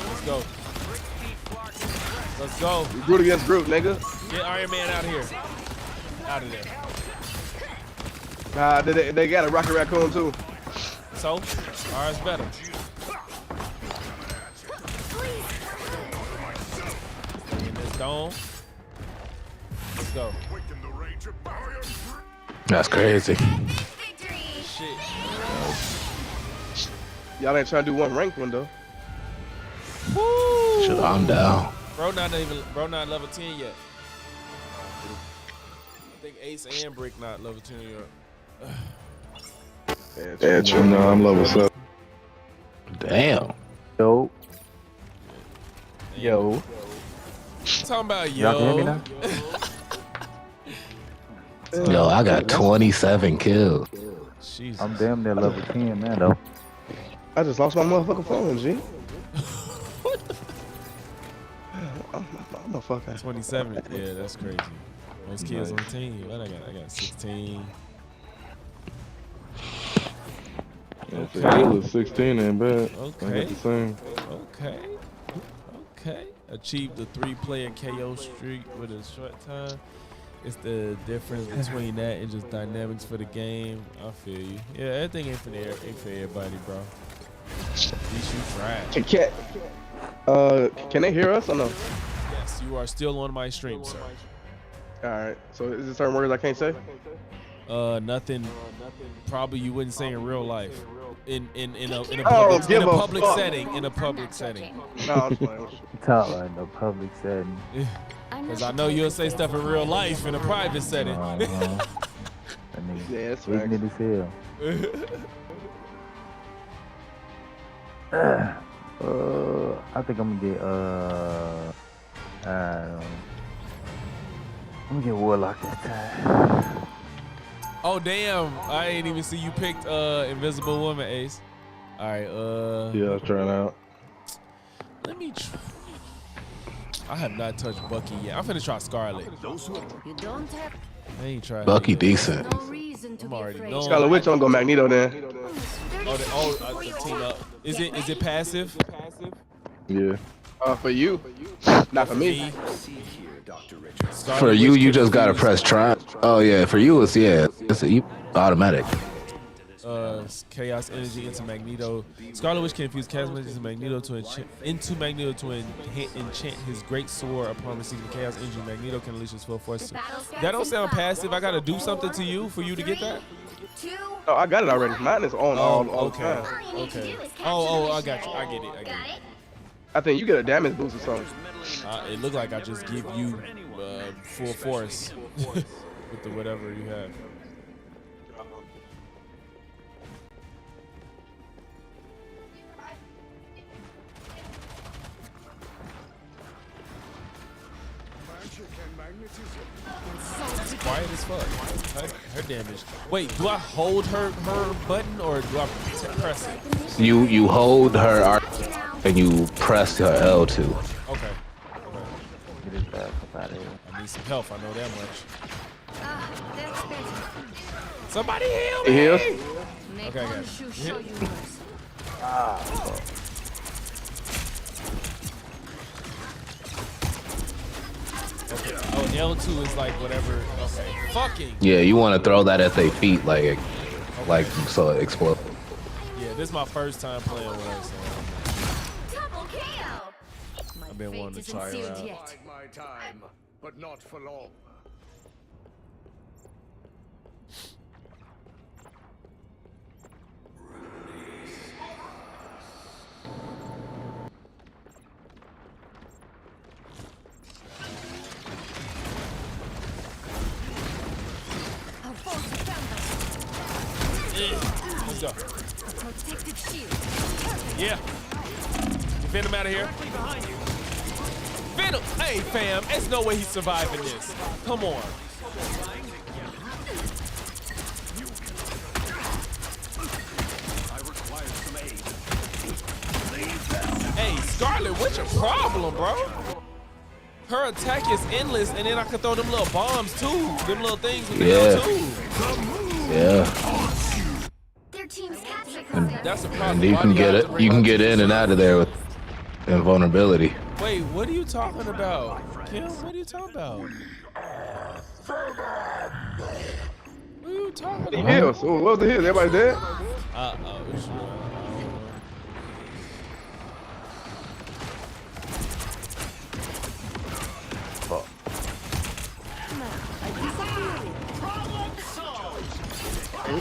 Let's go. Let's go. Groot against Groot, nigga. Get Iron Man out of here. Out of there. Nah, they got a Rocket Raccoon too. So, ours better. In this dome. Let's go. That's crazy. Shit. Y'all ain't trying to do one ranked one though. Woo! Shit, I'm down. Bro not level 10 yet. I think Ace and Brick not level 10 yet. Yeah, true. No, I'm level 7. Damn. Yo. Yo. Talking about Y'all can hear me now? Yo, I got 27 kills. Jesus. I'm damn near level 10 man though. I just lost my motherfucking phone, G. I'm a fucking 27. Yeah, that's crazy. Most kids on the team. What I got 16. Okay. It was 16 ain't bad. Okay. I got the same. Okay. Achieved the 3-player KO streak with a short time. It's the difference between that and just dynamics for the game. I feel you. Yeah, everything ain't for everybody, bro. At least you tried. Can they hear us or no? Yes, you are still on my stream, sir. All right. So is there certain words I can't say? Nothing. Probably you wouldn't say in real life. In a public setting. In a public setting. No, I'm just playing. Talk like no public setting. Because I know you'll say stuff in real life in a private setting. That nigga Yeah, that's ignorant as hell. I think I'm gonna get I'm gonna get Warlock that time. Oh damn! I ain't even see you picked Invisible Woman, Ace. All right. Yeah, I was trying out. Let me. I have not touched Bucky yet. I'm finna try Scarlet. You don't have I ain't tried. Bucky decent. no reason to I'm be already afraid. knowing. Scarlet Witch, I'm gonna go Magneto then. The team up. Is it passive? Yeah. For you, not for me. For you, you just gotta press try. Oh yeah, for you it's automatic. Chaos energy into Magneto. Scarlet Witch can infuse chaos energy into Magneto to enchant his great sword upon receiving chaos energy. Magneto can unleash his full force. That don't sound passive. I gotta do something to you for you to get that. Oh, I got it already. Mine is on all the time. Okay. Oh, I got you. I get it. I think you get a damage boost or something. It looked like I just give you full force with the whatever you have. It's quiet as fuck. Her damage. Wait, do I hold her button or do I press it? You hold her R and you press her L2. Okay. Get his back up out of here. I need some help. I know that much. That's better. Somebody heal me! He heals? Make Okay, I got it. Khonshu show you yours. Okay. Oh, L2 is like whatever. Okay. Fucking. Yeah, you want to throw that at their feet like so it explodes. Yeah, this is my first time playing with her, so Double KO. I've been wanting to try her out. My time, but not for long. Let's go. Protective shield. Yeah. Defend him out of here. Venom. Hey, fam. There's no way he's surviving this. Come on. Hey, Scarlet, what's your problem, bro? Her attack is endless, and then I can throw them little bombs too. Them little things with the too. Yeah. That's a problem. And you can get it. You can get in and out of there with invulnerability. Wait, what are you talking about? Kim, what are you talking about? What are you talking The about? hills. Oh, what was the hills? Everybody dead?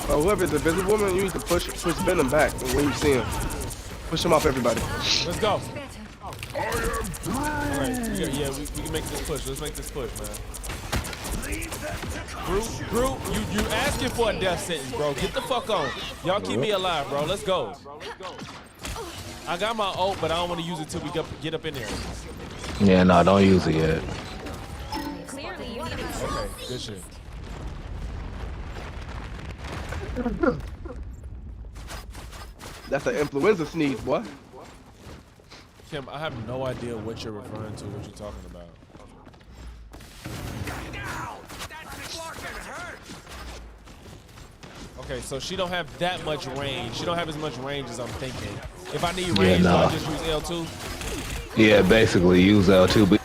Whoever's the visible woman, you need to push Venom back when you see him. Push him off everybody. Let's go. Alright, yeah, we can make this push. Let's make this push, man. Groot, you asking for a death sentence, bro. Get the fuck on. Y'all keep me alive, bro. Let's go. I got my ult, but I don't want to use it till we get up in there. Yeah, no, don't use it yet. Okay, good shit. That's an influenza sneeze, boy. Kim, I have no idea what you're referring to, what you're talking about. Okay, so she don't have that much range. She don't have as much range as I'm thinking. If I need range, do I just use L2? Yeah, basically use L2. But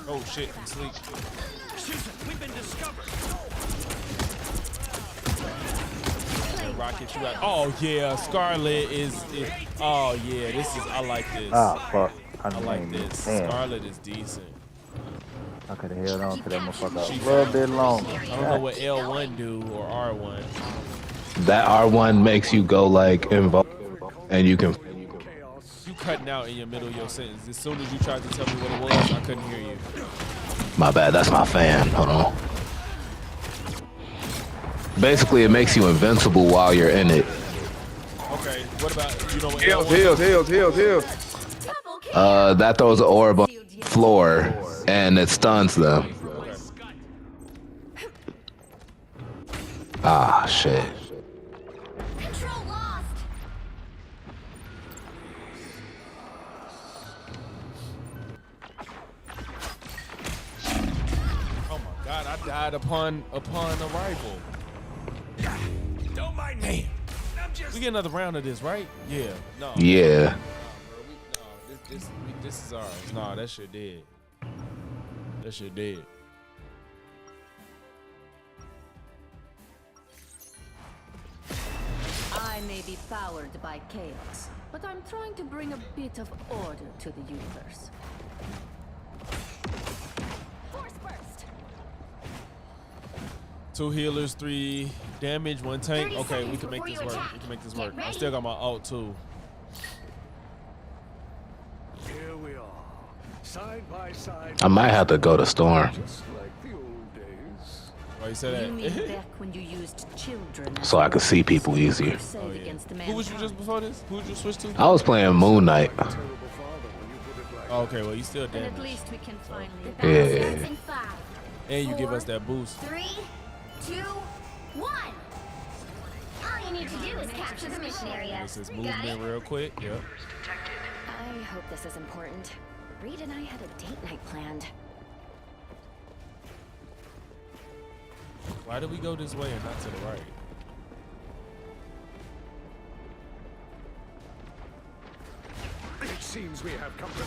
oh shit, I'm asleep. We've been discovered. Rocket you out. Oh yeah, Scarlet is oh yeah, I like this. Ah, fuck. I like this. Damn. Scarlet is decent. I could have held on to that motherfucker a little bit longer. I don't know what L1 do or R1. that R1 makes you go like invoke, and you can. You cutting out in your middle of your sentence. As soon as you tried to tell me what it was, I couldn't hear you. My bad. That's my fan. Hold on. Basically, it makes you invincible while you're in it. Okay, what about you know what Hills. That throws an orb on the floor and it stuns them. Ah, shit. Control lost. Oh my god, I died upon arrival. Don't mind me. We get another round of this, right? Yeah. No. Yeah. This is ours. Nah, that shit dead. That shit dead. I may be powered by chaos, but I'm trying to bring a bit of order to the universe. Force burst. 2 healers, 3 damage, 1 tank. Okay, we can make this work. We can make this work. I still got my ult too. Here we are, side by side. I might have to go to Storm. Just like the old days. Why you say You mean that? back when you used children So I could see people easier. Oh, yeah. Who was you just before this? Who did you switch to? I was playing Moon Knight. Oh, okay, well you still And damaged. at least we can finally. Yeah. In 5, And you give us that boost. 3, 2, 1. All you need to do is capture the mission area. This is Got it? movement real quick. Yep. I hope this is important. Reed and I had a date night planned. Why did we go this way and not to the right? It seems we have company.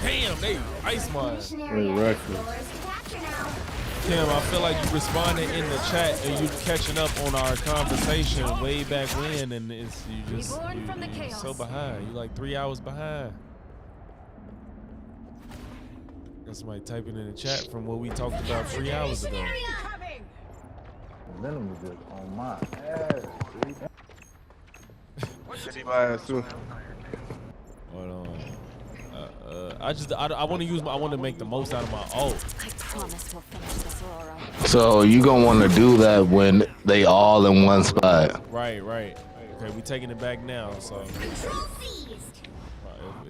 Damn, they ice mine. Wait, Rexford. Kim, I feel like you responded in the chat and you catching up on our conversation way back when, and it's you so behind. You like 3 hours behind. Got somebody typing in the chat from what we talked about 3 hours ago. Venom was just on my ass, dude. My ass too. Hold on. I want to make the most out of my ult. I promise we'll finish this, Aurora. So you gonna want to do that when they all in one spot. Right. Okay, we taking it back now. So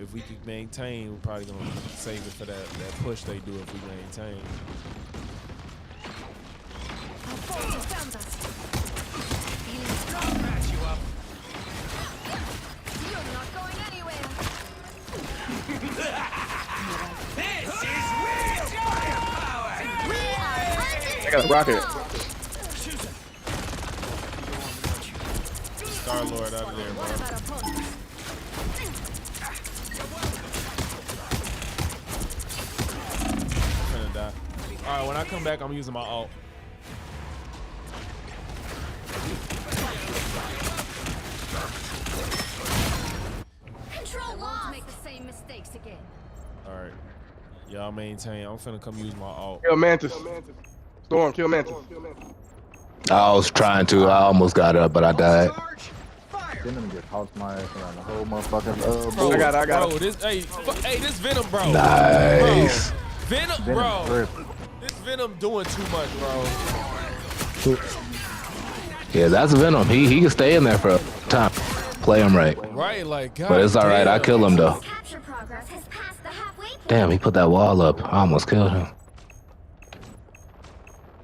if we could maintain, we're probably gonna save it for that push they do if we maintain. Our forces found us. Feeling strong, patch you up. You're not going anywhere. This is real firepower. We are I got a rocket. Star-Lord out of there, bro. I'm gonna die. All right, when I come back, I'm using my ult. Control lost. Make the same mistakes again. All right, y'all maintain. I'm finna come use my ult. Kill Mantis. Storm, kill Mantis. I was trying to. I almost got up, but I died. Venom just tossed my ass around the whole motherfucking Bro, board. I got bro, it. this, hey, this Venom, bro. Nice. Bro. Venom, bro. This Venom doing too much, bro. Yeah, that's Venom. He can stay in there for a time. Play him right. Right, like, God. But it's all right. I kill him though. Capture progress has passed the halfway point. Damn, he put that wall up. I almost killed him.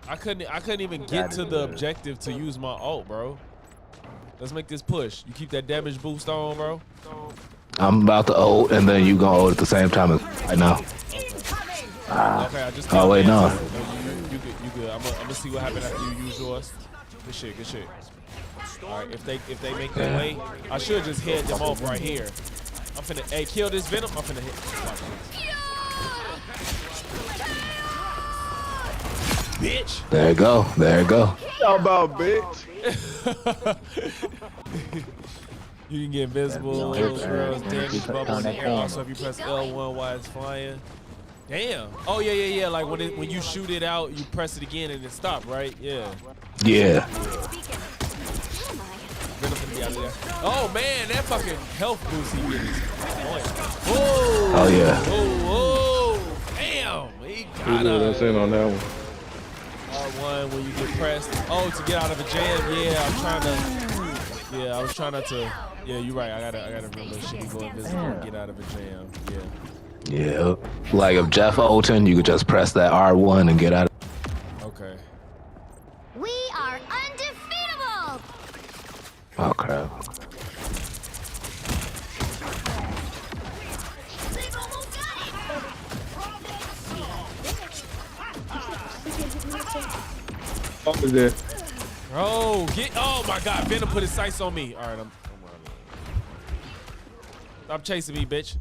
I couldn't even get to the objective to use my ult, bro. Let's make this push. You keep that damage boost on, bro. I'm about to ult, and then you gonna ult at the same time as right now. Okay, I just Oh wait, no. You good. I'm gonna see what happens after you use yours. Good shit. All right, if they make their way, I should just head them off right here. I'm finna, hey, kill this Venom. I'm finna hit. Bitch. There you go. How about bitch? You can get invisible, little girls, damage bubble in the air. Also, if you press L1 while it's flying. Damn. Oh yeah. Like when you shoot it out, you press it again and it stop, right? Yeah. Yeah. Oh man, that fucking health boost he gets. Oh yeah. Oh, damn. He got That's in on that one. R1 when you get pressed. Oh, to get out of a jam. Yeah, I was trying not to. Yeah, you're right. I gotta remember shit. Go invisible and get out of a jam. Yeah. Yeah. Like if Jeff Olton, you could just press that R1 and get out of. Okay. We are undefeatable. Oh crap. They've almost got Oh, is there? Bro, oh my God, Venom put his sights on me. All right, I'm stop chasing me, bitch.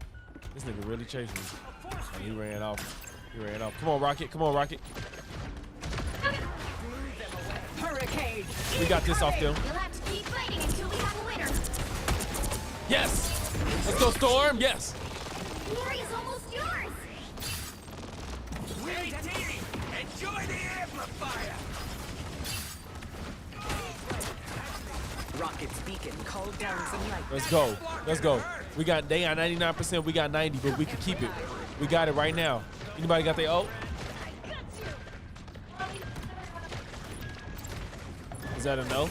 This nigga really chasing me. Oh, he ran off. Come on, Rocket. Hurricane. We got this off them. You'll have to keep fighting until we have a winner. Yes. Let's go, Storm. Yes. Glory is almost yours. Hey, Dee, enjoy the amplifier. Rocket's beacon called down some light. Let's go. We got, they got 99%. We got 90, but we can keep it. We got it right now. Anybody got their ult? Is that a no?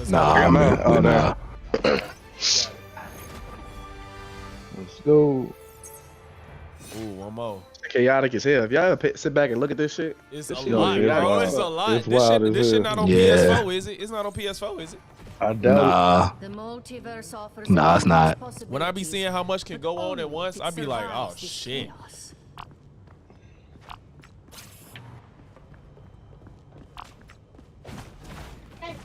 Nah, man. Oh no. Let's go. Ooh, one more. Chaotic as hell. If y'all ever sit back and look at this shit, It's this a shit lot, is bro. wild. It's a lot. It's wild as This shit hell. not on Yeah. PS4, is it? It's not on PS4, is it? I doubt Nah. The multiverse offers Nah, it's not. When I be seeing how much can go on at once, I be like, oh shit. it.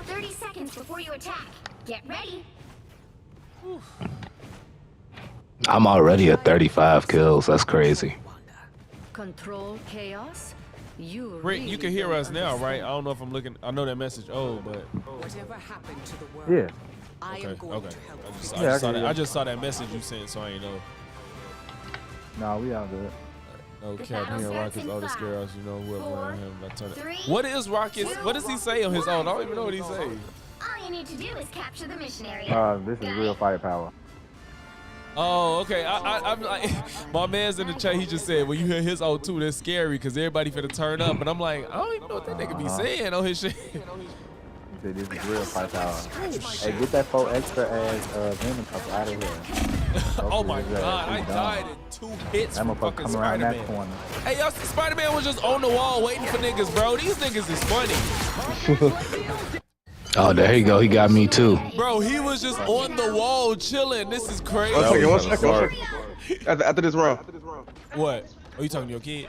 30 seconds before you attack. Get ready. I'm already at 35 kills. That's crazy. Control chaos. You Rick, you can hear us now, right? I don't know if I'm looking. I know that message. Oh, but Whatever happened to the world, Yeah. I am going okay. to help. I just saw that message you sent, so I ain't know. Nah, we all good. No The cap battle here, starts Rockets, in all the 5, scares, you know, whoever 4, around him. I turn it. 3, What is Rockets? What does he say on his own? I don't even know what he say. All you need to do is capture the mission area. This is real firepower. Oh, okay. I'm like, my man's in the chat. He just said, when you hear his O2, that's scary because everybody finna turn up. And I'm like, I don't even know what that nigga be saying on his shit. He said this is real firepower. Hey, get that 4 extra ass Venom up out of here. Oh my God, I died in 2 hits That from motherfucker fucking come around that Spider-Man. corner. Hey, y'all, Spider-Man was just on the wall waiting for niggas, bro. These niggas is funny. Oh, there you go. He got me too. Bro, he was just on the wall chilling. This is crazy. One second. After this round. What? Are you talking to your kid?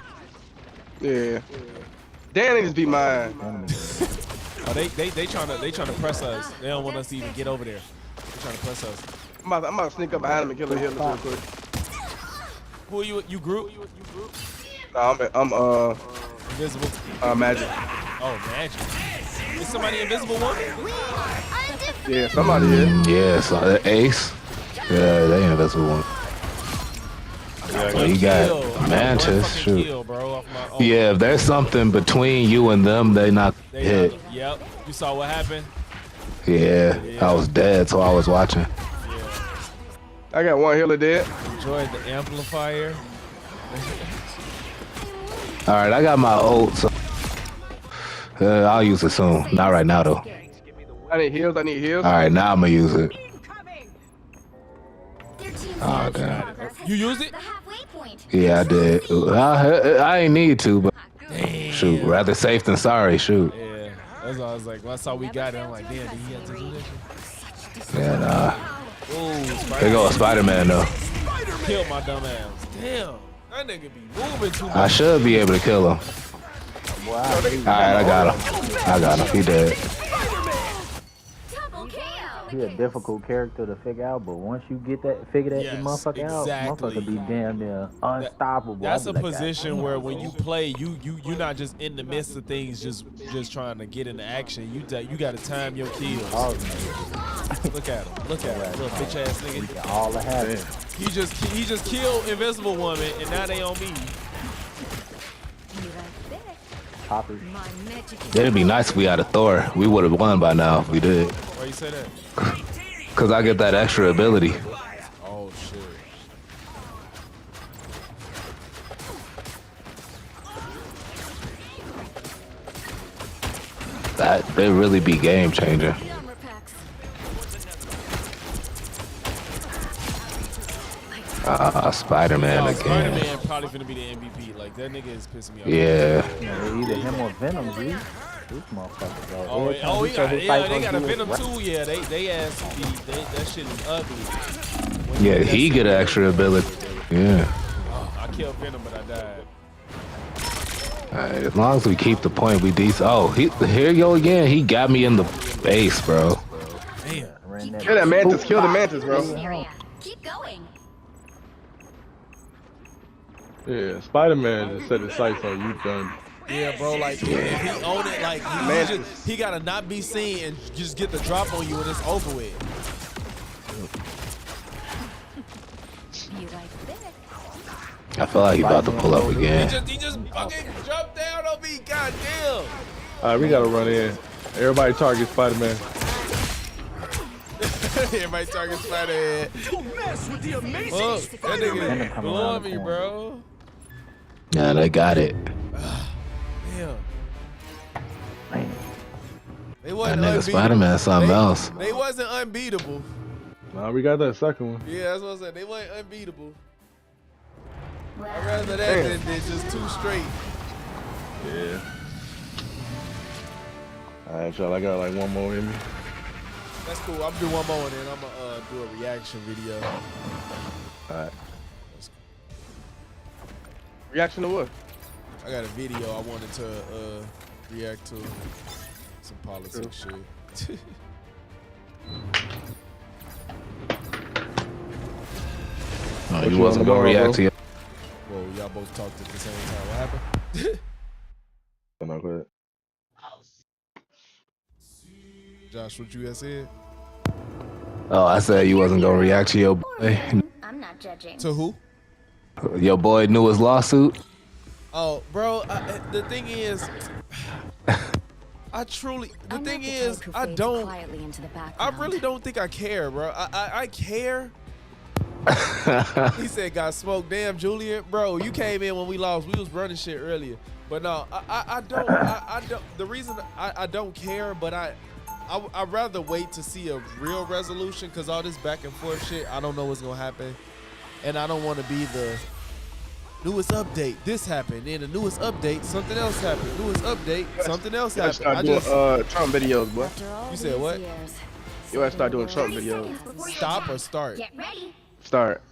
Yeah. Dan niggas be mine. Oh, they trying to press us. They don't want us to even get over there. They trying to press us. I'm about to sneak up behind him and kill a healer real quick. Who are you? You group? Nah, I'm Invisible. Magic. Oh, Magic. Is somebody invisible one? Yeah, somebody is. Yeah, so Ace. Yeah, they invisible one. So you got Mantis. Shoot. Kill, bro, Yeah, if there's something between you and them, they not hit. Yep. You saw what happened? Yeah, I was dead, so I was watching. I got one healer dead. Enjoyed the amplifier. All right, I got my ult, so I'll use it soon. Not right now though. I need heals. All right, now I'm gonna use it. Oh damn. You used it? Yeah, I did. I ain't need to, but shoot, rather safe than sorry. Shoot. Yeah. That's why I was like, when I saw we got it, I'm like, damn, did he have to do this? Yeah, nah. Ooh, There go a Spider-Man though. Killed my dumb ass. Damn. That nigga be moving too much. I should be able to kill him. All right, I got him. He dead. He a difficult character to figure out, but once you get that, figure that motherfucker out, motherfucker be damn near unstoppable. That's a position where when you play, you're not just in the midst of things, just trying to get into action. You got to time your kills. Look at him, little bitch ass nigga. All the habit. He just killed Invisible Woman, and now they on me. It'd be nice if we had a Thor. We would have won by now if we did. Why you say that? Cause I get that extra ability. Oh shit. That they really be game changer. Spider-Man again. Spider-Man probably finna be the MVP. Like that nigga is pissing me off. Yeah. Either him or Venom, dude. This motherfucker, bro. Yeah, they got a Venom too. Yeah, they ass be that shit is ugly. Yeah, he get an extra ability. Yeah. I killed Venom, but I died. Alright, as long as we keep the point, we decent. Oh, here you go again. He got me in the base, bro. Damn. Kill that mantis. Kill the mantis, bro. Keep going. Yeah, Spider-Man has set his sights on you, done. Yeah, bro. Like if he own it, like he gotta not be seen and just get the drop on you and it's over with. I feel like he about to pull up again. He just fucking jumped down on me. Goddamn. All right, we gotta run in. Everybody target Spider-Man. Everybody target Spider-Man. Don't mess with the amazing Look, that nigga blowing me, bro. Yeah, they got it. Damn. They That wasn't nigga Spider-Man something else. They wasn't unbeatable. Nah, we got that second one. Yeah, that's what I said. They wasn't unbeatable. I'd rather that than just two straight. Yeah. All right, y'all. I got like one more in me. That's cool. I'm gonna do one more and then I'm gonna do a reaction video. All right. Reaction to what? I got a video I wanted to react to. Some politics shit. Oh, you wasn't gonna react to it. Whoa, y'all both talked at the same time. What happened? I'm not good. Josh, what you had said? Oh, I said you wasn't gonna react to your boy. I'm not judging. To who? Your boy knew his lawsuit. Oh, bro, the thing is, I truly, the thing is, I really don't think I care, bro. I care. He said got smoked. Damn, Julian, bro, you came in when we lost. We was running shit earlier. But no, I don't, the reason I don't care, but I'd rather wait to see a real resolution, because all this back and forth shit, I don't know what's going to happen. And I don't want to be the newest update, this happened. Then the newest update, something else happened. Newest update, something else happened. Start doing Trump videos, boy. You said what? You gotta start doing Trump videos. Stop or start? Get ready. Start.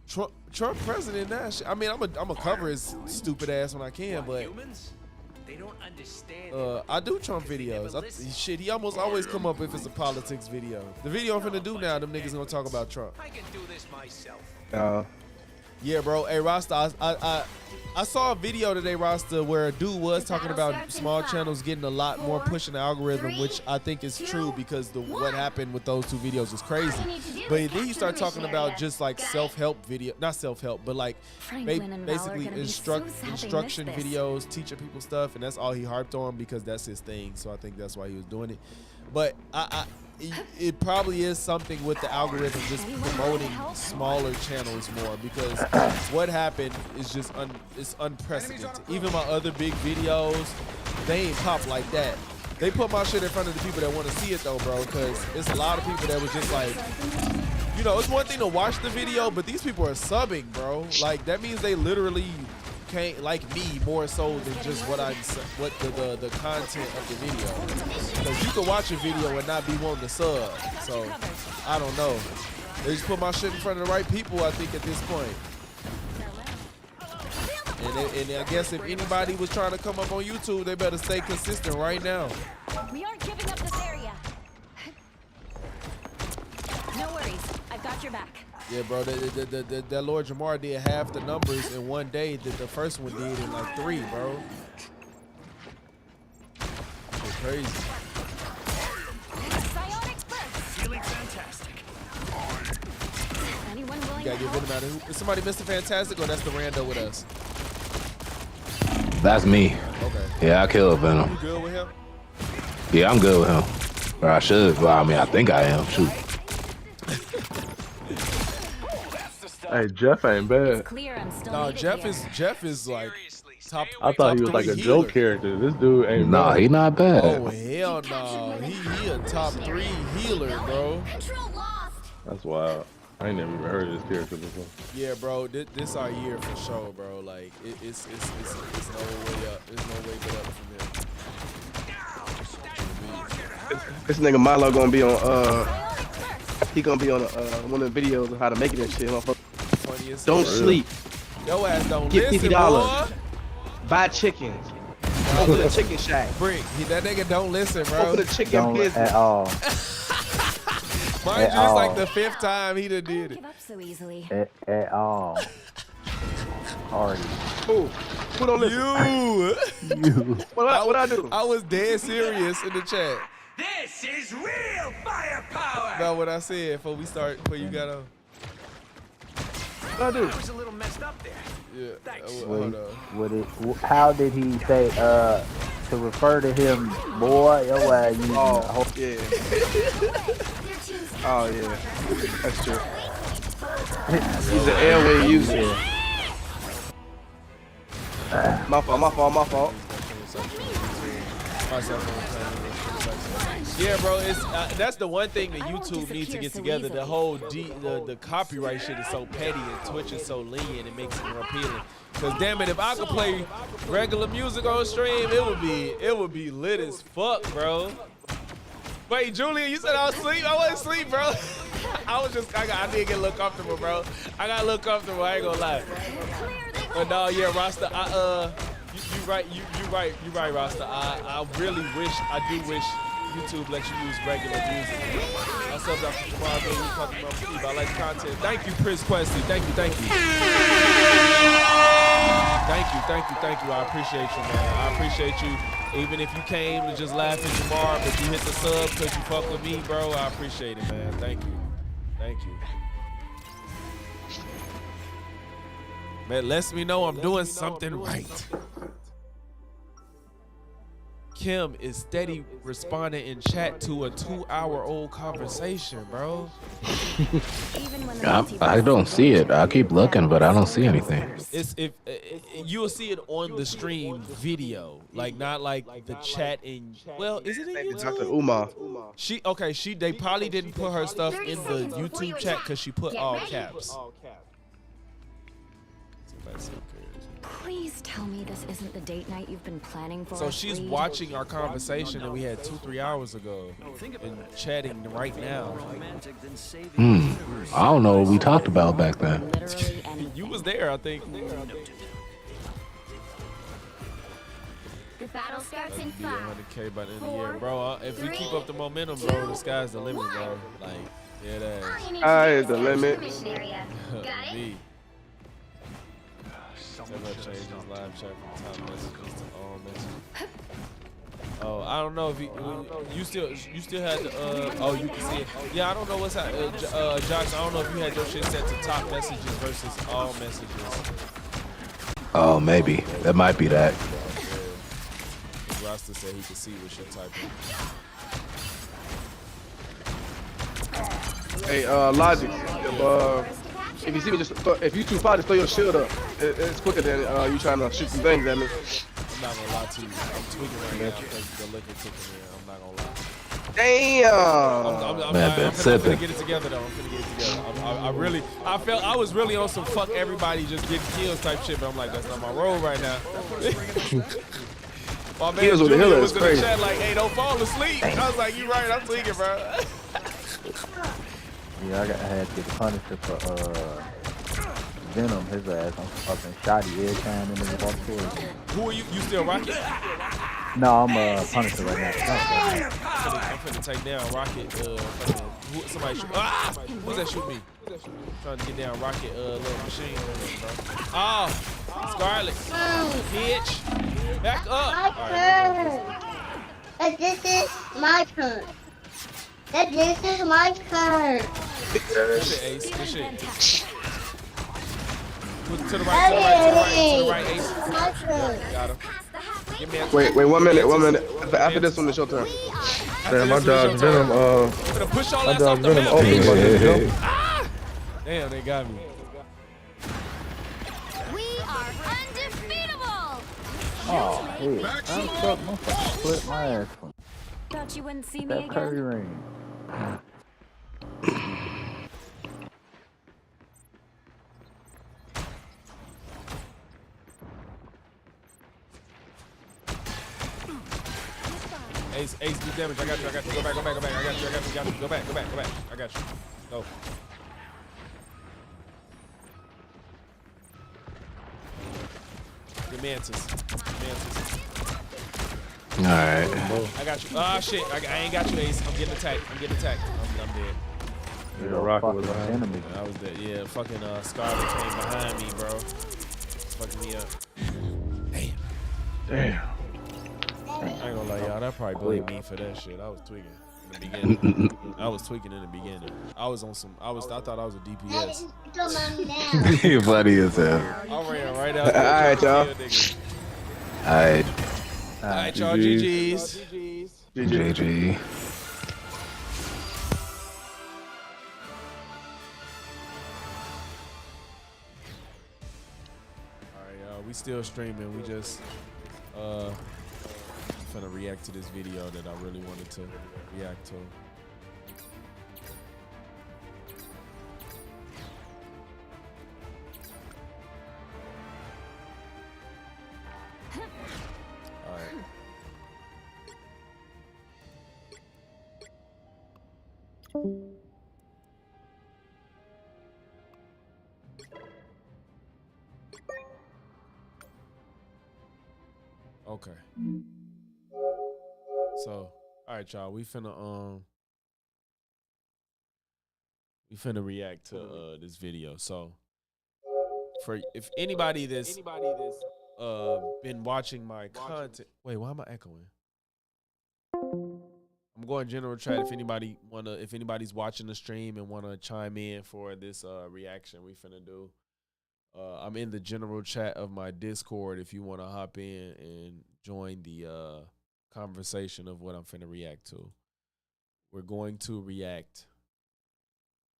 Trump. Trump president now. I mean, I'm a cover his stupid ass when I can, but They don't understand. I do Trump videos. Shit, he almost always come up if it's a politics video. The video I'm finna do now, them niggas gonna talk about Trump. I can do this myself. Yeah, bro. Hey, Rasta, I saw a video today, Rasta, where a dude was talking about small channels getting a lot more push in the algorithm, which I think is true because what happened with those two videos is crazy. But then you start talking about just like self-help video, not self-help, but like basically instruction videos, teaching people stuff, and that's all he harped on because that's his thing. So I think that's why he was doing it. But it probably is something with the algorithm just promoting smaller channels more because what happened is just it's unprecedented. Even my other big videos, they ain't pop like that. They put my shit in front of the people that want to see it though, bro, because it's a lot of people that was just like, you know, it's one thing to watch the video, but these people are subbing, bro. Like that means they literally can't like me more so than just the content of the video. Because you can watch a video and not be wanting to sub. So I don't know. They just put my shit in front of the right people, I think, at this point. And I guess if anybody was trying to come up on YouTube, they better stay consistent right now. We aren't giving up this area. No worries, I've got your back. Yeah, bro, that Lord Jamar did half the numbers in one day that the first one did in like 3, bro. It's crazy. Feeling fantastic. Anyone willing You gotta get rid of that. Is somebody Mr. Fantastic or that's the rando with us? That's me. Okay. Yeah, I killed Venom. You good with him? Yeah, I'm good with him. Or I should. Well, I mean, I think I am. Shoot. Hey, Jeff ain't bad. No, Jeff is like top. I thought he was like a joke character. This dude ain't Nah, bad. he not bad. Oh hell no, he a top 3 healer, bro. That's wild. I ain't never even heard of this character before. Yeah, bro, this our year for sure, bro. Like it's no way up. There's no way but up from here. This nigga Milo gonna be on he gonna be on one of the videos of how to make it and shit. Don't sleep. Yo ass don't Get listen, $50. boy. Buy chickens. Open a chicken shack. Brick, that nigga don't listen, bro. Open a chicken Don't business. at all. Mind you, it's like the 5th time he done did it. so easily. At all. Already. Who don't listen? You. What I do? I was dead serious in the chat. This is real firepower. About what I said before you got on. What I do? I was a little messed up there. Yeah. Thanks. Hold on. How did he say to refer to him, boy? Your ass using Oh, yeah. Oh, yeah. That's true. He's an airway user. My fault. Yeah, bro, it's that's the one thing that YouTube needs to get together. The whole the copyright shit is so petty and Twitch is so lenient. It makes it more appealing. Cause damn it, if I could play regular music on stream, it would be lit as fuck, bro. Wait, Julian, you said I was asleep? I wasn't asleep, bro. I did get a little comfortable, bro. I got a little comfortable. I ain't gonna lie. But no, yeah, Rasta, you right, Rasta. I really wish, I do wish YouTube lets you use regular music. I subbed out for Jamal, baby. Talking about Steve. I like the content. Thank you, Chris Questley. Thank you. Thank you. I appreciate you, man. I appreciate you. Even if you came to just laugh at Jamar, but you hit the sub because you fuck with me, bro, I appreciate it, man. Thank you. Man, lets me know I'm doing something right. Kim is steady responding in chat to a 2-hour-old conversation, bro. I don't see it. I keep looking, but I don't see anything. You'll see it on the stream video, like not like the chat in. Well, is it in YouTube? Dr. Umar. They probably didn't put her stuff in the YouTube chat because she put all caps. Please tell me this isn't the date night you've been planning for. So she's watching our conversation that we had 2-3 hours ago and chatting right now. I don't know what we talked about back then. You was there, I think. The battle starts in Be 5. 100K by the end of the year, bro. If we keep up the momentum, bro, the sky's the limit, bro. Like, yeah, that. Sky is the limit. Mission area. Got it? Me. Never change his live chat from top messages to all messages. Oh, I don't know if you still had the oh, you can see it. Yeah, I don't know what's that. Josh, I don't know if you had your shit set to top messages versus all messages. Oh, maybe. That might be that. His roster said he could see what you're typing. Hey, Logic. If you see me, if you too far, just throw your shield up. It's quicker than you trying to shoot some things at me. I'm not gonna lie to you. I'm tweaking right now because the liquor kicking in. I'm not gonna lie. Damn. I'm finna get it together though. I'm finna get it together. I was really on some fuck everybody just getting kills type shit, but I'm like, that's not my role right now. My man Kills with the Julian healer was is in the crazy. chat like, hey, don't fall asleep. I was like, you right, I'm tweaking, bro. Yeah, I had to get the Punisher for Venom, his ass. I'm fucking shoddy every time in the walk towards me. Who are you? You still Rocket? No, I'm Punisher right now. I'm finna take down Rocket. Somebody shoot. Ah! Who's that shoot me? Trying to get down Rocket, little machine. Bro. Oh, Scarlet. Bitch. Back up. This is my turn. This is my turn. Good shit, Ace. Good shit. To the right, Ace. Got him. Give me a Wait, 1 minute. After this one, it's your turn. Damn, my dodge Venom. Gonna push all My that off dodge the Venom. map, Open, bitch. but they jump. Damn, they got me. We are undefeatable. Oh, hey, I'm fucking split my ass from Thought you wouldn't see me that again. Curry ring. Ace, do damage. I got you. Go back. I got you. Go back. I got you. Go. Your Mantis. Alright. I got you. Ah, shit. I ain't got you, Ace. I'm getting attacked. I'm dead. Yeah, Rocket was behind me. I was dead. Yeah, fucking Scarlet came behind me, bro. Fucking me up. Damn. I ain't gonna lie, y'all. That probably blame me for that shit. I was tweaking in the beginning. I was on some. I thought I was a DPS. You're funny as hell. I ran right out there. Alright, y'all. Alright. Alright, y'all. GG's. GG. Alright, y'all. We still streaming. We just finna react to this video that I really wanted to react to. Alright. Okay. So, all right, y'all. We finna react to this video. So, for if anybody that's been watching my content. Wait, why am I echoing? I'm going general chat. If anybody's watching the stream and wanna chime in for this reaction we finna do. I'm in the general chat of my Discord if you want to hop in and join the conversation of what I'm finna react to. We're going to react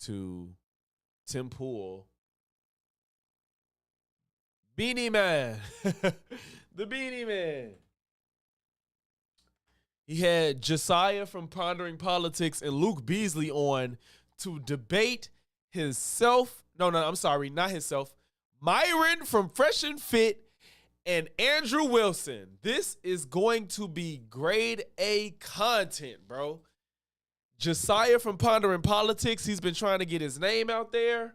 to Tim Pool, Beanie Man, the Beanie Man. He had Josiah from Pondering Politics and Luke Beasley on to debate himself. No, I'm sorry, not himself. Myron from Fresh and Fit and Andrew Wilson. This is going to be grade A content, bro. Josiah from Pondering Politics, he's been trying to get his name out there.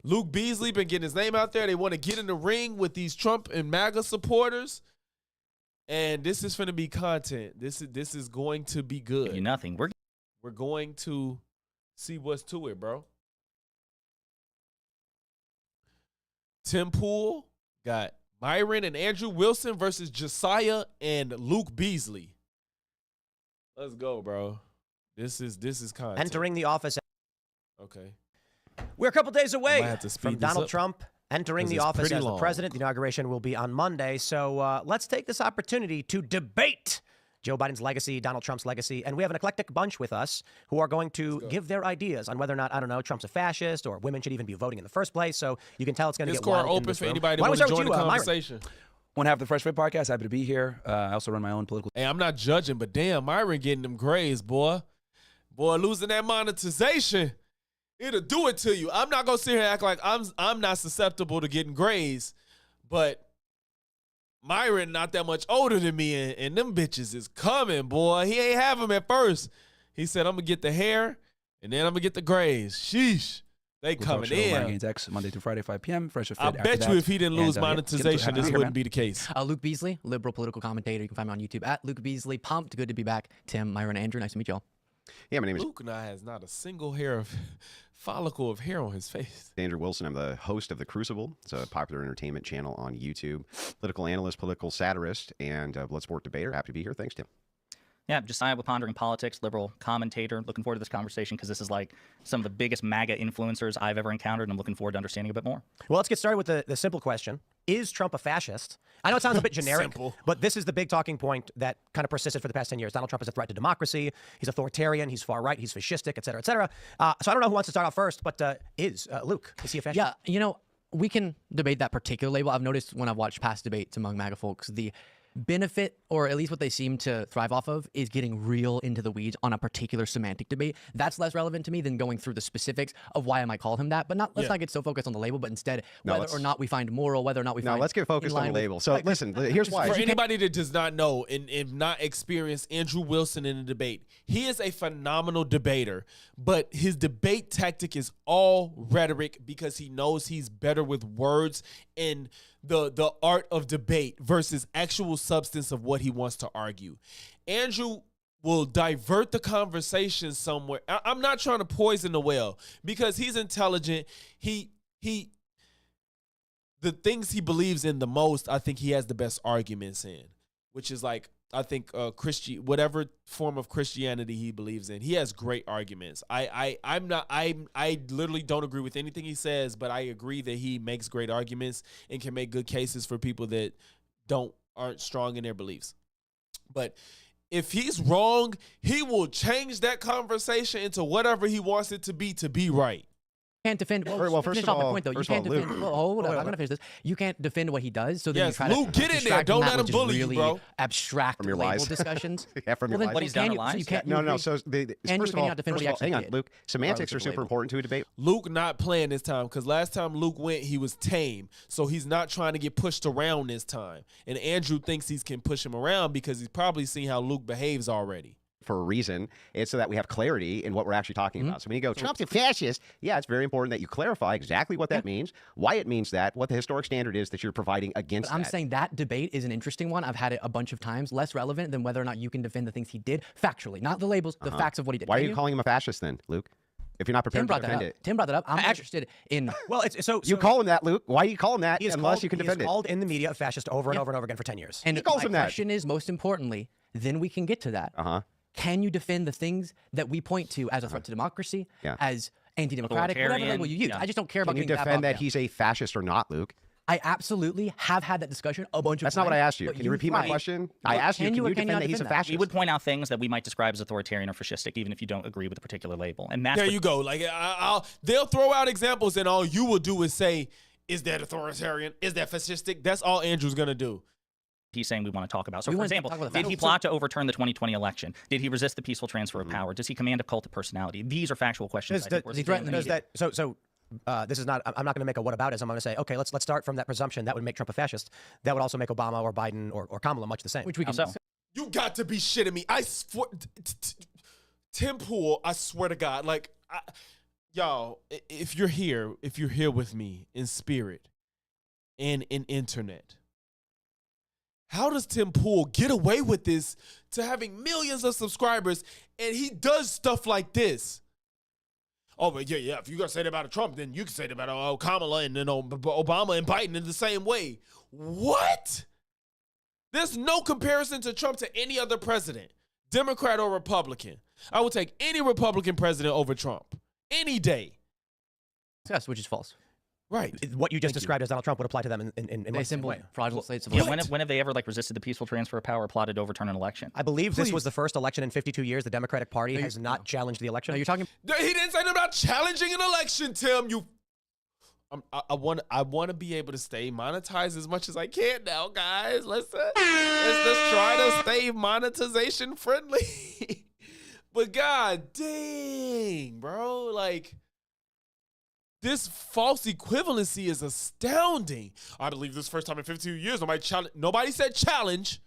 Luke Beasley been getting his name out there. They want to get in the ring with these Trump and MAGA supporters. And this is going to be content. This is going to be good. Nothing. We're going to see what's to it, bro. Tim Pool got Myron and Andrew Wilson versus Josiah and Luke Beasley. Let's go, bro. This is content. Entering the office. Okay. We're a couple days away have to speed from this Donald up, Trump entering 'cause the it's office pretty as the long. president. The inauguration will be on Monday. So let's take this opportunity to debate Joe Biden's legacy, Donald Trump's legacy. And we have an eclectic bunch with us who are going to give their ideas on whether or not, I don't know, Trump's a fascist or women should even be voting in the first place. So you can tell it's going to get Discord wild in open this for room. anybody Why that don't we want to start join with the you, Myron? conversation. One half of the Fresh Fit Podcast. Happy to be here. I also run my own political. Hey, I'm not judging, but damn, Myron getting them grades, boy. Boy, losing that monetization, it'll do it to you. I'm not gonna sit here and act like I'm not susceptible to getting grades, but Myron not that much older than me, and them bitches is coming, boy. He ain't have them at first. He said, I'm gonna get the hair, and then I'm gonna get the grades. Sheesh. They coming in. Gaines X, Monday through Friday, 5 p.m. Fresh Fit. I bet you if he didn't lose monetization, this wouldn't be the case. Luke Beasley, liberal political commentator. You can find me on YouTube at Luke Beasley. Pumped. Good to be back. Tim, Myron, Andrew. Nice to meet y'all. Yeah, my name is Luke now has not a single follicle of hair on his face. Andrew Wilson. I'm the host of The Crucible. It's a popular entertainment channel on YouTube. Political analyst, political satirist, and Bloodsport debater. Happy to be here. Thanks, Tim. Yeah, Josiah with Pondering Politics, liberal commentator. Looking forward to this conversation because this is like some of the biggest MAGA influencers I've ever encountered, and I'm looking forward to understanding a bit more. Well, let's get started with the simple question. Is Trump a fascist? I know it sounds a bit generic, but this is the big talking point that kind of persisted for the past 10 years. Donald Trump is a threat to democracy. He's authoritarian. He's far right. He's fascistic, et cetera, et cetera. So I don't know who wants to start off first, but Luke, is he a fascist? Yeah, you know, we can debate that particular label. I've noticed when I've watched past debates among MAGA folks, the benefit, or at least what they seem to thrive off of, is getting real into the weeds on a particular semantic debate. That's less relevant to me than going through the specifics of why I might call him that. But let's not get so focused on the label, but instead whether or not we find moral, whether or not we find. No, let's get focused on the label. So listen, here's why. For anybody that does not know and not experience Andrew Wilson in a debate, he is a phenomenal debater, but his debate tactic is all rhetoric because he knows he's better with words and the art of debate versus actual substance of what he wants to argue. Andrew will divert the conversation somewhere. I'm not trying to poison the well because he's intelligent. The things he believes in the most, I think he has the best arguments in, which is like, I think whatever form of Christianity he believes in, he has great arguments. I literally don't agree with anything he says, but I agree that he makes great arguments and can make good cases for people that aren't strong in their beliefs. But if he's wrong, he will change that conversation into whatever he wants it to be right. Can't defend. Well, first finish of off my all, point, though. You first of can't all, defend. Luke. Well, hold up. I'm gonna finish this. You can't defend what he does. So then Yes, you try Luke, to get in there. distract Don't from let that, him which is bully you, really bro. Abstract From your label lies. discussions. Yeah, from your Well, lies. then what he's done to lies? So first of all, hang on, Luke. Semantics are super important to a debate. Luke not playing this time because last time Luke went, he was tame. So he's not trying to get pushed around this time. And Andrew thinks he can push him around because he's probably seen how Luke behaves already. For a reason, it's so that we have clarity in what we're actually talking about. So when you go, Trump's a fascist, yeah, it's very important that you clarify exactly what that means, why it means that, what the historic standard is that you're providing against But I'm saying that debate is an interesting one. I've had it a bunch of times, less relevant than whether or not you can defend the things he did factually, not the labels, the facts of what he did. Why are you calling him a fascist then, Luke? If you're not prepared to defend it. Tim brought that up. I'm interested in. Well, it's so you call him that, Luke. Why do you call him that unless you can defend He it? is called in the media a fascist over and over and over again for 10 years. And He calls my him that. question is, most importantly, then we can get to that. Can you defend the things that we point to as a threat to democracy, as anti-democratic, whatever label you use? I just don't care about Can you getting defend that bogged he's a fascist or not, Luke? I absolutely have had that discussion a bunch of times. That's not what I asked you. but Can you repeat my question? I asked you, can you defend that he's a fascist? We would point out things that we might describe as authoritarian or fascistic, even if you don't agree with a particular label. And that's there you go. Like they'll throw out examples, and all you will do is say, "Is that authoritarian? Is that fascistic?" That's all Andrew's gonna do. He's saying we want to talk about. So, for example, did he plot to overturn the 2020 election? Did he resist the peaceful transfer of power? Does he command a cult of personality? These are factual questions. Does he threaten the media? So this is not. I'm not going to make a whataboutism. I'm going to say, okay, let's start from that presumption that would make Trump a fascist. That would also make Obama or Biden or Kamala much the same. Which we can. You got to be shitting me. I swear, Tim Pool, I swear to God, like, y'all, if you're here with me in spirit and in internet, how does Tim Pool get away with this to having millions of subscribers and he does stuff like this? Oh, but yeah, if you're going to say that about Trump, then you can say that about Kamala and then Obama and Biden in the same way. What? There's no comparison to Trump to any other president, Democrat or Republican. I would take any Republican president over Trump any day. Yes, which is false. Right. What you just described as Donald Trump would apply to them in a simple way. fraudulent states of Yeah, when have they ever like resisted the peaceful transfer of power, plotted to overturn an election? I believe this was the first election in 52 years. The Democratic Party has not challenged the election. No, you're talking. He didn't say nothing about challenging an election, Tim. I want to be able to stay monetized as much as I can now, guys. Let's try to stay monetization friendly. But god dang, bro, like this false equivalency is astounding. I believe this first time in 52 years nobody said challenge.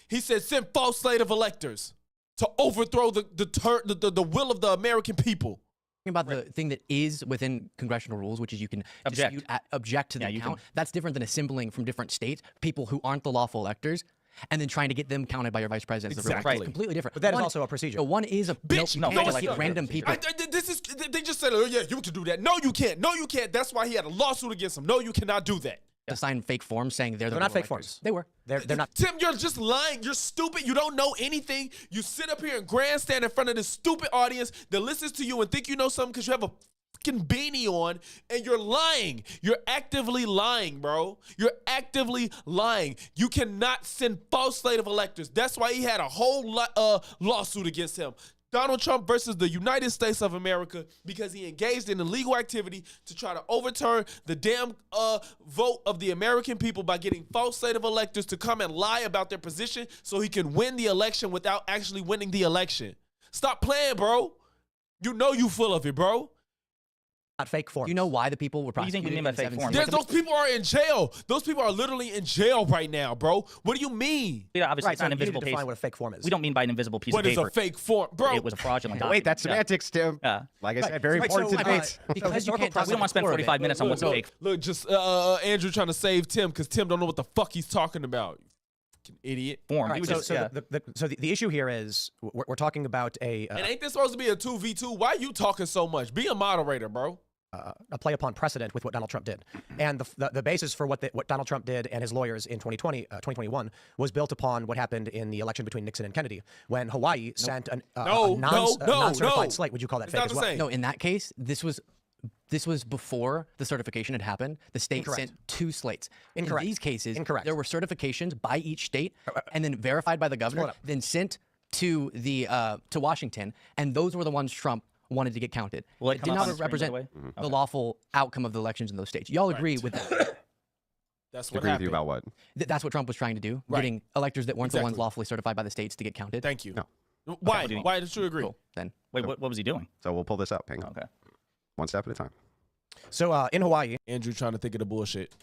He said send false slate of electors to overthrow the will of the American people. About the thing that is within congressional rules, which is you can object to the count. That's different than assembling from different states people who aren't the lawful electors and then trying to get them counted by your vice president. Exactly. It's completely different. But that is also a procedure. So one is a bitch. No, like random people. They just said, oh yeah, you can do that. No, you can't. No, you can't. That's why he had a lawsuit against him. No, you cannot do that. To sign fake forms saying they're not fake forms. They were. They're not. Tim, you're just lying. You're stupid. You don't know anything. You sit up here and grandstand in front of this stupid audience that listens to you and think you know something because you have a fucking beanie on and you're lying. You're actively lying, bro. You're actively lying. You cannot send false slate of electors. That's why he had a whole lawsuit against him. Donald Trump versus the United States of America because he engaged in illegal activity to try to overturn the damn vote of the American people by getting false slate of electors to come and lie about their position so he can win the election without actually winning the election. Stop playing, bro. You know you full of it, bro. Not fake forms. You know why the people were prosecuted? What do you think we mean by fake forms? Those people are in jail. Those people are literally in jail right now, bro. What do you mean? Yeah, obviously it's not an invisible invisible piece. Define what a fake form is. We don't mean by an invisible piece of paper. What is a fake form, bro? It was a fraudulent document. Wait, that's semantics, Tim. Yeah. Like I said, very important to debate. Because you can't. We don't want to spend 45 minutes on what's fake. Look, just Andrew trying to save Tim because Tim don't know what the fuck he's talking about. Fucking idiot. Form. Right, so the issue here is we're talking about a. And ain't this supposed to be a 2v2? Why are you talking so much? Be a moderator, bro. A play upon precedent with what Donald Trump did. And the basis for what Donald Trump did and his lawyers in 2021 was built upon what happened in the election between Nixon and Kennedy when Hawaii sent a non-certified slate. Would you call that fake as well? No, in that case, this was before the certification had happened. The state sent 2 slates. Incorrect. In these cases, Incorrect. There were certifications by each state and then verified by the governor, then sent to to Washington, and those were the ones Trump wanted to get counted. Well, it did not represent the lawful outcome of the elections in those states. Y'all agree with that? That's what agree with you about what? That's what Trump was trying to do, getting electors that weren't the ones lawfully certified by the states to get counted. Thank you. No. Why? Why did you agree? Cool. Then wait, what was he doing? So we'll pull this up. Hang on. Okay. One step at a time. So in Hawaii, Andrew trying to think of the bullshit.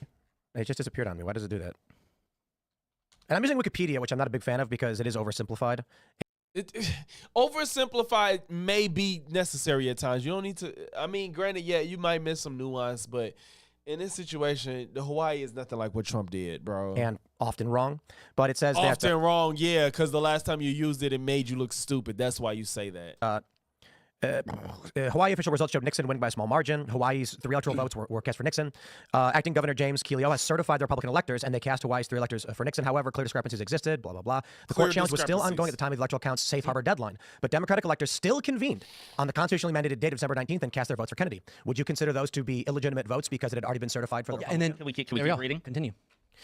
It just disappeared on me. Why does it do that? And I'm using Wikipedia, which I'm not a big fan of because it is oversimplified. Oversimplified may be necessary at times. You don't need to. I mean, granted, yeah, you might miss some nuance, but in this situation, the Hawaii is nothing like what Trump did, bro. And often wrong. But it says often wrong, yeah, because the last time you used it, it made you look stupid. That's why you say that. Hawaii official results showed Nixon winning by a small margin. Hawaii's 3 electoral votes were cast for Nixon. Acting Governor James Keelio has certified the Republican electors, and they cast Hawaii's 3 electors for Nixon. However, clear discrepancies existed, blah, blah, blah. The court challenge was still ongoing at the time of the electoral count's safe harbor deadline, but Democratic electors still convened on the constitutionally mandated date of December 19th and cast their votes for Kennedy. Would you consider those to be illegitimate votes because it had already been certified for the Republican? And then can we keep reading? Continue.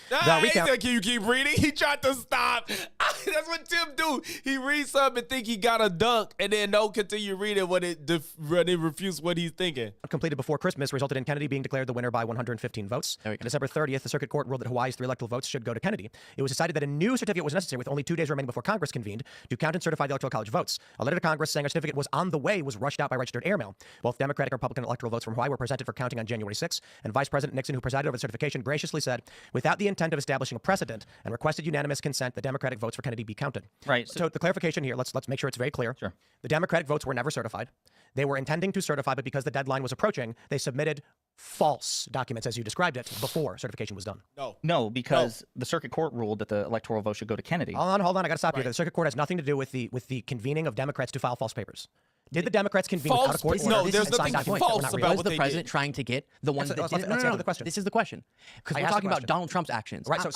Can you keep reading? He tried to stop. That's what Tim do. He reads something and think he got a dunk, and then don't continue reading when it refutes what he's thinking. Completed before Christmas resulted in Kennedy being declared the winner by 115 votes. On December 30th, the Circuit Court ruled that Hawaii's 3 electoral votes should go to Kennedy. It was decided that a new certificate was necessary with only 2 days remaining before Congress convened to count and certify the Electoral College votes. A letter to Congress saying a certificate was on the way was rushed out by registered airmail. Both Democratic and Republican electoral votes from Hawaii were presented for counting on January 6, and Vice President Nixon, who presided over the certification, graciously said, without the intent of establishing a precedent, and requested unanimous consent, the Democratic votes for Kennedy be counted. Right. So the clarification here, let's make sure it's very clear. Sure. The Democratic votes were never certified. They were intending to certify, but because the deadline was approaching, they submitted false documents, as you described it, before certification was done. No, because the Circuit Court ruled that the electoral vote should go to Kennedy. Hold on, I got to stop you. The Circuit Court has nothing to do with the convening of Democrats to file false papers. Did the Democrats convene without a court order? No, there's nothing false about what Was the president trying to get the ones that didn't? Let's answer the question. This is the question. Because we're talking about Donald Trump's actions. Right, so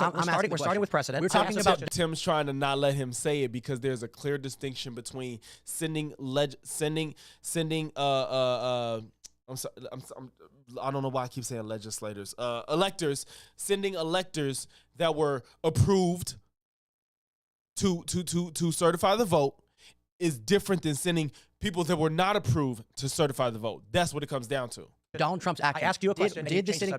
we're starting with precedent. We're talking about Tim's trying to not let him say it because there's a clear distinction between sending I don't know why I keep saying legislators. Electors, sending electors that were approved to certify the vote is different than sending people that were not approved to certify the vote. That's what it comes down to. Donald Trump's actions. I asked you a question. Did the sitting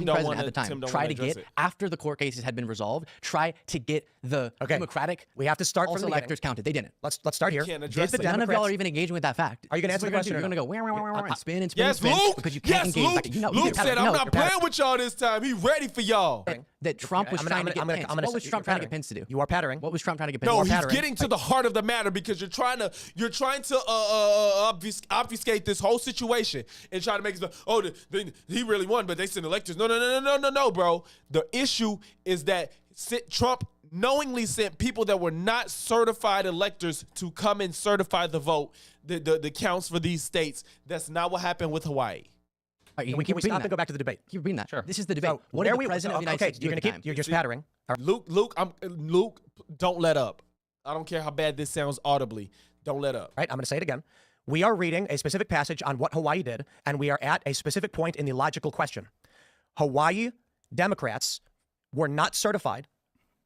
president at the time try to get, after the court cases had been resolved, try to get the Democratic we have to start from the electors counted? They didn't. Let's start here. None of y'all are even engaging with that fact. Are you going to answer the question? You're going to go and spin and spin Yes, and spin Luke. because you can't engage. Luke said, "I'm not playing with y'all this time. He ready for y'all." That Trump was trying to get Pence. What was Trump trying to get Pence to do? You are pattering. What was Trump trying to get Pence? No, he's getting to the heart of the matter because you're trying to obfuscate this whole situation and try to make it he really won, but they sent electors. No, bro. The issue is that Trump knowingly sent people that were not certified electors to come and certify the vote, the counts for these states. That's not what happened with Hawaii. Can we stop and go back to the debate? Keep repeating that. Sure. This is the debate. What did the president of the United States do at the time? You're just pattering. Luke, don't let up. I don't care how bad this sounds audibly. Don't let up. Right, I'm going to say it again. We are reading a specific passage on what Hawaii did, and we are at a specific point in the logical question. Hawaii Democrats were not certified.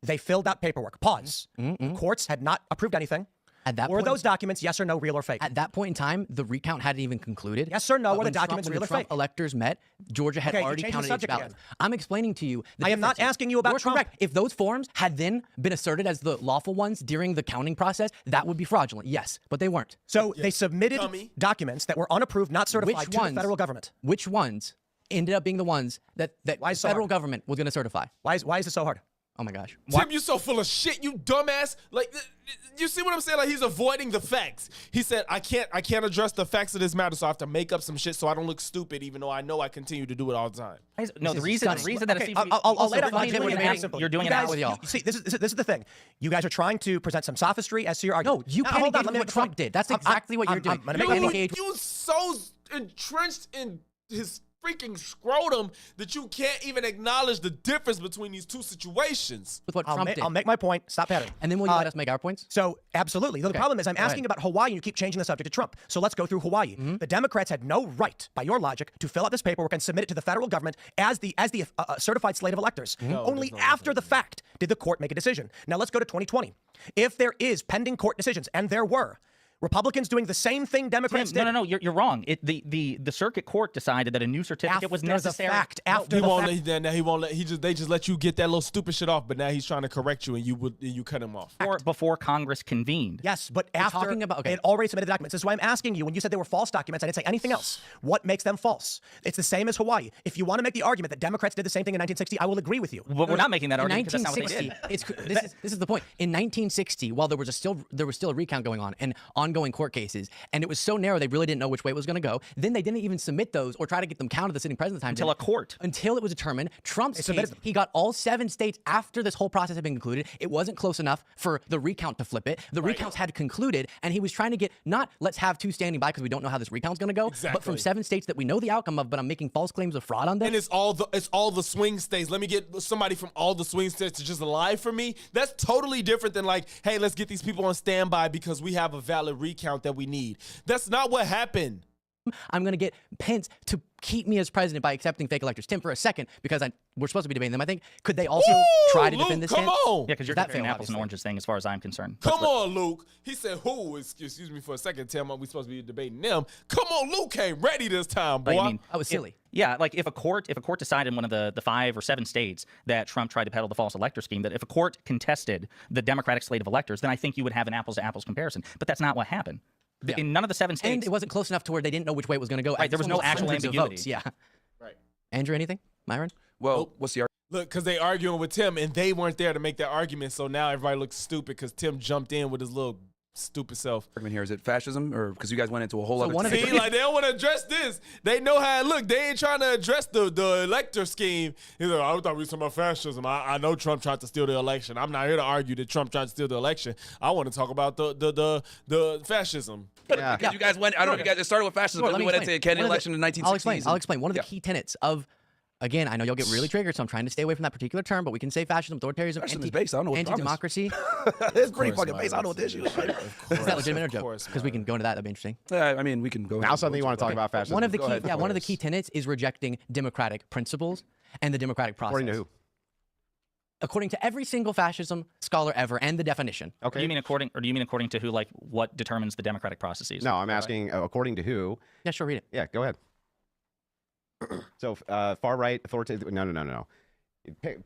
They filled out paperwork. Pause. Courts had not approved anything. At that were point, those documents yes or no, real or fake? At that point in time, the recount hadn't even concluded. Yes or no, were the documents real or Trump fake? electors met, Georgia had already counted its ballots. I'm explaining to you. I am not asking you about You're Trump. correct. If those forms had then been asserted as the lawful ones during the counting process, that would be fraudulent. Yes, but they weren't. So they submitted documents that were unapproved, not certified to the federal government. Which ones ended up being the ones that the federal government was going to certify? Why is it so hard? Oh my gosh. Tim, you so full of shit, you dumbass. Like, you see what I'm saying? Like, he's avoiding the facts. He said, I can't address the facts of this matter, so I have to make up some shit so I don't look stupid, even though I know I continue to do it all the time. No, the reason that it seems I'll lay it out. You're doing it with y'all. See, this is the thing. You guys are trying to present some sophistry as to your argument. No, you can't engage with what Trump did. That's exactly what you're doing. You so entrenched in his freaking scrotum that you can't even acknowledge the difference between these two situations. With what Trump did. I'll make my point. Stop pattering. And then will you let us make our points? So, absolutely. The problem is I'm asking about Hawaii and you keep changing the subject to Trump. So let's go through Hawaii. The Democrats had no right, by your logic, to fill out this paperwork and submit it to the federal government as the certified slate of electors. Only after the fact did the court make a decision. Now let's go to 2020. If there is pending court decisions, and there were, Republicans doing the same thing Democrats did. No, you're wrong. The circuit court decided that a new certificate was necessary. After the fact. He won't let. They just let you get that little stupid shit off. But now he's trying to correct you, and you cut him off. Before Congress convened. Yes, but after they had already submitted documents. This is why I'm asking you. When you said they were false documents, I didn't say anything else. What makes them false? It's the same as Hawaii. If you want to make the argument that Democrats did the same thing in 1960, I will agree with you. But we're not making that argument in because that's not what they did. This is the point. In 1960, while there was still a recount going on and ongoing court cases, and it was so narrow they really didn't know which way it was going to go. Then they didn't even submit those or try to get them counted the sitting president at the time. Until it was determined. Trump's case, he got all 7 states after this whole process had been concluded. It wasn't close enough for the recount to flip it. The recounts had concluded, and he was trying to get not let's have 2 standing by because we don't know how this recount's going to go, but from 7 states that we know the outcome of, but I'm making false claims of fraud on them. And it's all the swing states. Let me get somebody from all the swing states to just lie for me. That's totally different than like, hey, let's get these people on standby because we have a valid recount that we need. That's not what happened. I'm going to get Pence to keep me as president by accepting fake electors. Tim, for a second, because we're supposed to be debating them, I think, could they also try to defend this come stance? on. Yeah, because you're That comparing failed, apples and oranges thing as far as I'm concerned. Come on, Luke. He said, who? Excuse me for a second, Tim. We supposed to be debating them. Come on, Luke came ready this time, boy. Like, I mean, That was silly. Yeah, like if a court decided in one of the 5 or 7 states that Trump tried to peddle the false elector scheme, that if a court contested the Democratic slate of electors, then I think you would have an apples to apples comparison. But that's not what happened. Yeah. In none of the 7 states. And it wasn't close enough to where they didn't know which way it was going to go. Right, there was no actual Hundreds of ambiguity. votes, Yeah. Right. Andrew, anything? Myron? Well, what's the argument? Look, because they arguing with Tim, and they weren't there to make that argument, so now everybody looks stupid because Tim jumped in with his little stupid self. Argument here, is it fascism, or because you guys went into a whole other? See, like they don't want to address this. They know how it look. They ain't trying to address the elector scheme. He's like, I thought we were talking about fascism. I know Trump tried to steal the election. I'm not here to argue that Trump tried to steal the election. I want to talk about the fascism. Yeah. Because you guys went. I don't know if you guys started with fascism, but we went into the Kennedy election in the 1960s. I'll explain. One of the key tenets of. Again, I know you'll get really triggered, so I'm trying to stay away from that particular term, but we can say fascism, authoritarianism, anti-democracy. It's pretty fucking based. I don't know what this is. Is that legitimate or joke? Because we can go into that. That'd be interesting. I mean, we can go. Now something you want to talk about fascism. One of the key tenets is rejecting democratic principles and the democratic process. According to who? According to every single fascism scholar ever and the definition. Okay. Do you mean according to who? Like what determines the democratic processes? No, I'm asking according to who. Yeah, sure. Read it. Yeah, go ahead. So far right authoritative. No.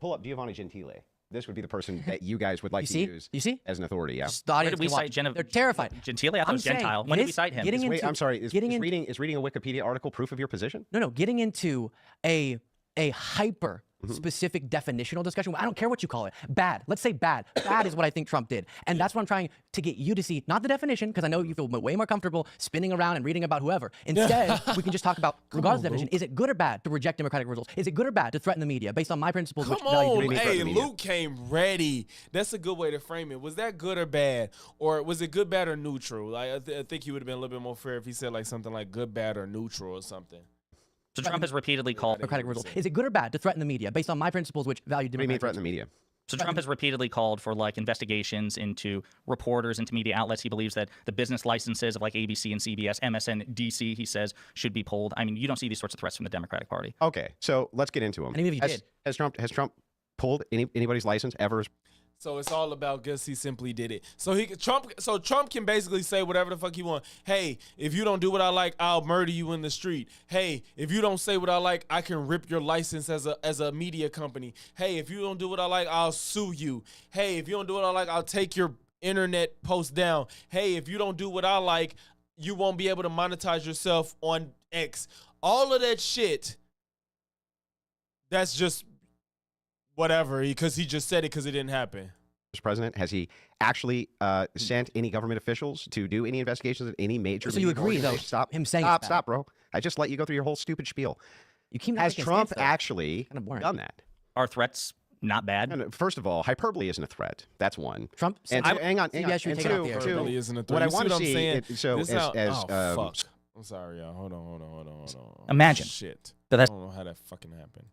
Pull up Giovanni Gentile. This would be the person that you guys would like to use. You see? As an authority. Yeah. Where did we cite They're terrified. Gentile? I thought it was Gentile. When did we cite him? Wait, I'm sorry. Is reading a Wikipedia article proof of your position? No. Getting into a hyper specific definitional discussion. I don't care what you call it. Bad. Let's say bad. Bad is what I think Trump did. And that's what I'm trying to get you to see. Not the definition, because I know you feel way more comfortable spinning around and reading about whoever. Instead, we can just talk about, regardless of the definition, is it good or bad to reject democratic results? Is it good or bad to threaten the media based on my principles? Come on, hey, Luke came ready. That's a good way to frame it. Was that good or bad? Or was it good, bad, or neutral? Like, I think he would have been a little bit more fair if he said like something like good, bad, or neutral or something. So Trump has repeatedly called democratic results. Is it good or bad to threaten the media based on my principles, which value democratic? What do you mean threaten the media? So Trump has repeatedly called for like investigations into reporters, into media outlets. He believes that the business licenses of like ABC and CBS, MSNBC, he says, should be pulled. I mean, you don't see these sorts of threats from the Democratic Party. Okay, so let's get into them. And even if he did. Has Trump pulled anybody's license ever? So it's all about guess he simply did it. So Trump can basically say whatever the fuck he want. Hey, if you don't do what I like, I'll murder you in the street. Hey, if you don't say what I like, I can rip your license as a media company. Hey, if you don't do what I like, I'll sue you. Hey, if you don't do what I like, I'll take your internet post down. Hey, if you don't do what I like, you won't be able to monetize yourself on X. All of that shit, that's just whatever, because he just said it because it didn't happen. President, has he actually sent any government officials to do any investigations at any major? So you agree, though? Stop. Him saying Stop, bro. I just let you go through your whole stupid spiel. Has Trump actually done that? Are threats not bad? No, first of all, hyperbole isn't a threat. That's one. Trump. And hang on. Yes, you're taking off the air. Hyperbole isn't a threat. What I You want to what I'm see. saying? Fuck. I'm sorry, y'all. Hold on. Imagine. Shit. So I don't know how that fucking happened.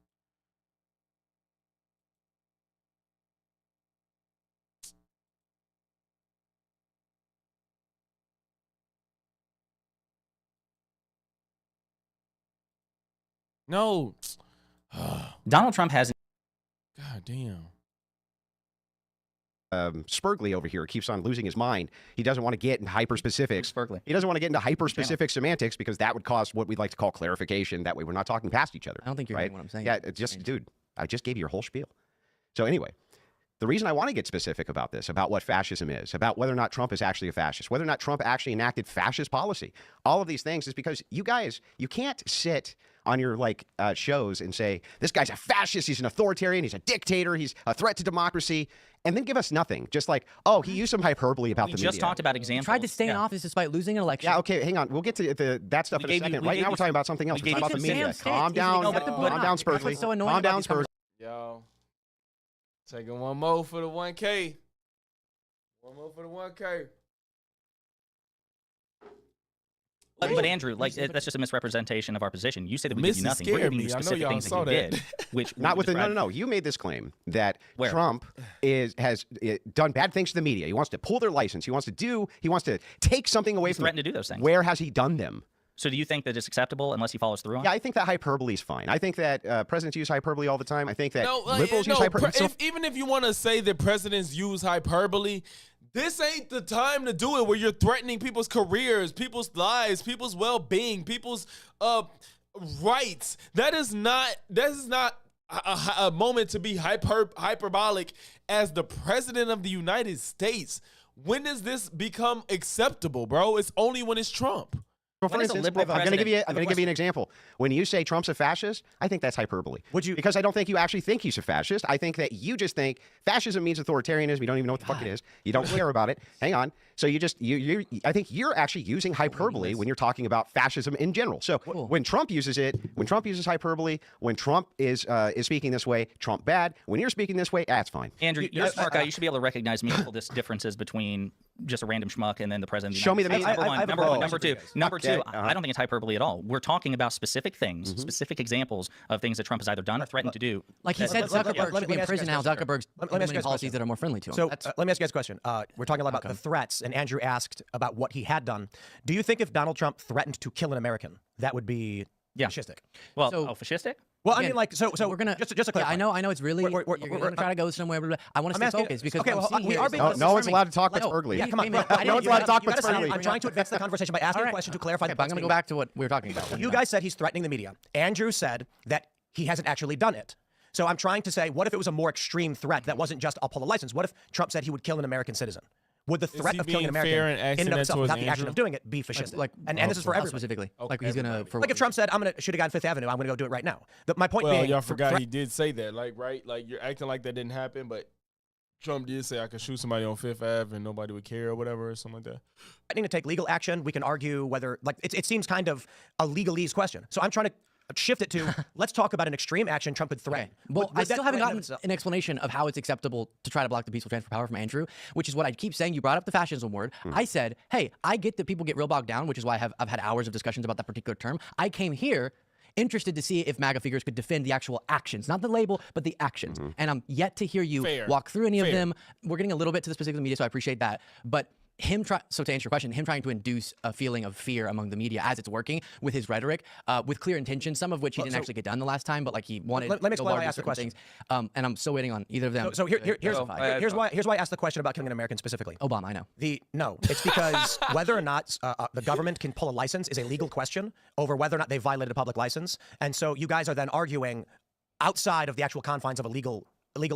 No. Donald Trump has. God damn. Spurgley over here keeps on losing his mind. He doesn't want to get into hyper-specifics. Spurgley. He doesn't want to get into hyper-specific semantics because that would cause what we'd like to call clarification. That way we're not talking past each other. I don't think you're right? hearing what I'm saying. Yeah, dude, I just gave you your whole spiel. So anyway, the reason I want to get specific about this, about what fascism is, about whether or not Trump is actually a fascist, whether or not Trump actually enacted fascist policy, all of these things is because you guys, you can't sit on your shows and say, this guy's a fascist, he's an authoritarian, he's a dictator, he's a threat to democracy, and then give us nothing. Just like, oh, he used some hyperbole about the media. We just talked about examples. He tried to stay in office despite losing an election. Yeah, okay, hang on. We'll get to that stuff in a second. Right now we're talking about something else. We're talking about the media. Calm down, Spurgley. Calm down, Spurgley. Yo, taking one more for the 1K. One more for the 1K. But Andrew, that's just a misrepresentation of our position. You say that we give you nothing. We're giving you specific things that you did. Which not with no. You made this claim that Trump has done bad things to the media. He wants to pull their license. He wants to take something away from them. Threatened to do those things. Where has he done them? So do you think that it's acceptable unless he follows through on it? Yeah, I think that hyperbole is fine. I think that presidents use hyperbole all the time. I think that liberals use no, hyperbole. even if you want to say that presidents use hyperbole, this ain't the time to do it where you're threatening people's careers, people's lives, people's well-being, people's rights. That is not a moment to be hyperbolic as the president of the United States. When does this become acceptable, bro? It's only when it's Trump. Well, for instance, I'm going to give you an example. When you say Trump's a fascist, I think that's hyperbole. Would you? Because I don't think you actually think he's a fascist. I think that you just think fascism means authoritarianism. You don't even know what the fuck it is. You don't care about it. Hang on. So I think you're actually using hyperbole when you're talking about fascism in general. So when Trump uses it, when Trump uses hyperbole, when Trump is speaking this way, Trump bad. When you're speaking this way, that's fine. Andrew, you're a smart guy. You should be able to recognize meaningful differences between just a random schmuck and then the president of the United States. Number one. Number two, I don't think it's hyperbole at all. We're talking about specific things, specific examples of things that Trump has either done or threatened to do. Like he said, Zuckerberg should be in prison now. Zuckerberg's implementing policies that are more friendly to him. So let me ask you guys a question. We're talking a lot about the threats, and Andrew asked about what he had done. Do you think if Donald Trump threatened to kill an American, that would be fascistic? Well, fascistic? Well, I mean, like, so we're gonna just to clarify. I know, it's really you're gonna try to go somewhere. But I want to stay focused because no one's allowed to talk with Spurgley. Yeah, come on. No one's allowed to talk with Spurgley. I'm trying to advance the conversation by asking a question to clarify. But I'm going to go back to what we were talking about. You guys said he's threatening the media. Andrew said that he hasn't actually done it. So I'm trying to say, what if it was a more extreme threat that wasn't just I'll pull a license? What if Trump said he would kill an American citizen? Would the threat of killing an American in and of itself, without the action of doing it, be fascistic? And this is for everyone. Specifically. Like he's going to... Like if Trump said, I'm going to shoot a guy on Fifth Avenue, I'm going to go do it right now. My point being... y'all forgot he did say that, right? Like, you're acting like that didn't happen, but Trump did say I could shoot somebody on Fifth Ave and nobody would care or whatever, or something like that. I need to take legal action. We can argue whether... Like, it seems kind of a legalese question. So I'm trying to shift it to, let's talk about an extreme action Trump could threaten. Well, I still haven't gotten an explanation of how it's acceptable to try to block the peaceful transfer of power from Andrew, which is what I keep saying. You brought up the fascism word. I said, hey, I get that people get real bogged down, which is why I've had hours of discussions about that particular term. I came here interested to see if MAGA figures could defend the actual actions, not the label, but the actions. And I'm yet to hear you walk through any of them. We're getting a little bit to the specific media, so I appreciate that. But so to answer your question, him trying to induce a feeling of fear among the media as it's working with his rhetoric, with clear intentions, some of which he didn't actually get done the last time, but like he wanted. Let me explain why I asked the question. And I'm still waiting on either of them. So here's why I asked the question about killing an American specifically. Obama, I know. No, it's because whether or not the government can pull a license is a legal question over whether or not they violated a public license, and so you guys are then arguing outside of the actual confines of a legal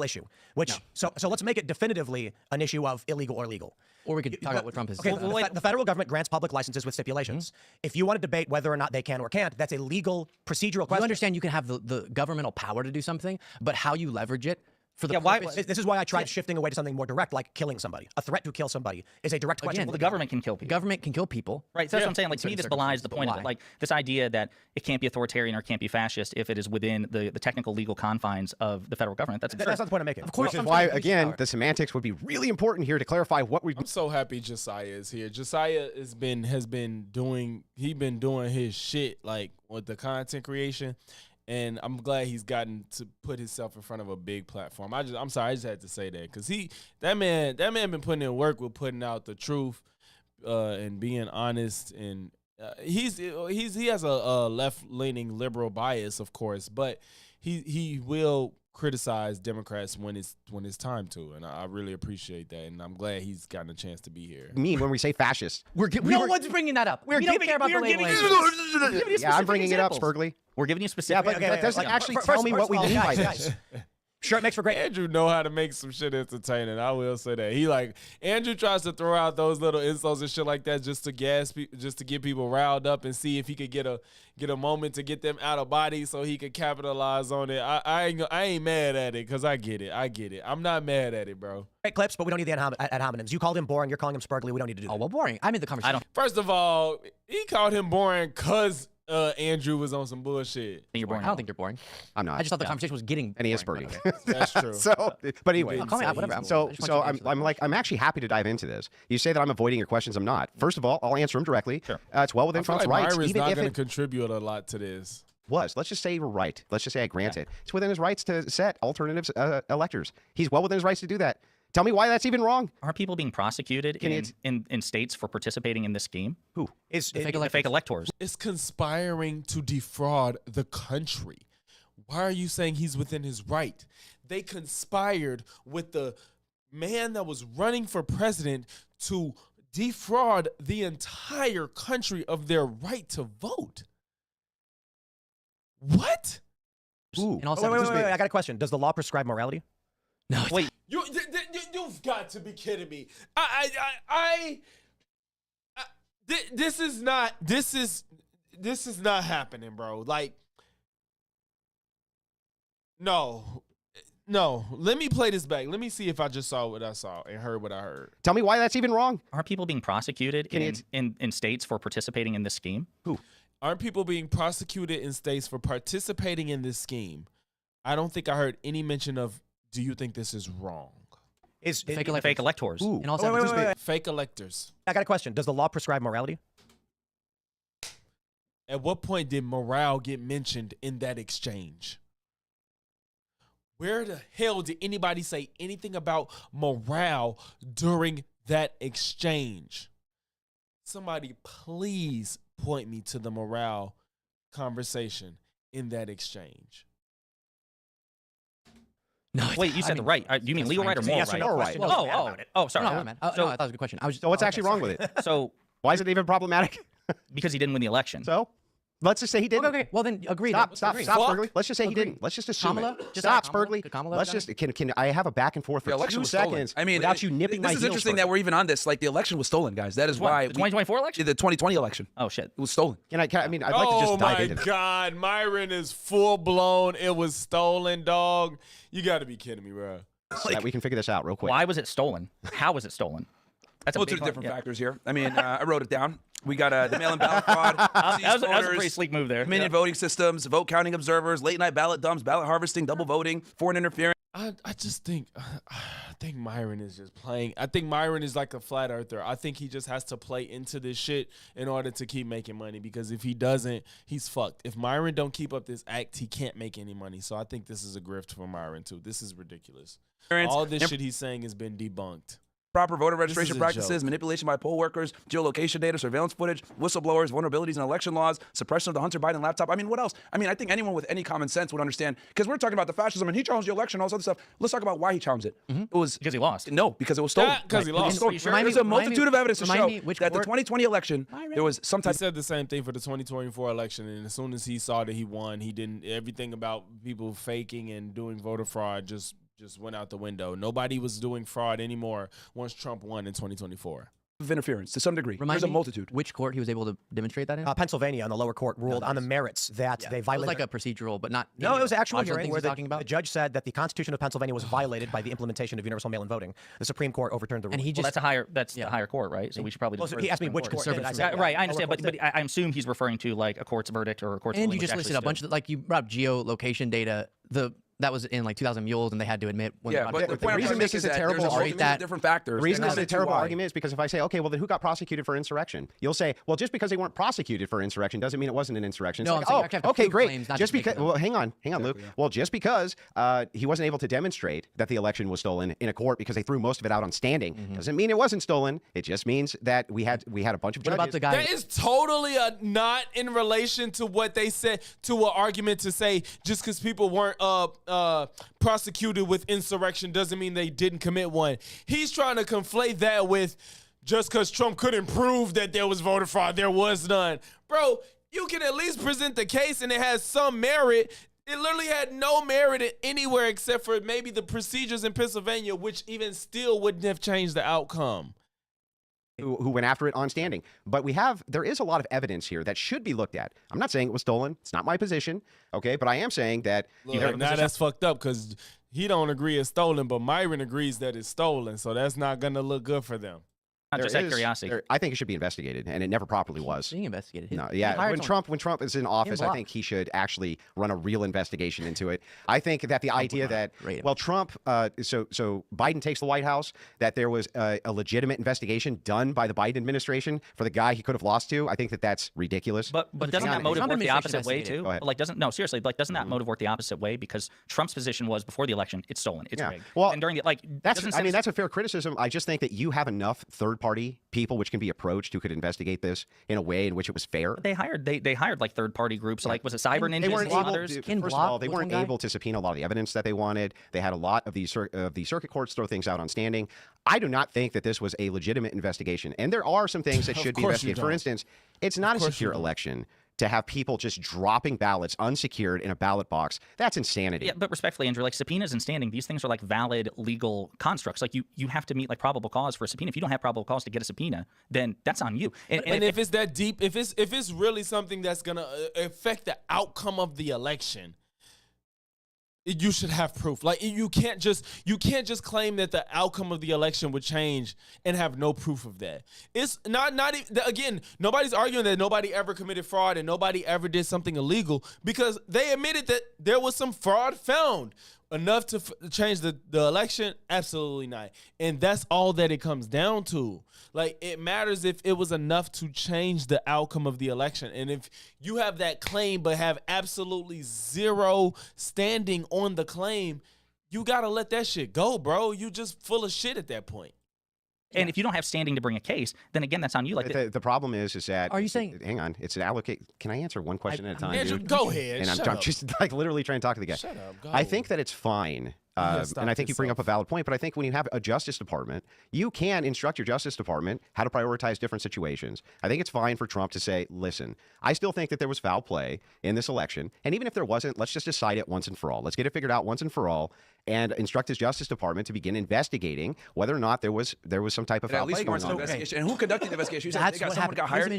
issue, which so let's make it definitively an issue of illegal or legal. Or we could talk about what Trump is. Okay, the federal government grants public licenses with stipulations. If you want to debate whether or not they can or can't, that's a legal procedural question. You understand you can have the governmental power to do something, but how you leverage it for the purpose. This is why I tried shifting away to something more direct, like killing somebody. A threat to kill somebody is a direct question. Well, the government can kill people. The government can kill people. Right, so that's what I'm saying. Like, to me, this belies the point of it. Like, this idea that it can't be authoritarian or can't be fascist if it is within the technical legal confines of the federal government. That's not the point I'm making. Of course. Which is why, again, the semantics would be really important here to clarify what we... I'm so happy Josiah is here. Josiah has been doing his shit, like, with the content creation. And I'm glad he's gotten to put himself in front of a big platform. I'm sorry, I just had to say that because that man been putting in work with putting out the truth and being honest. And he has a left-leaning liberal bias, of course, but he will criticize Democrats when it's time to, and I really appreciate that. And I'm glad he's gotten a chance to be here. When we say fascist, no one's bringing that up. We don't care about the label. Yeah, I'm bringing it up, Spurgley. We're giving you specific. Yeah, but that doesn't actually tell me what we mean by this. Sure, it makes for great. Andrew know how to make some shit entertaining. I will say that. Andrew tries to throw out those little insults and shit like that just to get people riled up and see if he could get a moment to get them out of body so he could capitalize on it. I ain't mad at it because I get it. I'm not mad at it, bro. Great clips, but we don't need the ad hominems. You called him boring. You're calling him Spurgley. We don't need to do that. Oh, well, boring. I'm in the conversation. First of all, he called him boring because Andrew was on some bullshit. You're boring. I don't think you're boring. I'm not. I just thought the conversation was getting. And he is boring. That's true. But anyway, call me out, whatever. I'm actually happy to dive into this. You say that I'm avoiding your questions. I'm not. First of all, I'll answer them directly. Sure. It's well within Trump's rights. Myra's not going to contribute a lot to this. Let's just say you're right. Let's just say I grant it. It's within his rights to set alternative electors. He's well within his rights to do that. Tell me why that's even wrong. Are people being prosecuted in states for participating in this scheme? Who? The fake electors. It's conspiring to defraud the country. Why are you saying he's within his right? They conspired with the man that was running for president to defraud the entire country of their right to vote. What? Wait, I got a question. Does the law prescribe morality? No. Wait. You've got to be kidding me. This is not happening, bro. Like, no. Let me play this back. Let me see if I just saw what I saw and heard what I heard. Tell me why that's even wrong. Are people being prosecuted in states for participating in this scheme? Who? Aren't people being prosecuted in states for participating in this scheme? I don't think I heard any mention of, do you think this is wrong? Fake electors. And also, wait. Fake electors. I got a question. Does the law prescribe morality? At what point did morale get mentioned in that exchange? Where the hell did anybody say anything about morale during that exchange? Somebody please point me to the morale conversation in that exchange. No, wait, you said the right. Do you mean legal right or moral right? Oh, sorry. No, man. No, I thought it was a good question. So what's actually wrong with it? So why is it even problematic? Because he didn't win the election. So let's just say he didn't. Okay. Well, then agreed. Stop, Spurgley. Let's just say he didn't. Let's just assume Kamala? it. Just Stop, like Kamala? Spurgley. Could Kamala Let's have just can I have a back and forth for The election 2 was stolen. seconds? I mean, without you nipping my this is heels, interesting Spurgley. that we're even on this. Like, the election was stolen, guys. That is why The 2024 election? The 2020 election. Oh shit, it was stolen. I mean, I'd like to just dive into Oh this. my God, Myron is full blown. It was stolen, dog. You got to be kidding me, bro. So that we can figure this out real quick. Why was it stolen? How was it stolen? That's a Multitude of different factors here. I mean, I wrote it down. We got the mail-in ballot fraud, that was a pretty sleek move there. Dominion voting systems, vote counting observers, late-night ballot dumps, ballot harvesting, double voting, foreign interference. I just think Myron is just playing. I think Myron is like a flat earther. I think he just has to play into this shit in order to keep making money, because if he doesn't, he's fucked. If Myron don't keep up this act, he can't make any money. So I think this is a grift for Myron too. This is ridiculous. All this shit he's saying has been debunked. Proper voter registration a practices, joke. manipulation by poll workers, geolocation data, surveillance footage, whistleblowers, vulnerabilities in election laws, suppression of the Hunter Biden laptop. I mean, what else? I mean, I think anyone with any common sense would understand, because we're talking about the fascism and he challenged the election, all this other stuff. Let's talk about why he challenged it. It was because he lost. No, because it was stolen. Because he lost. There's a multitude of evidence to show that the 2020 election, there was some type. He said the same thing for the 2024 election, and as soon as he saw that he won, he didn't. Everything about people faking and doing voter fraud just went out the window. Nobody was doing fraud anymore once Trump won in 2024. Of interference to some degree. Remind There's a me multitude. Which court he was able to demonstrate that in? Pennsylvania, on the lower court, ruled on the merits that they It was violated. like a procedural, but not. No, it was actual Fraudulent hearing things where he's talking about. the judge said that the Constitution of Pennsylvania was violated by the implementation of universal mail-in voting. The Supreme Court overturned the ruling. And he Well, just that's the higher court, right? So we should probably. Well, defer he to asked me Supreme which court. Court. I said Right, I lower understand, court but did. I assume he's referring to like a court's verdict or a court's And ruling, you just which listed a actually bunch of like you brought up geolocation data. That was in like 2,000 mules, and they had to admit when Yeah, they but the reason this is a terrible argument, different factors. The reason this is a terrible why. argument is because if I say, okay, well, then who got prosecuted for insurrection? You'll say, well, just because they weren't prosecuted for insurrection doesn't mean it wasn't an insurrection. It's No, like, I'm saying you actually have to okay, prove great. claims, not Just just make because, them. well, hang on, Luke. Well, just because he wasn't able to demonstrate that the election was stolen in a court because they threw most of it out on standing doesn't mean it wasn't stolen. It just means that we had a bunch of What judges. about the guy? That is totally not in relation to what they said, to an argument to say just because people weren't prosecuted with insurrection doesn't mean they didn't commit one. He's trying to conflate that with just because Trump couldn't prove that there was voter fraud, there was none. Bro, you can at least present the case and it has some merit. It literally had no merit anywhere except for maybe the procedures in Pennsylvania, which even still wouldn't have changed the outcome. Who went after it on standing. But there is a lot of evidence here that should be looked at. I'm not saying it was stolen. It's not my position. Okay. But I am saying that. Look, now that's fucked up because he don't agree it's stolen, but Myron agrees that it's stolen. So that's not going to look good for them. Not just out of curiosity. I think it should be investigated, and it never properly was. Being investigated. No, yeah. When Trump is in office, I think he should actually run a real investigation into it. I think that the idea that Trump, so Biden takes the White House, that there was a legitimate investigation done by the Biden administration for the guy he could have lost to. I think that that's ridiculous. But doesn't that motive work the opposite way too? Like doesn't that motive work the opposite way? Because Trump's position was before the election, it's stolen, it's rigged. Well, and during the that's a fair criticism. I just think that you have enough third-party people which can be approached who could investigate this in a way in which it was fair. They hired like third-party groups, like was it Cyber Ninjas? They weren't and others? first of all, they weren't able to subpoena a lot of the evidence that they wanted. They had a lot of the circuit courts throw things out on standing. I do not think that this was a legitimate investigation, and there are some things that should be investigated. For instance, it's not a secure election to have people just dropping ballots unsecured in a ballot box. That's insanity. Yeah, but respectfully, Andrew, like subpoenas and standing, these things are like valid legal constructs. Like you have to meet like probable cause for a subpoena. If you don't have probable cause to get a subpoena, then that's on you. And if it's that deep, if it's really something that's gonna affect the outcome of the election, you should have proof. Like you can't just claim that the outcome of the election would change and have no proof of that. It's not even, again, nobody's arguing that nobody ever committed fraud and nobody ever did something illegal, because they admitted that there was some fraud found. Enough to change the election? Absolutely not. And that's all that it comes down to. Like, it matters if it was enough to change the outcome of the election. And if you have that claim but have absolutely zero standing on the claim, you got to let that shit go, bro. You just full of shit at that point. And if you don't have standing to bring a case, then again, that's on you. Like the problem is that. Are you saying? Hang on, it's an allocate. Can I answer one question at a time? Andrew, dude? go ahead. And I'm just like literally trying to talk to the guy. Shut up. Go. I think that it's fine. And I think you bring up a valid point, but I think when you have a Justice Department, you can instruct your Justice Department how to prioritize different situations. I think it's fine for Trump to say, listen, I still think that there was foul play in this election. And even if there wasn't, let's just decide it once and for all. Let's get it figured out once and for all, and instruct his Justice Department to begin investigating whether or not there was some type of foul play going on. And who conducted the investigation? You said someone got hired?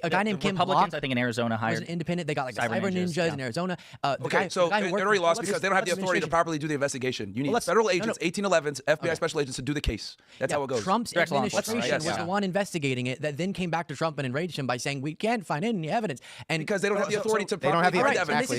A guy named Kim Republicans, Block, I think, in Arizona hired. Was an independent. They got like Cyber Ninjas in Arizona. Okay, so they already lost because they don't have the authority to properly do the investigation. You need federal agents, 1811s, FBI special agents to do the case. That's how it goes. Trump's administration was the one investigating it that then came back to Trump and enraged him by saying we can't find any evidence. And because they don't have the authority to properly do the evidence.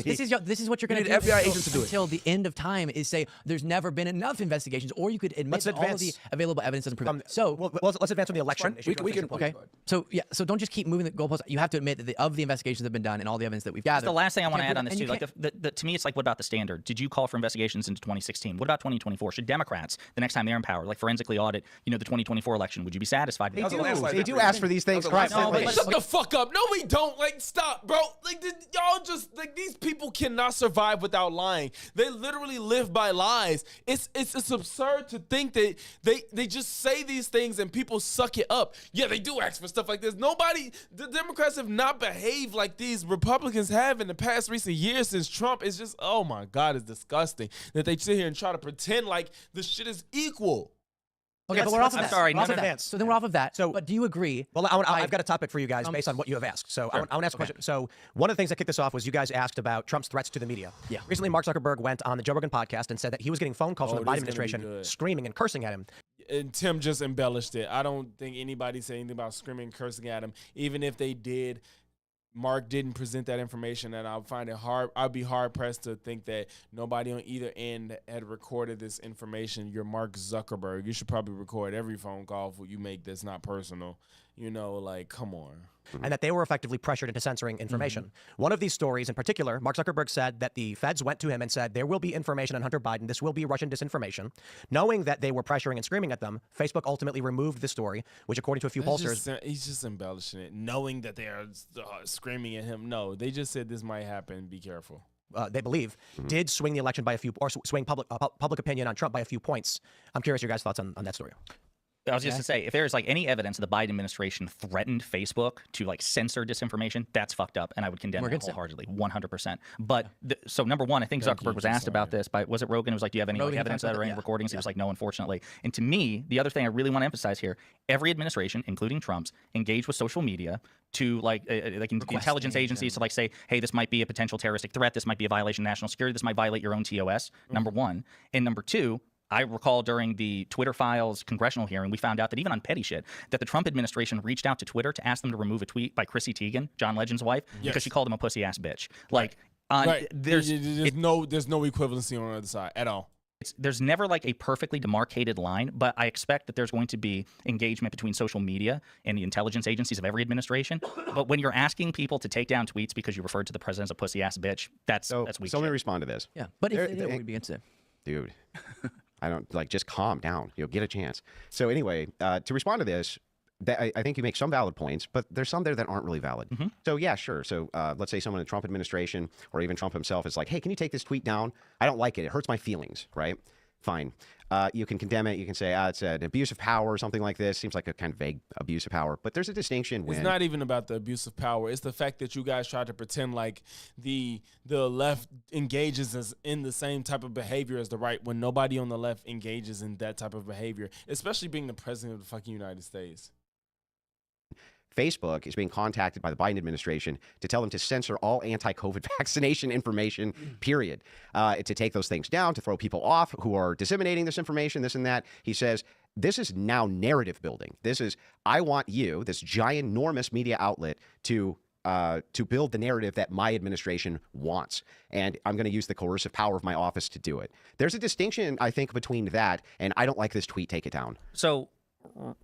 This is what you're going to do. FBI agents to do it until the end of time is say there's never been enough investigations, or you could admit that all of the available evidence doesn't prove it. So let's advance on the election issue. We can. Okay. So so don't just keep moving the goalposts. You have to admit that of the investigations that have been done and all the evidence that we've gathered. The last thing I want to add on this too, like to me, it's like, what about the standard? Did you call for investigations into 2016? What about 2024? Should Democrats, the next time they're in power, like forensically audit, the 2024 election? Would you be satisfied with that? They do ask for these things. Shut the fuck up. No, we don't. Like, stop, bro. Like, y'all just, like, these people cannot survive without lying. They literally live by lies. It's absurd to think that they just say these things and people suck it up. Yeah, they do ask for stuff like this. The Democrats have not behaved like these Republicans have in the past recent years since Trump. It's just, oh my God, it's disgusting that they sit here and try to pretend like this shit is equal. Okay, but we're off of that. Sorry, we're off of that. So then we're off of that. So, but do you agree? Well, I've got a topic for you guys based on what you have asked. So I want to ask a question. So one of the things that kicked this off was you guys asked about Trump's threats to the media. Yeah. Recently, Mark Zuckerberg went on the Joe Rogan podcast and said that he was getting phone calls from the Biden administration screaming and cursing at him. And Tim just embellished it. I don't think anybody said anything about screaming and cursing at him. Even if they did, Mark didn't present that information, and I'd be hard pressed to think that nobody on either end had recorded this information. You're Mark Zuckerberg. You should probably record every phone call you make that's not personal. Like, come on. And that they were effectively pressured into censoring information. One of these stories in particular, Mark Zuckerberg said that the feds went to him and said, there will be information on Hunter Biden. This will be Russian disinformation. Knowing that they were pressuring and screaming at them, Facebook ultimately removed the story, which according to a few pollsters... He's just embellishing it, knowing that they are screaming at him. No, they just said this might happen. Be careful. They believe, did swing the election by a few, or swing public opinion on Trump by a few points. I'm curious your guys' thoughts on that story. I was just to say, if there's like any evidence that the Biden administration threatened Facebook to like censor disinformation, that's fucked up, and I would condemn it wholeheartedly, 100%. But so number one, I think Zuckerberg was asked about this by, was it Rogan? It was like, do you have any evidence of that or any recordings? He was like, no, unfortunately. And to me, the other thing I really want to emphasize here, every administration, including Trump's, engaged with social media to like intelligence agencies to like say, hey, this might be a potential terroristic threat. This might be a violation of national security. This might violate your own TOS. Number one. And number two, I recall during the Twitter Files congressional hearing, we found out that even on petty shit, that the Trump administration reached out to Twitter to ask them to remove a tweet by Chrissy Teigen, John Legend's wife, because she called him a pussy ass bitch. Like, there's no equivalency on the other side at all. There's never like a perfectly demarcated line, but I expect that there's going to be engagement between social media and the intelligence agencies of every administration. But when you're asking people to take down tweets because you referred to the president as a pussy ass bitch, that's weak. So let me respond to this. Yeah, but if they did, we'd be against it. Dude, I don't just calm down. You'll get a chance. So anyway, to respond to this, I think you make some valid points, but there's some there that aren't really valid. So yeah, sure. So let's say someone in the Trump administration or even Trump himself is like, hey, can you take this tweet down? I don't like it. It hurts my feelings, right? Fine. You can condemn it. You can say, it's an abuse of power or something like this. Seems like a kind of vague abuse of power. But there's a distinction when... It's not even about the abuse of power. It's the fact that you guys try to pretend like the left engages in the same type of behavior as the right when nobody on the left engages in that type of behavior, especially being the president of the fucking United States. Facebook is being contacted by the Biden administration to tell them to censor all anti-COVID vaccination information, period. To take those things down, to throw people off who are disseminating this information, this and that. He says, this is now narrative building. This is, I want you, this giant, enormous media outlet, to build the narrative that my administration wants. And I'm going to use the coercive power of my office to do it. There's a distinction, I think, between that and I don't like this tweet, take it down. So,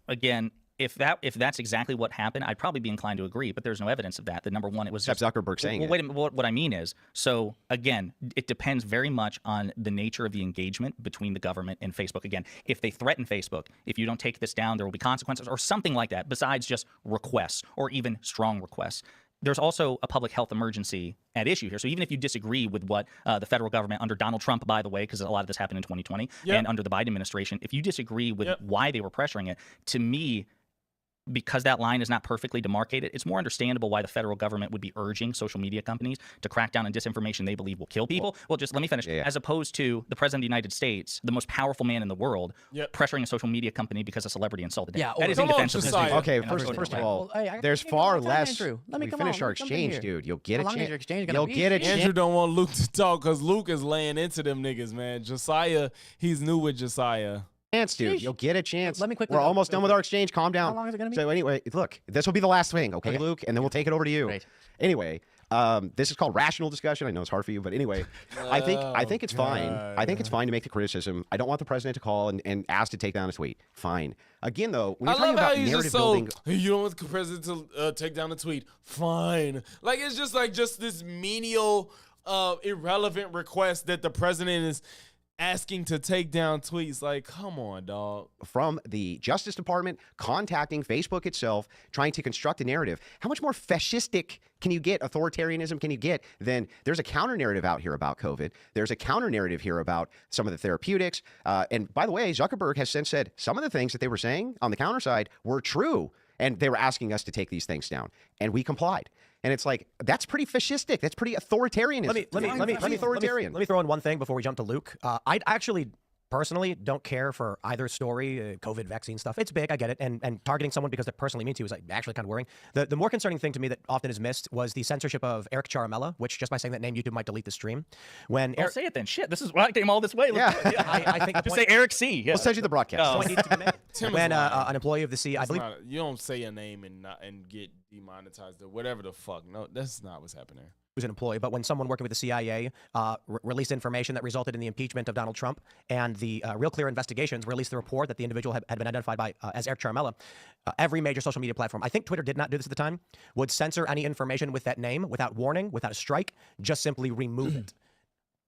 again, if that's exactly what happened, I'd probably be inclined to agree, but there's no evidence of that. That number one, it was just Zuckerberg saying it. Wait a minute, what I mean is, so again, it depends very much on the nature of the engagement between the government and Facebook. Again, if they threaten Facebook, if you don't take this down, there will be consequences or something like that, besides just requests or even strong requests. There's also a public health emergency at issue here. So even if you disagree with what the federal government under Donald Trump, by the way, because a lot of this happened in 2020, and under the Biden administration, if you disagree with why they were pressuring it, to me, because that line is not perfectly demarcated, it's more understandable why the federal government would be urging social media companies to crack down on disinformation they believe will kill people. Well, just let me finish. As opposed to the president of the United States, the most powerful man in the world, pressuring a social media company because a celebrity insulted him. That is indefensible. Okay, first of all, there's far less. Let me finish our exchange, dude. You'll get a chance. You'll get a chance. Andrew don't want Luke to talk because Luke is laying into them niggas, man. Josiah, he's new with Josiah. Chance, dude. You'll get a chance. Let me quickly. We're almost done with our exchange. Calm down. How long is it going to be? So anyway, look, this will be the last thing, okay, Luke? And then we'll take it over to you. Great. Anyway, this is called rational discussion. I know it's hard for you, but anyway, I think it's fine. I think it's fine to make the criticism. I don't want the president to call and ask to take down a tweet. Fine. Again, though, when you're talking about narrative building, you don't want the president to take down a tweet. Fine. Like it's just this menial, irrelevant request that the president is asking to take down tweets. Like, come on, dog. From the Justice Department contacting Facebook itself, trying to construct a narrative. How much more fascistic can you get, authoritarianism can you get, than there's a counter narrative out here about COVID. There's a counter narrative here about some of the therapeutics. And by the way, Zuckerberg has since said some of the things that they were saying on the counter side were true. And they were asking us to take these things down. And we complied. And it's like, that's pretty fascistic. That's pretty authoritarian. Let me throw in one thing before we jump to Luke. I actually personally don't care for either story, COVID vaccine stuff. It's big, I get it. And targeting someone because they're personally mean to you is actually kind of worrying. The more concerning thing to me that often is missed was the censorship of Eric Ciaramella, which just by saying that name, YouTube might delete the stream. When Eric, say it then. Shit, this is why I came all this way. I think just say Eric C. We'll send you the broadcast. Point needs to be made. When an employee of the CIA, I believe you don't say a name and get demonetized or whatever the fuck. No, that's not what's happening. Was an employee, but when someone working with the CIA released information that resulted in the impeachment of Donald Trump, and the Real Clear Investigations released the report that the individual had been identified by as Eric Ciaramella, every major social media platform, I think Twitter did not do this at the time, would censor any information with that name without warning, without a strike, just simply remove it.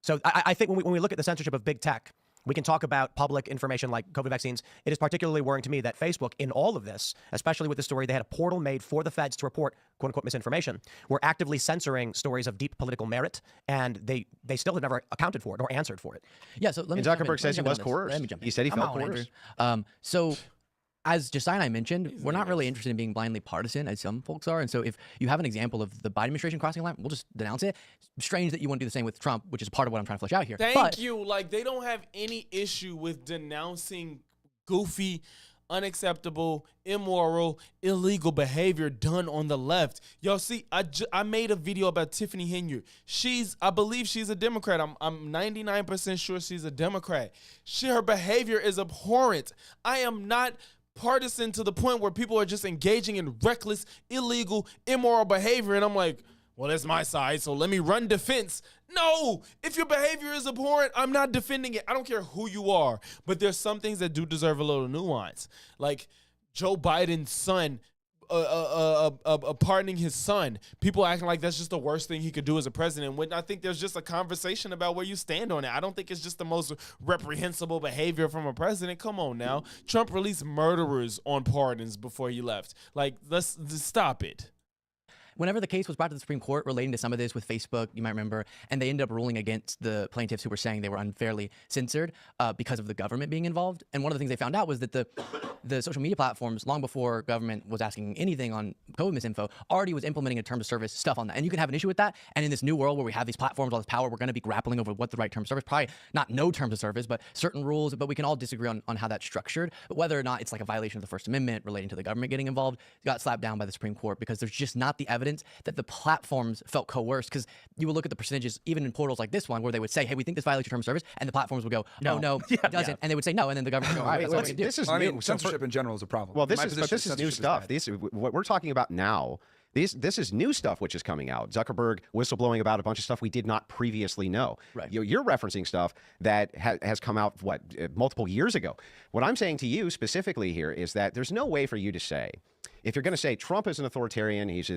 So I think when we look at the censorship of big tech, we can talk about public information like COVID vaccines. It is particularly worrying to me that Facebook, in all of this, especially with the story, they had a portal made for the feds to report quote unquote misinformation. We're actively censoring stories of deep political merit, and they still have never accounted for it or answered for it. Yeah. So let me. And Zuckerberg says he was coerced. He said he felt coerced. So, as Josiah and I mentioned, we're not really interested in being blindly partisan, as some folks are. And so if you have an example of the Biden administration crossing a line, we'll just denounce it. Strange that you want to do the same with Trump, which is part of what I'm trying to flesh out here. Thank you. Like, they don't have any issue with denouncing goofy unacceptable, immoral, illegal behavior done on the left. Y'all see, I made a video about Tiffany Henyard. I believe she's a Democrat. I'm 99% sure she's a Democrat. Her behavior is abhorrent. I am not partisan to the point where people are just engaging in reckless, illegal, immoral behavior, and I'm like, well, that's my side, so let me run defense. No, if your behavior is abhorrent, I'm not defending it. I don't care who you are, but there's some things that do deserve a little nuance, like Joe Biden's son, pardoning his son. People acting like that's just the worst thing he could do as a president, when I think there's just a conversation about where you stand on it. I don't think it's just the most reprehensible behavior from a president. Come on now. Trump released murderers on pardons before he left. Like, let's stop it. Whenever the case was brought to the Supreme Court relating to some of this with Facebook, you might remember, and they ended up ruling against the plaintiffs who were saying they were unfairly censored because of the government being involved. And one of the things they found out was that the social media platforms, long before government was asking anything on COVID misinfo, already was implementing a terms of service stuff on that. And you can have an issue with that. And in this new world where we have these platforms, all this power, we're going to be grappling over what the right terms of service, probably not no terms of service, but certain rules. But we can all disagree on how that's structured. But whether or not it's like a violation of the First Amendment relating to the government getting involved, got slapped down by the Supreme Court because there's just not the evidence that the platforms felt coerced. Because you would look at the percentages, even in portals like this one, where they would say, hey, we think this violates your terms of service, and the platforms would go, no, it doesn't. And they would say no, and then the government would go, all right, that's what we do. This is new. Censorship in general is a problem. Well, this is new stuff. What we're talking about now, this is new stuff which is coming out. Zuckerberg whistleblowing about a bunch of stuff we did not previously know. Right. You're referencing stuff that has come out, multiple years ago. What I'm saying to you specifically here is that there's no way for you to say, if you're going to say Trump is an authoritarian, he's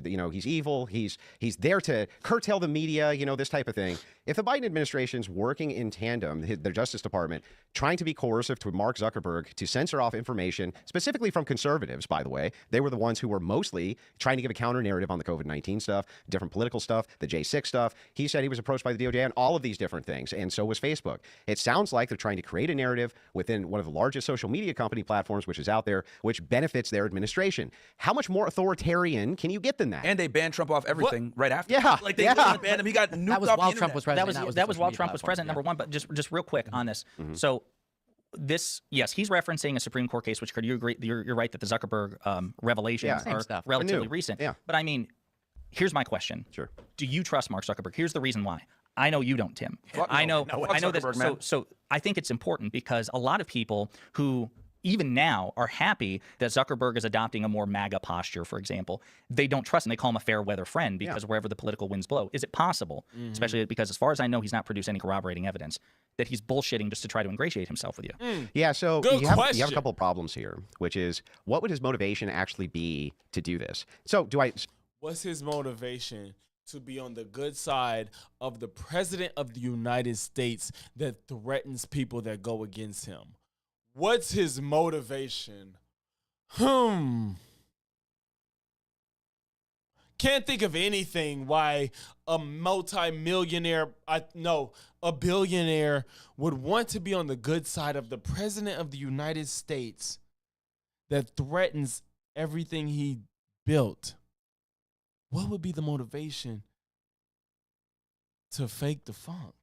evil, he's there to curtail the media, this type of thing. If the Biden administration's working in tandem, their Justice Department, trying to be coercive to Mark Zuckerberg to censor off information, specifically from conservatives, by the way, they were the ones who were mostly trying to give a counter narrative on the COVID-19 stuff, different political stuff, the J6 stuff. He said he was approached by the DOJ on all of these different things, and so was Facebook. It sounds like they're trying to create a narrative within one of the largest social media company platforms, which is out there, which benefits their administration. How much more authoritarian can you get than that? And they banned Trump off everything right after. Yeah, like they literally banned him. He got nuked That was off while the Trump was internet. president. That was while Trump was president, number one. But just real quick on this. So this, yes, he's referencing a Supreme Court case, which could you agree? You're right that the Zuckerberg revelations are relatively recent. Yeah. But I mean, here's my question. Sure. Do you trust Mark Zuckerberg? Here's the reason why. I know you don't, Tim. I know that. So I think it's important because a lot of people who even now are happy that Zuckerberg is adopting a more MAGA posture, for example. They don't trust him. They call him a fair weather friend because wherever the political winds blow. Is it possible, especially because as far as I know, he's not produced any corroborating evidence, that he's bullshitting just to try to ingratiate himself with you? Yeah, so you have a couple of problems here, which is what would his motivation actually be to do this? So what's his motivation to be on the good side of the president of the United States that threatens people that go against him? What's his motivation? Can't think of anything why a multi-millionaire, a billionaire would want to be on the good side of the president of the United States that threatens everything he built. What would be the motivation to fake the funk?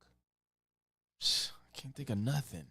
I can't think of nothing.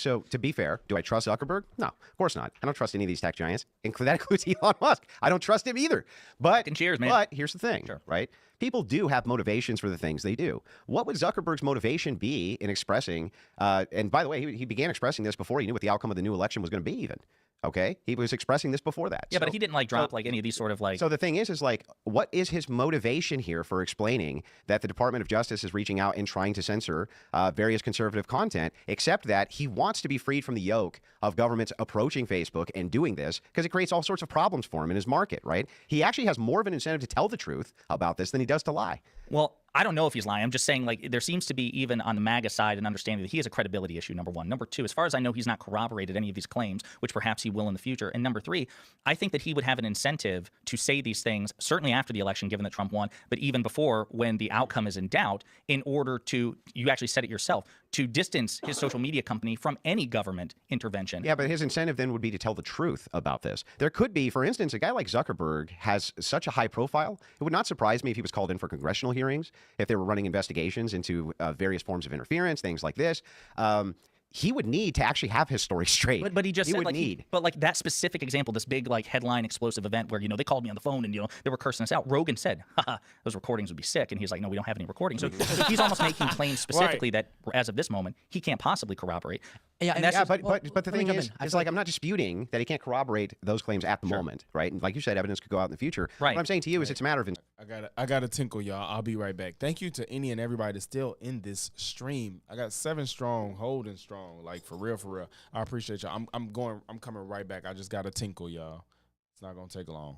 So, to be fair, do I trust Zuckerberg? No, of course not. I don't trust any of these tech giants. That includes Elon Musk. I don't trust him either. But cheers, man. But here's the thing, right? People do have motivations for the things they do. What would Zuckerberg's motivation be in expressing, and by the way, he began expressing this before he knew what the outcome of the new election was going to be even. Okay, he was expressing this before that. Yeah, but he didn't drop any of these sort of So the thing is what is his motivation here for explaining that the Department of Justice is reaching out and trying to censor various conservative content, except that he wants to be freed from the yoke of governments approaching Facebook and doing this because it creates all sorts of problems for him in his market, right? He actually has more of an incentive to tell the truth about this than he does to lie. Well, I don't know if he's lying. I'm just saying, there seems to be, even on the MAGA side, an understanding that he has a credibility issue, number one. Number two, as far as I know, he's not corroborated any of these claims, which perhaps he will in the future. And number three, I think that he would have an incentive to say these things, certainly after the election, given that Trump won, but even before, when the outcome is in doubt, in order to, you actually said it yourself, to distance his social media company from any government intervention. Yeah, but his incentive then would be to tell the truth about this. There could be, for instance, a guy like Zuckerberg has such a high profile. It would not surprise me if he was called in for congressional hearings, if they were running investigations into various forms of interference, things like this. he would need to actually have his story straight. But he just said would like need. but like that specific example, this big like headline explosive event where they called me on the phone and they were cursing us out. Rogan said, haha, those recordings would be sick, and he's like, no, we don't have any recordings. So he's almost making claims specifically that as of this moment he can't possibly corroborate. Yeah, and that's yeah, just, but the thing is, it's like I'm not disputing that he can't corroborate those claims at the moment, right? And like you said, evidence could go out in the future. Right. What I'm saying to you is it's a matter of. I gotta tinkle, y'all. I'll be right back. Thank you to any and everybody that's still in this stream. I got 7 strong, holding strong, like for real, for real. I appreciate y'all. I'm coming right back. I just gotta tinkle, y'all. It's not gonna take long.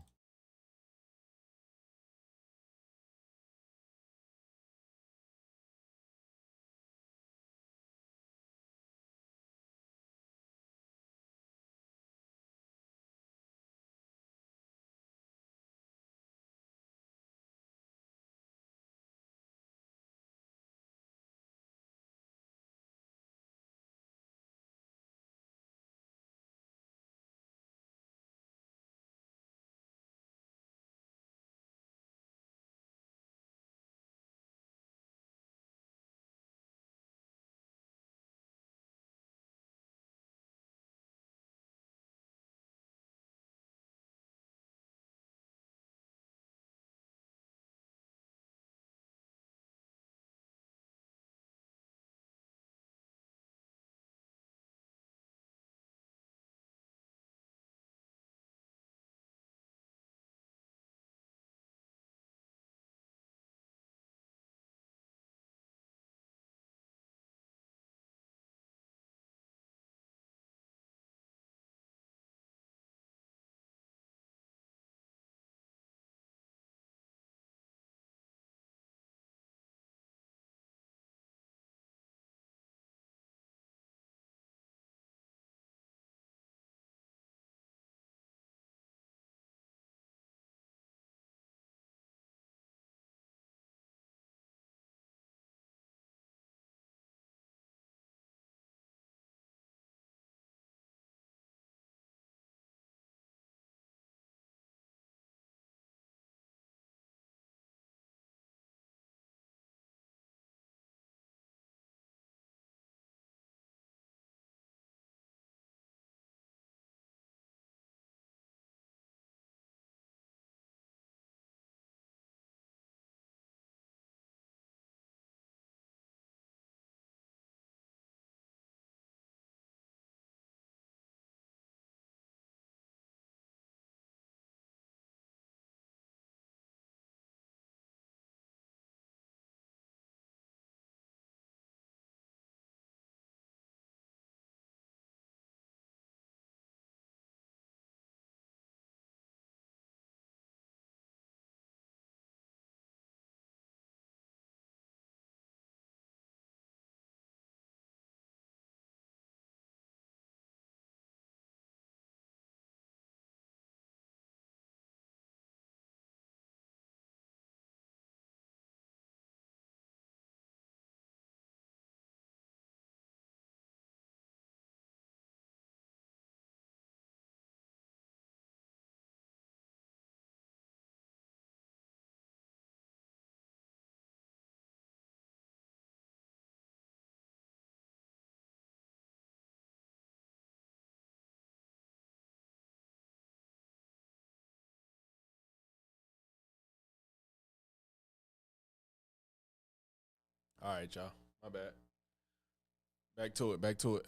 All right, y'all. My bad. Back to it.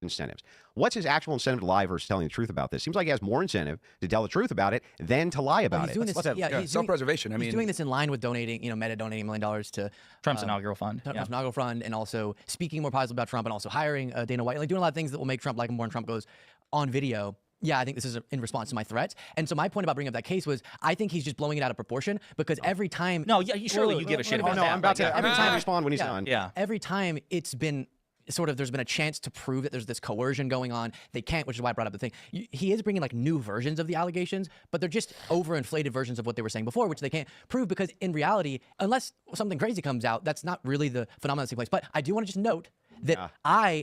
Incentives. What's his actual incentive to lie versus telling the truth about this? Seems like he has more incentive to tell the truth about it than to lie about he's doing it. this, self-preservation. He's doing this in line with donating, Meta donating $1 million to Trump's inaugural fund. Trump's inaugural fund, and also speaking more positively about Trump, and also hiring Dana White, like doing a lot of things that will make Trump like him more. And Trump goes on video. Yeah, I think this is in response to my threats. And so my point about bringing up that case was, I think he's just blowing it out of proportion because every time. No, yeah, surely you give a shit about that. I'm about to every time respond when he's done. Yeah. Every time it's been sort of, there's been a chance to prove that there's this coercion going on. They can't, which is why I brought up the thing. He is bringing like new versions of the allegations, but they're just overinflated versions of what they were saying before, which they can't prove because in reality, unless something crazy comes out, that's not really the phenomenon that's taking place. But I do want to just note that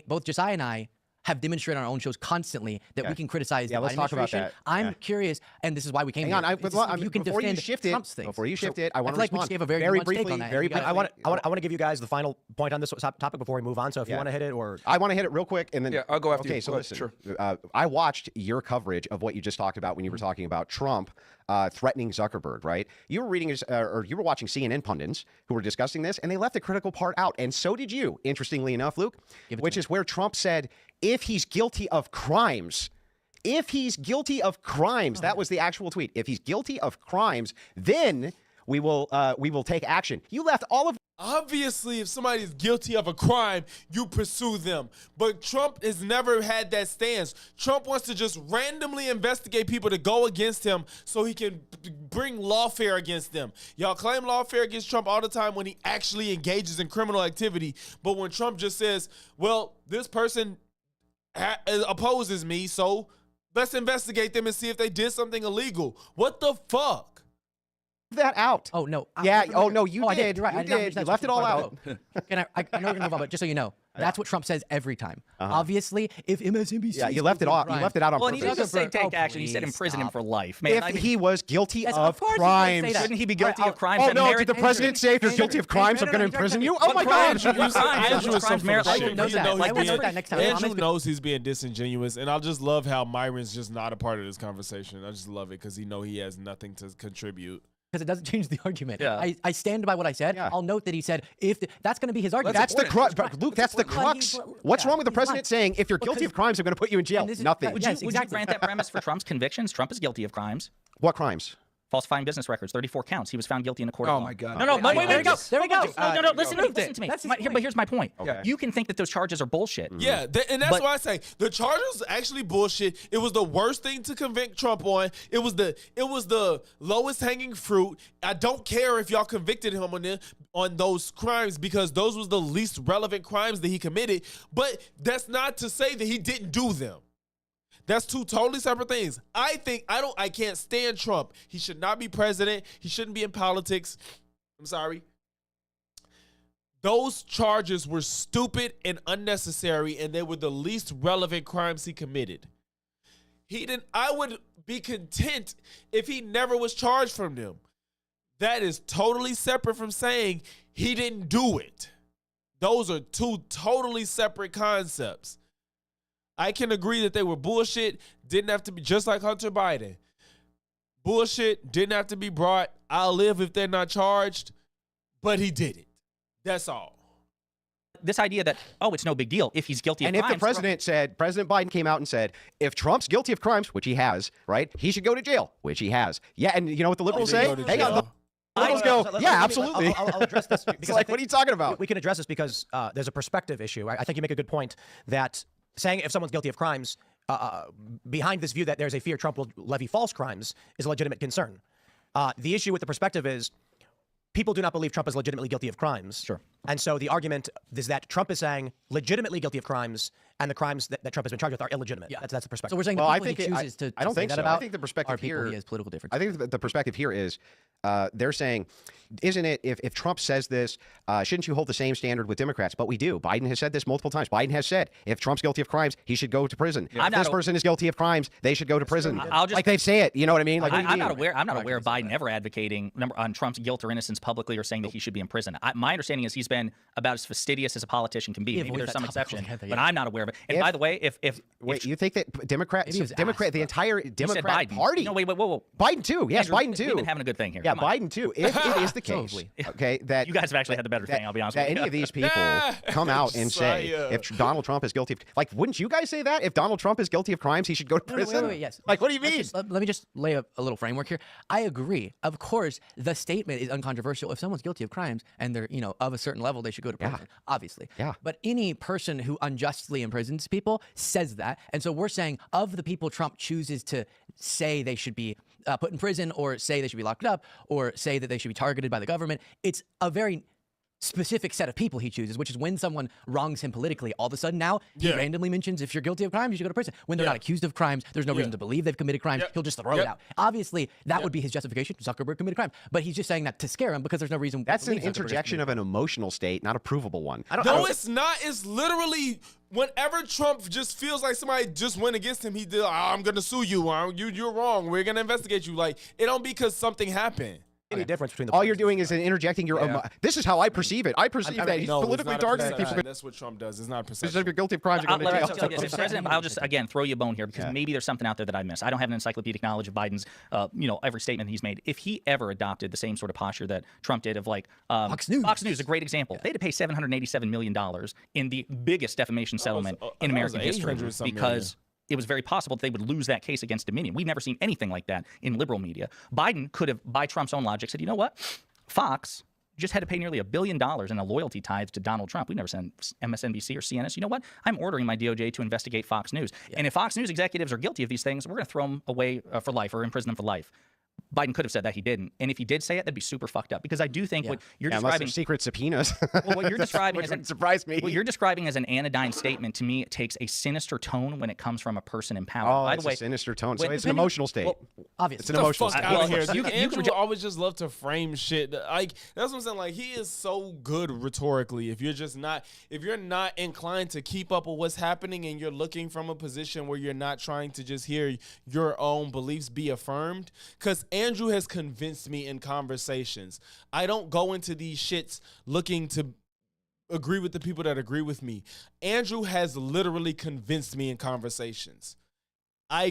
both Josiah and I, have demonstrated on our own shows constantly that we can criticize the let's Biden talk about administration. that. I'm curious, and this is why we came Hang here. on, If you can before you defend shift it, Trump's things. before you shift it, I want feel to like we respond just gave a very nuanced briefly. take on that. Very You guys- briefly. I want to give you guys the final point on this topic before we move on. So if you Yeah. want to hit it, or I want to hit it real quick, and then I'll go after okay, you. so Go ahead. listen, Sure. I watched your coverage of what you just talked about when you were talking about Trump threatening Zuckerberg. Right? You were reading or you were watching CNN pundits who were discussing this, and they left the critical part out, and so did you. Interestingly enough, Luke, which is where Trump said, if he's guilty of crimes. If he's guilty of crimes, that was the actual tweet. If he's guilty of crimes, then we will take action. You left all of. Obviously, if somebody is guilty of a crime, you pursue them. But Trump has never had that stance. Trump wants to just randomly investigate people to go against him so he can bring lawfare against them. Y'all claim lawfare against Trump all the time when he actually engages in criminal activity. But when Trump just says, well, this person opposes me, so let's investigate them and see if they did something illegal. What the fuck? That out. Oh no. Yeah. Oh no, you I did. You're right. You I did not did. reach You that left it all part of out. the vote. And I know we're gonna move on, but just so you know, that's what Trump says every time. Obviously, if MSNBC, Yeah, you left it off. You left it out on Well, and purpose. he doesn't say take Oh, action. He said please imprison him stop. for life. Man, If I mean, he was guilty Yes, of of course he's gonna say crimes, that. shouldn't he be guilty of crimes? Oh that no! merit Did the president say if you're guilty of crimes, I'm going to imprison you? Oh my God! Andrew is crimes so merit full of life. shit. knows He that. know Why he's would you being- do that next time? Andrew Honestly- knows he's being disingenuous, and I just love how Myron's just not a part of this conversation. I just love it because he has nothing to contribute. Because it doesn't change the argument. Yeah. I stand by what I said. I'll note that he said that's going to be his argument. That's the crux, But Luke. That's the crux. What's wrong with the president saying if you're guilty of crimes, I'm going to put you in jail? Nothing. Would you grant that premise for Trump's convictions? Trump is guilty of crimes. What crimes? Falsifying business records, 34 counts. He was found guilty in a court. Oh of law. my God. No, wait, there we go. There we go. No, listen to me. But here's my point. Okay. You can think that those charges are bullshit. Yeah, and that's why I say the charges actually bullshit. It was the worst thing to convict Trump on. It was the lowest hanging fruit. I don't care if y'all convicted him on those crimes because those was the least relevant crimes that he committed. But that's not to say that he didn't do them. That's two totally separate things. I can't stand Trump. He should not be president. He shouldn't be in politics. I'm sorry. Those charges were stupid and unnecessary, and they were the least relevant crimes he committed. I would be content if he never was charged from them. That is totally separate from saying he didn't do it. Those are two totally separate concepts. I can agree that they were bullshit, didn't have to be, just like Hunter Biden. Bullshit, didn't have to be brought. I'll live if they're not charged, but he did it. That's all. This idea that, it's no big deal if he's guilty of And if crimes. President Biden came out and said, if Trump's guilty of crimes, which he has, right, he should go to jail, which he has. Yeah, and you know what the liberals say? Hang on, the liberals go, yeah, absolutely. I'll address this because It's like, what are you talking about? We can address this because there's a perspective issue. I think you make a good point that saying if someone's guilty of crimes, behind this view that there's a fear Trump will levy false crimes is a legitimate concern. The issue with the perspective is people do not believe Trump is legitimately guilty of crimes. Sure. And so the argument is that Trump is saying legitimately guilty of crimes, and the crimes that Trump has been charged with are illegitimate. Yeah. That's the perspective. So we're saying the people he chooses to I don't say think that so. about I think the perspective are people here, he has political differences. I think the perspective here is they're saying, isn't it, if Trump says this, shouldn't you hold the same standard with Democrats? But we do. Biden has said this multiple times. Biden has said, if Trump's guilty of crimes, he should go to prison. If this person is guilty of crimes, they should go to prison. Like they say it. You know what I mean? Like, I'm not aware of Biden ever advocating on Trump's guilt or innocence publicly or saying that he should be in prison. My understanding is he's been about as fastidious as a politician can be. Maybe there's some exception, but I'm not aware of it. And by the way, you think that Democrats, the entire Democrat Biden. Party? No, wait. Biden too. Yes, Andrew, Biden too. We've been having a good thing here. Yeah, Come on. Biden too. If it is the case, okay, that you guys have actually had the better thing. I'll be honest with you. That any of these people come out and say if Donald Trump is guilty of, like, wouldn't you guys say that if Donald Trump is guilty of crimes, he should go to prison? Wait, yes. Like, what do you mean? Let me just lay a little framework here. I agree. Of course, the statement is uncontroversial. If someone's guilty of crimes and they're, of a certain level, they should go to prison, obviously. Yeah. But any person who unjustly imprisons people says that. And so we're saying of the people Trump chooses to say they should be put in prison or say they should be locked up or say that they should be targeted by the government, it's a very specific set of people he chooses, which is when someone wrongs him politically, all of a sudden now he randomly mentions if you're guilty of crimes, you should go to prison. When they're not accused of crimes, there's no reason to believe they've committed crimes. He'll just throw it out. Obviously, that would be his justification. Zuckerberg committed crimes, but he's just saying that to scare him because there's no reason. That's an interjection of an emotional state, not a provable one. No, it's not. It's literally whenever Trump just feels like somebody just went against him, he did. I'm gonna sue you. You're wrong. We're gonna investigate you. Like it don't be because something happened. Any difference between the all you're doing is interjecting your this is how I perceive it. I perceive that he's politically targeting people. That's what Trump does. It's not perception. If you're guilty of crimes, you're going to jail. President, I'll just again throw you a bone here because maybe there's something out there that I miss. I don't have an encyclopedic knowledge of Biden's, every statement he's made. If he ever adopted the same sort of posture that Trump did of like Fox News, a great example. They had to pay $787 million in the biggest defamation settlement in American history because it was very possible that they would lose that case against Dominion. We've never seen anything like that in liberal media. Biden could have, by Trump's own logic, said, you know what? Fox just had to pay nearly $1 billion in a loyalty tithe to Donald Trump. We never sent MSNBC or CNN. You know what? I'm ordering my DOJ to investigate Fox News. And if Fox News executives are guilty of these things, we're going to throw them away for life or imprison them for life. Biden could have said that he didn't, and if he did say it, that'd be super fucked up. Because I do think what you're describing, secret subpoenas. Well, what you're describing wouldn't surprise me. What you're describing as an anodyne statement to me, it takes a sinister tone when it comes from a person in power. Oh, By it's the way, a sinister tone. So it's an emotional state. Well, obviously, it's an emotional state. Out of here. Andrew always just love to frame shit. Like that's what I'm saying. Like he is so good rhetorically. If you're not inclined to keep up with what's happening, and you're looking from a position where you're not trying to just hear your own beliefs be affirmed, because Andrew has convinced me in conversations. I don't go into these shits looking to agree with the people that agree with me. Andrew has literally convinced me in conversations. I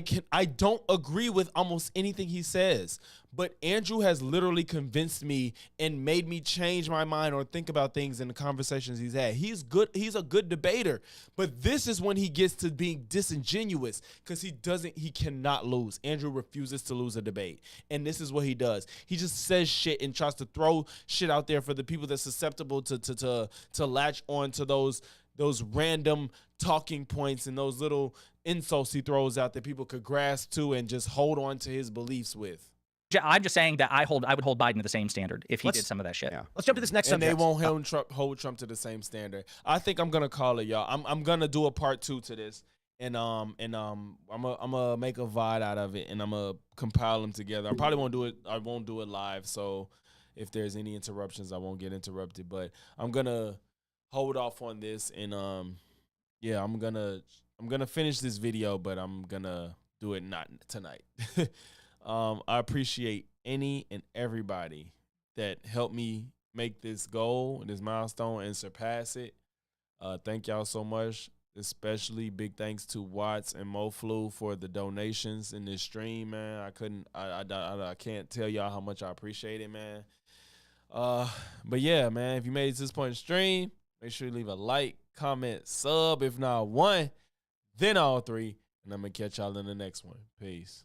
don't agree with almost anything he says, but Andrew has literally convinced me and made me change my mind or think about things in the conversations he's had. He's good. He's a good debater, but this is when he gets to being disingenuous because he cannot lose. Andrew refuses to lose a debate, and this is what he does. He just says shit and tries to throw shit out there for the people that's susceptible to latch on to those random talking points and those little insults he throws out that people could grasp to and just hold on to his beliefs with. I'm just saying that I would hold Biden to the same standard if he did some of that shit. Yeah. Let's jump to this next subject. subject. And they won't hold Trump to the same standard. I think I'm gonna call it, y'all. I'm gonna do a part 2 to this, and I'm gonna make a VOD out of it, and I'm gonna compile them together. I probably won't do it. I won't do it live, so if there's any interruptions, I won't get interrupted. But I'm gonna hold off on this, and I'm gonna finish this video, but I'm gonna do it not tonight. I appreciate any and everybody that helped me make this goal, this milestone, and surpass it. Thank y'all so much. Especially big thanks to Watts and MoFlu for the donations in this stream, man. I can't tell y'all how much I appreciate it, man. But yeah, man, if you made it to this point in the stream, make sure you leave a like, comment, sub. If not one, then all 3. And I'm going to catch y'all in the next one. Peace.